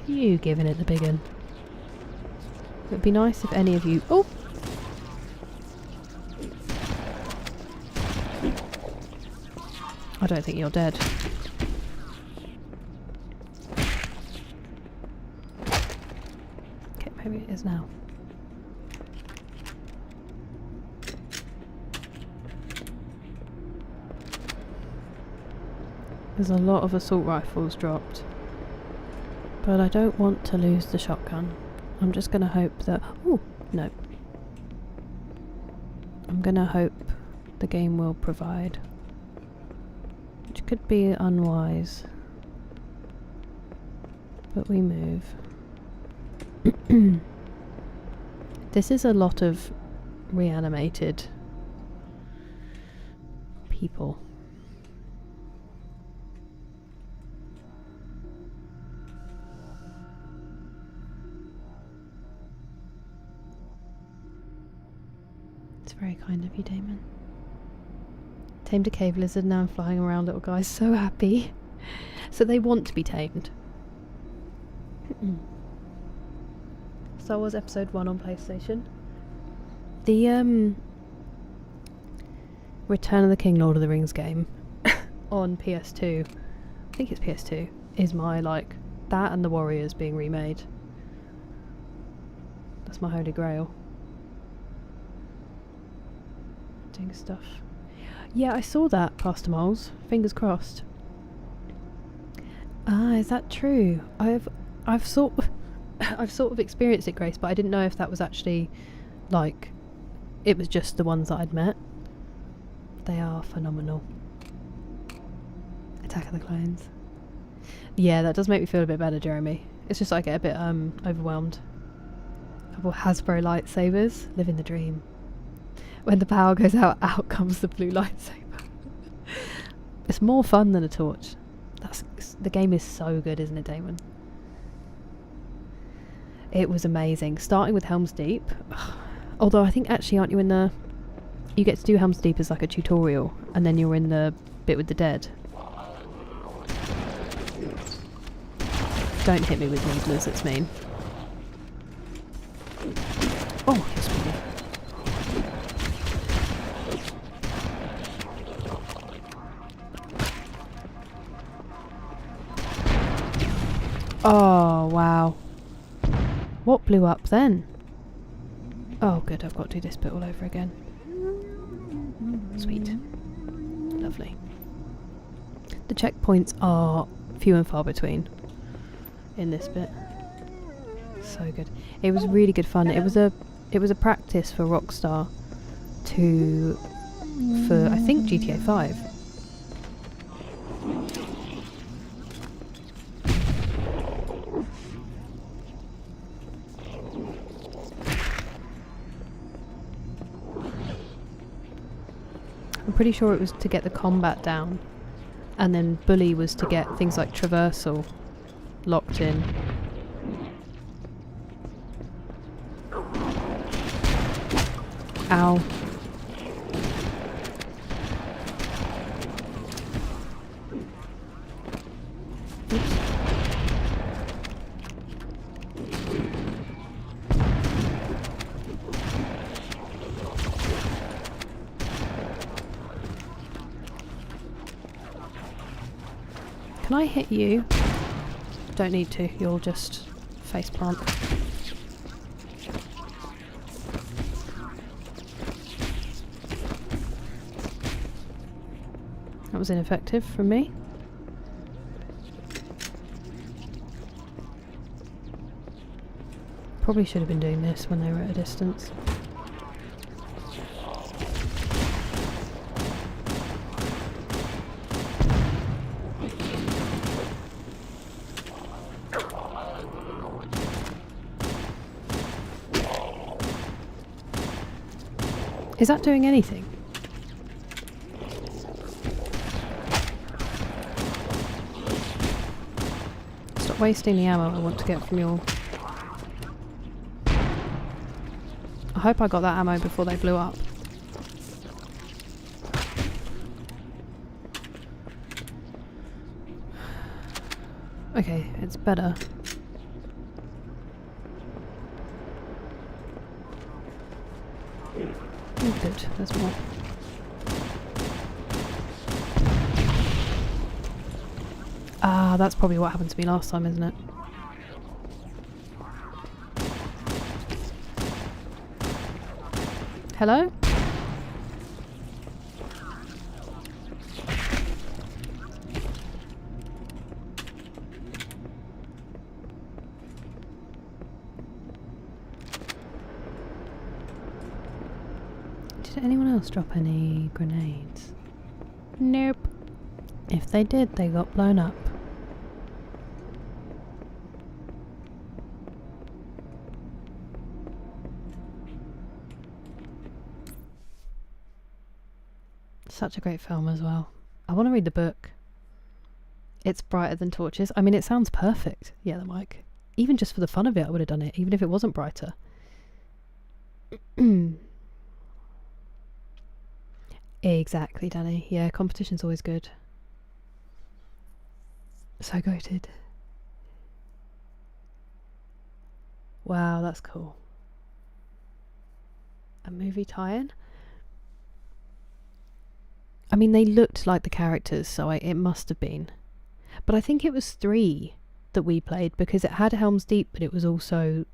You giving it the big one. It would be nice if any of you... Oh! I don't think you're dead. Okay, maybe it is now. There's a lot of assault rifles dropped. But I don't want to lose the shotgun. I'm just going to hope that... Oh, no. I'm going to hope the game will provide. Which could be unwise. But we move. This is a lot of reanimated people. It's very kind of you, Damon. Tamed a cave lizard, now I'm flying around, little guys, so happy. So they want to be tamed. Star Wars Episode 1 on PlayStation. The Return of the King Lord of the Rings game on PS2, I think it's PS2, is my, like, that and the Warriors being remade. That's my holy grail. Doing stuff. Yeah, I saw that, Pastor Moles. Fingers crossed. Ah, is that true? I've sort of experienced it, Grace, but I didn't know if that was actually, like, it was just the ones that I'd met. They are phenomenal. Attack of the Clones. Yeah, that does make me feel a bit better, Jeremy. It's just I get a bit overwhelmed. Couple Hasbro lightsabers. Living the dream. When the power goes out, out comes the blue lightsaber. It's more fun than a torch. The game is so good, isn't it, Damon? It was amazing. Starting with Helm's Deep. Although I think actually, aren't you in the... You get to do Helm's Deep as like a tutorial, and then you're in the bit with the dead. Don't hit me with needlers, it's mean. Oh, yes, we do. Oh, wow. What blew up then? Oh, good, I've got to do this bit all over again. Sweet. Lovely. The checkpoints are few and far between in this bit. So good. It was really good fun. It was a practice for Rockstar for I think GTA 5. I'm pretty sure it was to get the combat down, and then Bully was to get things like traversal locked in. Ow. Oops. Can I hit you? Don't need to, you'll just faceplant. That was ineffective from me. Probably should have been doing this when they were at a distance. Is that doing anything? Stop wasting the ammo I want to get from your... I hope I got that ammo before they blew up. Okay, it's better. Oh, good, there's more. Ah, that's probably what happened to me last time, isn't it? Hello? Did anyone else drop any grenades? Nope. If they did, they got blown up. Such a great film as well. I want to read the book. It's brighter than torches. I mean, it sounds perfect. Yeah, the mic. Even just for the fun of it, I would have done it, even if it wasn't brighter. Exactly, Danny. Yeah, competition's always good. So goated. Wow, that's cool. A movie tie-in? I mean, they looked like the characters, so it must have been. But I think it was 3 that we played, because it had Helm's Deep, but it was also...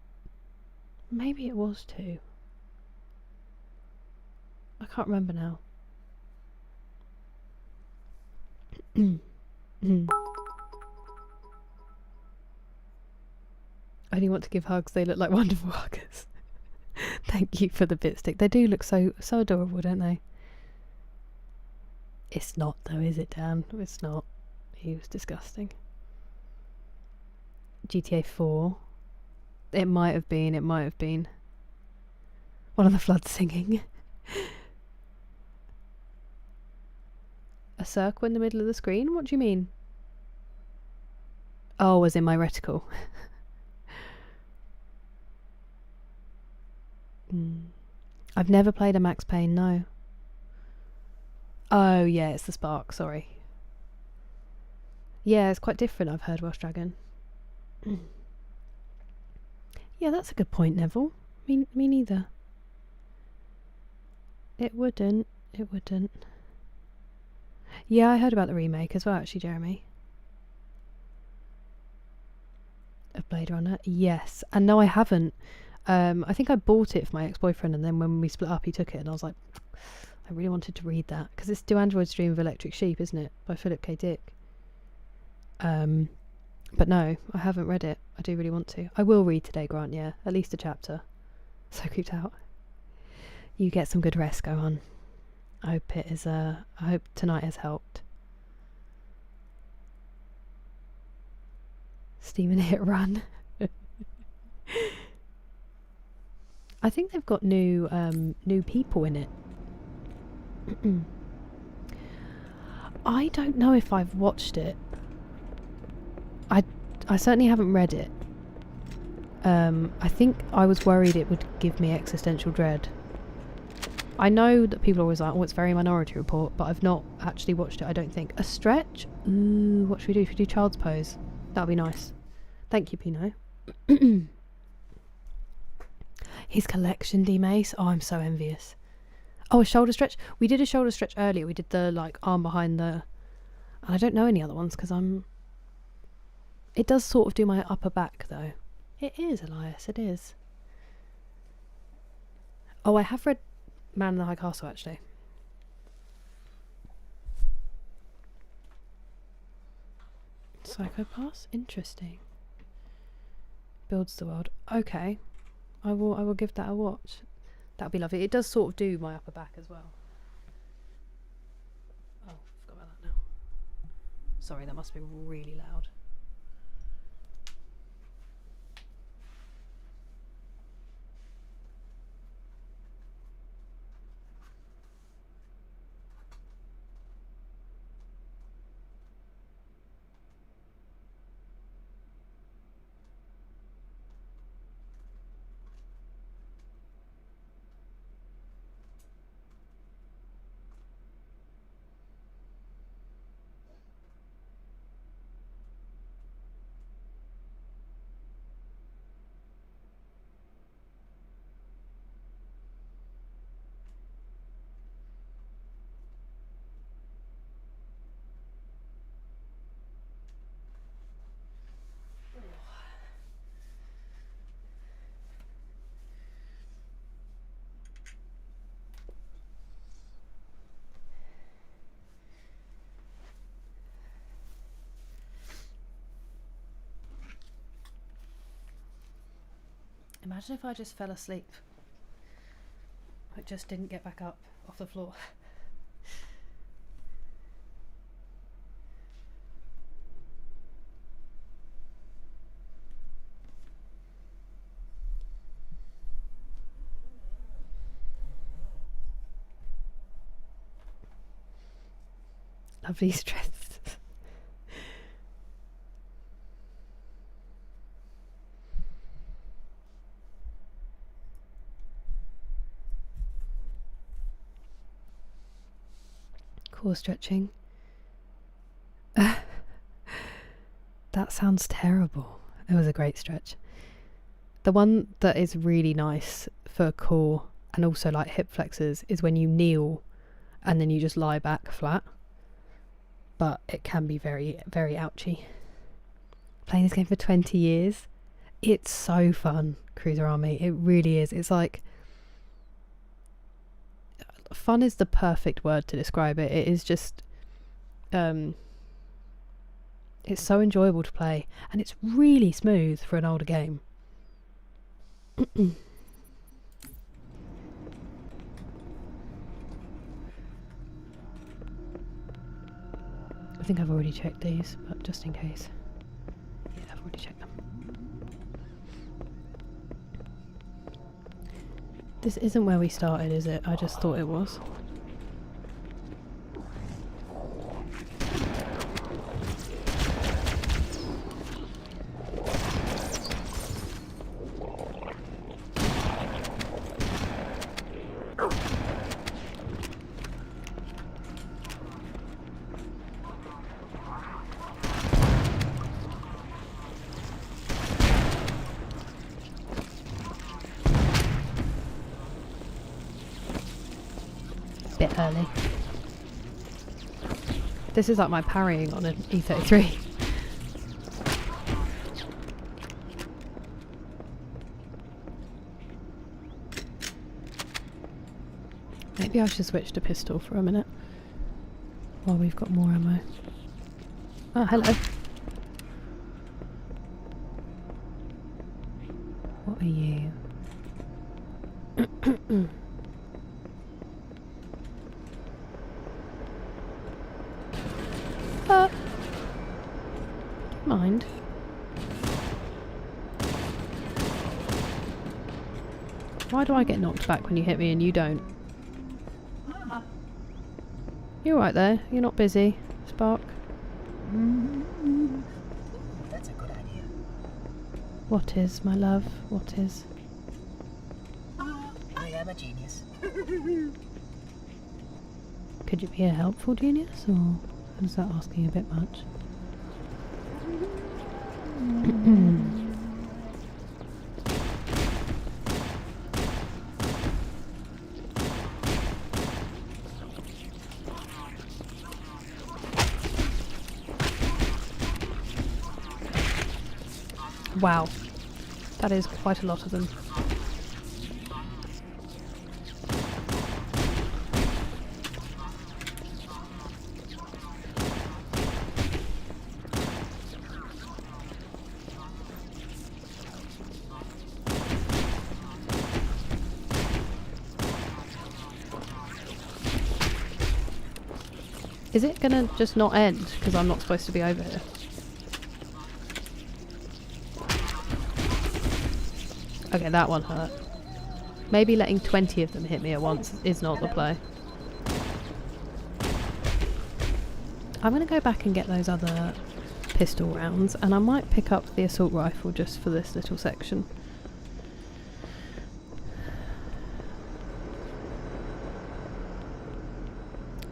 Maybe it was 2. I can't remember now. I only want to give hugs. They look like wonderful huggers. Thank you for the bit stick. They do look so adorable, don't they? It's not though, is it, Dan? It's not. He was disgusting. GTA 4. It might have been. It might have been. One of the Floods singing. A circle in the middle of the screen? What do you mean? Oh, as in my reticle. I've never played a Max Payne, no. Oh, yeah, it's the Spark, sorry. Yeah, it's quite different, I've heard, Welsh Dragon. Yeah, that's a good point, Neville. Me neither. It wouldn't. It wouldn't. Yeah, I heard about the remake as well, actually, Jeremy. Of Blade Runner? Yes. And no, I haven't. I think I bought it for my ex-boyfriend, and then when we split up, he took it, and I was like, I really wanted to read that. Because it's Do Androids Dream of Electric Sheep, isn't it? By Philip K. Dick. But no, I haven't read it. I do really want to. I will read today, Grant, yeah. At least a chapter. So creeped out. You get some good rest, go on. I hope it is, I hope tonight has helped. Steam and Hit Run. I think they've got new people in it. I don't know if I've watched it. I certainly haven't read it. I think I was worried it would give me existential dread. I know that people are always like, oh, it's very Minority Report, but I've not actually watched it, I don't think. A stretch? Ooh, what should we do? Should we do Child's Pose? That'll be nice. Thank you, Pino. His collection, D-Mace. Oh, I'm so envious. Oh, a shoulder stretch? We did a shoulder stretch earlier. We did the, like, arm behind the... And I don't know any other ones, because I'm... It does sort of do my upper back, though. It is, Elias, it is. Oh, I have read Man in the High Castle, actually. Psychopaths? Interesting. Builds the world. Okay. I will give that a watch. That'll be lovely. It does sort of do my upper back as well. Oh, forgot about that now. Sorry, that must be really loud. Imagine if I just fell asleep. Like just didn't get back up off the floor. Lovely stress. Core stretching. That sounds terrible. It was a great stretch. The one that is really nice for core and also like hip flexors is when you kneel and then you just lie back flat. But it can be very, very ouchy. Playing this game for 20 years. It's so fun, Cruiser Army. It really is. It's like... fun is the perfect word to describe it. It is just... it's so enjoyable to play. And it's really smooth for an older game. I think I've already checked these, but just in case. Yeah, I've already checked them. This isn't where we started, is it? I just thought it was. Bit early. This is like my parrying on an E33. Maybe I should switch to pistol for a minute while we've got more ammo. Oh, hello. What are you? Mind. Why do I get knocked back when you hit me and you don't? You're right there. You're not busy, Spark. That's a good idea. What is, my love? What is? I am a genius. Could you be a helpful genius, or is that asking a bit much? Wow, that is quite a lot of them. Is it gonna just not end because I'm not supposed to be over here? Okay, that one hurt. Maybe letting 20 of them hit me at once is not the play. I'm gonna go back and get those other pistol rounds, and I might pick up the assault rifle just for this little section.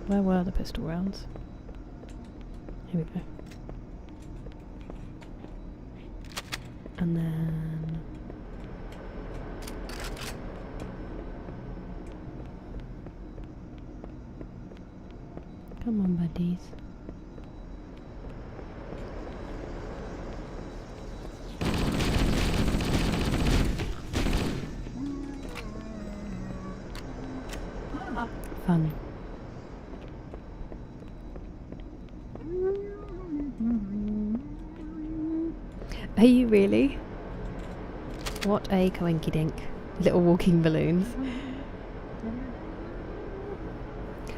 Where were the pistol rounds? Here we go. And then... come on, buddies. Fun. Are you really? What a coinky dink. Little walking balloons.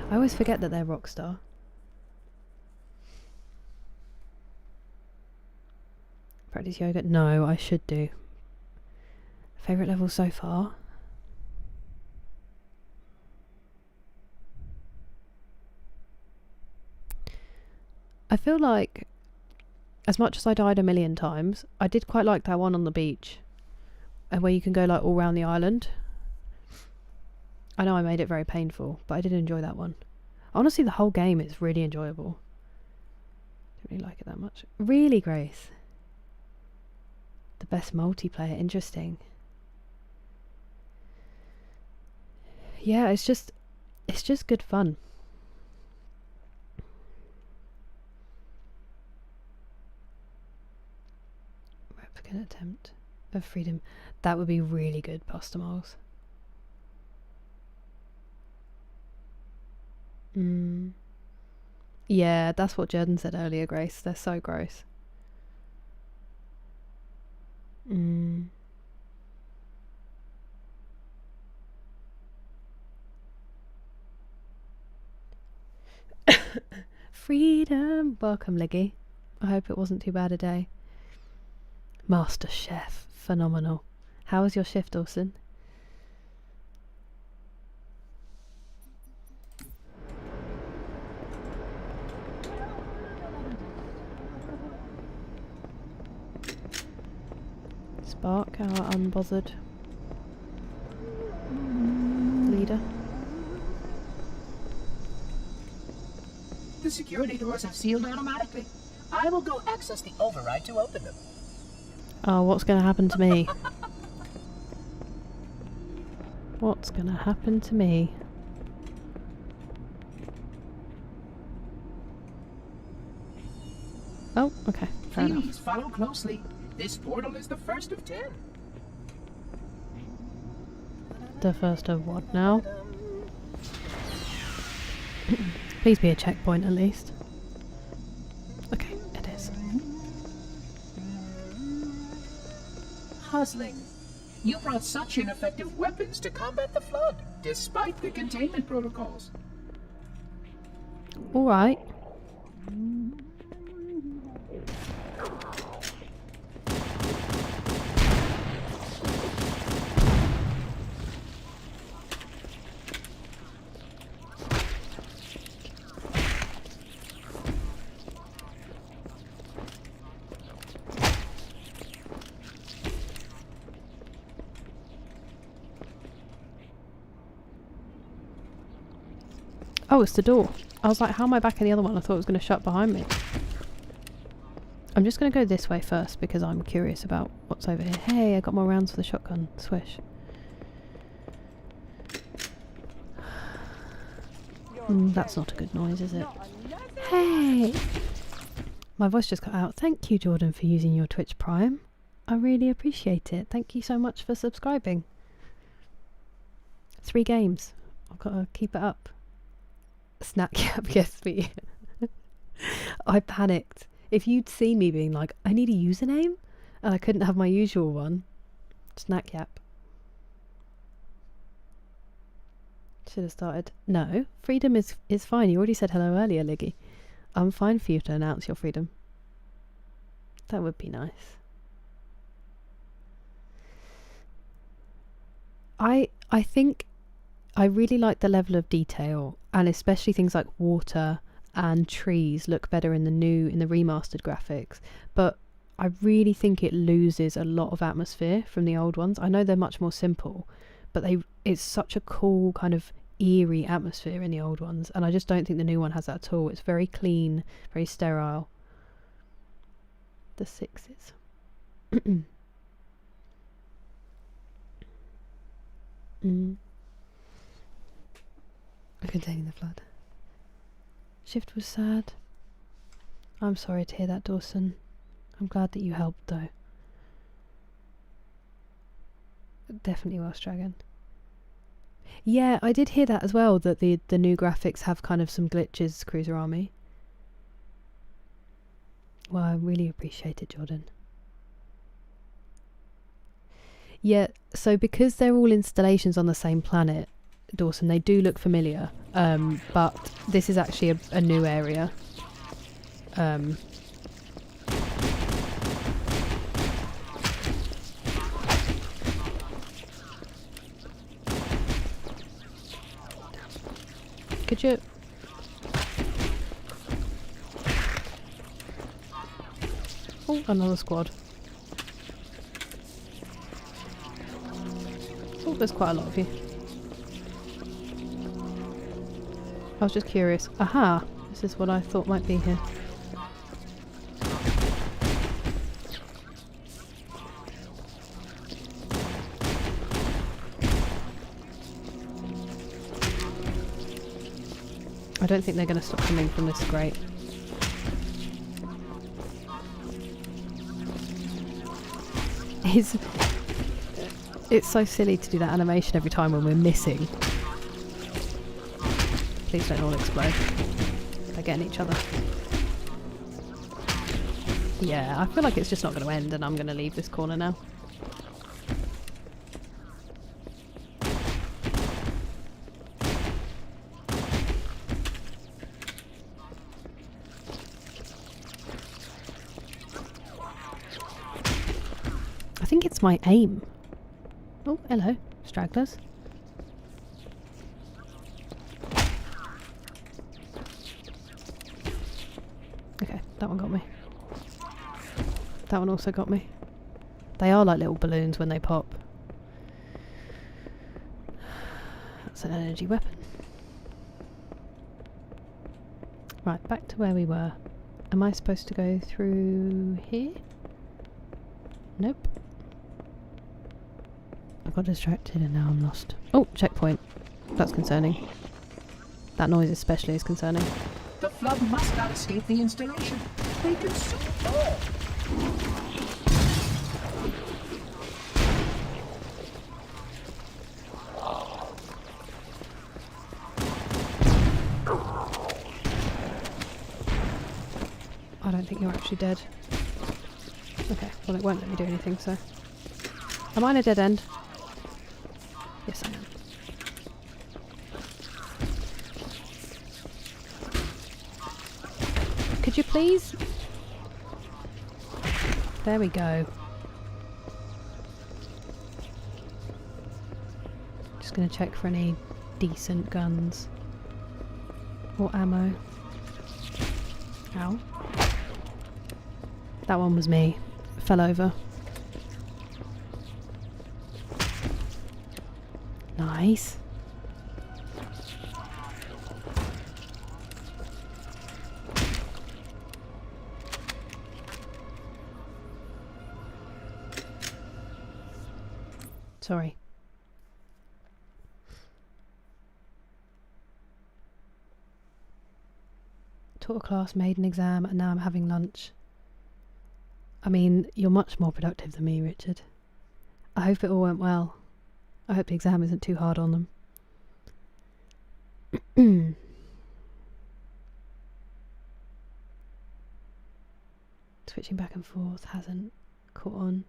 I always forget that they're Rockstar. Practice yoga? No, I should do. Favourite level so far? I feel like, as much as I died a million times, I did quite like that one on the beach, where you can go like all around the island. I know I made it very painful, but I did enjoy that one. Honestly, the whole game is really enjoyable. Don't really like it that much. Really, Grace? The best multiplayer, interesting. Yeah, it's just good fun. Replicant attempt of freedom. That would be really good, Pastor Miles. Yeah, that's what Jordan said earlier, Grace. They're so gross. Freedom! Welcome, Liggy. I hope it wasn't too bad a day. Master Chef. Phenomenal. How was your shift, Dawson? Spark, our unbothered leader. The security doors have sealed automatically. I will go access the override to open them. Oh, what's going to happen to me? What's going to happen to me? Oh, okay. Fair enough. Please follow closely. This portal is the first of 10. The first of what now? Please be a checkpoint at least. Okay, it is. Husling. You brought such ineffective weapons to combat the flood, despite the containment protocols. Alright. Oh, it's the door. I was like, how am I back in the other one? I thought it was going to shut behind me. I'm just going to go this way first because I'm curious about what's over here. Hey, I got more rounds for the shotgun. Swish. That's not a good noise, is it? Hey! My voice just cut out. Thank you, Jordan, for using your Twitch Prime. I really appreciate it. Thank you so much for subscribing. 3 games. I've got to keep it up. Snack yap, yes, me. I panicked. If you'd seen me being like, I need a username, and I couldn't have my usual one. Snack yap. Should have started. No, freedom is fine. You already said hello earlier, Liggy. I'm fine for you to announce your freedom. That would be nice. I think I really like the level of detail, and especially things like water and trees look better in the remastered graphics, but I really think it loses a lot of atmosphere from the old ones. I know they're much more simple, but it's such a cool kind of eerie atmosphere in the old ones, and I just don't think the new one has that at all. It's very clean, very sterile. The 6s. Containing the flood. Shift was sad. I'm sorry to hear that, Dawson. I'm glad that you helped, though. Definitely Welsh Dragon. Yeah, I did hear that as well, that the new graphics have kind of some glitches, Cruiser Army. Well, I really appreciate it, Jordan. Yeah, so because they're all installations on the same planet, Dawson. They do look familiar, but this is actually a new area. Could you... Oh, another squad. Oh, there's quite a lot of you. I was just curious. Aha! This is what I thought might be here. I don't think they're going to stop coming from this grate. It's so silly to do that animation every time when we're missing. Please don't all explode. They're getting each other. Yeah, I feel like it's just not going to end and I'm going to leave this corner now. I think it's my aim. Oh, hello, stragglers. Okay, that one got me. That one also got me. They are like little balloons when they pop. That's an energy weapon. Right, back to where we were. Am I supposed to go through here? Nope. I got distracted and now I'm lost. Oh, checkpoint. That's concerning. That noise especially is concerning. The flood must not escape the installation. They consume all. I don't think you're actually dead. Okay, well it won't let me do anything, so... Am I in a dead end? Yes, I am. Could you please? There we go. Just gonna check for any decent guns. Or ammo. Ow. That one was me. Fell over. Nice. Sorry. Taught a class, made an exam, and now I'm having lunch. I mean, you're much more productive than me, Richard. I hope it all went well. I hope the exam isn't too hard on them. Switching back and forth hasn't caught on.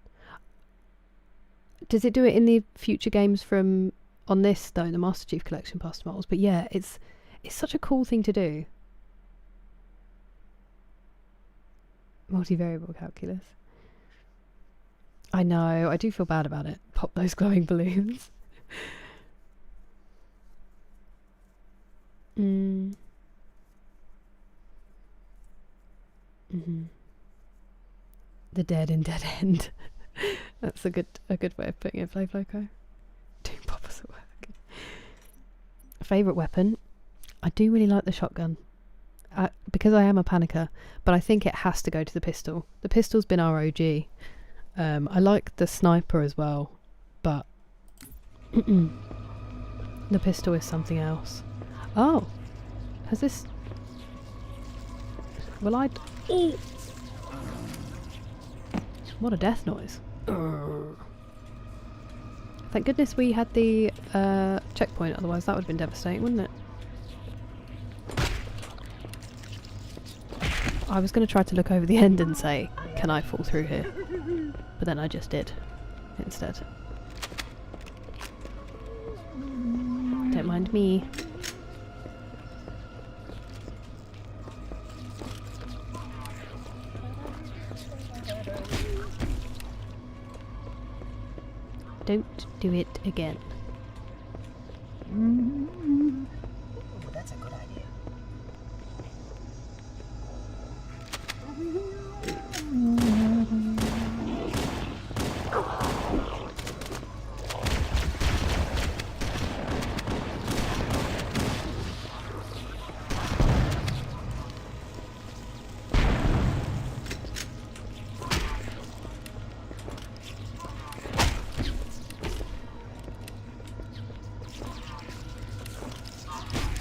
Does it do it in the future games from on this though, the Master Chief Collection past models? But yeah, it's such a cool thing to do. Multivariable calculus. I know, I do feel bad about it. Pop those glowing balloons. The dead in dead end. That's a good way of putting it, Flav Loco. Doing poppers at work. Favourite weapon? I do really like the shotgun. Because I am a panicker, but I think it has to go to the pistol. The pistol's been our OG. I like the sniper as well, but the pistol is something else. Oh, has this... Well, oh! What a death noise. Thank goodness we had the checkpoint, otherwise that would have been devastating, wouldn't it? I was going to try to look over the end and say, can I fall through here? But then I just did, instead. Don't mind. mind me. Don't do it again. Ooh, that's a good idea.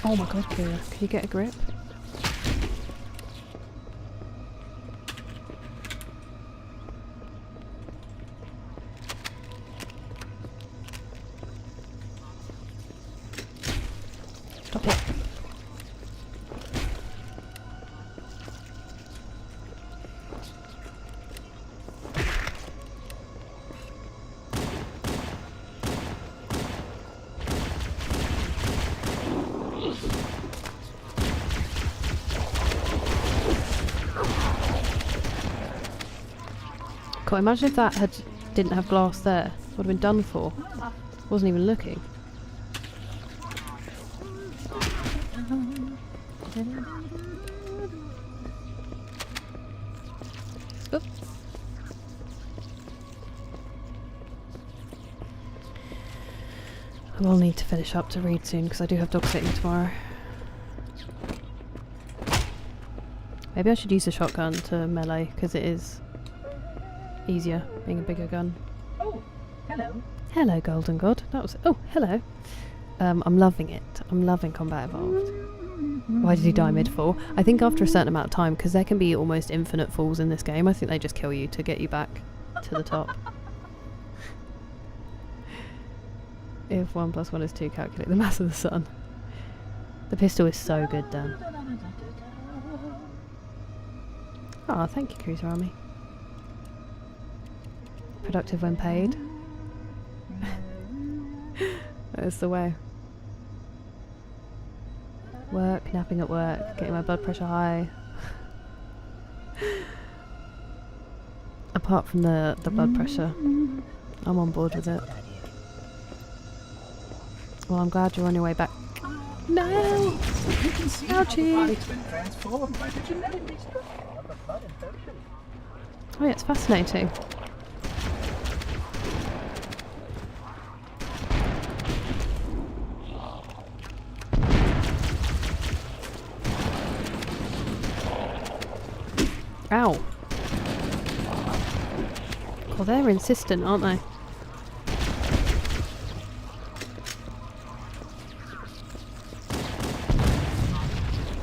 Oh my god, Kira, can you get a grip? Stop it. God, imagine if that didn't have glass there. Would have been done for. Wasn't even looking. Oop. I will need to finish up to read soon because I do have dog sitting tomorrow. Maybe I should use a shotgun to melee because it is easier being a bigger gun. Oh, hello. Hello, Golden God. That was. Oh, hello. I'm loving it. I'm loving Combat Evolved. Why did he die mid-fall? I think after a certain amount of time, because there can be almost infinite falls in this game. I think they just kill you to get you back to the top. If 1 + 1 is 2, calculate the mass of the sun. The pistol is so good, Dan. Ah, thank you, Cruiser Army. Productive when paid. That's the way. Work, napping at work, getting my blood pressure high. Apart from the blood pressure, I'm on board with it. Well, I'm glad you're on your way back. No! You can see how the Ouchie! body's been transformed by the genetic restructuring of the blood and potion. Oh yeah, it's fascinating. Ow. Well, they're insistent, aren't they?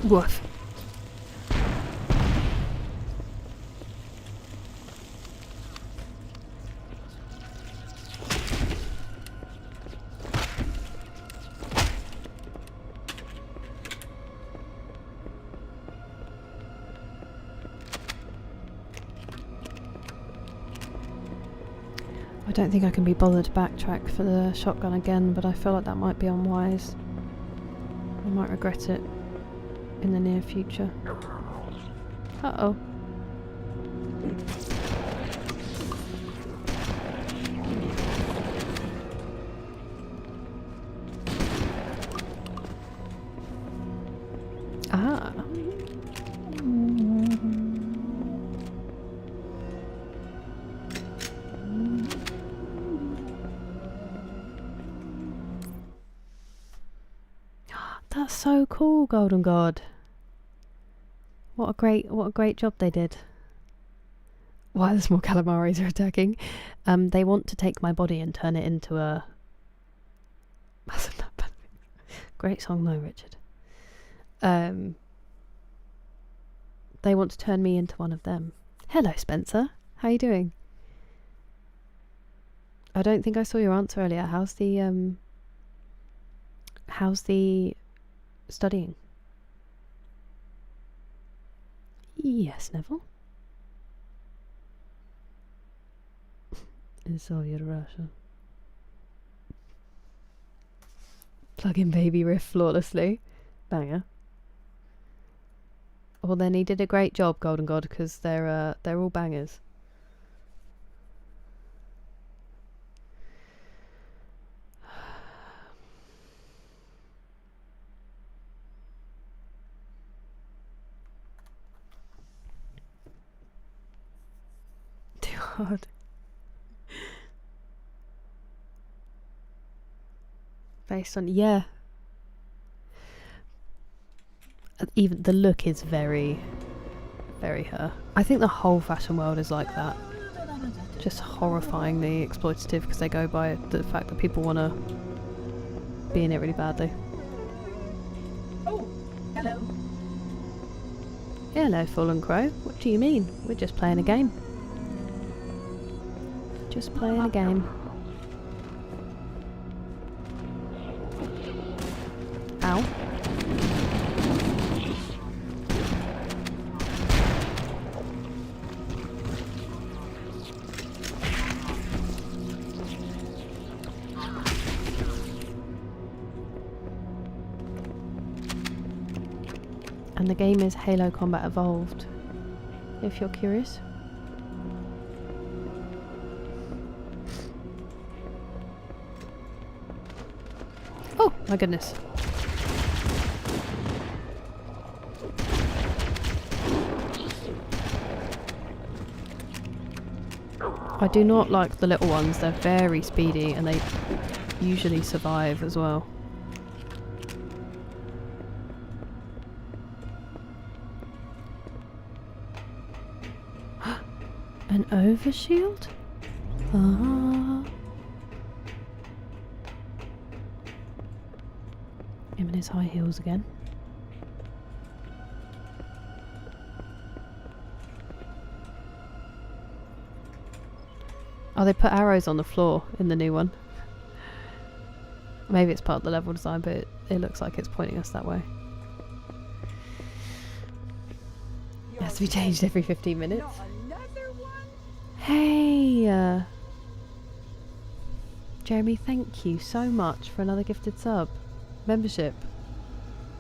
Woof. I don't think I can be bothered to backtrack for the shotgun again, but I feel like that might be unwise. I might regret it in the near future. Uh-oh. Ah. That's so cool, Golden God. What a great job they did. Why the small calamaris are attacking. They want to take my body and turn it into a... Great song though, Richard. They want to turn me into one of them. Hello, Spencer. How you doing? I don't think I saw your answer earlier. How's the studying? Yes, Neville. In Soviet Russia. plug in Baby Riff flawlessly. Banger. Well, then he did a great job, Golden God, because they're all bangers. Too hard. Based on, yeah. Even the look is very, very her. I think the whole fashion world is like that. Just horrifyingly exploitative because they go by the fact that people want to be in it really badly. Oh, hello. Hello, Fallen Crow. What do you mean? We're just playing a game. Just playing a game. Ow. And the game is Halo Combat Evolved, if you're curious. Oh my goodness. I do not like the little ones, they're very speedy and they usually survive as well. An overshield? Ah. Him and his high heels again. Oh, they put arrows on the floor in the new one. Maybe it's part of the level design, but it looks like it's pointing us that way. It has to be changed every 15 minutes. Not another one? Hey! Jeremy, thank you so much for another gifted sub. Membership.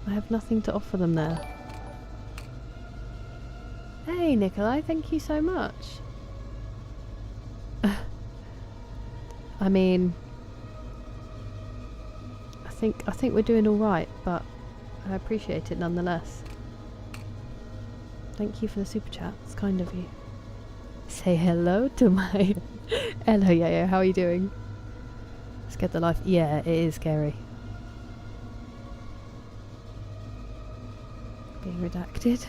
I have nothing to offer them there. Hey, Nikolai, thank you so much. I mean, I think we're doing all right, but I appreciate it nonetheless. Thank you for the super chat. It's kind of you. Say hello to my hello, yeah. How are you doing? Scared the life. Yeah, it is scary. Being redacted.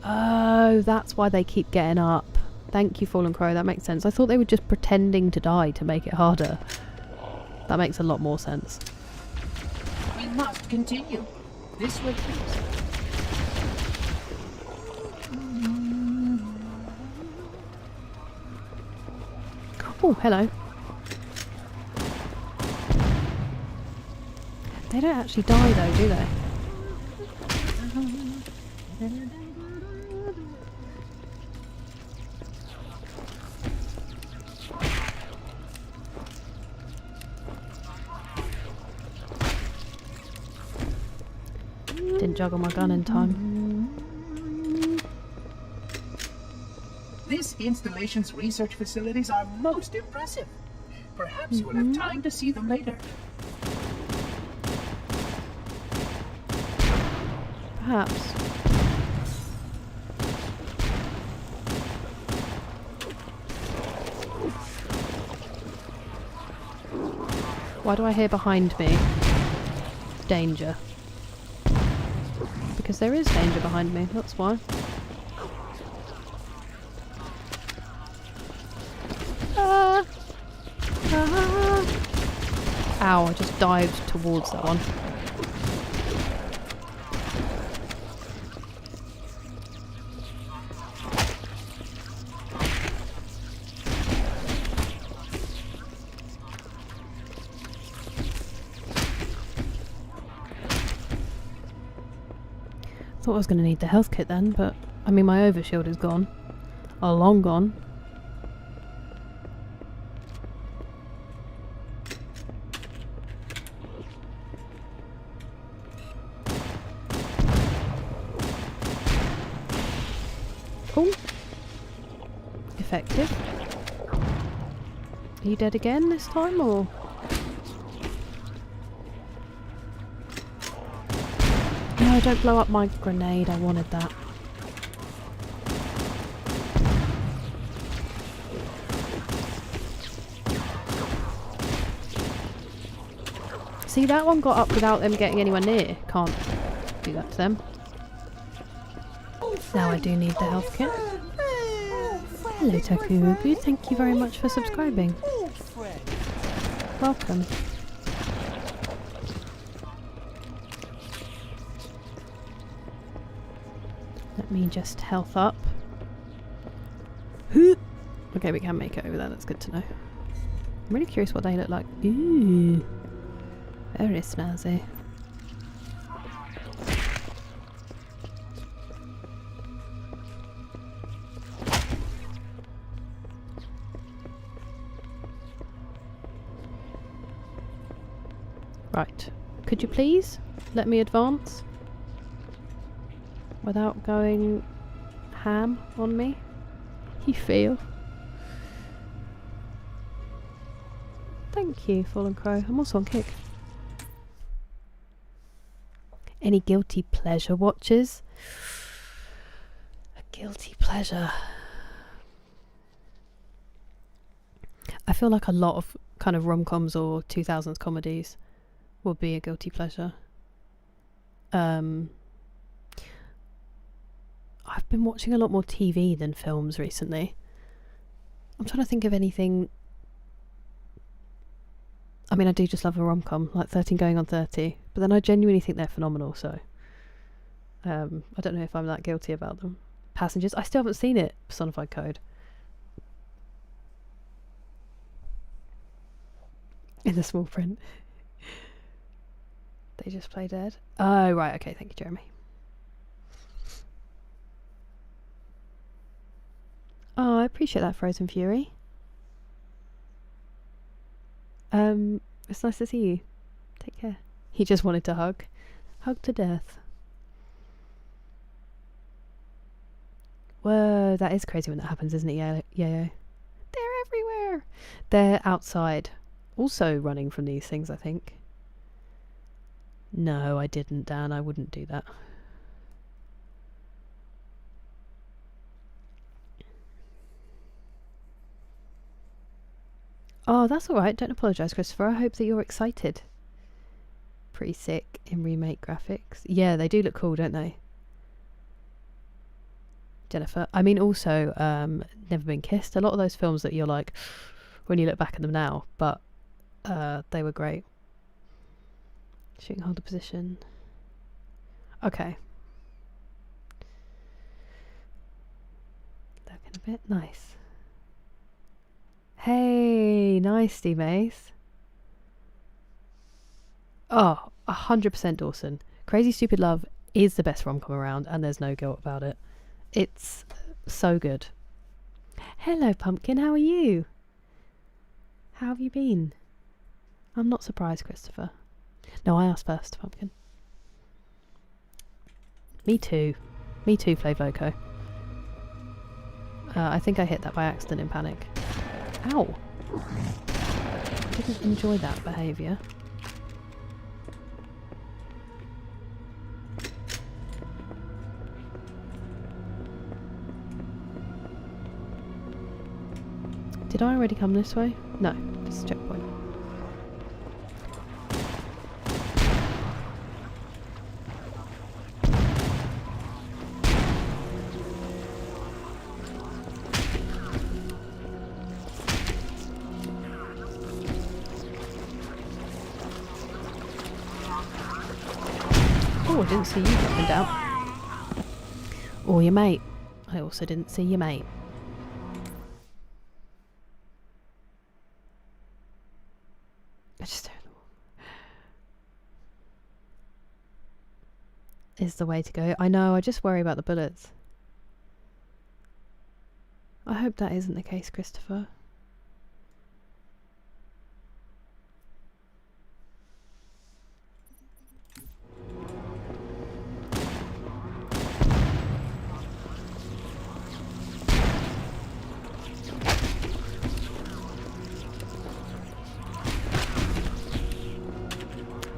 Oh, that's why they keep getting up. Thank you, Fallen Crow. That makes sense. I thought they were just pretending to die to make it harder. That makes a lot more sense. We must continue. This way, please. Oh, hello. They don't actually die though, do they? Didn't juggle my gun in time. This installation's research facilities are most impressive. Perhaps you will have time to see them later. Perhaps. Why do I hear behind me danger? Because there is danger behind me, that's why. Ow, I just dived towards that one. Thought I was going to need the health kit then, but I mean my overshield is gone. Oh, long gone. effective. Are you dead again this time, or...? No, don't blow up my grenade. I wanted that. See, that one got up without them getting anywhere near. Can't do that to them. Now I do need the health kit. Hello Takuubu, thank you very much for subscribing. Welcome. Let me just health up. Okay, we can make it over there, that's good to know. I'm really curious what they look like. Ooh, very snazzy. Right, could you please let me advance without going ham on me? You feel? Thank you, Fallen Crow. I'm also on kick. Any guilty pleasure watches? A guilty pleasure. I feel like a lot of kind of rom-coms or 2000s comedies would be a guilty pleasure. I've been watching a lot more TV than films recently. I'm trying to think of anything. I mean, I do just love a rom-com, like 13 Going on 30, but then I genuinely think they're phenomenal, so I don't know if I'm that guilty about them. Passengers, I still haven't seen it. Personified Code. In the small print. They just play dead. Oh, right, okay, thank you, Jeremy. Oh, I appreciate that, Frozen Fury. It's nice to see you. Take care. He just wanted to hug. Hug to death. Whoa, that is crazy when that happens, isn't it, Yayo? They're everywhere. They're outside. Also running from these things, I think. No, I didn't, Dan. I wouldn't do that. Oh, that's alright. Don't apologise, Christopher. I hope that you're excited. Pretty sick in remake graphics. Yeah, they do look cool, don't they? Jennifer. I mean, also, Never Been Kissed. A lot of those films that you're like, when you look back at them now, but they were great. Shooting, hold the position. Okay. Looking a bit nice. Hey, nice, Steve Mace. Oh, 100% Dawson. Crazy Stupid Love is the best rom-com around, and there's no guilt about it. It's so good. Hello, Pumpkin, how are you? How have you been? I'm not surprised, Christopher. No, I asked first, Pumpkin. Me too. Me too, Flavoco. I think I hit that by accident in panic. Ow! Didn't enjoy that behaviour. Did I already come this way? No, this is a checkpoint. Oh, I didn't see you dropping down. Or your mate. I also didn't see your mate. I just don't know. Is the way to go. I know, I just worry about the bullets. I hope that isn't the case, Christopher.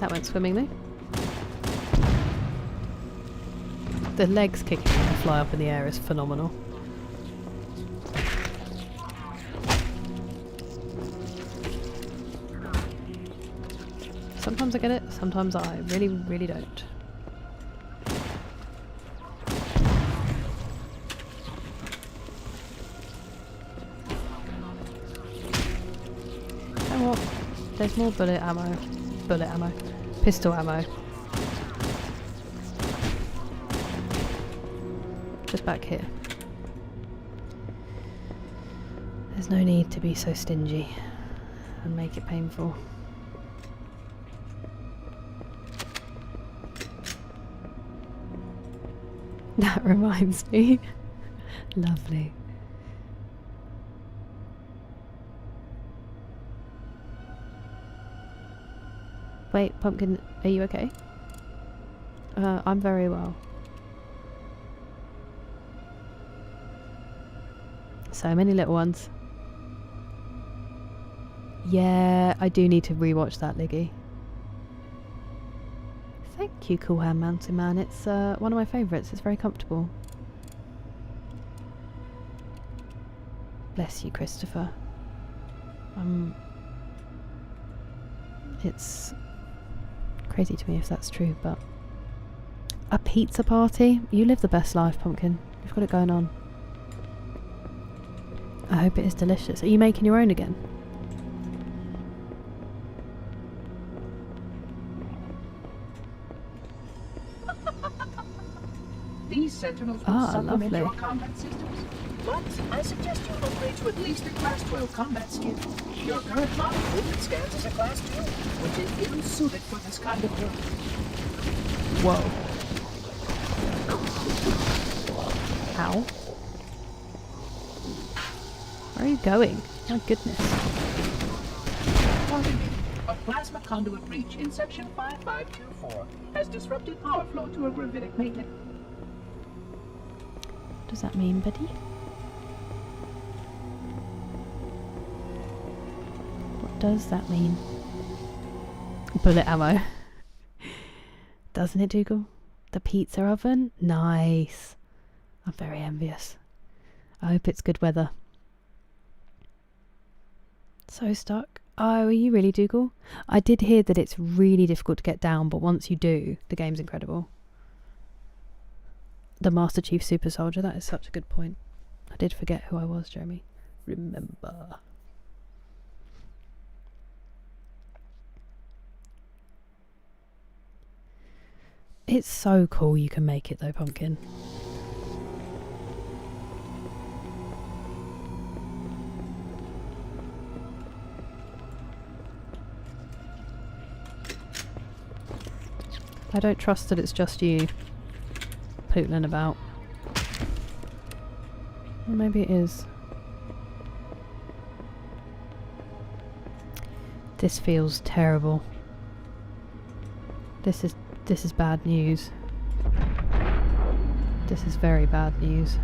That went swimmingly. The legs kicking when they fly up in the air is phenomenal. Sometimes I get it, sometimes I really, really don't. You know what? There's more bullet ammo. Pistol ammo. Just back here. There's no need to be so stingy and make it painful. That reminds me. Lovely. Wait, Pumpkin, are you okay? I'm very well. So many little ones. Yeah, I do need to rewatch that, Liggy. Thank you, Cool Hand Mountain Man. It's one of my favourites. It's very comfortable. Bless you, Christopher. It's crazy to me if that's true, but a pizza party? You live the best life, Pumpkin. You've got it going on. I hope it is delicious. Are you making your own again? These Sentinels will supplement lovely. your combat systems, but I suggest you upgrade to at least a Class 12 combat skin. Your current model movement scans as a Class 2, which is ill-suited for this kind of work. Whoa. Ow. Where are you going? My goodness. A plasma conduit breach in section 5524 has disrupted power flow to a gravitic magnet. What does that mean, buddy? What does that mean? Bullet ammo. Doesn't it, Dougal? The pizza oven? Nice. I'm very envious. I hope it's good weather. So stuck. Oh, are you really, Dougal? I did hear that it's really difficult to get down, but once you do, the game's incredible. The Master Chief Super Soldier, that is such a good point. I did forget who I was, Jeremy. Remember. It's so cool you can make it though, Pumpkin. I don't trust that it's just you pootling about. Well, maybe it is. This feels terrible. This is bad news. This is very bad news.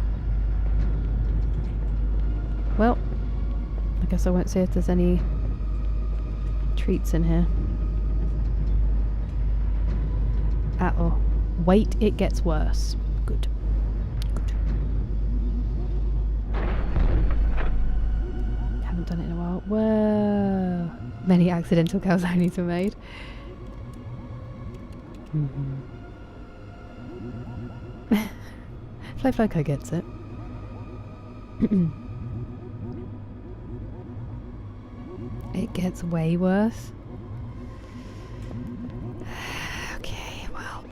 Well, I guess I won't see if there's any treats in here. At all. Wait, it gets worse. Good. Good. Haven't done it in a while. Whoa. Many accidental calzones were made. Flo gets it. It gets way worse. Okay, well.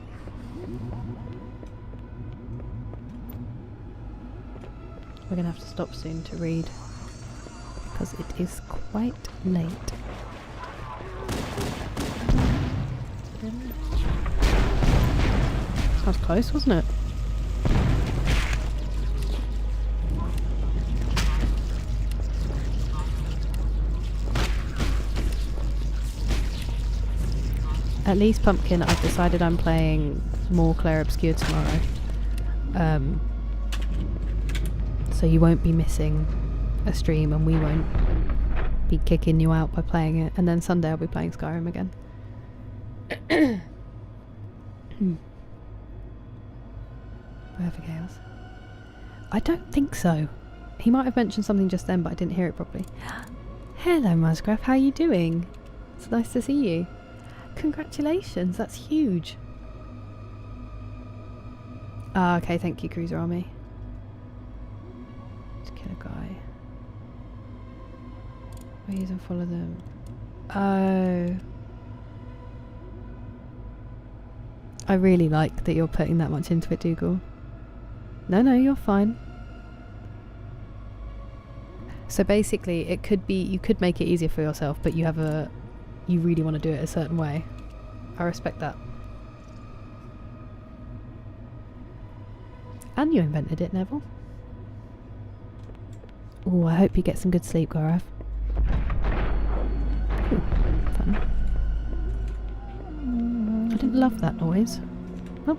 We're gonna have to stop soon to read because it is quite late. That was close, wasn't it? At least, Pumpkin, I've decided I'm playing more Claire Obscure tomorrow. So you won't be missing a stream and we won't be kicking you out by playing it. And then Sunday I'll be playing Skyrim again. Wherever Chaos. I don't think so. He might have mentioned something just then, but I didn't hear it properly. Hello, Musgrave. How are you doing? It's nice to see you. Congratulations. That's huge. Ah, okay. Thank you, Cruiser Army. Let's kill a guy. Raise and follow them. Oh. I really like that you're putting that much into it, Dougal. No, you're fine. So basically, it could be, you could make it easier for yourself, but you really want to do it a certain way. I respect that. And you invented it, Neville. Oh, I hope you get some good sleep, Gaurav. Ooh, fun. I didn't love that noise. Oh,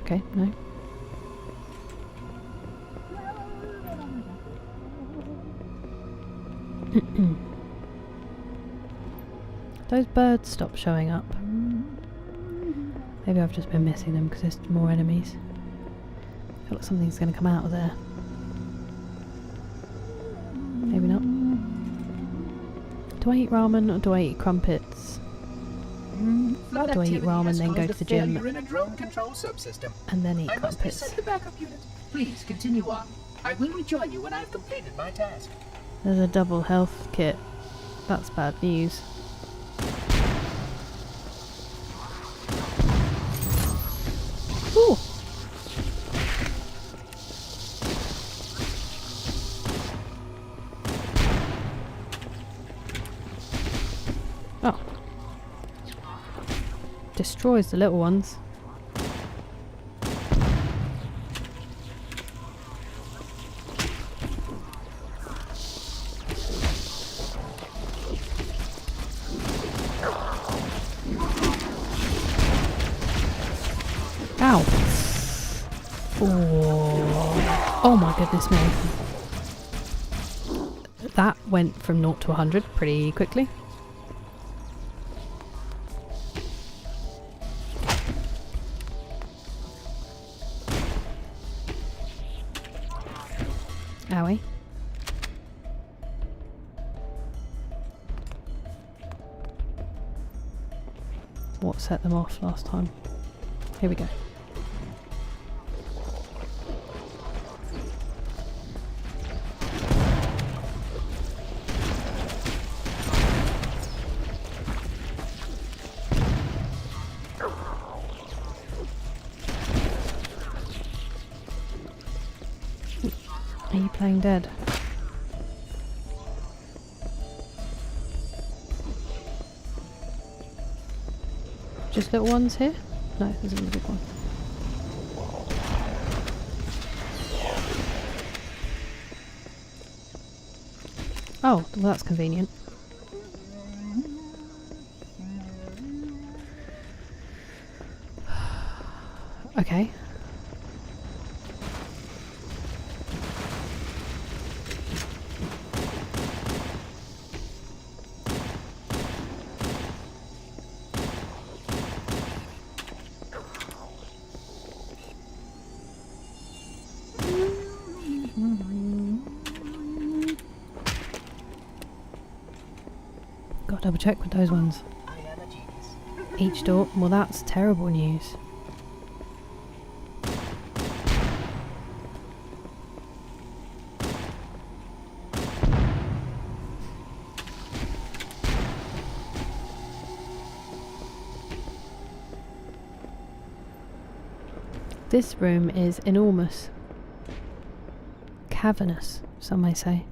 okay, no. Those birds stopped showing up. Maybe I've just been missing them because there's more enemies. I feel like something's going to come out of there. Maybe not. Do I eat ramen or do I eat crumpets? Do I eat ramen then go to the gym in a drone control subsystem. and then eat I must crumpets? reset the backup unit. Please continue on. I will rejoin you when I have completed my task. There's a double health kit. That's bad news. Ooh. Oh. Destroys the little ones. Ow. Oh my goodness me. That went from 0 to 100 pretty quickly. Owie. What set them off last time? Here we go. Are you playing dead? Just little ones here? No, there's another big one. Oh, well that's convenient. Okay. Gotta double check with those ones. I am a genius. Each door. Well, that's terrible news. This room is enormous. Cavernous, some may say.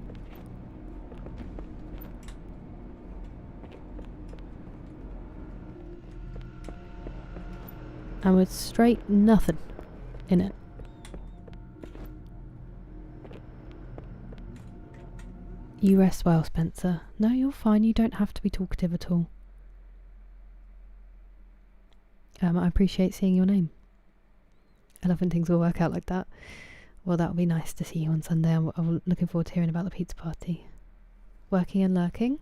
And with straight nothing in it. You rest well, Spencer. No, you're fine. You don't have to be talkative at all. I appreciate seeing your name. I love when things all work out like that. Well, that'll be nice to see you on Sunday. I'm looking forward to hearing about the pizza party. Working and lurking.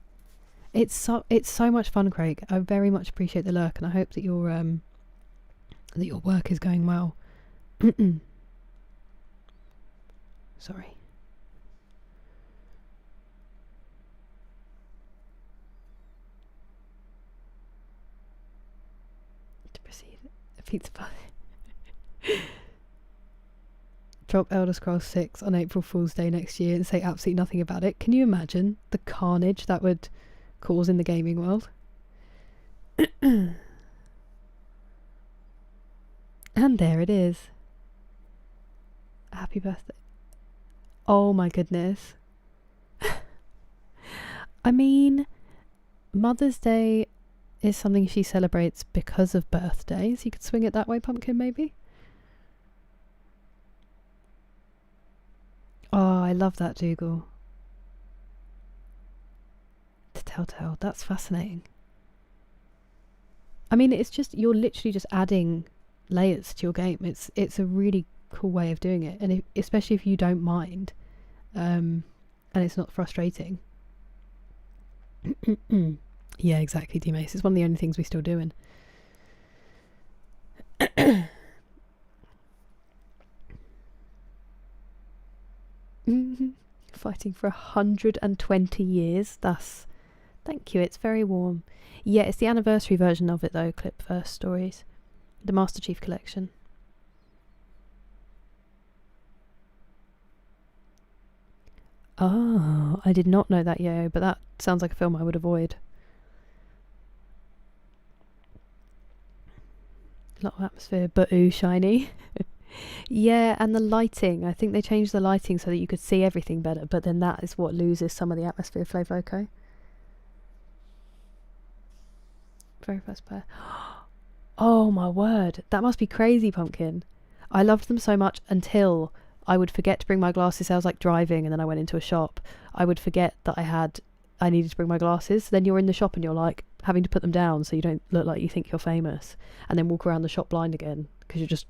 It's so much fun, Craig. I very much appreciate the lurk, and I hope that your work is going well. Sorry. To proceed, pizza pie. Drop Elder Scrolls 6 on April Fool's Day next year and say absolutely nothing about it. Can you imagine the carnage that would cause in the gaming world? And there it is. Happy birthday. Oh my goodness. I mean, Mother's Day is something she celebrates because of birthdays. You could swing it that way, Pumpkin, maybe? Oh, I love that, Dougal. To Telltale. That's fascinating. I mean, it's just, you're literally just adding layers to your game. It's a really cool way of doing it, and especially if you don't mind, and it's not frustrating. Yeah, exactly, D-Mace. It's one of the only things we're still doing. Fighting for 120 years. Thank you, it's very warm. Yeah, it's the anniversary version of it though, Clip First Stories. The Master Chief Collection. Oh, I did not know that, Yo, but that sounds like a film I would avoid. A lot of atmosphere, but ooh, shiny. Yeah, and the lighting. I think they changed the lighting so that you could see everything better, but then that is what loses some of the atmosphere, Flavoco. Very first pair. Oh my word, that must be crazy, Pumpkin. I loved them so much until I would forget to bring my glasses. I was like driving and then I went into a shop. I would forget that I needed to bring my glasses. Then you're in the shop and you're like having to put them down so you don't look like you think you're famous, and then walk around the shop blind again because you're just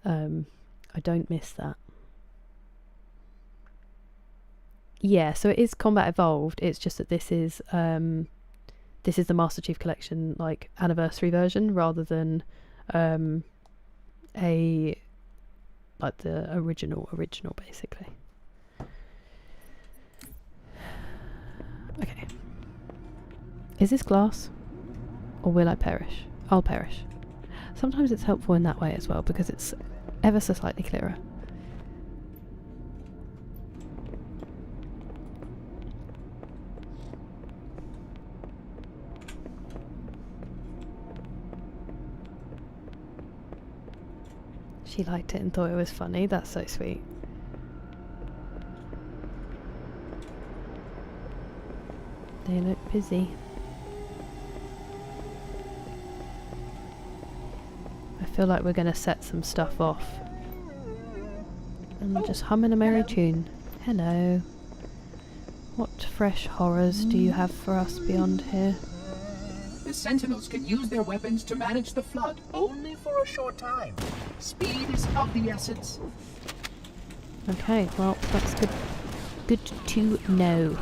I don't miss that. Yeah, so it is Combat Evolved. It's just that this is the Master Chief Collection like anniversary version rather than like the original basically. Okay. Is this glass? Or will I perish? I'll perish. Sometimes it's helpful in that way as well because it's ever so slightly clearer. She liked it and thought it was funny. That's so sweet. They look busy. I feel like we're going to set some stuff off. And just humming a merry tune. Hello. What fresh horrors do you have for us beyond here? The Sentinels can use their weapons to manage the flood, only for a short time. Speed is of the essence. Okay, well, that's good. Good to know.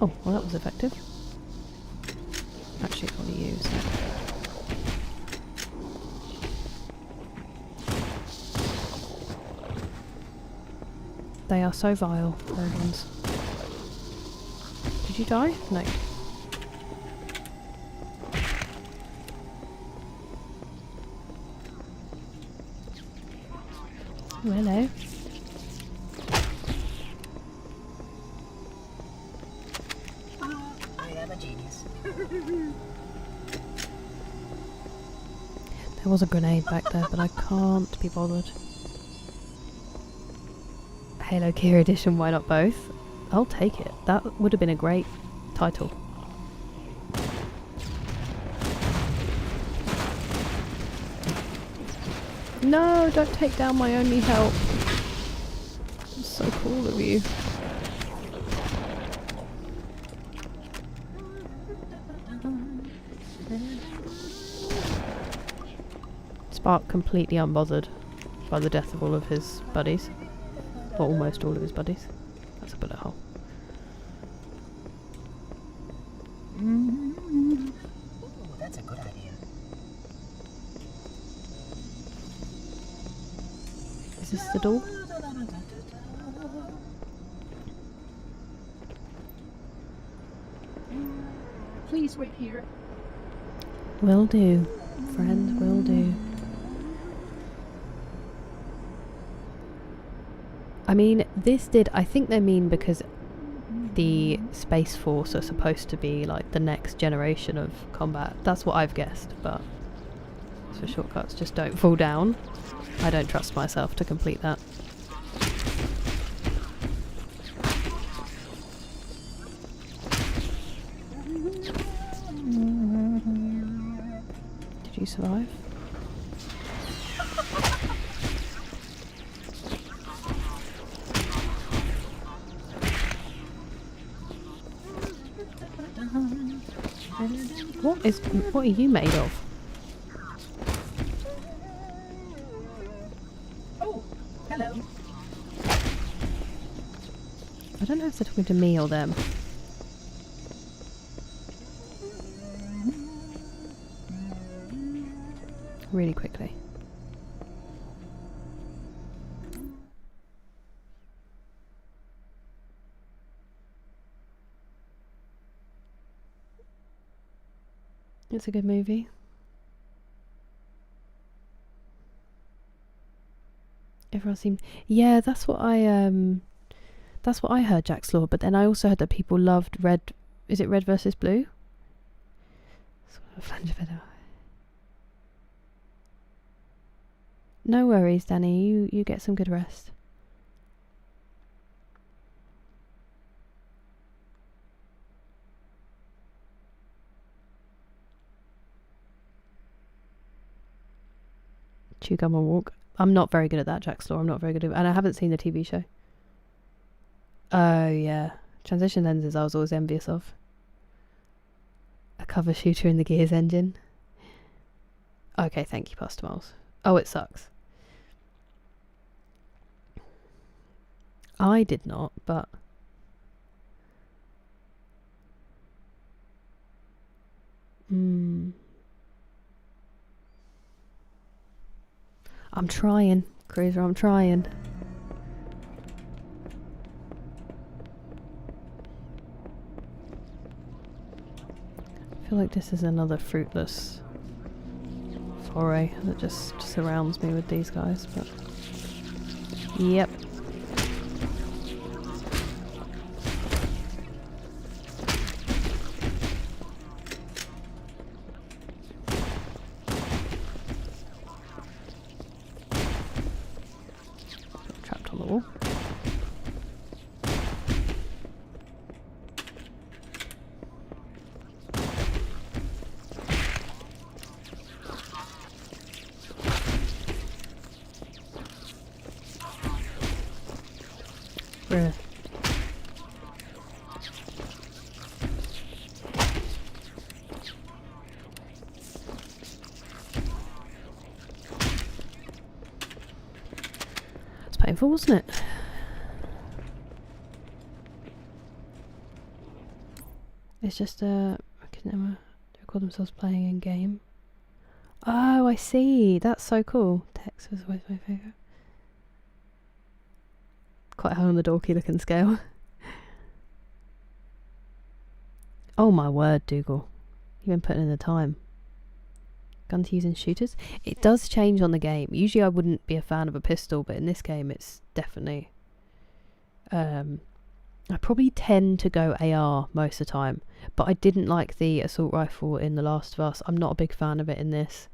Oh, well that was effective. Actually, probably use it. They are so vile, those ones. Did you die? No. Oh, hello. I am a genius. There was a grenade back there, but I can't be bothered. Halo Gear Edition, why not both? I'll take it. That would have been a great title. No, don't take down my only help. It's so cool of you. Spark completely unbothered by the death of all of his buddies. Or almost all of his buddies. that's a bullet hole. Ooh, that's a good idea. Is this the door? Please wait here. Will do, friend, will do. I mean, this did, I think they mean because the Space Force are supposed to be like the next generation of combat. That's what I've guessed, but for shortcuts, just don't fall down. I don't trust myself to complete that. Did you survive? What are you made of? Oh, hello. I don't know if they're talking to me or them. Really quickly. It's a good movie. Everyone seemed... Yeah, that's what I heard, Jack's Law, but then I also heard that people loved Red... Is it Red versus Blue? No worries, Danny. You get some good rest. Chew gum and walk. I'm not very good at that, Jack's Law. I'm not very good at it. And I haven't seen the TV show. Oh, yeah. Transition lenses I was always envious of. A cover shooter in the Gears engine. Okay, thank you, Pastor Miles. Oh, it sucks. I did not, but... I'm trying, Cruiser, I'm trying. I feel like this is another fruitless foray that just surrounds me with these guys, but... Yep. Trapped on the wall. Bruh. It's painful, wasn't it? It's just I can never record themselves playing in game. Oh, I see. That's so cool. Text was always my favourite. Quite high on the dorky looking scale. Oh my word, Dougal. You've been putting in the time. Gun to use in shooters? It does change on the game. Usually I wouldn't be a fan of a pistol, but in this game it's definitely... I probably tend to go AR most of the time, but I didn't like the assault rifle in The Last of Us. I'm not a big fan of it in this.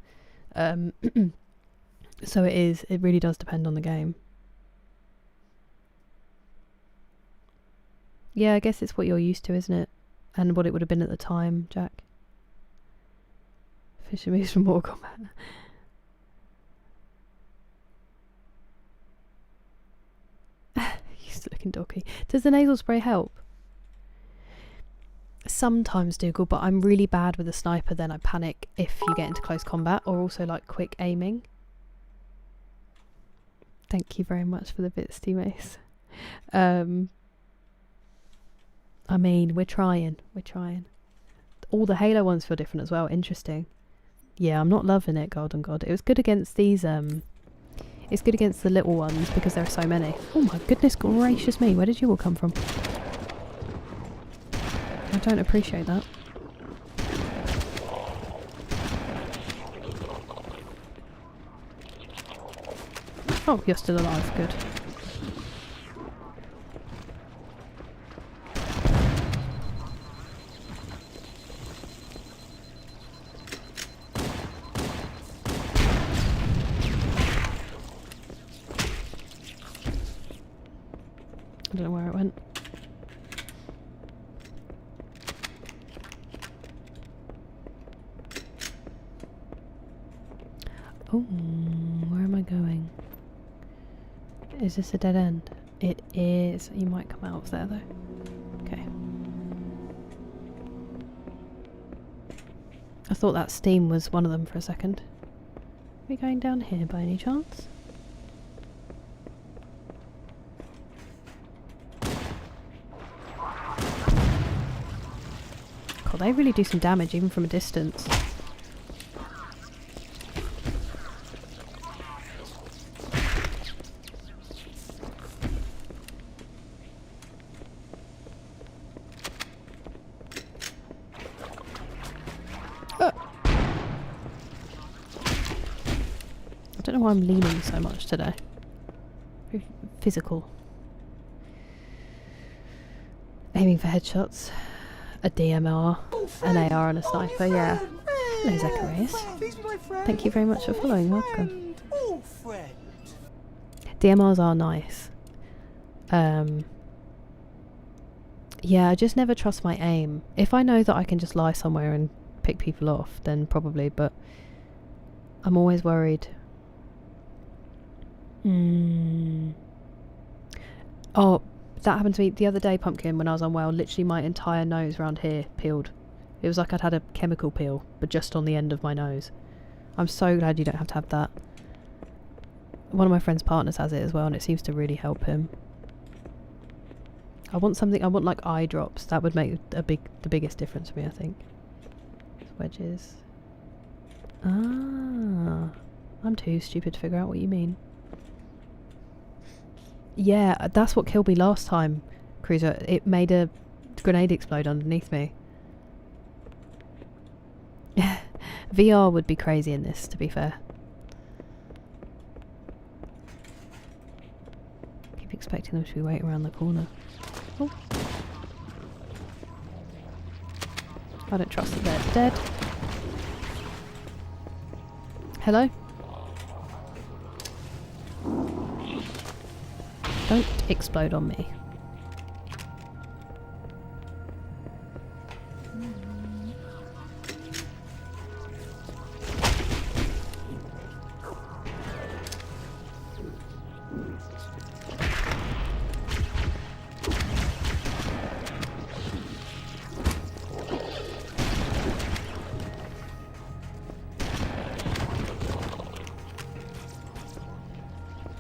So it really does depend on the game. Yeah, I guess it's what you're used to, isn't it? And what it would have been at the time, Jack. Fisher moves from Mortal Kombat. Used to looking dorky. Does the nasal spray help? Sometimes, Dougal, but I'm really bad with a sniper, then I panic if you get into close combat, or also like quick aiming. Thank you very much for the bits, T-Mace. I mean, we're trying. We're trying. All the Halo ones feel different as well. Interesting. Yeah, I'm not loving it, Golden God. It was good against these, it's good against the little ones because there are so many. Oh my goodness gracious me, where did you all come from? I don't appreciate that. Oh, you're still alive, good. I don't know where it went. Oh, where am I going? Is this a dead end? It is. You might come out of there though. Okay. I thought that steam was one of them for a second. Are we going down here by any chance? God, they really do some damage even from a distance. I don't know why I'm leaning so much today. Very physical. Aiming for headshots. A DMR, an AR and a sniper, yeah. Hello Zacharias. Thank you very much for following, welcome. DMRs are nice. Yeah, I just never trust my aim. If I know that I can just lie somewhere and pick people off, then probably, but I'm always worried. Oh, that happened to me the other day, Pumpkin, when I was unwell. Literally my entire nose around here peeled. It was like I'd had a chemical peel, but just on the end of my nose. I'm so glad you don't have to have that. One of my friend's partners has it as well, and it seems to really help him. I want like eye drops. That would make the biggest difference for me, I think. Wedges. Ah, I'm too stupid to figure out what you mean. Yeah, that's what killed me last time, Cruiser. It made a grenade explode underneath me. VR would be crazy in this, to be fair. Keep expecting them to be waiting around the corner. Oh. I don't trust that they're dead. Hello? Don't explode on me.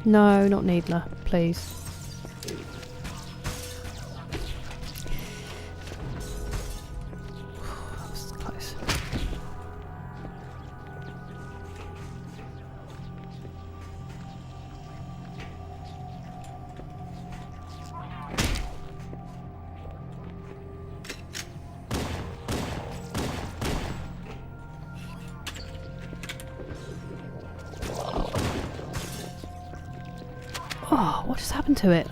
No, not Needler, please. This is close. Oh, what just happened to it?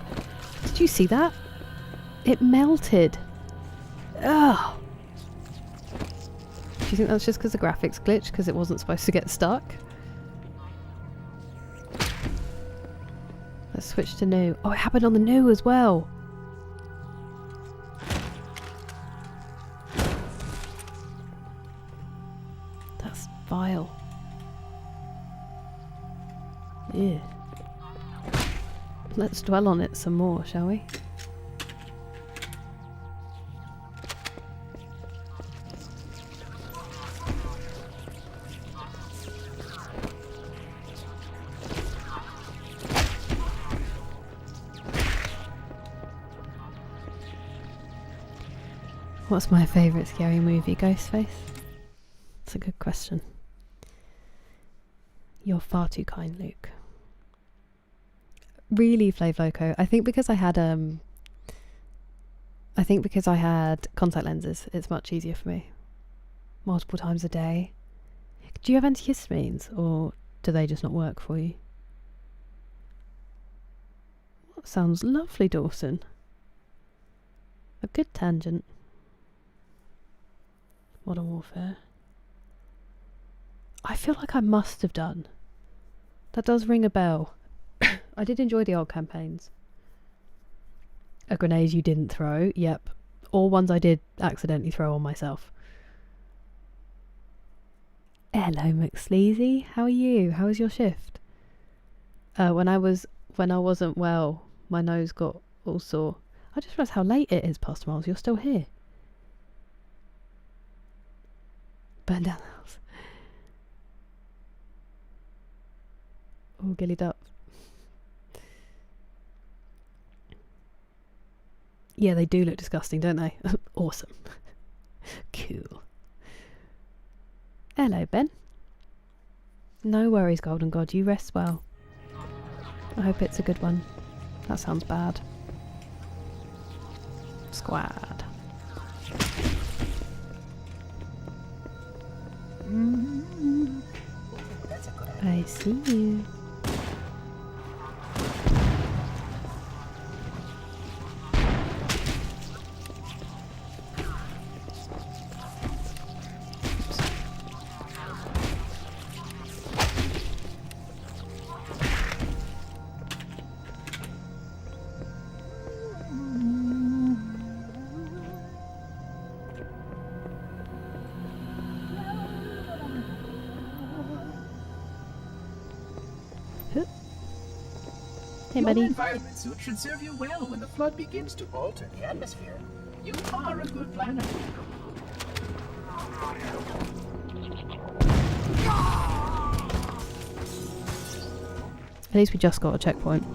Did you see that? It melted. Ugh. Do you think that's just because the graphics glitched because it wasn't supposed to get stuck? Let's switch to new. Oh, it happened on the new as well. That's vile. Yeah. Let's dwell on it some more, shall we? What's my favourite scary movie? Ghostface? That's a good question. You're far too kind, Luke. Really, Flav Loco. I think because I had contact lenses, it's much easier for me. Multiple times a day. Do you have antihistamines, or do they just not work for you? That sounds lovely, Dawson. A good tangent. Modern Warfare. I feel like I must have done. That does ring a bell. I did enjoy the old campaigns. A grenade you didn't throw, yep. Or ones I did accidentally throw on myself. Hello, McSleazy. How are you? How was your shift? When I wasn't well, my nose got all sore. I just realised how late it is, Pastor Miles. You're still here. Burn down the house. Oh, gillied up. Yeah, they do look disgusting, don't they? Awesome. Cool. Hello, Ben. No worries, Golden God. You rest well. I hope it's a good one. That sounds bad. Squad. I see you. Hey, buddy. Your environment suit should serve you well when the flood begins to alter the atmosphere. You are a good planner. At least we just got a checkpoint.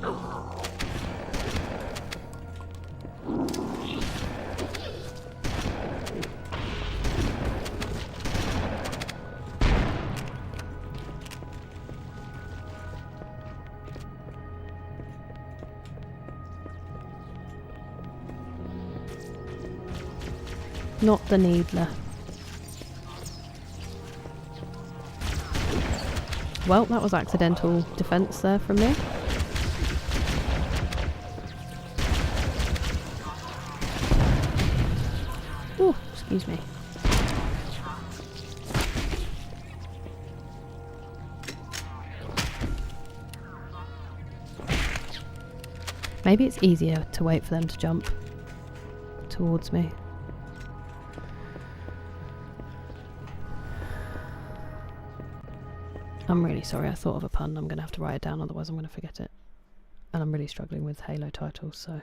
Not the Needler. Well, that was accidental defense there from me. Oh, excuse me. Maybe it's easier to wait for them to jump towards me. I'm really sorry, I thought of a pun. I'm going to have to write it down, otherwise I'm going to forget it. And I'm really struggling with Halo titles, so...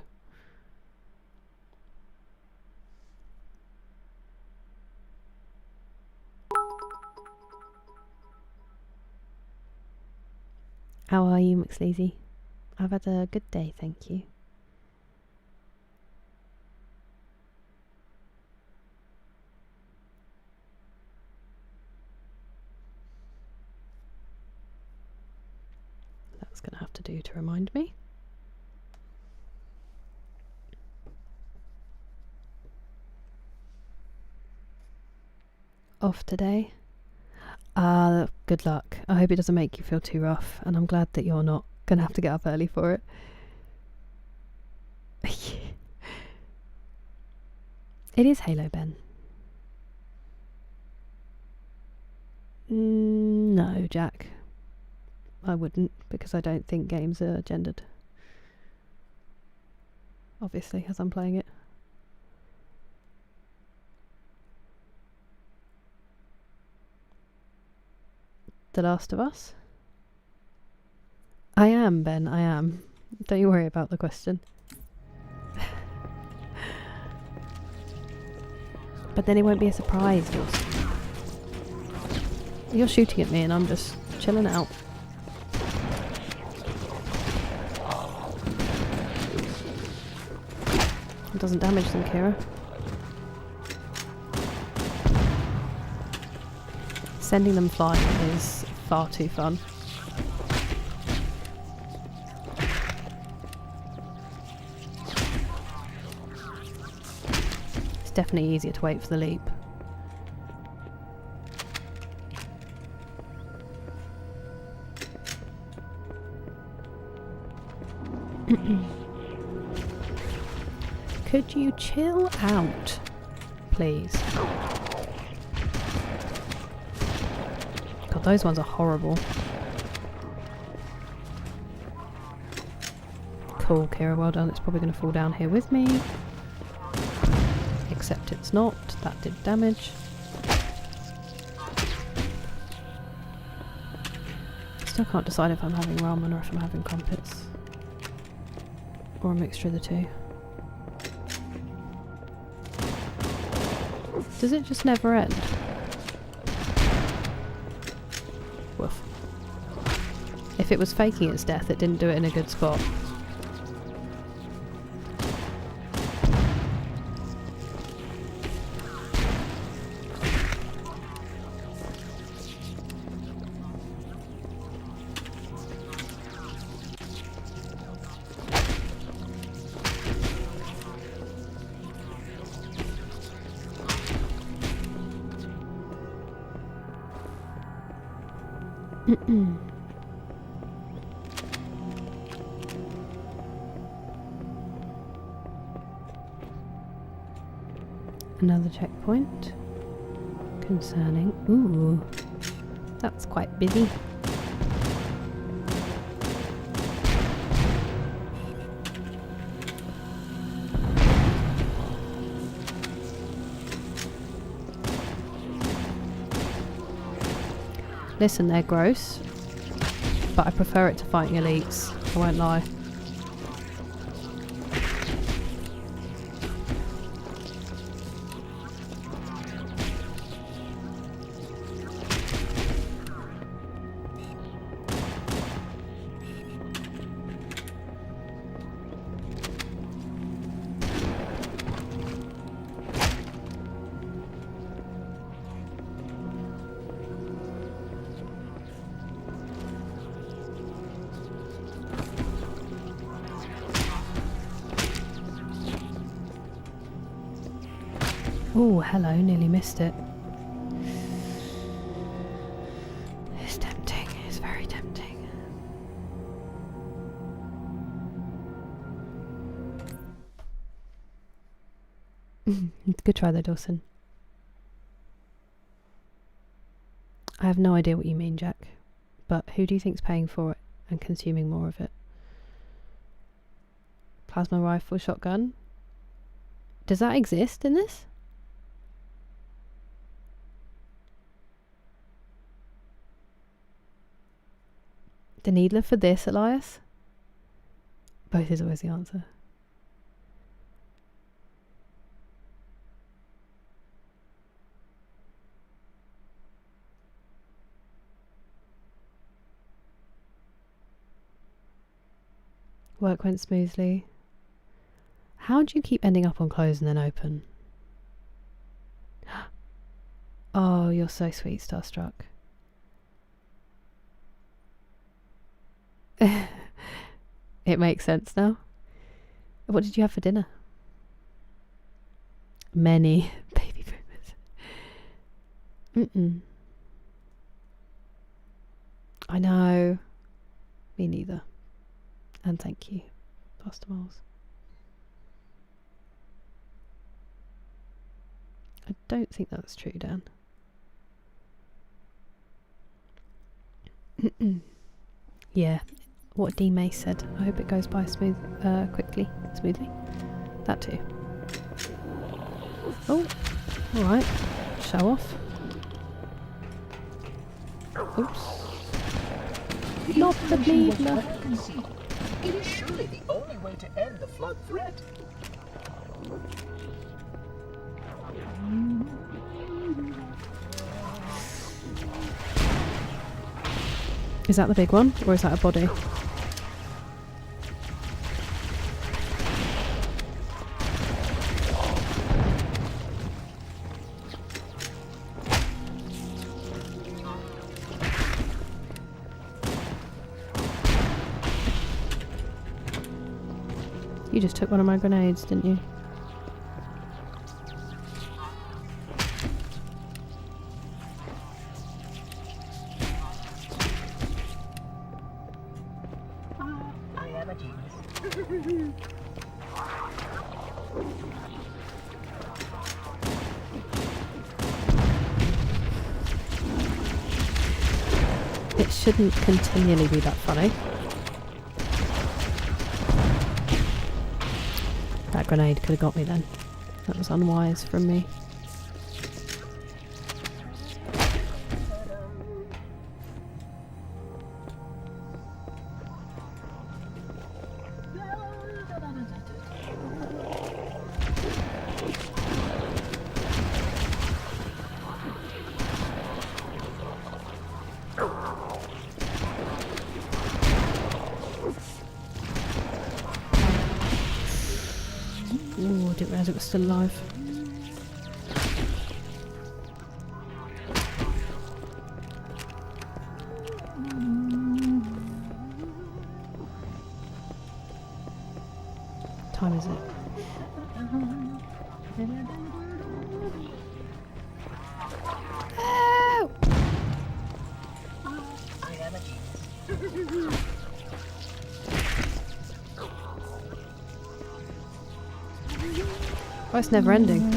How are you, McSleazy? I've had a good day, thank you. That's going to have to do to remind me. Off today. Good luck. I hope it doesn't make you feel too rough, and I'm glad that you're not going to have to get up early for it. It is Halo, Ben. No, Jack. I wouldn't, because I don't think games are gendered. Obviously, as I'm playing it. The Last of Us? I am, Ben, I am. Don't you worry about the question. But then it won't be a surprise, You're shooting at me and I'm just chilling out. It doesn't damage them, Kira. Sending them flying is far too fun. It's definitely easier to wait for the leap. Could you chill out, please? God, those ones are horrible. Cool, Kira, well done. It's probably going to fall down here with me. Except it's not. That did damage. Still can't decide if I'm having ramen or if I'm having crumpets. Or a mixture of the two. Does it just never end? Woof. If it was faking its death, it didn't do it in a good spot. Another checkpoint concerning. Ooh, that's quite busy. Listen, they're gross, but I prefer it to fighting elites, I won't lie. Oh, hello, nearly missed it. It's tempting, it's very tempting. Good try there, Dawson. I have no idea what you mean, Jack, but who do you think's paying for it and consuming more of it? Plasma rifle, shotgun? Does that exist in this? The needler for this, Elias? Both is always the answer. Work went smoothly. How do you keep ending up on close and then open? Oh, you're so sweet, Starstruck. It makes sense now. What did you have for dinner? Many baby boomers. I know. Me neither. And thank you, Pastor Miles. I don't think that's true, Dan. Yeah, what D. Mace said. I hope it goes by smoothly. That too. Oh, alright. Show off. Oops. Not the needler. It is surely the only way to end the flood threat. Is that the big one, or is that a body? You just took one of my grenades, didn't you? I am a genius. It shouldn't continually be that funny. That grenade could have got me then. That was unwise from me. Ooh, I didn't realise it was still alive. What time is it? Oh! I am a genius. Oh, it's never ending. I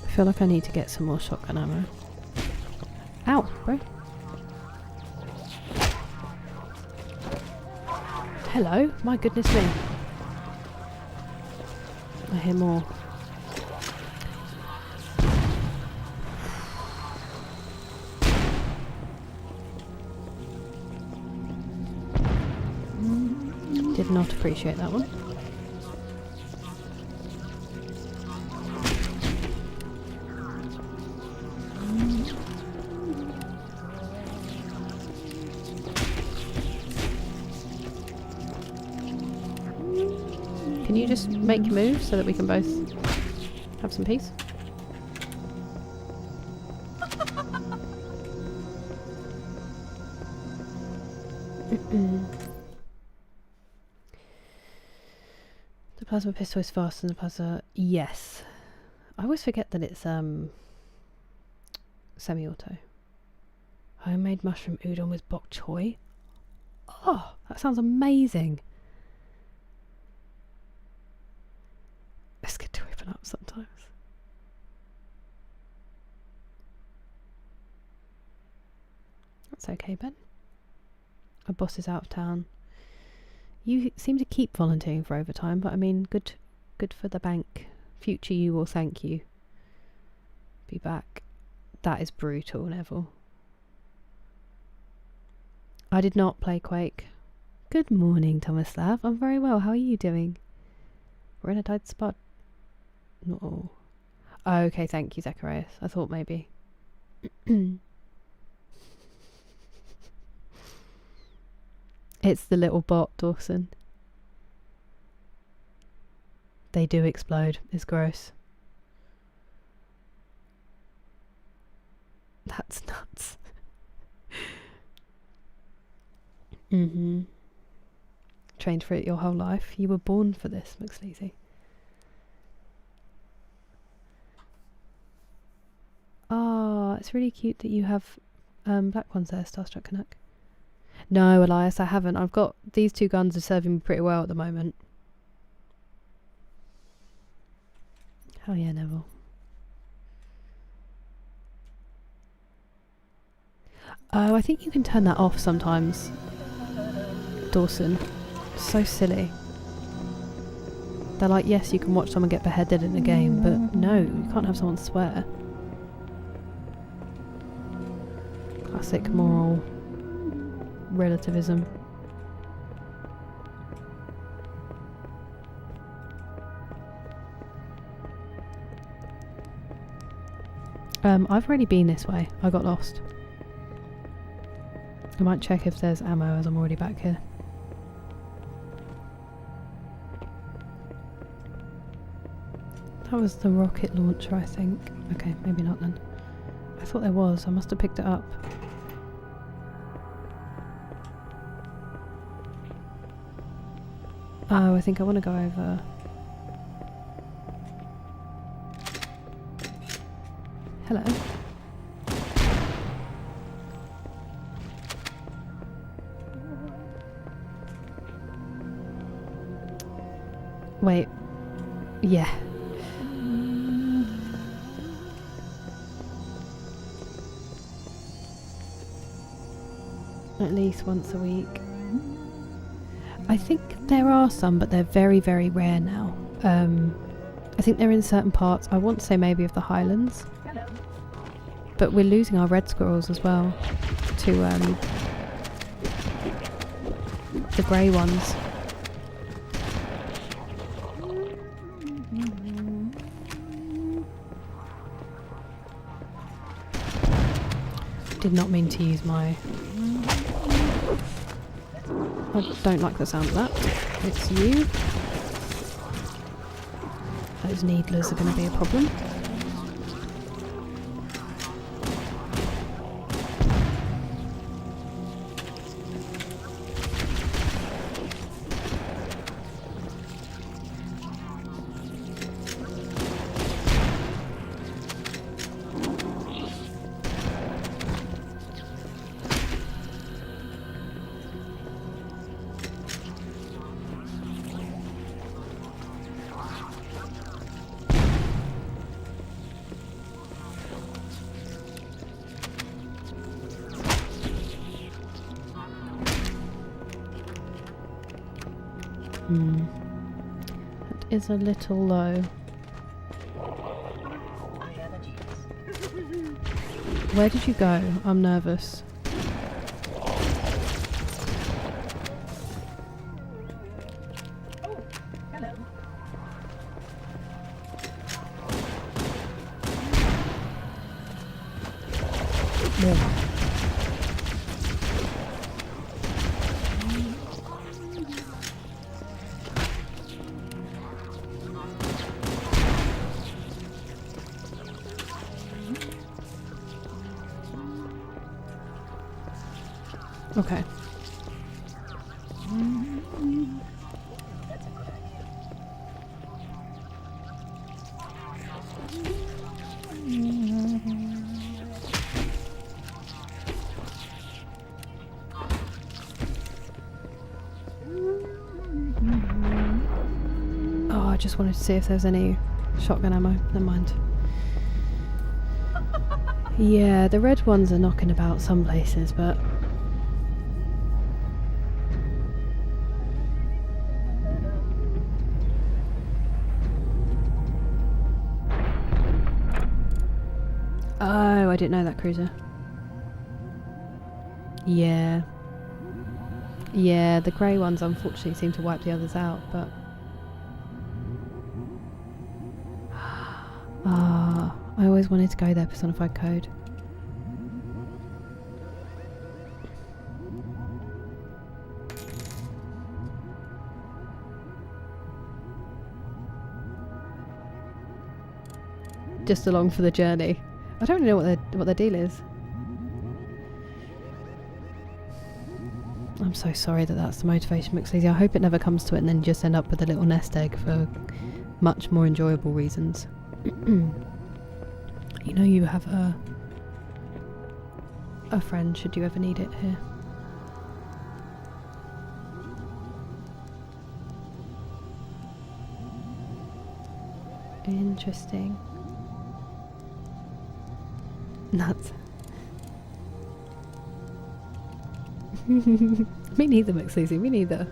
feel like I need to get some more shotgun ammo. Ow, bro. Hello? My goodness me. I hear more. Did not appreciate that one. Can you just make your move so that we can both have some peace? The plasma pistol is faster than the plasma. Yes. I always forget that it's semi-auto. Homemade mushroom udon with bok choy. Oh, that sounds amazing. It's good to open up sometimes. That's okay, Ben. Our boss is out of town. You seem to keep volunteering for overtime, but I mean, good for the bank. Future you will thank you. Be back. That is brutal, Neville. I did not play Quake. Good morning, Tomislav. I'm very well. How are you doing? We're in a tight spot. No. Oh, okay, thank you, Zacharias. I thought maybe. It's the little bot, Dawson. They do explode. It's gross. That's nuts. Trained for it your whole life. You were born for this, McSleazy. Ah, it's really cute that you have black ones there, Starstruck Canuck. No, Elias, I haven't. I've got these two guns are serving me pretty well at the moment. Hell yeah, Neville. Oh, I think you can turn that off sometimes, Dawson. So silly. They're like, yes, you can watch someone get beheaded in a game, but no, you can't have someone swear. Classic moral relativism. I've already been this way. I got lost. I might check if there's ammo as I'm already back here. That was the rocket launcher, I think. Okay, maybe not then. I thought there was. I must have picked it up. Oh, I think I want to go over. Hello. Wait. Yeah. At least once a week. I think there are some, but they're very, very rare now. I think they're in certain parts. I want to say maybe of the Highlands. But we're losing our red squirrels as well to the grey ones. Did not mean to use my... I don't like the sound of that. It's you. Those needlers are going to be a problem. That is a little low. Where did you go? I'm nervous. Okay. Oh, I just wanted to see if there's any shotgun ammo. Never mind. Yeah, the red ones are knocking about some places, but... Oh, I didn't know that cruiser. Yeah. Yeah, the grey ones unfortunately seem to wipe the others out, but... Ah, I always wanted to go there, Personified Code. Just along for the journey. I don't really know what their deal is. I'm so sorry that that's the motivation, McSleazy. I hope it never comes to it and then you just end up with a little nest egg for much more enjoyable reasons. You know you have a friend should you ever need it here. Interesting. Nuts. Me neither, McSleazy, me neither.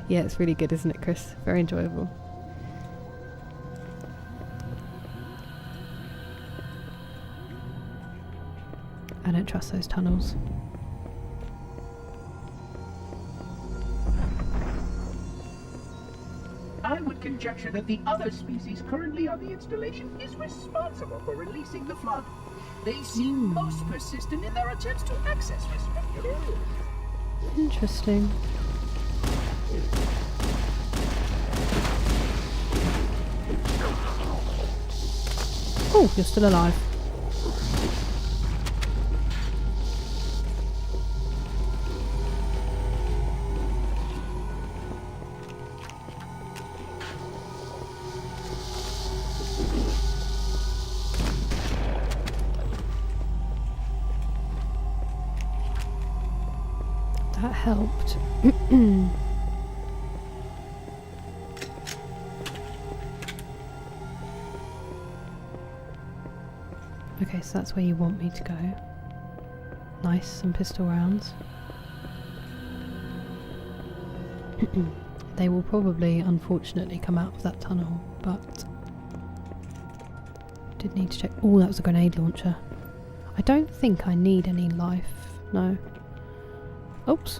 Yeah, it's really good, isn't it, Chris? Very enjoyable. I don't trust those tunnels. I would conjecture that the other species currently on the installation is responsible for releasing the flood. They seem most persistent in their attempts to access restricted areas. Interesting. Oh, you're still alive. helped. Okay, so that's where you want me to go. Nice, some pistol rounds. They will probably, unfortunately, come out of that tunnel, but did need to check. Oh, that was a grenade launcher. I don't think I need any life. No. Oops.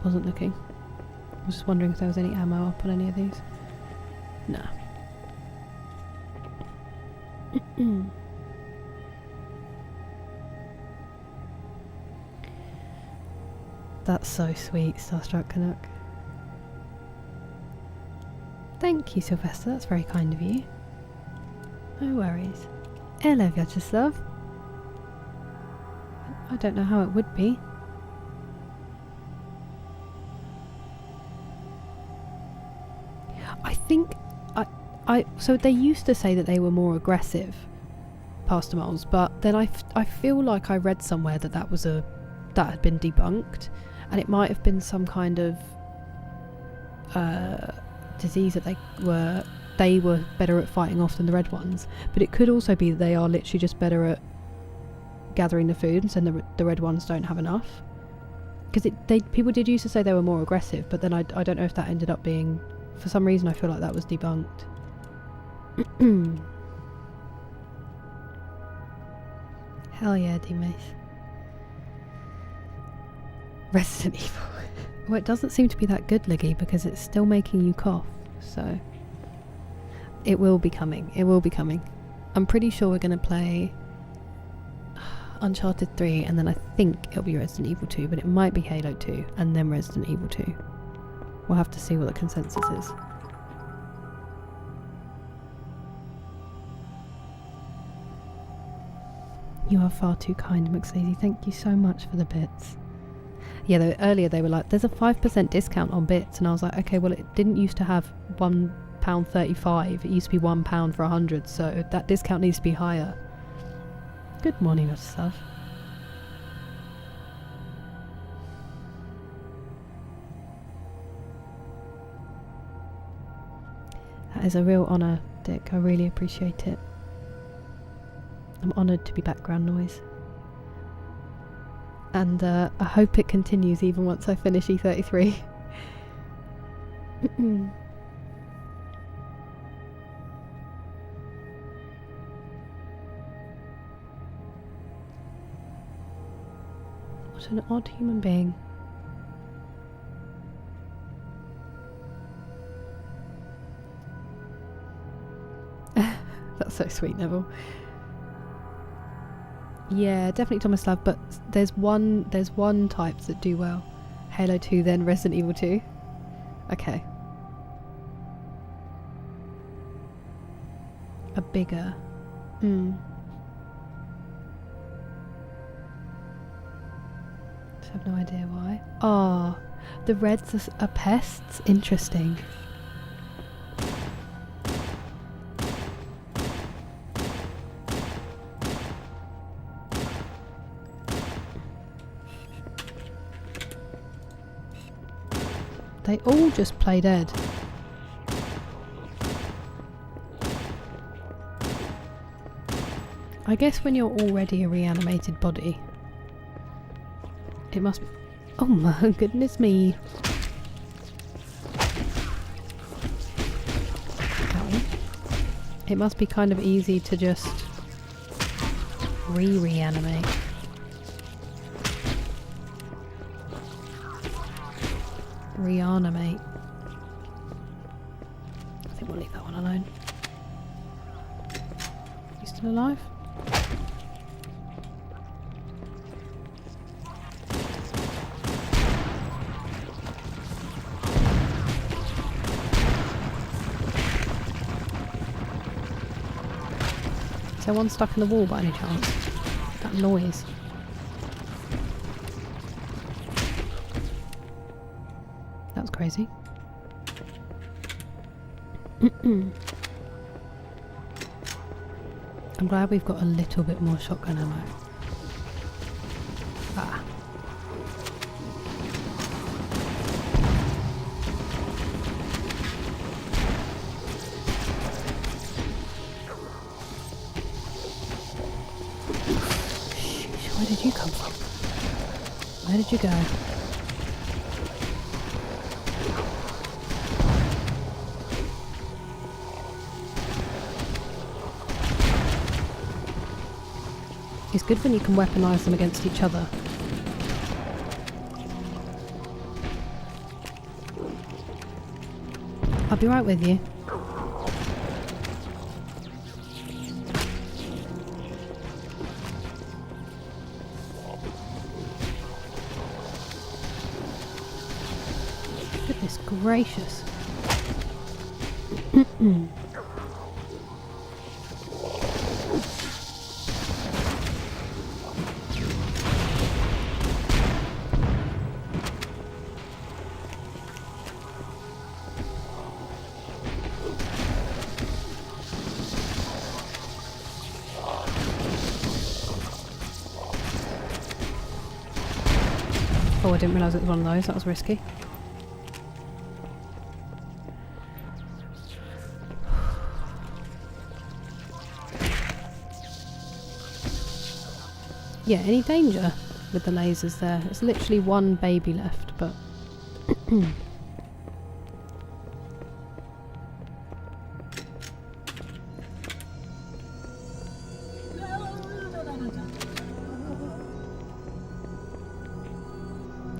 Wasn't looking. I was just wondering if there was any ammo up on any of these. Nah. That's so sweet, Starstruck Canuck. Thank you, Sylvester. That's very kind of you. No worries. Hello, Vyacheslav. I don't know how it would be. I think so they used to say that they were more aggressive, Pastor Moles, but then I feel like I read somewhere that that had been debunked, and it might have been some kind of disease that they were better at fighting off than the red ones, but it could also be that they are literally just better at gathering the food, and so the red ones don't have enough. Because people did used to say they were more aggressive, but then I don't know if that ended up being, for some reason I feel like that was debunked. Hell yeah, D-Mace. Resident Evil. Well, it doesn't seem to be that good, Liggy, because it's still making you cough, so it will be coming. It will be coming. I'm pretty sure we're going to play Uncharted 3, and then I think it'll be Resident Evil 2, but it might be Halo 2, and then Resident Evil 2. We'll have to see what the consensus is. You are far too kind, McSleazy. Thank you so much for the bits. Yeah, earlier they were like, there's a 5% discount on bits, and I was like, okay, well, it didn't used to have £1.35. It used to be £1 for 100, so that discount needs to be higher. Good morning, Mr. That is a real honour, Dick. I really appreciate it. I'm honoured to be background noise. And I hope it continues even once I finish E33. What an odd human being. That's so sweet, Neville. Yeah, definitely Tomislav, but there's one types that do well. Halo 2, then Resident Evil 2. Okay. A bigger. I have no idea why. Ah, the reds are pests? Interesting. They all just play dead. I guess when you're already a reanimated body, it must be... Oh my goodness me. Ow. It must be kind of easy to just reanimate. Reanimate. I think we'll leave that one alone. You still alive? Is there one stuck in the wall by any chance? That noise. That was crazy. I'm glad we've got a little bit more shotgun ammo. Ah. you come from? Where did you go? It's good when you can weaponise them against each other. I'll be right with you. Goodness gracious. Oh, I didn't realise it was one of those. That was risky. Yeah, any danger with the lasers there? There's literally one baby left, but...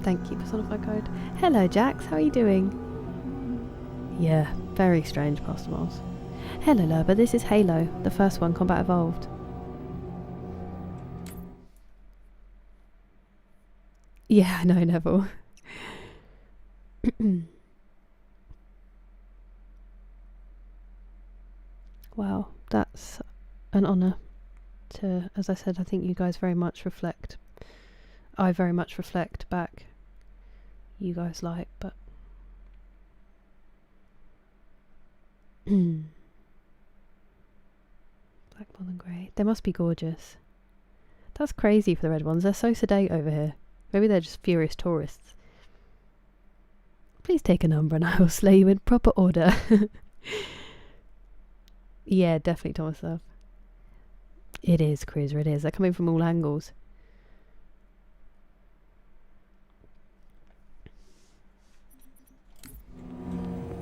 Thank you, Personify Code. Hello, Jax. How are you doing? Yeah, very strange, Pastor Miles. Hello, Lurba. This is Halo, the first one, Combat Evolved. Yeah, I know, Neville. Wow, that's an honour to, as I said, I think you guys very much reflect. I very much reflect back. You guys like, but Black, Bald and Grey. They must be gorgeous. That's crazy for the red ones. They're so sedate over here. Maybe they're just furious tourists. Please take a number and I will slay you in proper order. Yeah, definitely Thomas Love. It is, Cruiser, it is. They're coming from all angles.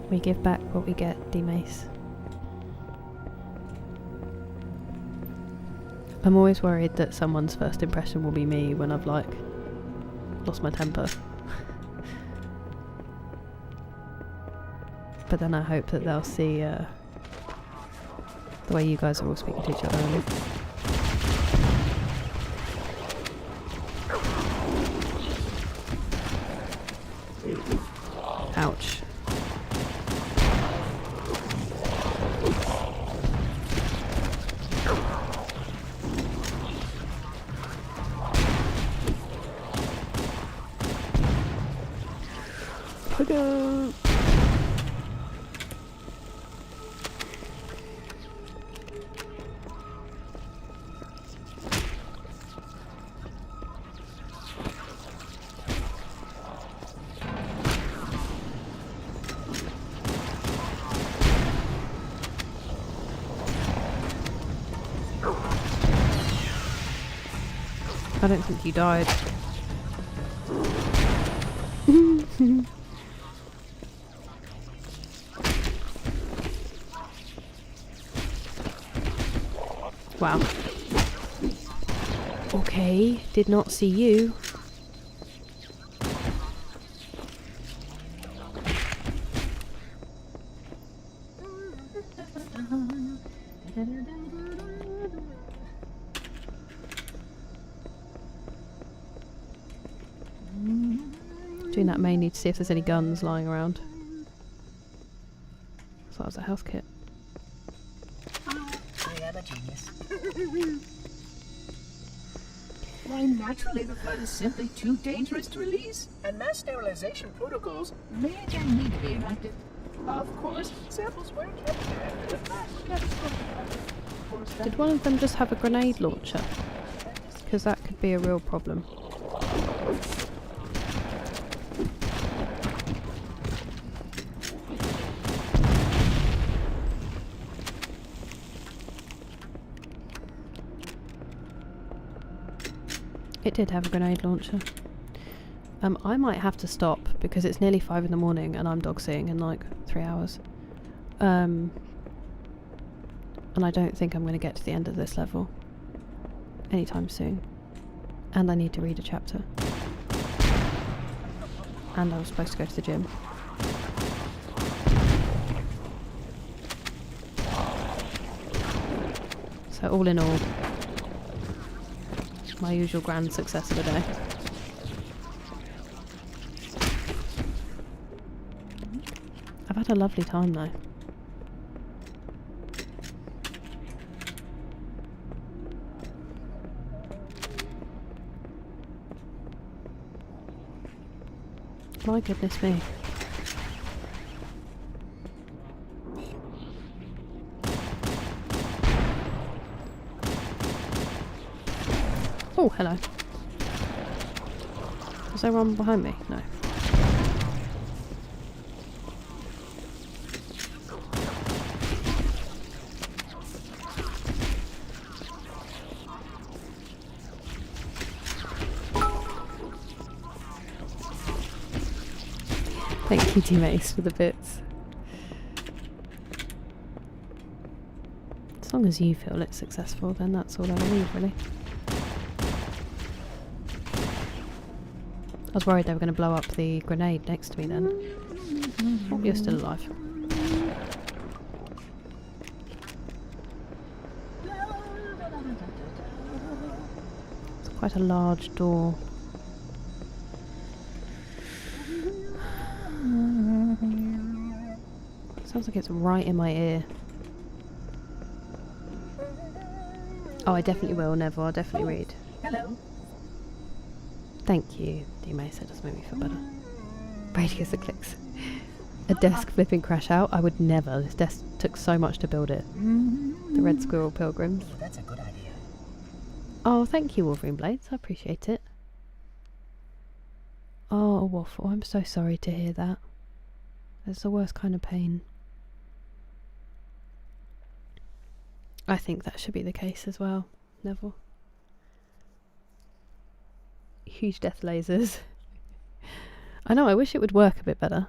We give back what we get, D-Mace. I'm always worried that someone's first impression will be me when I've, like, lost my temper. But then I hope that they'll see the way you guys are all speaking to each other. Ouch. Go. I don't think you died. Wow. Okay, did not see you. Doing that mainly to see if there's any guns lying around. So that was a health kit. I am a genius. Why, naturally, the flood is simply too dangerous to release, and mass sterilization protocols may again need to be enacted. Of course, samples were kept after the fact. Did one of them just have a grenade launcher? Because that could be a real problem. it did have a grenade launcher. I might have to stop because it's nearly 5 in the morning and I'm dog sitting in like 3 hours. And I don't think I'm going to get to the end of this level anytime soon. And I need to read a chapter. And I was supposed to go to the gym. So all in all, my usual grand success of the day. I've had a lovely time though. My goodness me. Oh, hello. Was there one behind me? No. Thank you, Team Ace, for the bits. As long as you feel it's successful, then that's all I need, really. I was worried they were going to blow up the grenade next to me then. Oh, you're still alive. It's quite a large door. Sounds like it's right in my ear. Oh, I definitely will, Neville. I'll definitely read. Hello. Thank you, D-Mace. That does make me feel better. Radius that clicks. A desk flipping crash out? I would never. This desk took so much to build it. The Red Squirrel Pilgrims. That's a good idea. Oh, thank you, Wolverine Blades. I appreciate it. Oh, Waffle. I'm so sorry to hear that. It's the worst kind of pain. I think that should be the case as well, Neville. Huge death lasers. I know, I wish it would work a bit better.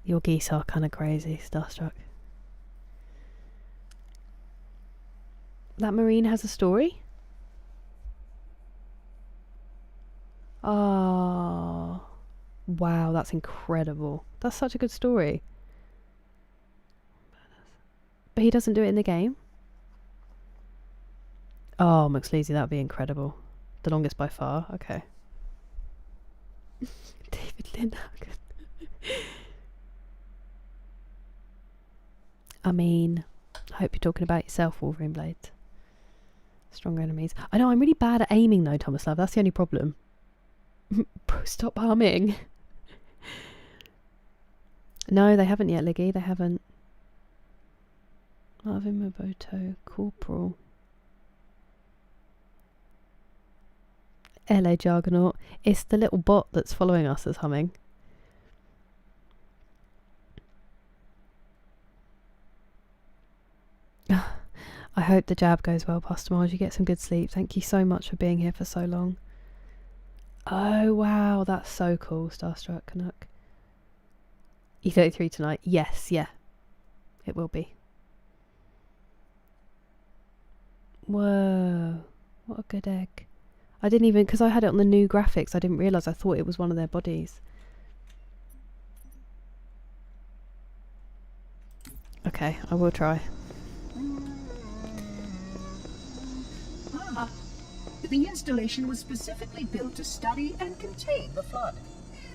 Your geese are kind of crazy, Starstruck. That Marine has a story? Oh, wow, that's incredible. That's such a good story. But he doesn't do it in the game? Oh, McSleazy, that would be incredible. The longest by far, okay. David Lindhagen. I mean, I hope you're talking about yourself, Wolverine Blades. Stronger enemies. I know, I'm really bad at aiming though, Tomislav. That's the only problem. Bro, stop humming. No, they haven't yet, Liggy. They haven't. Marvin Moboto, Corporal. LA Jargonaut. It's the little bot that's following us that's humming. I hope the jab goes well, Pastor Mars. You get some good sleep. Thank you so much for being here for so long. Oh, wow. That's so cool, Starstruck Canuck. E33 tonight. Yes, yeah. It will be. Whoa. What a good egg. I didn't even... Because I had it on the new graphics, I didn't realise. I thought it was one of their bodies. Okay, I will try. The installation was specifically built to study and contain the Flood.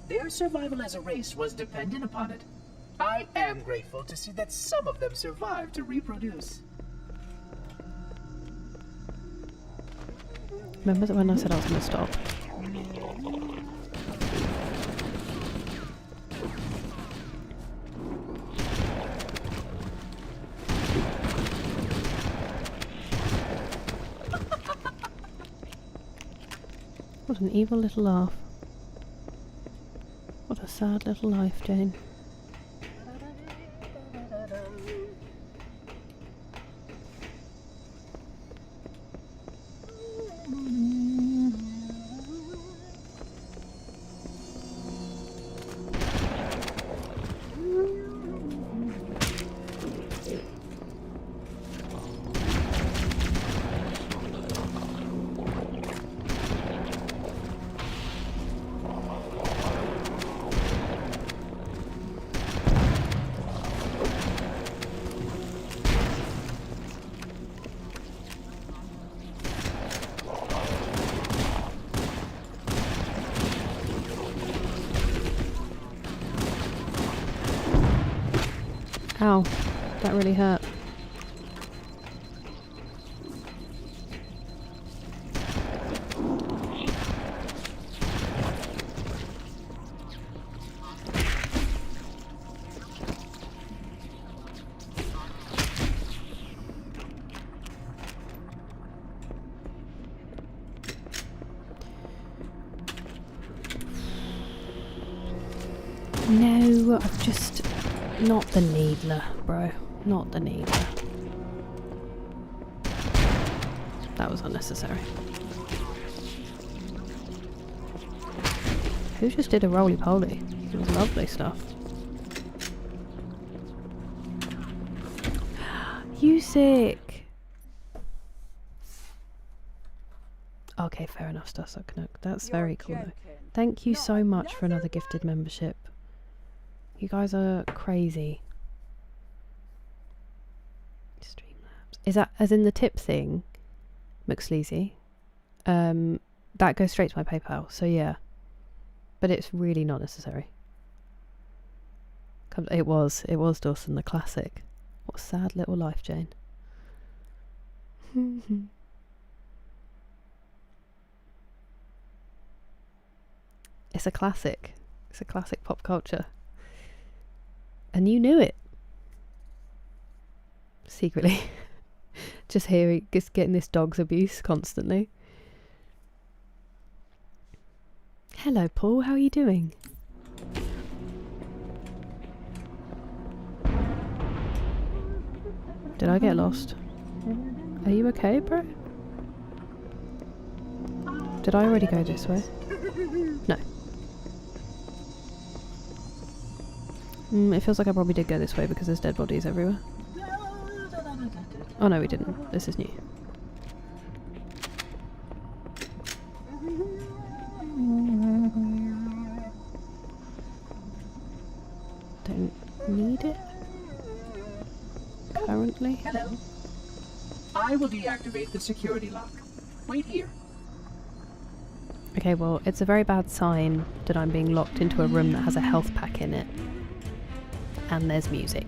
Their survival as a race was dependent upon it. I am grateful to see that some of them survived to reproduce. Remember when I said I was going to stop? What an evil little laugh. What a sad little life, Jane. Ow, that really hurt. No, I've just... Not the needler, bro. Not the needler. That was unnecessary. Who just did a roly-poly? It was lovely stuff. You sick! Okay, fair enough, Starsuck Canuck. That's very cool though. Thank you so much for another gifted membership. You guys are crazy. Streamlabs. Is that as in the tip thing, McSleazy? That goes straight to my PayPal, so yeah. But it's really not necessary. It was Dawson, the classic. What a sad little life, Jane. It's a classic. It's a classic pop culture. And you knew it. Secretly. Just hearing, just getting this dog's abuse constantly. Hello, Paul. How are you doing? Did I get lost? Are you okay, bro? Did I already go this way? No. It feels like I probably did go this way because there's dead bodies everywhere. Oh no, we didn't. This is new. Don't need it currently. Hello. I will deactivate the security lock. Wait here. Okay, well, it's a very bad sign that I'm being locked into a room that has a health pack in it. And there's music.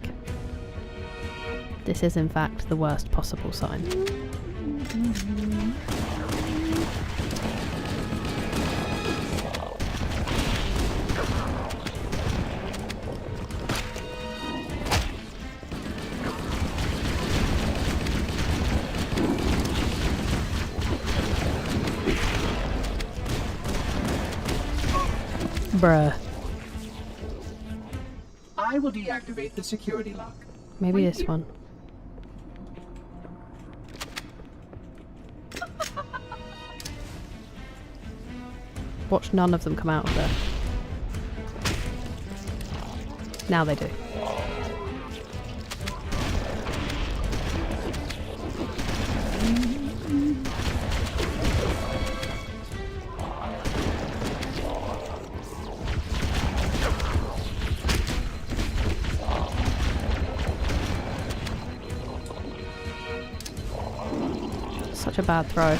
This is in fact the worst possible sign. Bruh. I will deactivate the security lock. Maybe Wait this here. one. Watch none of them come out of there. Now they do. Such a bad throw.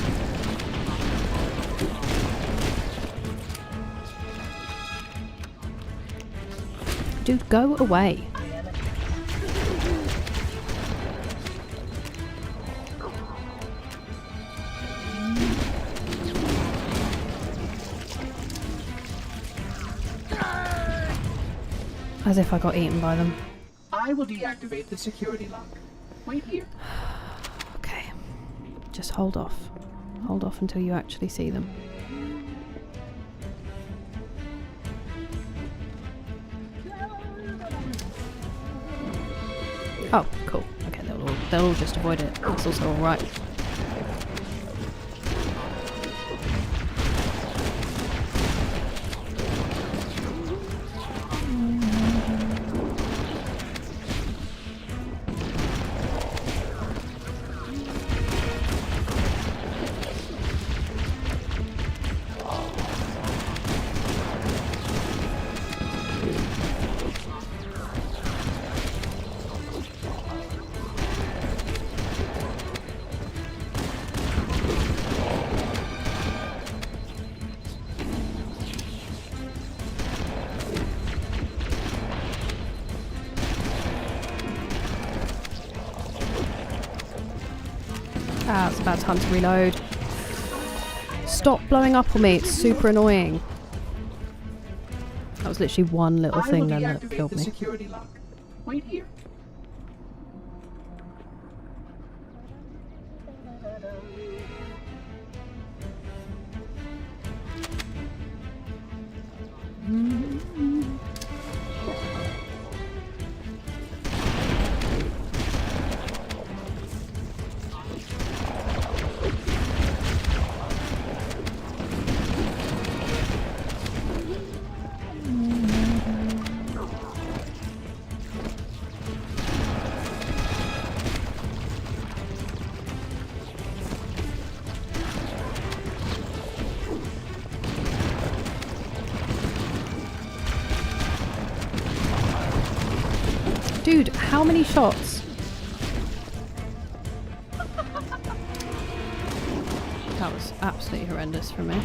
Dude, go away. As if I got eaten by them. I will deactivate the security lock. Wait here. Okay. Just hold off. Hold off until you actually see them. Oh, cool. Okay, they'll all just avoid it. That's also alright. Ah, it's about time to reload. Stop blowing up on me, it's super annoying. That was literally one little I thing will then that deactivate killed the me. security lock. Wait here. Dude, how many shots? That was absolutely horrendous from me.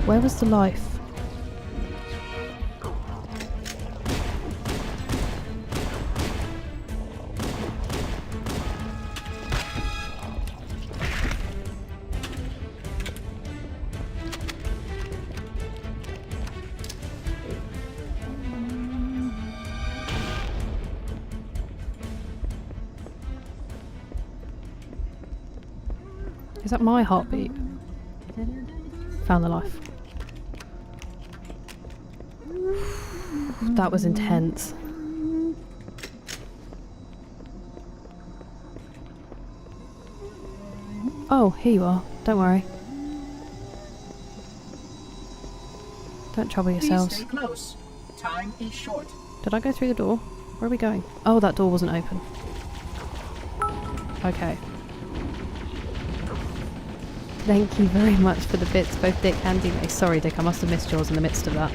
Where was the life? Is that my heartbeat? Found the life. That was intense. Oh, here you are. Don't worry. Don't trouble Please yourselves. stay close. Time is short. Did I go through the door? Where are we going? Oh, that door wasn't open. Okay. Thank you very much for the bits, both Dick and Dime. Sorry, Dick, I must have missed yours in the midst of that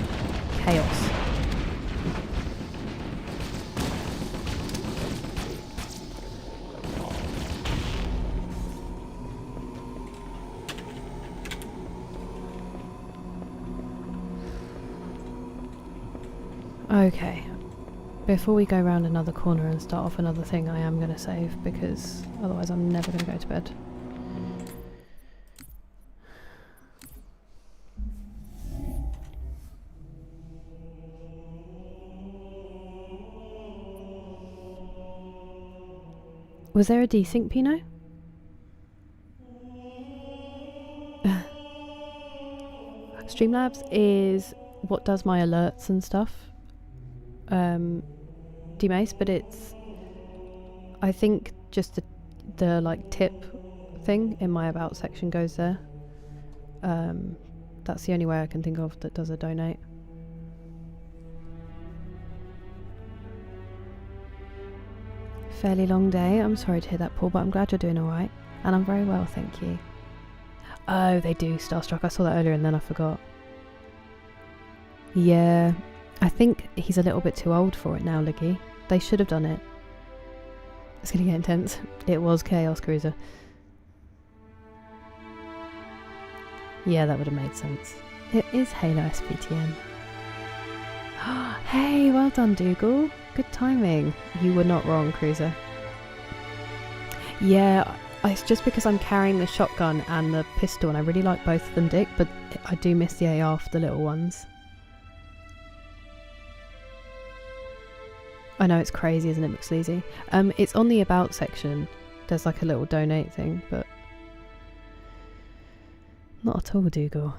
chaos. Okay. Before we go round another corner and start off another thing, I am going to save, because otherwise I'm never going to go to bed. Was there a desync, Pino? Streamlabs is what does my alerts and stuff. Demace, but it's, I think just the like tip thing in my about section goes there. That's the only way I can think of that does a donate. Fairly long day. I'm sorry to hear that, Paul, but I'm glad you're doing alright. And I'm very well, thank you. Oh, they do Starstruck. I saw that earlier and then I forgot. Yeah, I think he's a little bit too old for it now, Liggy. They should have done it. It's gonna get intense. It was Chaos Cruiser. Yeah, that would have made sense. It is Halo SPTN. Hey, well done, Dougal. Good timing. You were not wrong, Cruiser. Yeah, it's just because I'm carrying the shotgun and the pistol, and I really like both of them, Dick, but I do miss the AR for the little ones. I know, it's crazy, isn't it, McSleazy? It's on the About section. There's like a little donate thing, but not at all, Dougal.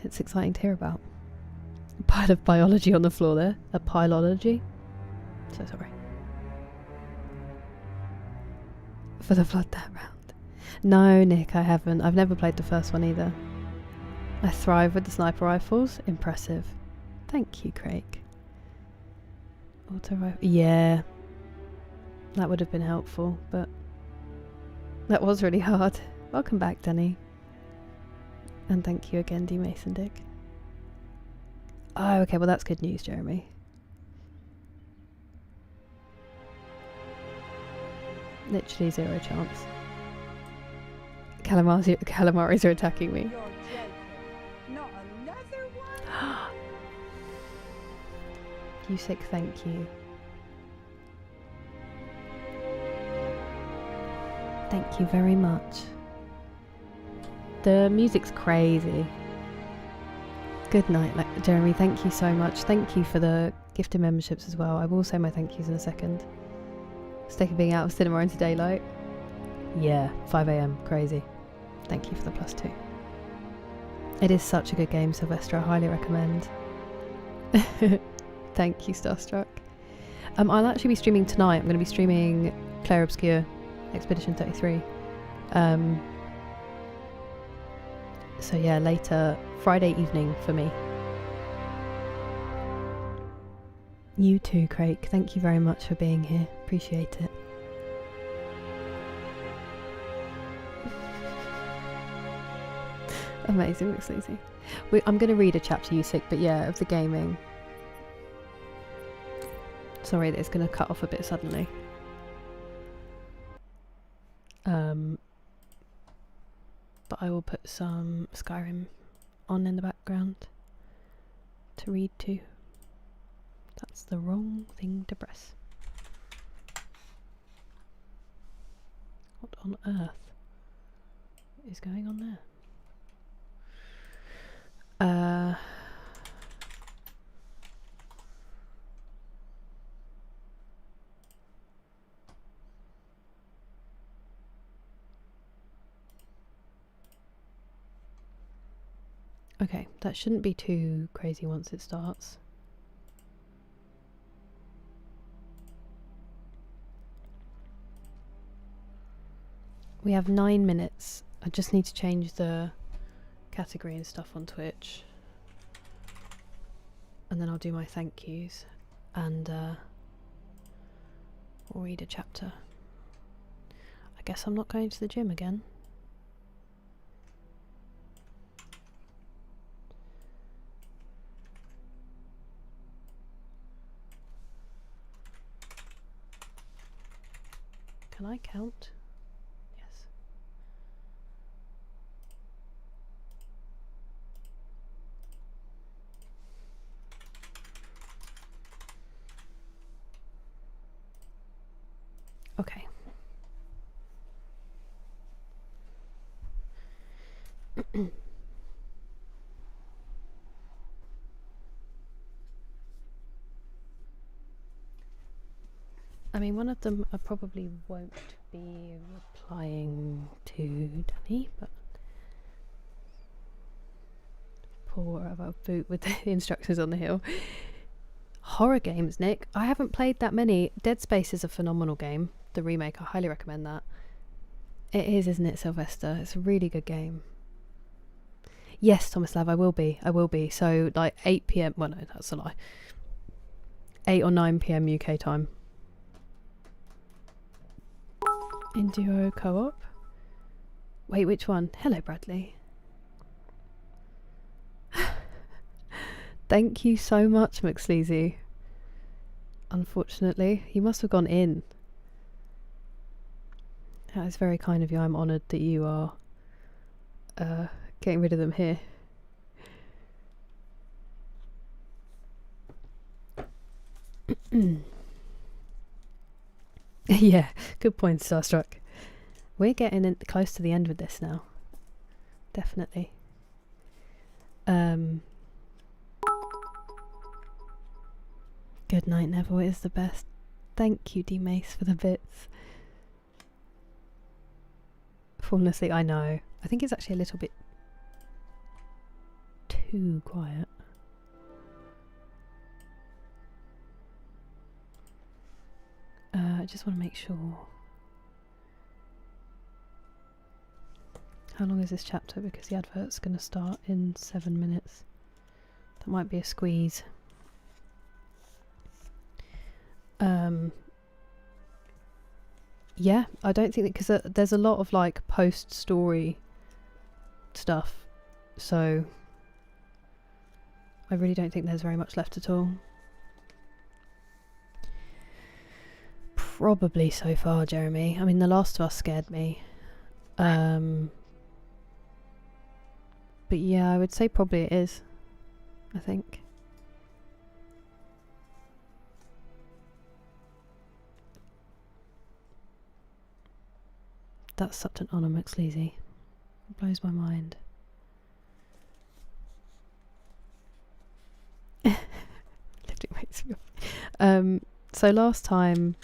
It's exciting to hear about. A pile of biology on the floor there. A pilology. So sorry. For the flood that round. No, Nick, I haven't. I've never played the first one either. I thrive with the sniper rifles. Impressive. Thank you, Craig. Auto rifle. Yeah. That would have been helpful, but that was really hard. Welcome back, Danny. And thank you again, D. Mason Dick. Oh, okay, well that's good news, Jeremy. Literally 0 chance. Calamaris are attacking me. You're joking. Not another one? You sick, thank you. Thank you very much. The music's crazy. Good night, Jeremy. Thank you so much. Thank you for the gifted memberships as well. I will say my thank yous in a second. Sick of being out of cinema into daylight. Yeah, 5 AM. Crazy. Thank you for the +2. It is such a good game, Sylvester. I highly recommend. Thank you, Starstruck. I'll actually be streaming tonight. I'm going to be streaming Clair Obscure Expedition 33. So yeah, later Friday evening for me. You too, Craig. Thank you very much for being here. Appreciate it. Amazing, Miss Lucy. I'm going to read a chapter, you sick, but yeah, of the gaming. Sorry that it's going to cut off a bit suddenly. But I will put some Skyrim on in the background to read to. That's the wrong thing to press. What on earth is going on there? Okay, that shouldn't be too crazy once it starts. We have 9 minutes. I just need to change the category and stuff on Twitch. And then I'll do my thank yous. And we'll read a chapter. I guess I'm not going to the gym again. Can I count? Yes. Okay. I mean, one of them I probably won't be replying to Danny, but poor of a boot with the instructions on the hill. Horror games, Nick. I haven't played that many. Dead Space is a phenomenal game. The remake, I highly recommend that. It is, isn't it, Sylvester? It's a really good game. Yes, Tomislav, I will be. I will be. So, like 8 PM. Well, no, that's a lie. 8 or 9 PM UK time. In duo co-op? Wait, which one? Hello, Bradley. Thank you so much, McSleazy. Unfortunately, he must have gone in. That is very kind of you. I'm honoured that you are getting rid of them here. Yeah, good point, Starstruck. We're getting in close to the end with this now. Definitely. Good night, Neville is the best. Thank you, D Mace, for the bits. Falling asleep, I know. I think it's actually a little bit too quiet. I just want to make sure. How long is this chapter? Because the advert's going to start in 7 minutes. That might be a squeeze. Yeah, I don't think that, because there's a lot of like post-story stuff so I really don't think there's very much left at all. Probably so far, Jeremy. I mean, The Last of Us scared me. But yeah, I would say probably it is. I think. That's such an honour, McSleazy. It blows my mind. Lifting weights. So last time,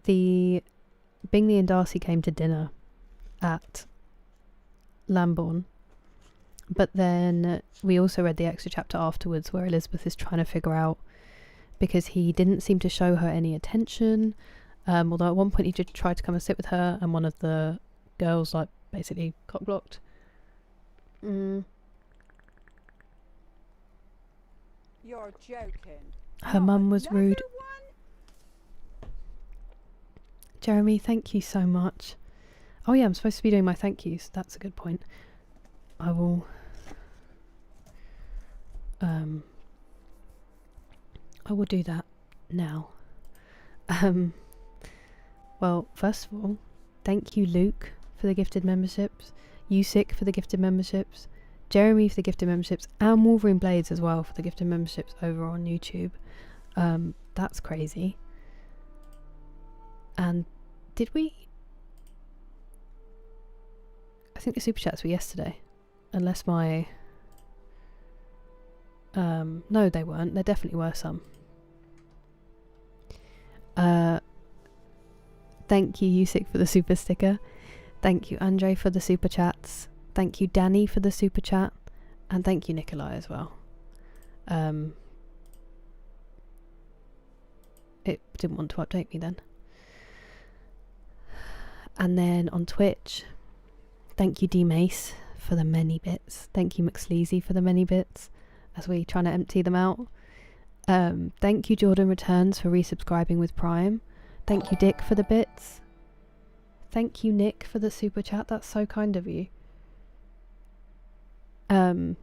Bingley and Darcy came to dinner at Lambourne, but then we also read the extra chapter afterwards where Elizabeth is trying to figure out, because he didn't seem to show her any attention, although at one point he did try to come and sit with her, and one of the girls like basically cock-blocked. You're joking. Her mum was rude. Jeremy, thank you so much. Oh yeah, I'm supposed to be doing my thank yous. That's a good point. I will do that now. Well, first of all, thank you Luke for the gifted memberships, Usick for the gifted memberships, Jeremy for the gifted memberships, and Wolverine Blades as well for the gifted memberships over on YouTube. That's crazy. And did we? I think the super chats were yesterday, unless my no, they weren't. There definitely were some. Thank you Usick for the super sticker. Thank you Andre for the super chats. Thank you Danny for the super chat, and thank you Nikolai as well. It didn't want to update me then. And then on Twitch, thank you D-Mace for the many bits. Thank you McSleazy for the many bits as we trying to empty them out. Thank you Jordan Returns for resubscribing with Prime. Thank you Dick for the bits. Thank you Nick for the super chat. That's so kind of you. That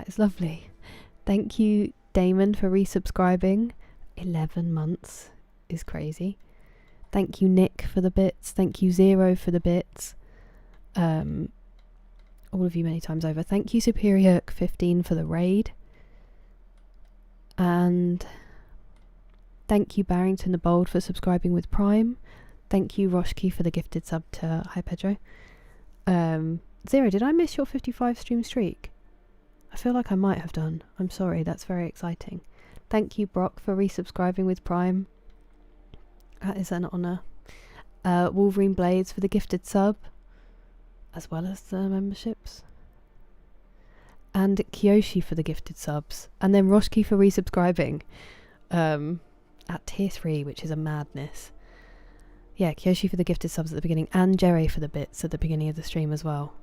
is lovely. Thank you Damon for resubscribing. 11 months is crazy. Thank you Nick for the bits. Thank you Zero for the bits. All of you many times over. Thank you Superior 15 for the raid. And thank you Barrington the Bold for subscribing with Prime. Thank you Roshki for the gifted sub to Hi Pedro. Zero, did I miss your 55 stream streak? I feel like I might have done. I'm sorry, that's very exciting. Thank you Brock for resubscribing with Prime. That is an honour. Wolverine Blades for the gifted sub, as well as the memberships. And Kyoshi for the gifted subs. And then Roshki for resubscribing at tier 3, which is a madness. Yeah, Kyoshi for the gifted subs at the beginning, and Jerry for the bits at the beginning of the stream as well.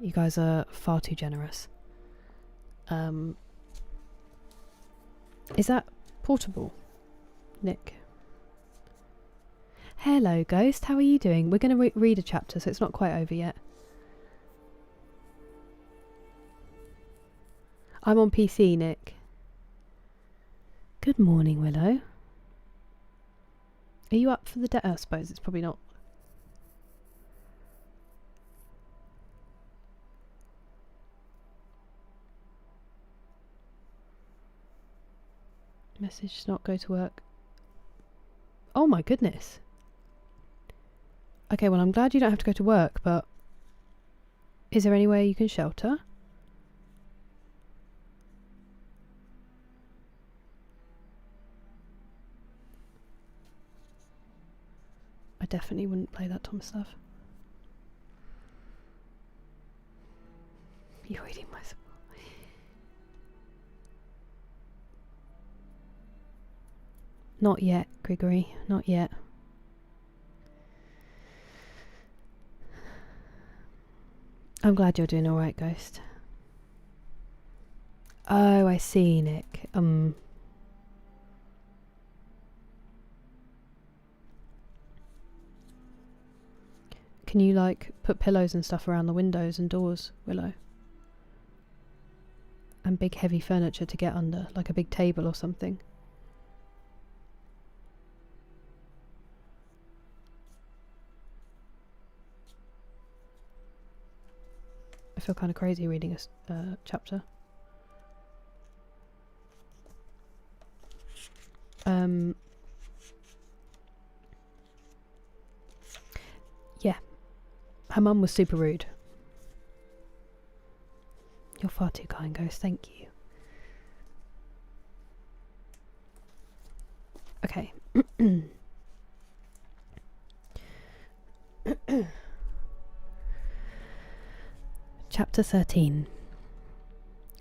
You guys are far too generous. Is that portable, Nick? Hello Ghost, how are you doing? We're going to read a chapter, so it's not quite over yet. I'm on PC, Nick. Good morning, Willow. Are you up for the I suppose it's probably not. Message does not go to work. Oh my goodness. Okay, well I'm glad you don't have to go to work, but is there anywhere you can shelter? I definitely wouldn't play that Tom stuff. You're reading my support. Not yet, Grigory, not yet. I'm glad you're doing alright, Ghost. Oh, I see, Nick. Can you, like, put pillows and stuff around the windows and doors, Willow? And big heavy furniture to get under, like a big table or something. I feel kind of crazy reading a chapter. Yeah. Her mum was super rude. You're far too kind, Ghost. Thank you. Okay. Chapter 13.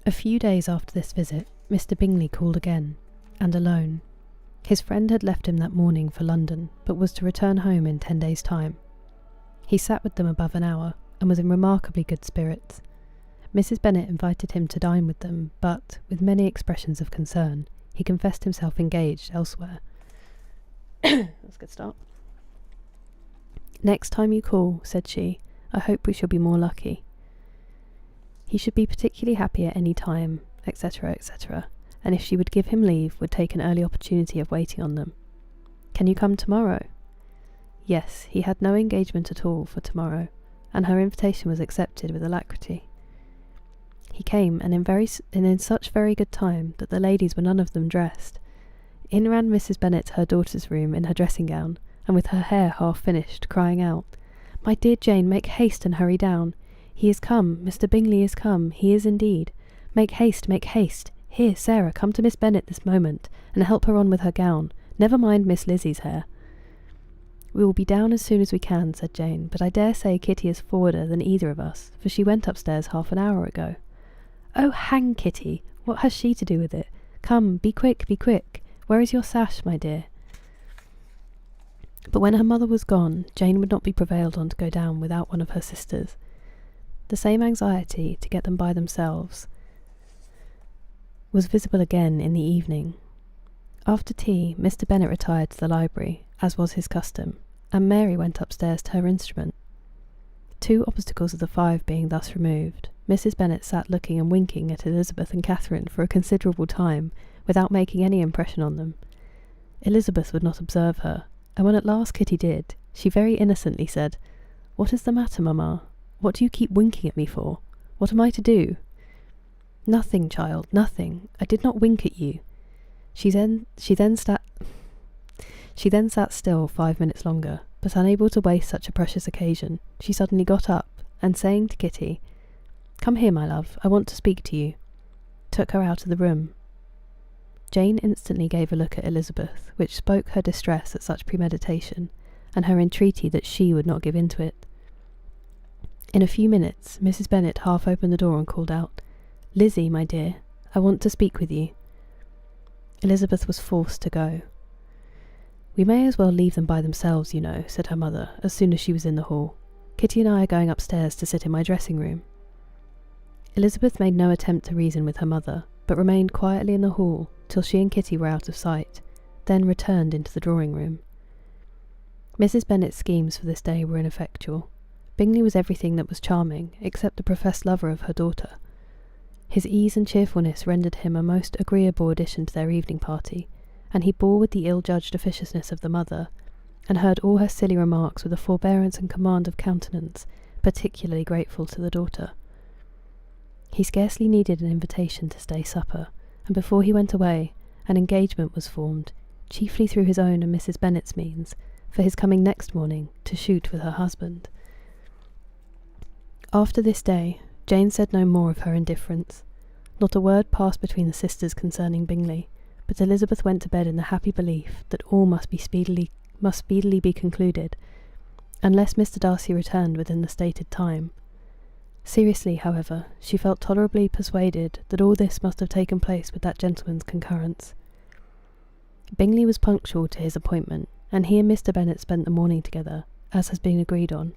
A few days after this visit, Mr. Bingley called again, and alone. His friend had left him that morning for London, but was to return home in 10 days' time. He sat with them above an hour, and was in remarkably good spirits. Mrs. Bennet invited him to dine with them, but, with many expressions of concern, he confessed himself engaged elsewhere. That's a good start. "Next time you call," said she, "I hope we shall be more lucky. He should be particularly happy at any time," etc., etc., and if she would give him leave, would take an early opportunity of waiting on them. "Can you come tomorrow?" Yes, he had no engagement at all for tomorrow, and her invitation was accepted with alacrity. He came, and in such very good time that the ladies were none of them dressed. In ran Mrs. Bennet to her daughter's room in her dressing gown, and with her hair half finished, crying out, "My dear Jane, make haste and hurry down. He is come, Mr. Bingley is come, he is indeed. Make haste, make haste. Here, Sarah, come to Miss Bennet this moment, and help her on with her gown. Never mind Miss Lizzie's hair." "We will be down as soon as we can," said Jane, "but I dare say Kitty is forwarder than either of us, for she went upstairs half an hour ago." "Oh, hang Kitty! What has she to do with it? Come, be quick, be quick. Where is your sash, my dear?" But when her mother was gone, Jane would not be prevailed on to go down without one of her sisters. The same anxiety to get them by themselves was visible again in the evening. After tea, Mr. Bennet retired to the library, as was his custom, and Mary went upstairs to her instrument. 2 obstacles of the 5 being thus removed, Mrs. Bennet sat looking and winking at Elizabeth and Catherine for a considerable time, without making any impression on them. Elizabeth would not observe her, and when at last Kitty did, she very innocently said, "What is the matter, mamma? What do you keep winking at me for? What am I to do?" "Nothing, child, nothing. I did not wink at you." She then sat still 5 minutes longer, but unable to waste such a precious occasion, she suddenly got up, and saying to Kitty, "Come here, my love, I want to speak to you," took her out of the room. Jane instantly gave a look at Elizabeth, which spoke her distress at such premeditation, and her entreaty that she would not give in to it. In a few minutes, Mrs. Bennet half opened the door and called out, "Lizzie, my dear, I want to speak with you." Elizabeth was forced to go. "We may as well leave them by themselves, you know," said her mother, as soon as she was in the hall. "Kitty and I are going upstairs to sit in my dressing room." Elizabeth made no attempt to reason with her mother, but remained quietly in the hall till she and Kitty were out of sight, then returned into the drawing-room. Mrs. Bennet's schemes for this day were ineffectual. Bingley was everything that was charming, except the professed lover of her daughter. His ease and cheerfulness rendered him a most agreeable addition to their evening party, and he bore with the ill-judged officiousness of the mother, and heard all her silly remarks with a forbearance and command of countenance particularly grateful to the daughter. He scarcely needed an invitation to stay supper, and before he went away, an engagement was formed, chiefly through his own and Mrs. Bennet's means, for his coming next morning to shoot with her husband. After this day, Jane said no more of her indifference. Not a word passed between the sisters concerning Bingley, but Elizabeth went to bed in the happy belief that all must speedily be concluded, unless Mr. Darcy returned within the stated time. Seriously, however, she felt tolerably persuaded that all this must have taken place with that gentleman's concurrence. Bingley was punctual to his appointment, and he and Mr. Bennet spent the morning together, as has been agreed on.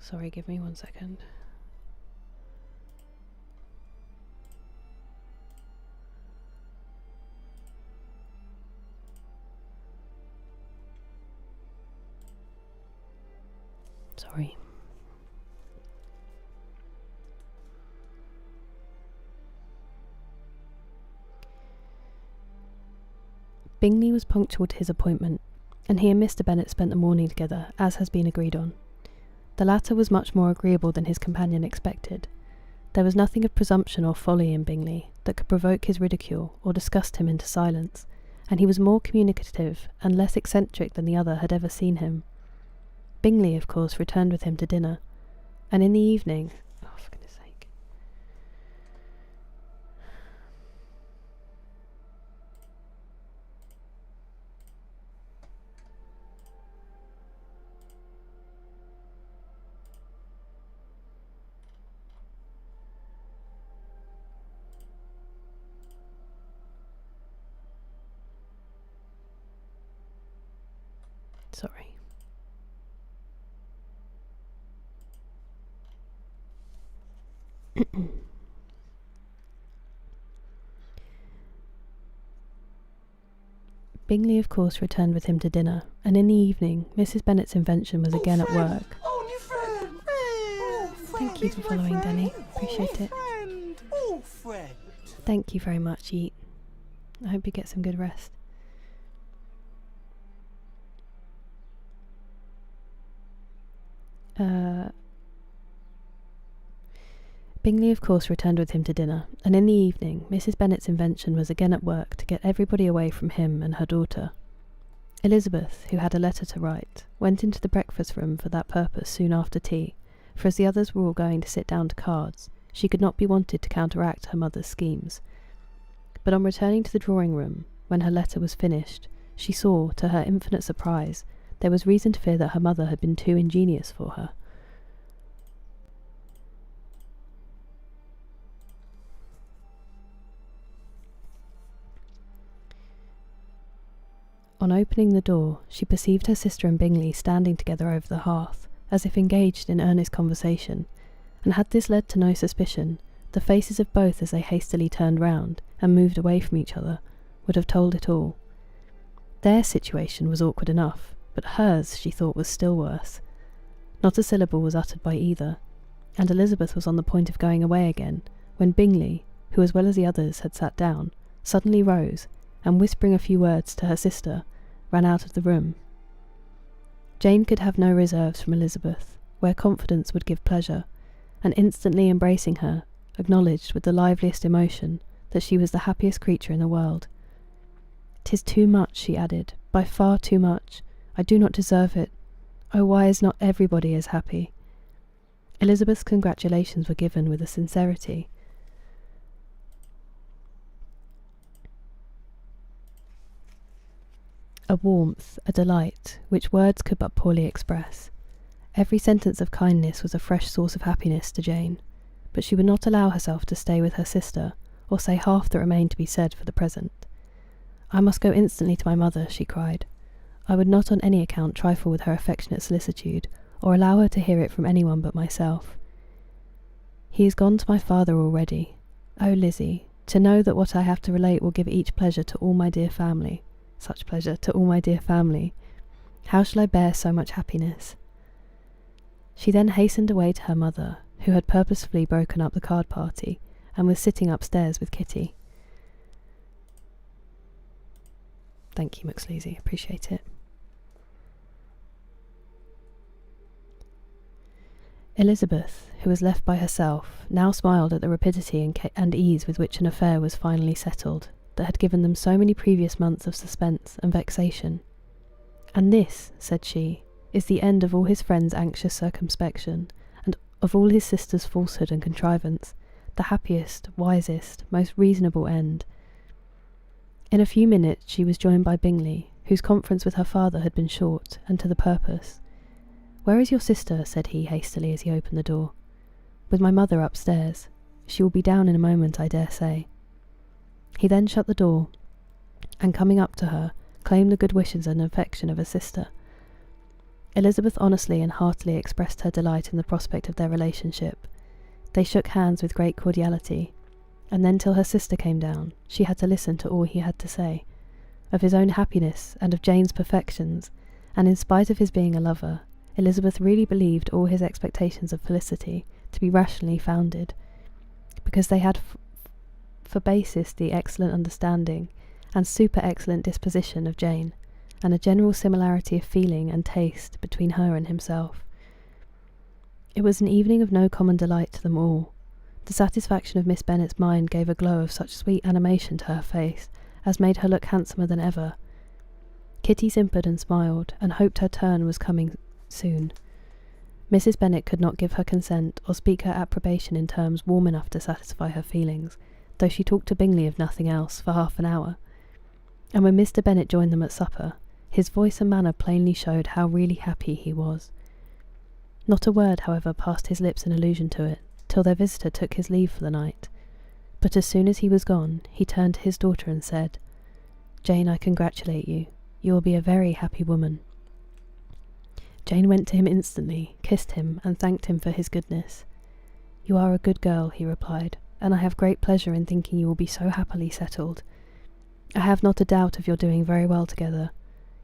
Sorry, give me 1 second. Sorry. Bingley was punctual to his appointment, and he and Mr. Bennet spent the morning together, as has been agreed on. The latter was much more agreeable than his companion expected. There was nothing of presumption or folly in Bingley that could provoke his ridicule or disgust him into silence, and he was more communicative and less eccentric than the other had ever seen him. Bingley, of course, returned with him to dinner, and in the evening... Oh, for goodness sake. Sorry. Bingley, of course, returned with him to dinner, and in the evening Mrs. Bennet's invention was again at work. Thank you for following, Danny. Appreciate it. Thank you very much, Yeet. I hope you get some good rest. Bingley, of course, returned with him to dinner, and in the evening Mrs. Bennet's invention was again at work to get everybody away from him and her daughter. Elizabeth, who had a letter to write, went into the breakfast room for that purpose soon after tea, for as the others were all going to sit down to cards, she could not be wanted to counteract her mother's schemes. But on returning to the drawing-room, when her letter was finished, she saw, to her infinite surprise, there was reason to fear that her mother had been too ingenious for her. On opening the door, she perceived her sister and Bingley standing together over the hearth, as if engaged in earnest conversation, and had this led to no suspicion, the faces of both as they hastily turned round and moved away from each other would have told it all. Their situation was awkward enough, but hers, she thought, was still worse. Not a syllable was uttered by either, and Elizabeth was on the point of going away again, when Bingley, who as well as the others had sat down, suddenly rose, and whispering a few words to her sister, ran out of the room. Jane could have no reserves from Elizabeth, where confidence would give pleasure, and instantly embracing her, acknowledged with the liveliest emotion that she was the happiest creature in the world. "'Tis too much," she added, "by far too much. I do not deserve it. Oh, why is not everybody as happy?" Elizabeth's congratulations were given with a sincerity, a warmth, a delight, which words could but poorly express. Every sentence of kindness was a fresh source of happiness to Jane, but she would not allow herself to stay with her sister, or say half that remained to be said for the present. "I must go instantly to my mother," she cried. "I would not on any account trifle with her affectionate solicitude, or allow her to hear it from anyone but myself. He is gone to my father already. Oh, Lizzie, to know that what I have to relate will give each pleasure to all my dear family, such pleasure to all my dear family. How shall I bear so much happiness?" She then hastened away to her mother, who had purposefully broken up the card party, and was sitting upstairs with Kitty. Thank you, McSleazy, appreciate it. Elizabeth, who was left by herself, now smiled at the rapidity and ease with which an affair was finally settled, that had given them so many previous months of suspense and vexation. "And this," said she, "is the end of all his friends' anxious circumspection, and of all his sister's falsehood and contrivance, the happiest, wisest, most reasonable end." In a few minutes she was joined by Bingley, whose conference with her father had been short and to the purpose. "Where is your sister?" said he hastily as he opened the door. "With my mother upstairs. She will be down in a moment, I dare say." He then shut the door, and coming up to her, claimed the good wishes and affection of a sister. Elizabeth honestly and heartily expressed her delight in the prospect of their relationship. They shook hands with great cordiality, and then till her sister came down, she had to listen to all he had to say, of his own happiness and of Jane's perfections, and in spite of his being a lover, Elizabeth really believed all his expectations of Felicity to be rationally founded, because they had for basis the excellent understanding and super excellent disposition of Jane, and a general similarity of feeling and taste between her and himself. It was an evening of no common delight to them all. The satisfaction of Miss Bennet's mind gave a glow of such sweet animation to her face as made her look handsomer than ever. Kitty simpered and smiled, and hoped her turn was coming soon. Mrs. Bennet could not give her consent or speak her approbation in terms warm enough to satisfy her feelings, though she talked to Bingley of nothing else for half an hour. And when Mr. Bennet joined them at supper, his voice and manner plainly showed how really happy he was. Not a word, however, passed his lips in allusion to it, till their visitor took his leave for the night. But as soon as he was gone, he turned to his daughter and said, "Jane, I congratulate you. You will be a very happy woman." Jane went to him instantly, kissed him, and thanked him for his goodness. "You are a good girl," he replied, "and I have great pleasure in thinking you will be so happily settled. I have not a doubt of your doing very well together.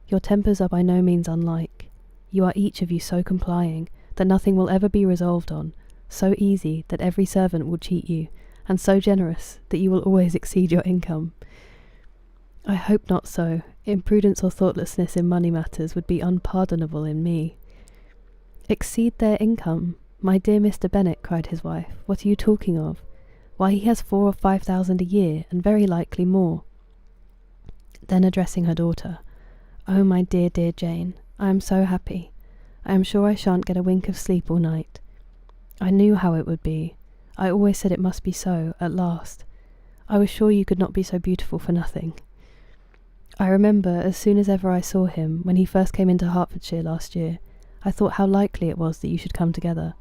Your tempers are by no means unlike. You are each of you so complying that nothing will ever be resolved on, so easy that every servant will cheat you, and so generous that you will always exceed your income. I hope not so. Imprudence or thoughtlessness in money matters would be unpardonable in me." "Exceed their income? My dear Mr. Bennet," cried his wife, "what are you talking of? Why, he has 4,000 or 5,000 a year, and very likely more." Then addressing her daughter, "Oh, my dear, dear Jane, I am so happy. I am sure I shan't get a wink of sleep all night. I knew how it would be. I always said it must be so, at last. I was sure you could not be so beautiful for nothing. I remember, as soon as ever I saw him, when he first came into Hertfordshire last year, I thought how likely it was that you should come together.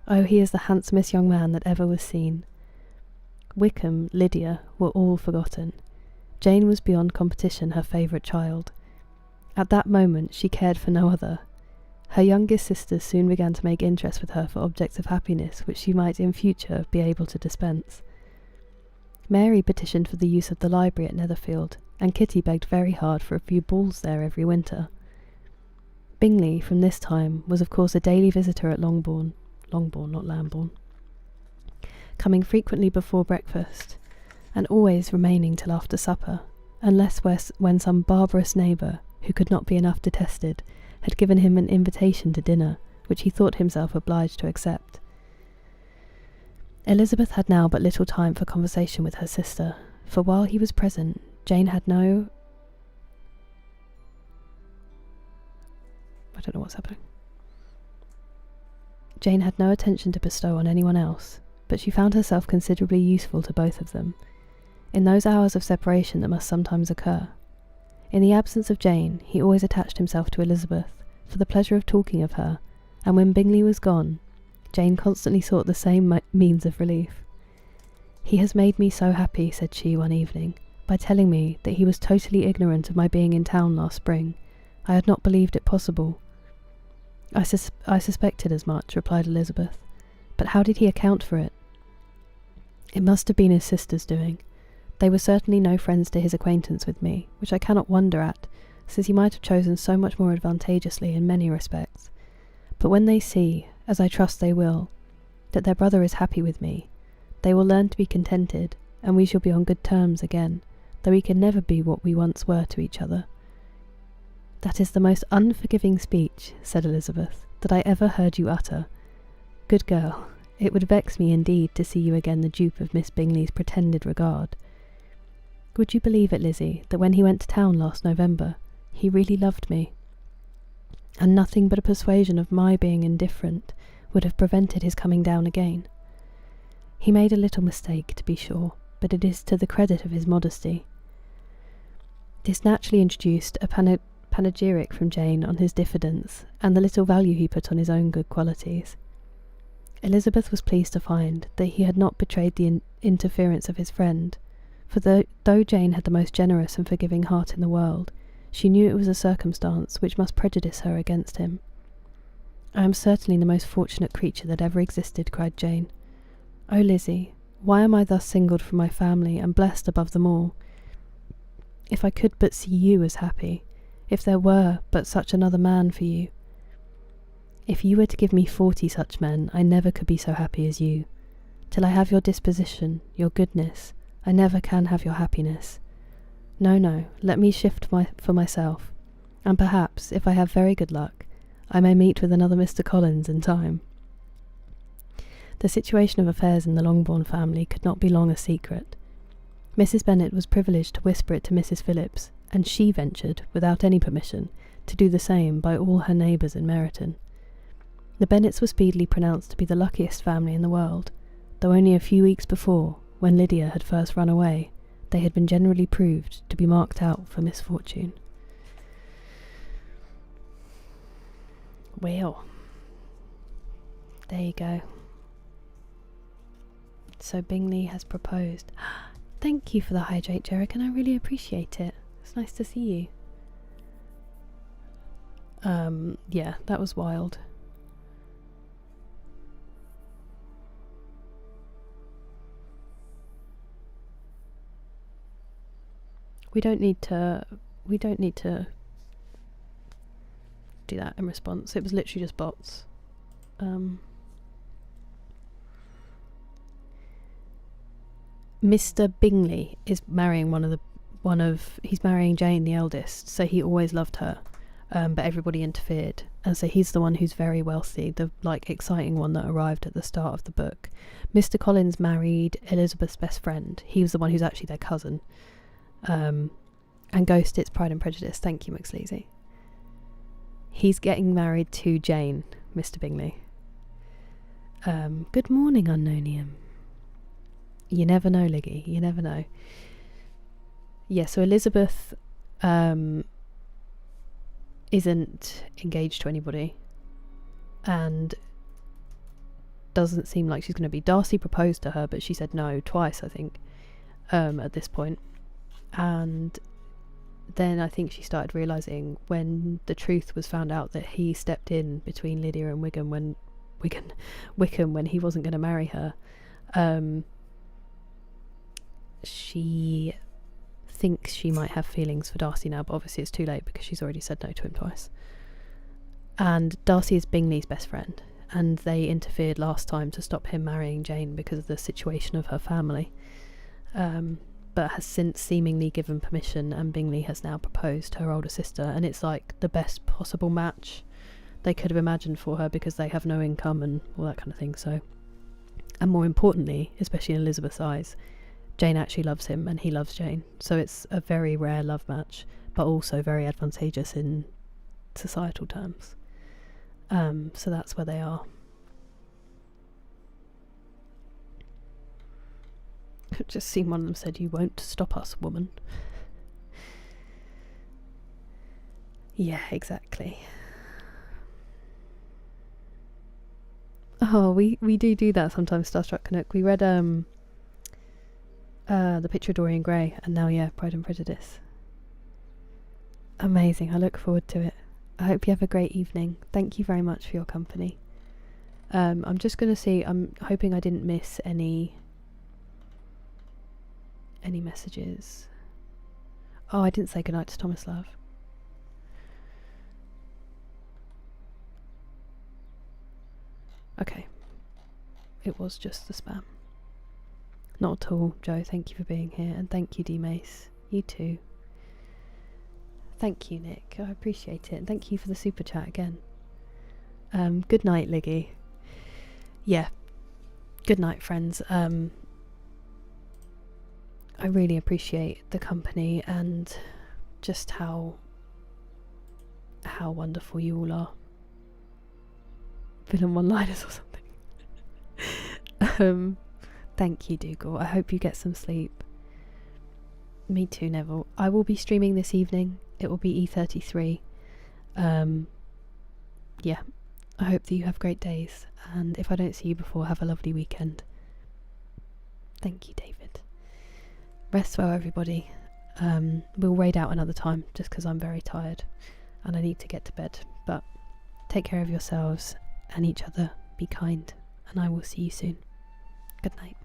Oh, he is the handsomest young man that ever was seen." Wickham, Lydia, were all forgotten. Jane was beyond competition her favourite child. At that moment she cared for no other. Her youngest sisters soon began to make interest with her for objects of happiness which she might in future be able to dispense. Mary petitioned for the use of the library at Netherfield, and Kitty begged very hard for a few balls there every winter. Bingley, from this time, was of course a daily visitor at Longbourn, not Lambourne, coming frequently before breakfast, and always remaining till after supper, unless when some barbarous neighbour, who could not be enough detested, had given him an invitation to dinner, which he thought himself obliged to accept. Elizabeth had now but little time for conversation with her sister, for while he was present, Jane had no... I don't know what's happening. Jane had no attention to bestow on anyone else, but she found herself considerably useful to both of them, in those hours of separation that must sometimes occur. In the absence of Jane, he always attached himself to Elizabeth, for the pleasure of talking of her, and when Bingley was gone, Jane constantly sought the same means of relief. "He has made me so happy," said she one evening, "by telling me that he was totally ignorant of my being in town last spring. I had not believed it possible." I suspected as much," replied Elizabeth. "But how did he account for it?" "It must have been his sister's doing. They were certainly no friends to his acquaintance with me, which I cannot wonder at, since he might have chosen so much more advantageously in many respects. But when they see, as I trust they will, that their brother is happy with me, they will learn to be contented, and we shall be on good terms again, though we can never be what we once were to each other." "That is the most unforgiving speech," said Elizabeth, "that I ever heard you utter. Good girl, it would vex me indeed to see you again the dupe of Miss Bingley's pretended regard. Would you believe it, Lizzie, that when he went to town last November, he really loved me? And nothing but a persuasion of my being indifferent would have prevented his coming down again. He made a little mistake, to be sure, but it is to the credit of his modesty." This naturally introduced a panegyric from Jane on his diffidence, and the little value he put on his own good qualities. Elizabeth was pleased to find that he had not betrayed the interference of his friend, for though Jane had the most generous and forgiving heart in the world, she knew it was a circumstance which must prejudice her against him. "I am certainly the most fortunate creature that ever existed," cried Jane. "Oh, Lizzie, why am I thus singled from my family and blessed above them all? If I could but see you as happy, if there were but such another man for you. If you were to give me 40 such men, I never could be so happy as you. Till I have your disposition, your goodness, I never can have your happiness. No, no, let me shift for myself, and perhaps, if I have very good luck, I may meet with another Mr. Collins in time. The situation of affairs in the Longbourn family could not be long a secret. Mrs. Bennet was privileged to whisper it to Mrs. Phillips, and she ventured, without any permission, to do the same by all her neighbours in Meryton. The Bennets were speedily pronounced to be the luckiest family in the world, though only a few weeks before, when Lydia had first run away, they had been generally proved to be marked out for misfortune. Well, there you go. So Bingley has proposed. Thank you for the hydrate, Jerick, and I really appreciate it. It's nice to see you. Yeah, that was wild. We don't need to do that in response. It was literally just bots. Mr. Bingley is marrying he's marrying Jane, the eldest, so he always loved her, but everybody interfered, and so he's the one who's very wealthy, the exciting one that arrived at the start of the book. Mr. Collins married Elizabeth's best friend. He was the one who's actually their cousin. And Ghost, it's Pride and Prejudice. Thank you, McSleazy. He's getting married to Jane, Mr. Bingley. Good morning, Unknownium. You never know, Liggy. You never know. Yeah, so Elizabeth isn't engaged to anybody and doesn't seem like she's going to be. Darcy proposed to her, but she said no twice, I think, at this point. And then I think she started realising when the truth was found out that he stepped in between Lydia and Wickham when he wasn't going to marry her. She thinks she might have feelings for Darcy now, but obviously it's too late because she's already said no to him twice. And Darcy is Bingley's best friend, and they interfered last time to stop him marrying Jane because of the situation of her family. But has since seemingly given permission, and Bingley has now proposed to her older sister, and it's like the best possible match they could have imagined for her because they have no income and all that kind of thing. So, and more importantly, especially in Elizabeth's eyes, Jane actually loves him and he loves Jane, so it's a very rare love match, but also very advantageous in societal terms. So that's where they are. I've just seen one of them said, "You won't stop us, woman." Yeah, exactly. Oh, we do that sometimes, Starstruck Canuck. We read The Picture of Dorian Gray, and now, yeah, Pride and Prejudice. Amazing, I look forward to it. I hope you have a great evening. Thank you very much for your company. I'm just going to see, I'm hoping I didn't miss any messages. Oh, I didn't say goodnight to Tomislav. Okay. It was just the spam. Not at all, Joe. Thank you for being here, and thank you, D-Mace. You too. Thank you, Nick. I appreciate it, and thank you for the super chat again. Good night, Liggy. Yeah. Good night, friends. I really appreciate the company and just how wonderful you all are. Villain one-liners or something. Thank you, Dougal. I hope you get some sleep. Me too, Neville. I will be streaming this evening. It will be E33. Yeah. I hope that you have great days, and if I don't see you before, have a lovely weekend. Thank you, David. Rest well, everybody. We'll raid out another time, just because I'm very tired and I need to get to bed. But take care of yourselves and each other. Be kind, and I will see you soon. Good night.